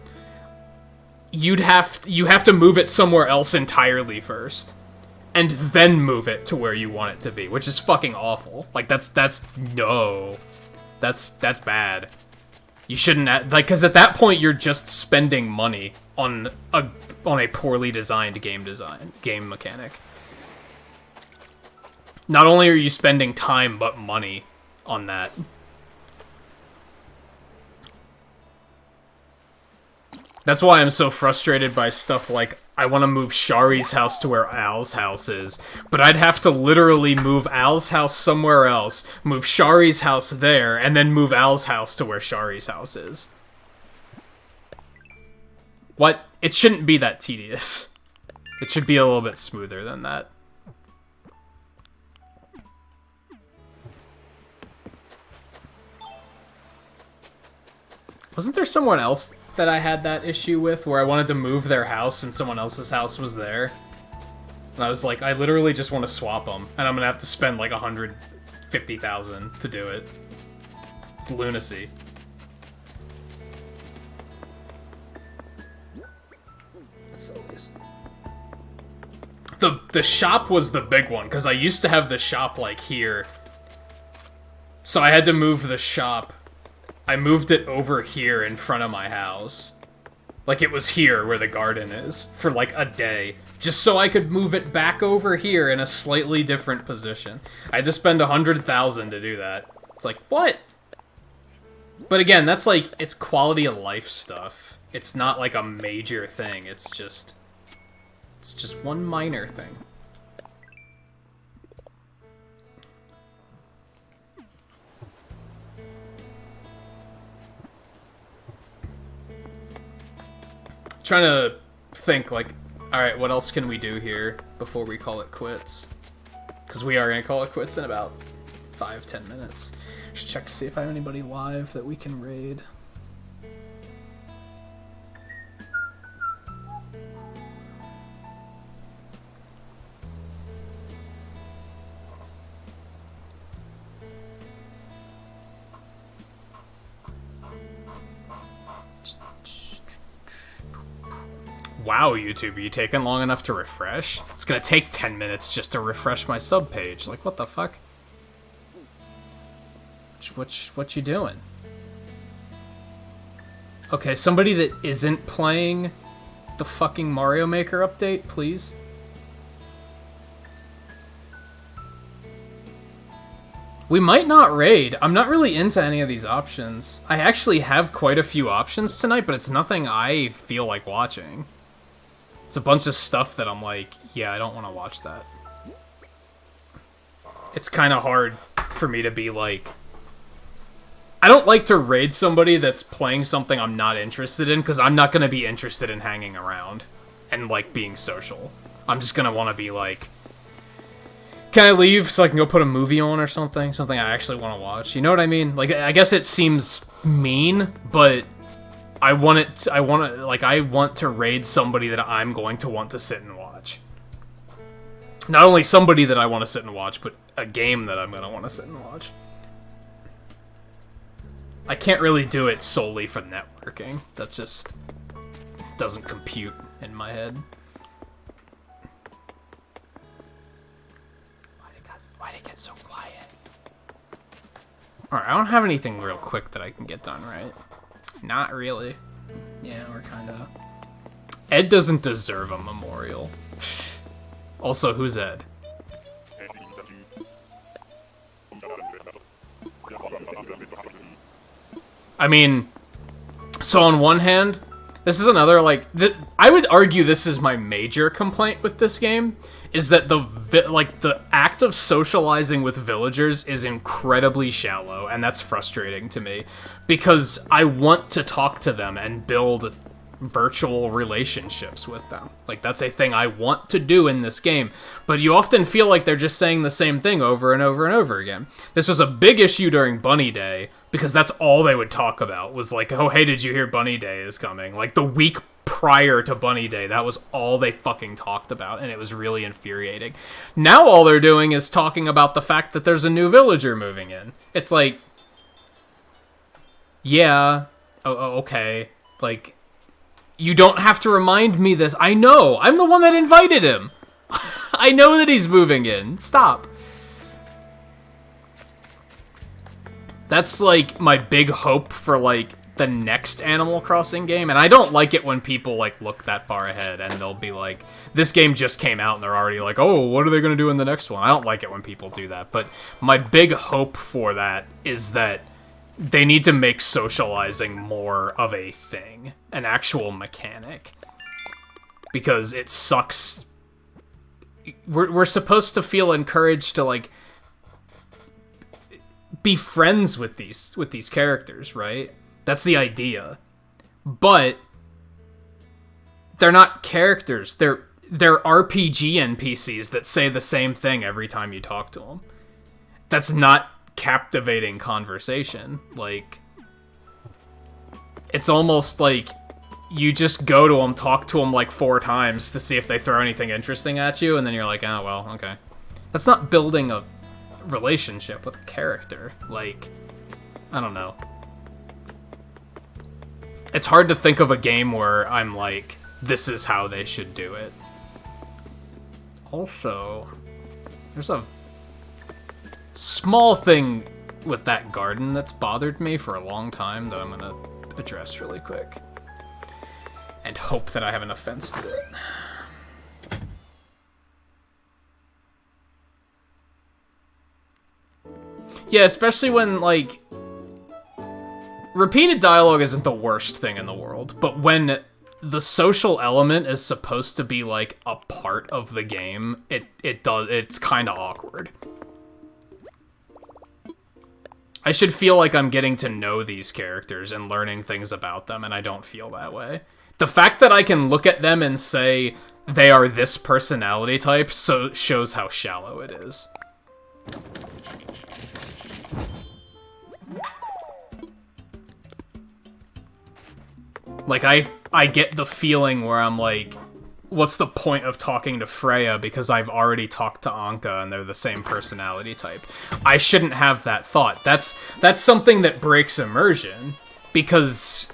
you have to move it somewhere else entirely first, and then move it to where you want it to be, which is fucking awful. Like, that's bad. You shouldn't, like, because at that point you're just spending money on a poorly designed game mechanic. Not only are you spending time, but money on that. That's why I'm so frustrated by stuff like, I want to move Shari's house to where Al's house is, but I'd have to literally move Al's house somewhere else, move Shari's house there, and then move Al's house to where Shari's house is. What? It shouldn't be that tedious. It should be a little bit smoother than that. Wasn't there someone else that I had that issue with, where I wanted to move their house and someone else's house was there? And I was like, I literally just want to swap them, and I'm gonna have to spend like 150,000 to do it. It's lunacy. That's so nice. The shop was the big one, because I used to have the shop like here. So I had to move the shop. I moved it over here in front of my house. Like, it was here where the garden is, for like a day. Just so I could move it back over here in a slightly different position. I had to spend 100,000 to do that. It's like, what? But again, that's like, it's quality of life stuff. It's not like a major thing, it's just one minor thing. Trying to think, like, alright, what else can we do here before we call it quits? Because we are going to call it quits in about 5-10 minutes. Just check to see if I have anybody live that we can raid. Wow, YouTube, are you taking long enough to refresh? It's gonna take 10 minutes just to refresh my sub page. Like, what the fuck? What you doing? Okay, somebody that isn't playing the fucking Mario Maker update, please. We might not raid. I'm not really into any of these options. I actually have quite a few options tonight, but it's nothing I feel like watching. It's a bunch of stuff that I'm like, yeah, I don't want to watch that. It's kind of hard for me to be like... I don't like to raid somebody that's playing something I'm not interested in, because I'm not going to be interested in hanging around and, like, being social. I'm just going to want to be like... Can I leave so I can go put a movie on or something? Something I actually want to watch. You know what I mean? Like, I guess it seems mean, but I want to raid somebody that I'm going to want to sit and watch. Not only somebody that I want to sit and watch, but a game that I'm going to want to sit and watch. I can't really do it solely for networking. That just doesn't compute in my head. Why'd it get so quiet? Alright, I don't have anything real quick that I can get done, right? Not really. Yeah, we're kinda... Ed doesn't deserve a memorial. Also, who's Ed? I mean, so on one hand, this is another, like, I would argue this is my major complaint with this game, is that the act of socializing with villagers is incredibly shallow, and that's frustrating to me, because I want to talk to them and build virtual relationships with them. Like, that's a thing I want to do in this game, but you often feel like they're just saying the same thing over and over and over again. This was a big issue during Bunny Day, because that's all they would talk about, was like, oh, hey, did you hear Bunny Day is coming? Like, the week prior to Bunny Day, that was all they fucking talked about, and it was really infuriating. Now all they're doing is talking about the fact that there's a new villager moving in. It's like, yeah, okay, like, you don't have to remind me this. I know, I'm the one that invited him. I know that he's moving in. Stop. That's, like, my big hope for, like, the next Animal Crossing game. And I don't like it when people, like, look that far ahead and they'll be like, this game just came out and they're already like, oh, what are they going to do in the next one? I don't like it when people do that. But my big hope for that is that they need to make socializing more of a thing. An actual mechanic. Because it sucks. We're supposed to feel encouraged to, like, be friends with these characters, right? That's the idea. But they're not characters. They're RPG NPCs that say the same thing every time you talk to them. That's not captivating conversation. Like, it's almost like you just go to them, talk to them like 4 times to see if they throw anything interesting at you, and then you're like, oh, well, okay. That's not building a relationship with a character. Like, I don't know. It's hard to think of a game where I'm like, this is how they should do it. Also, there's a small thing with that garden that's bothered me for a long time that I'm gonna address really quick. And hope that I have enough fence to do it. Yeah, especially when, like, repeated dialogue isn't the worst thing in the world, but when the social element is supposed to be, like, a part of the game, it's kind of awkward. I should feel like I'm getting to know these characters and learning things about them, and I don't feel that way. The fact that I can look at them and say they are this personality type shows how shallow it is. Like, I get the feeling where I'm like, what's the point of talking to Freya because I've already talked to Anka and they're the same personality type. I shouldn't have that thought. That's something that breaks immersion, because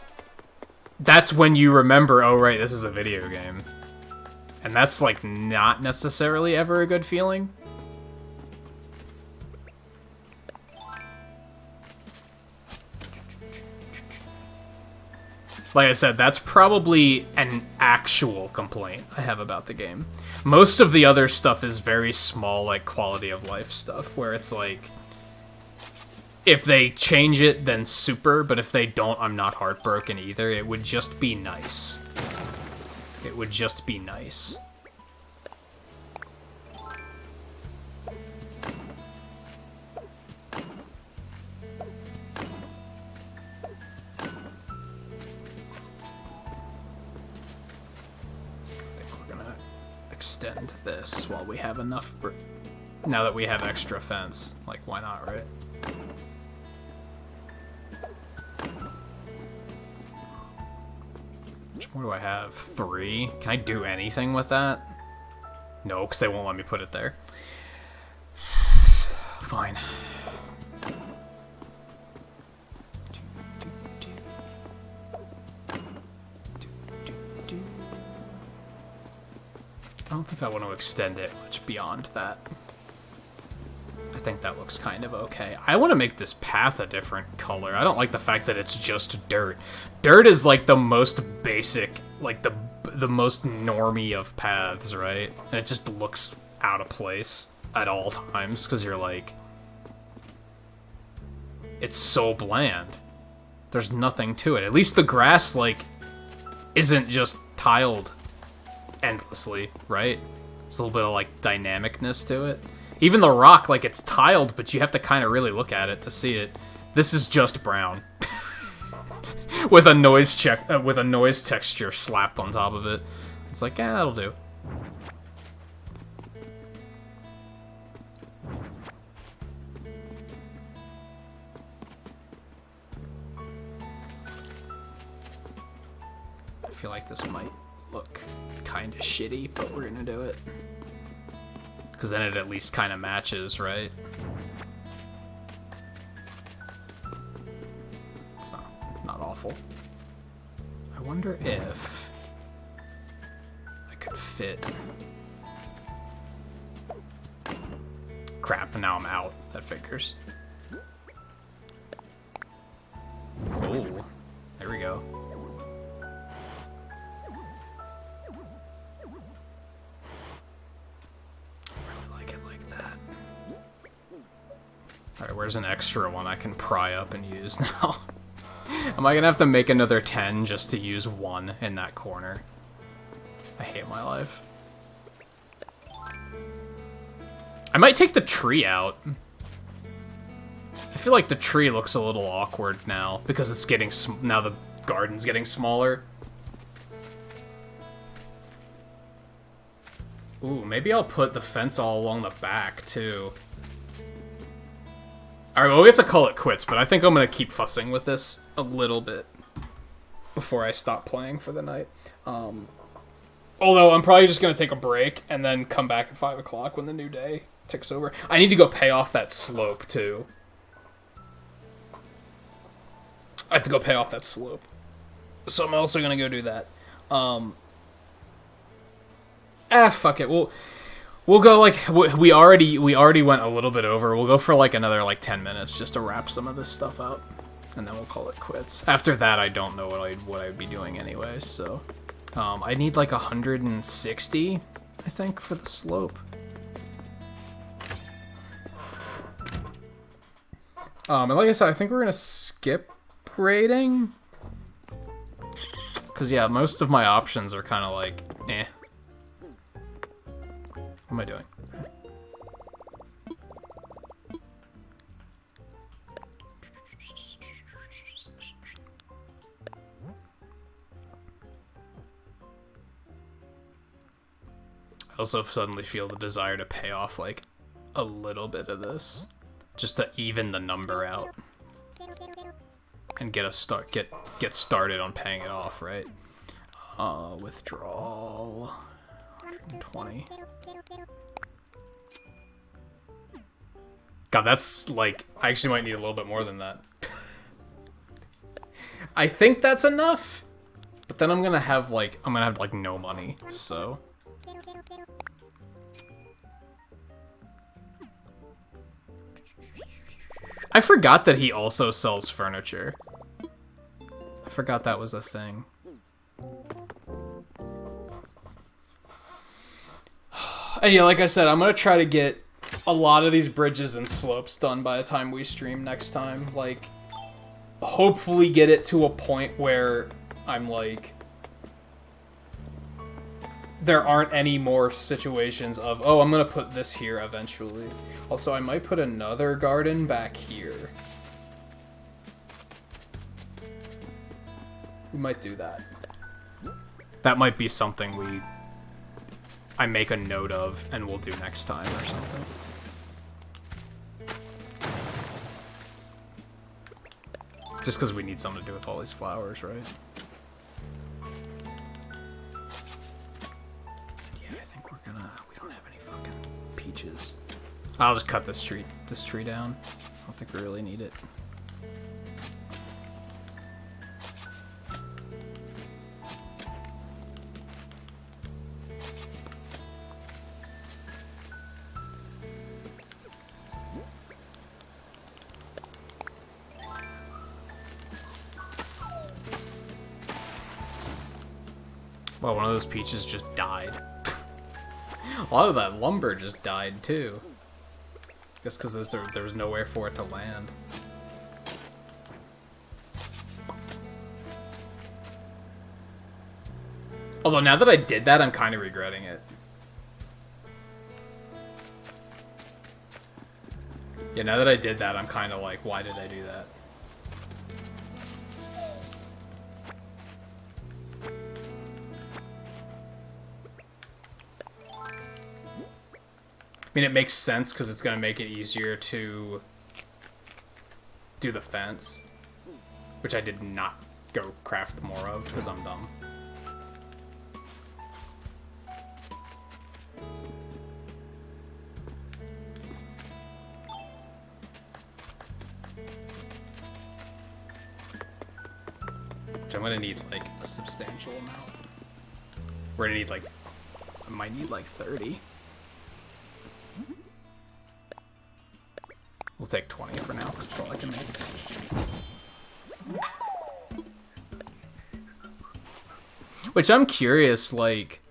that's when you remember, oh right, this is a video game. And that's, like, not necessarily ever a good feeling. Like I said, that's probably an actual complaint I have about the game. Most of the other stuff is very small, like, quality of life stuff, where it's like, if they change it, then super, but if they don't, I'm not heartbroken either. It would just be nice. It would just be nice. Extend this while we have enough. Now that we have extra fence, like, why not, right? Which more do I have? 3? Can I do anything with that? No, because they won't let me put it there. Fine. I don't think I want to extend it much beyond that. I think that looks kind of okay. I want to make this path a different color. I don't like the fact that it's just dirt. Dirt is like the most basic, like the most normie of paths, right? And it just looks out of place at all times because you're like, it's so bland. There's nothing to it. At least the grass, like, isn't just tiled endlessly, right? There's a little bit of, like, dynamicness to it. Even the rock, like, it's tiled, but you have to kind of really look at it to see it. This is just brown. with a noise texture slapped on top of it. It's like, yeah, that'll do. I feel like this might look kind of shitty, but we're gonna do it. Because then it at least kind of matches, right? It's not awful. I wonder if I could fit... Crap, now I'm out. That figures. Oh, there we go. Alright, where's an extra one I can pry up and use now? Am I gonna have to make another 10 just to use one in that corner? I hate my life. I might take the tree out. I feel like the tree looks a little awkward now because it's getting now the garden's getting smaller. Ooh, maybe I'll put the fence all along the back too. Alright, well, we have to call it quits, but I think I'm going to keep fussing with this a little bit before I stop playing for the night. Although, I'm probably just going to take a break and then come back at 5 o'clock when the new day ticks over. I need to go pay off that slope, too. I have to go pay off that slope. So I'm also going to go do that. Fuck it. We'll go, like, we already went a little bit over. We'll go for, like, another, like, 10 minutes just to wrap some of this stuff out. And then we'll call it quits. After that, I don't know what I'd be doing anyway, so... I need, like, 160, I think, for the slope. And like I said, I think we're gonna skip raiding. Because, yeah, most of my options are kind of, like, eh. What am I doing? I also suddenly feel the desire to pay off, like, a little bit of this. Just to even the number out. And get started on paying it off, right? Withdrawal... 120. God, that's, like, I actually might need a little bit more than that. I think that's enough. But then I'm gonna have like no money, so. I forgot that he also sells furniture. I forgot that was a thing. And yeah, like I said, I'm gonna try to get a lot of these bridges and slopes done by the time we stream next time. Like, hopefully get it to a point where I'm like, there aren't any more situations of, oh, I'm gonna put this here eventually. Also, I might put another garden back here. We might do that. That might be something I make a note of and we'll do next time or something. Just because we need something to do with all these flowers, right? Yeah, I think we don't have any fucking peaches. I'll just cut this tree down. I don't think we really need it. Well, one of those peaches just died. A lot of that lumber just died, too. Guess because there was nowhere for it to land. Although, now that I did that, I'm kind of regretting it. Yeah, now that I did that, I'm kind of like, why did I do that? I mean, it makes sense because it's going to make it easier to do the fence, which I did not go craft more of because I'm dumb. Which I'm going to need, like, a substantial amount. We're going to need, like, I might need, like, 30. We'll take 20 for now, because that's all I can make. Which I'm curious, like...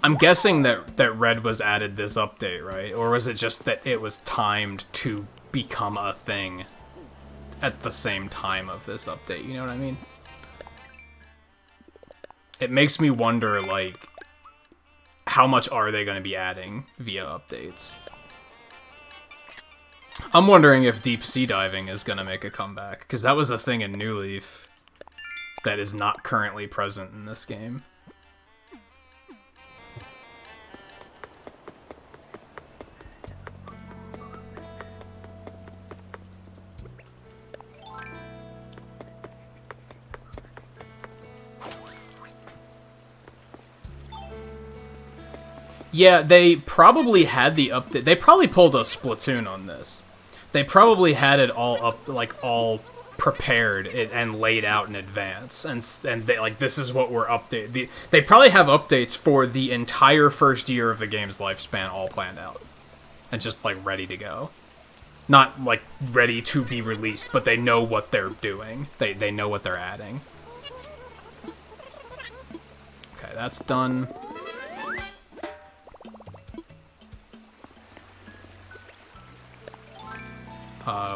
I'm guessing that red was added this update, right? Or was it just that it was timed to become a thing at the same time of this update, you know what I mean? It makes me wonder, like... how much are they going to be adding via updates? I'm wondering if deep sea diving is going to make a comeback, because that was a thing in New Leaf that is not currently present in this game. Yeah, they probably had the update. They probably pulled a Splatoon on this. They probably had it all up, like, all prepared and laid out in advance. And they, like, this is what we're updating. They probably have updates for the entire first year of the game's lifespan all planned out. And just, like, ready to go. Not, like, ready to be released, but they know what they're doing. They know what they're adding. Okay, that's done.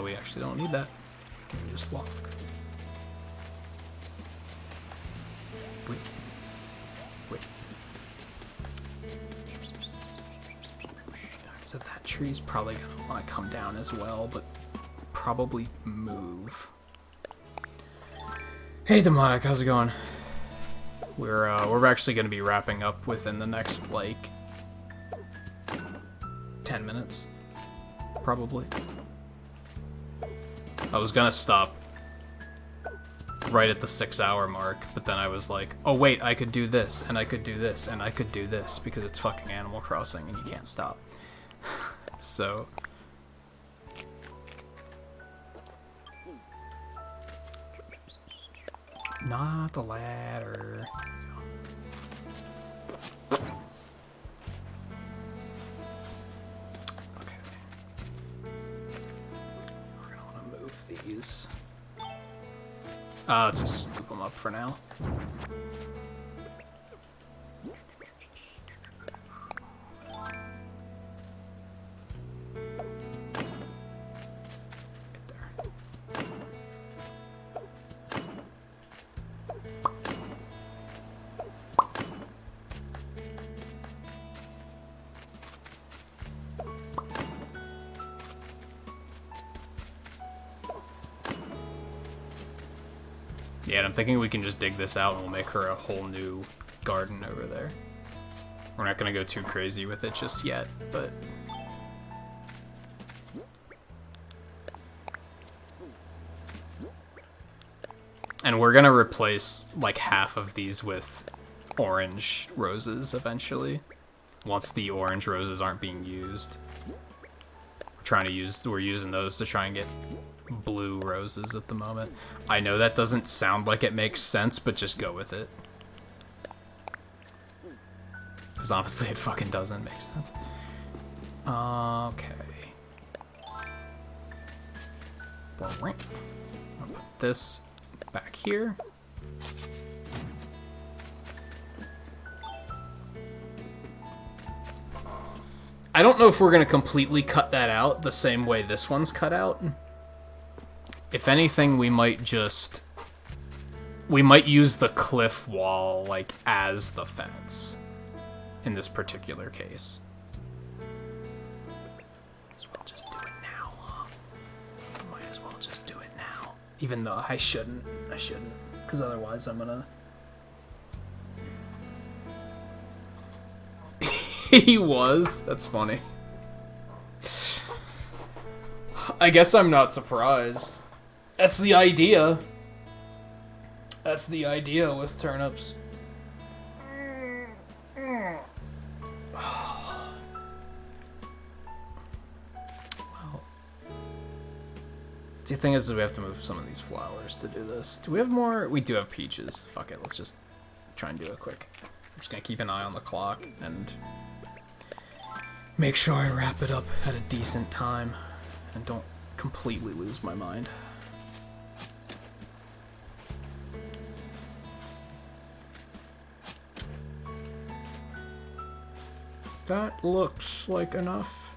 We actually don't need that. Can we just walk? Wait. So that tree's probably gonna want to come down as well, but probably move. Hey, Demonic, how's it going? We're actually gonna be wrapping up within the next, like, 10 minutes. Probably. I was gonna stop right at the 6-hour mark, but then I was like, oh wait, I could do this, and I could do this, and I could do this, because it's fucking Animal Crossing and you can't stop. So... Not the ladder. Okay. We're gonna want to move these. Let's just scoop them up for now. Yeah, and I'm thinking we can just dig this out and we'll make her a whole new garden over there. We're not going to go too crazy with it just yet, but... And we're going to replace, like, half of these with orange roses eventually. Once the orange roses aren't being used. We're using those to try and get blue roses at the moment. I know that doesn't sound like it makes sense, but just go with it. Because honestly, it fucking doesn't make sense. Okay. I'll put this back here. I don't know if we're going to completely cut that out the same way this one's cut out. If anything, we might use the cliff wall, like, as the fence in this particular case. Might as well just do it now, huh? Might as well just do it now. Even though I shouldn't, because otherwise I'm gonna... He was? That's funny. I guess I'm not surprised. That's the idea. That's the idea with turnips. Well, the thing is we have to move some of these flowers to do this. Do we have more? We do have peaches. Fuck it, let's just try and do it quick. I'm just gonna keep an eye on the clock and make sure I wrap it up at a decent time and don't completely lose my mind. That looks like enough.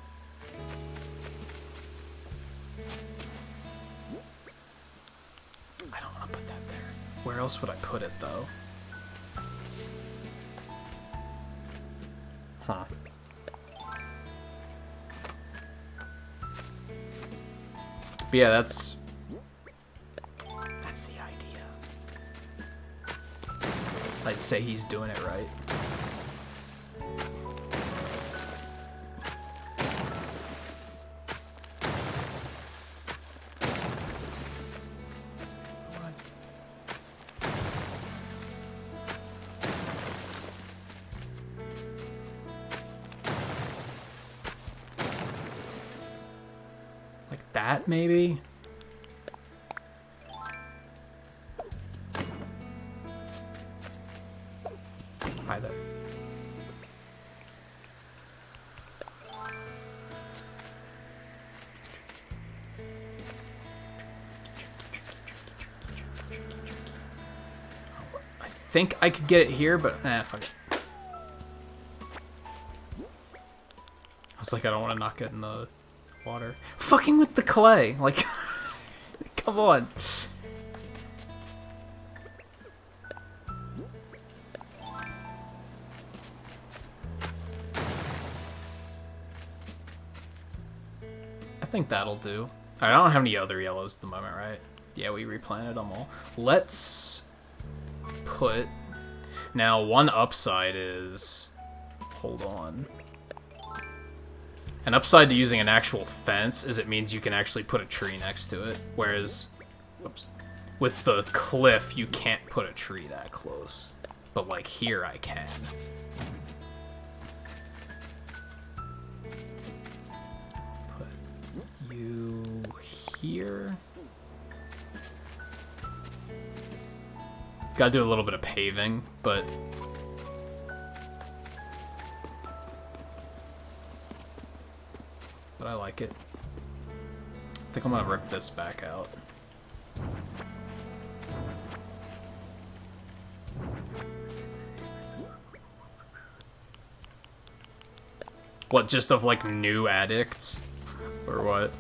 I don't want to put that there. Where else would I put it, though? Huh. But yeah, that's the idea. I'd say he's doing it right. That, maybe? Hi there. I think I could get it here, but fuck it. I was like, I don't want to knock it in the water. Fucking with the clay, like, come on. I think that'll do. I don't have any other yellows at the moment, right? Yeah, we replanted them all. Let's put... Now, one upside is... Hold on. An upside to using an actual fence is it means you can actually put a tree next to it, whereas oops, with the cliff you can't put a tree that close. But like here I can. Put you here. Gotta do a little bit of paving, but... I like it. I think I'm gonna rip this back out. What, just of, like, new addicts? Or what?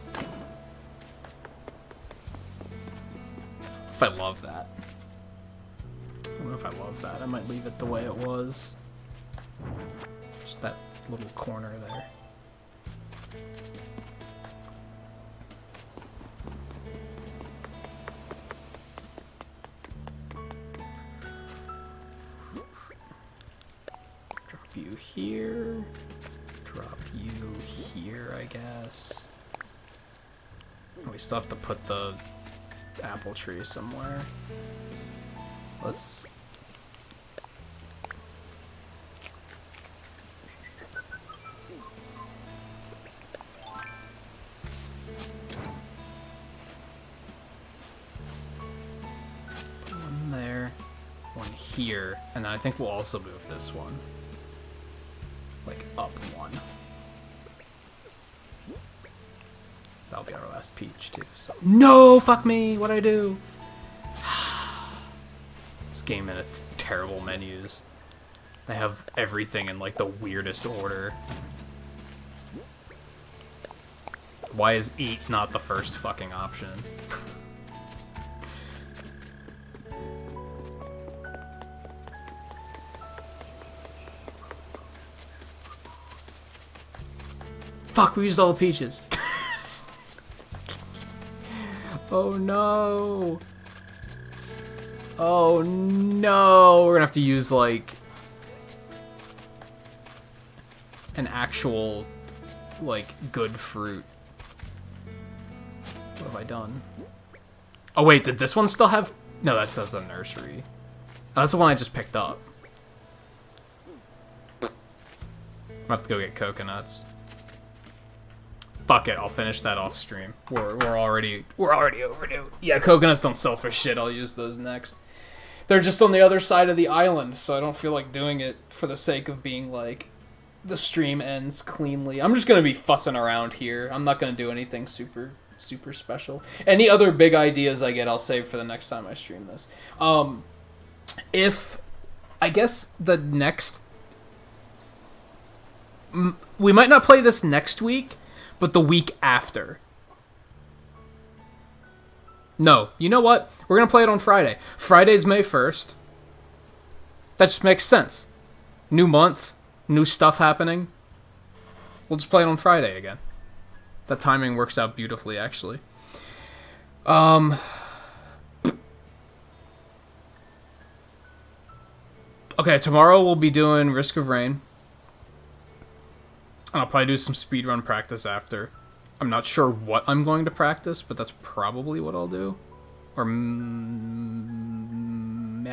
If I love that. I don't know if I love that. I might leave it the way it was. Just that little corner there. Drop you here. Drop you here, I guess. We still have to put the apple tree somewhere. Let's... one there, one here, and then I think we'll also move this one. Like, up one. That'll be our last peach, too, so... No! Fuck me! What'd I do? This game and its terrible menus. They have everything in, like, the weirdest order. Why is eat not the first fucking option? Fuck, we used all the peaches. Oh no. Oh no. We're gonna have to use, like, an actual, like, good fruit. What have I done? Oh wait, did this one still have... No, that says a nursery. Oh, that's the one I just picked up. I'm gonna have to go get coconuts. Fuck it, I'll finish that off stream. We're already overdue. Yeah, coconuts don't sell for shit. I'll use those next. They're just on the other side of the island, so I don't feel like doing it for the sake of being like the stream ends cleanly. I'm just gonna be fussing around here. I'm not gonna do anything super special. Any other big ideas I get, I'll save for the next time I stream this. If I guess the next we might not play this next week, but the week after. No, you know what? We're going to play it on Friday. Friday's May 1st. That just makes sense. New month, new stuff happening. We'll just play it on Friday again. That timing works out beautifully, actually. Okay, tomorrow we'll be doing Risk of Rain. I'll probably do some speedrun practice after. I'm not sure what I'm going to practice, but that's probably what I'll do. Or...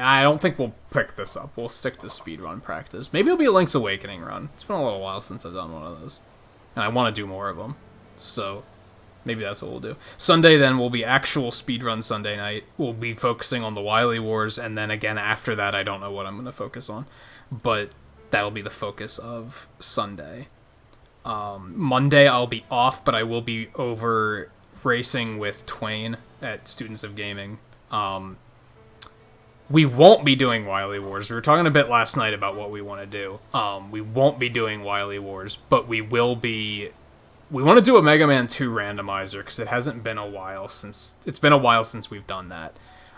I don't think we'll pick this up. We'll stick to speedrun practice. Maybe it'll be a Link's Awakening run. It's been a little while since I've done one of those. And I want to do more of them. So, maybe that's what we'll do. Sunday, then, will be actual speedrun Sunday night. We'll be focusing on the Wily Wars, and then again after that, I don't know what I'm going to focus on. But that'll be the focus of Sunday. Monday I'll be off, but I will be over racing with Twain at Students of Gaming. We won't be doing Wily Wars. We were talking a bit last night about what we want to do. We won't be doing Wily Wars, but we will be... We want to do a Mega Man 2 randomizer, because it hasn't been a while since... It's been a while since we've done that.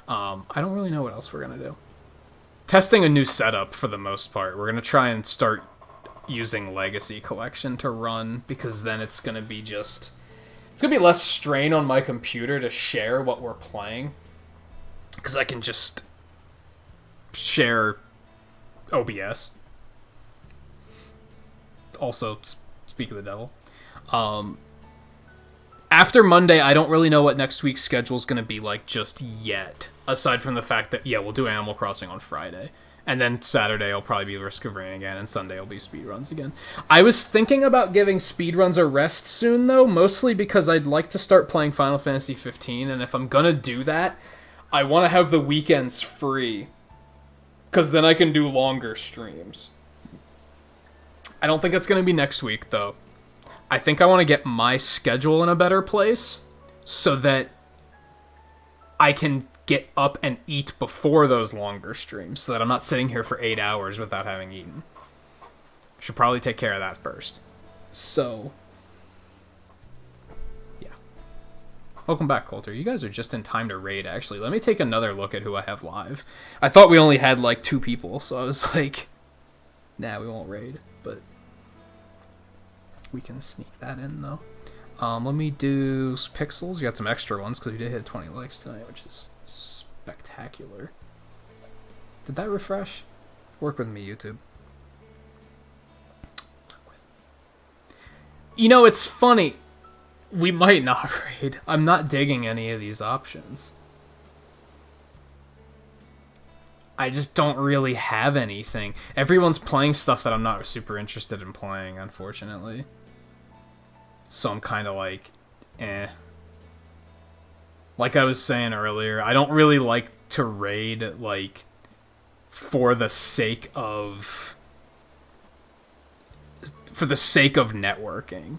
I don't really know what else we're going to do. Testing a new setup for the most part. We're going to try and start using Legacy Collection to run, because then it's going to be just... It's going to be less strain on my computer to share what we're playing, because I can just share OBS. Also, speak of the devil. After Monday, I don't really know what next week's schedule is going to be like just yet, aside from the fact that, yeah, we'll do Animal Crossing on Friday. And then Saturday will probably be Risk of Rain again, and Sunday will be speedruns again. I was thinking about giving speedruns a rest soon, though, mostly because I'd like to start playing Final Fantasy 15, and if I'm gonna do that, I want to have the weekends free Because then I can do longer streams. I don't think it's going to be next week, though. I think I want to get my schedule in a better place so that I can get up and eat before those longer streams so that I'm not sitting here for 8 hours without having eaten. I should probably take care of that first. So, yeah. Welcome back, Coulter. You guys are just in time to raid, actually. Let me take another look at who I have live. I thought we only had, like, 2 people, so I was like, nah, we won't raid, but we can sneak that in, though. Let me do pixels. We got some extra ones because we did hit 20 likes tonight, which is spectacular. Did that refresh? Work with me, YouTube. You know, it's funny. We might not raid. I'm not digging any of these options. I just don't really have anything. Everyone's playing stuff that I'm not super interested in playing, unfortunately. So I'm kind of like, eh. Like I was saying earlier, I don't really like to raid, like, for the sake of networking.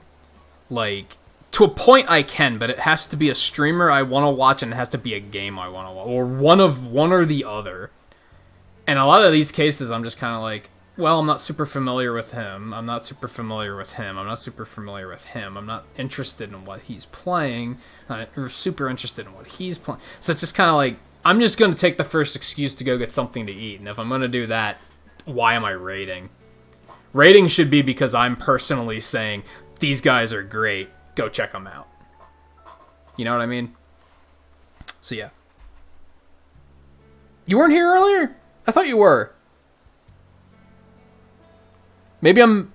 Like, to a point I can, but it has to be a streamer I want to watch and it has to be a game I want to watch. Or one or the other. And a lot of these cases, I'm just kind of like, well, I'm not super familiar with him. I'm not super familiar with him. I'm not super familiar with him. I'm not interested in what he's playing. Or super interested in what he's playing. So it's just kind of like, I'm just going to take the first excuse to go get something to eat. And if I'm going to do that, why am I raiding? Rating should be because I'm personally saying, these guys are great. Go check them out. You know what I mean? So yeah. You weren't here earlier? I thought you were. Maybe I'm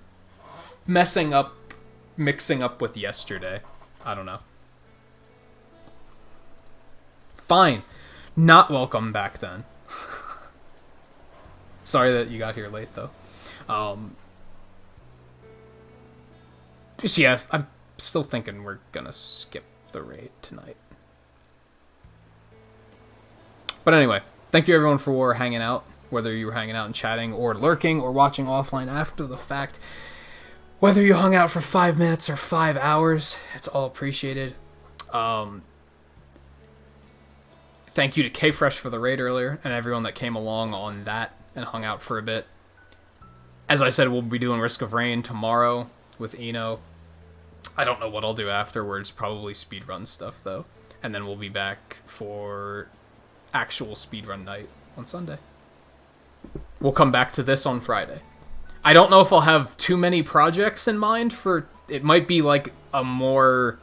mixing up with yesterday. I don't know. Fine. Not welcome back then. Sorry that you got here late, though. Just, yeah, I'm still thinking we're gonna skip the raid tonight. But anyway, thank you everyone for hanging out. Whether you were hanging out and chatting or lurking or watching offline after the fact. Whether you hung out for 5 minutes or 5 hours, it's all appreciated. Thank you to K-Fresh for the raid earlier and everyone that came along on that and hung out for a bit. As I said, we'll be doing Risk of Rain tomorrow with Eno. I don't know what I'll do afterwards. Probably speedrun stuff, though. And then we'll be back for actual speedrun night on Sunday. We'll come back to this on Friday. I don't know if I'll have too many projects in mind for... It might be like a more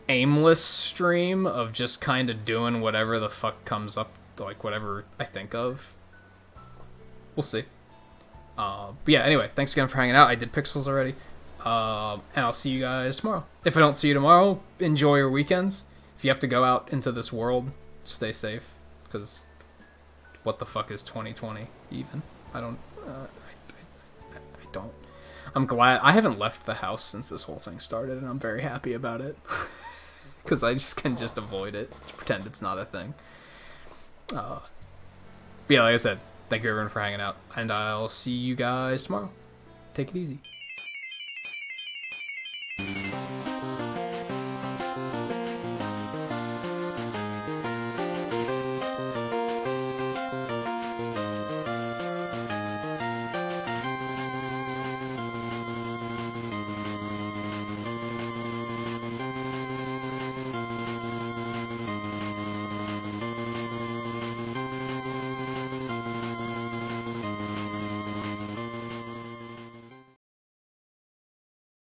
aimless stream of just kind of doing whatever the fuck comes up, like whatever I think of. We'll see. But yeah, anyway, thanks again for hanging out. I did pixels already. And I'll see you guys tomorrow. If I don't see you tomorrow, enjoy your weekends. If you have to go out into this world, stay safe. Because what the fuck is 2020 even? I don't... I don't. I'm glad... I haven't left the house since this whole thing started, and I'm very happy about it. Because I just can just avoid it. Just pretend it's not a thing. But yeah, like I said, thank you everyone for hanging out. And I'll see you guys tomorrow. Take it easy.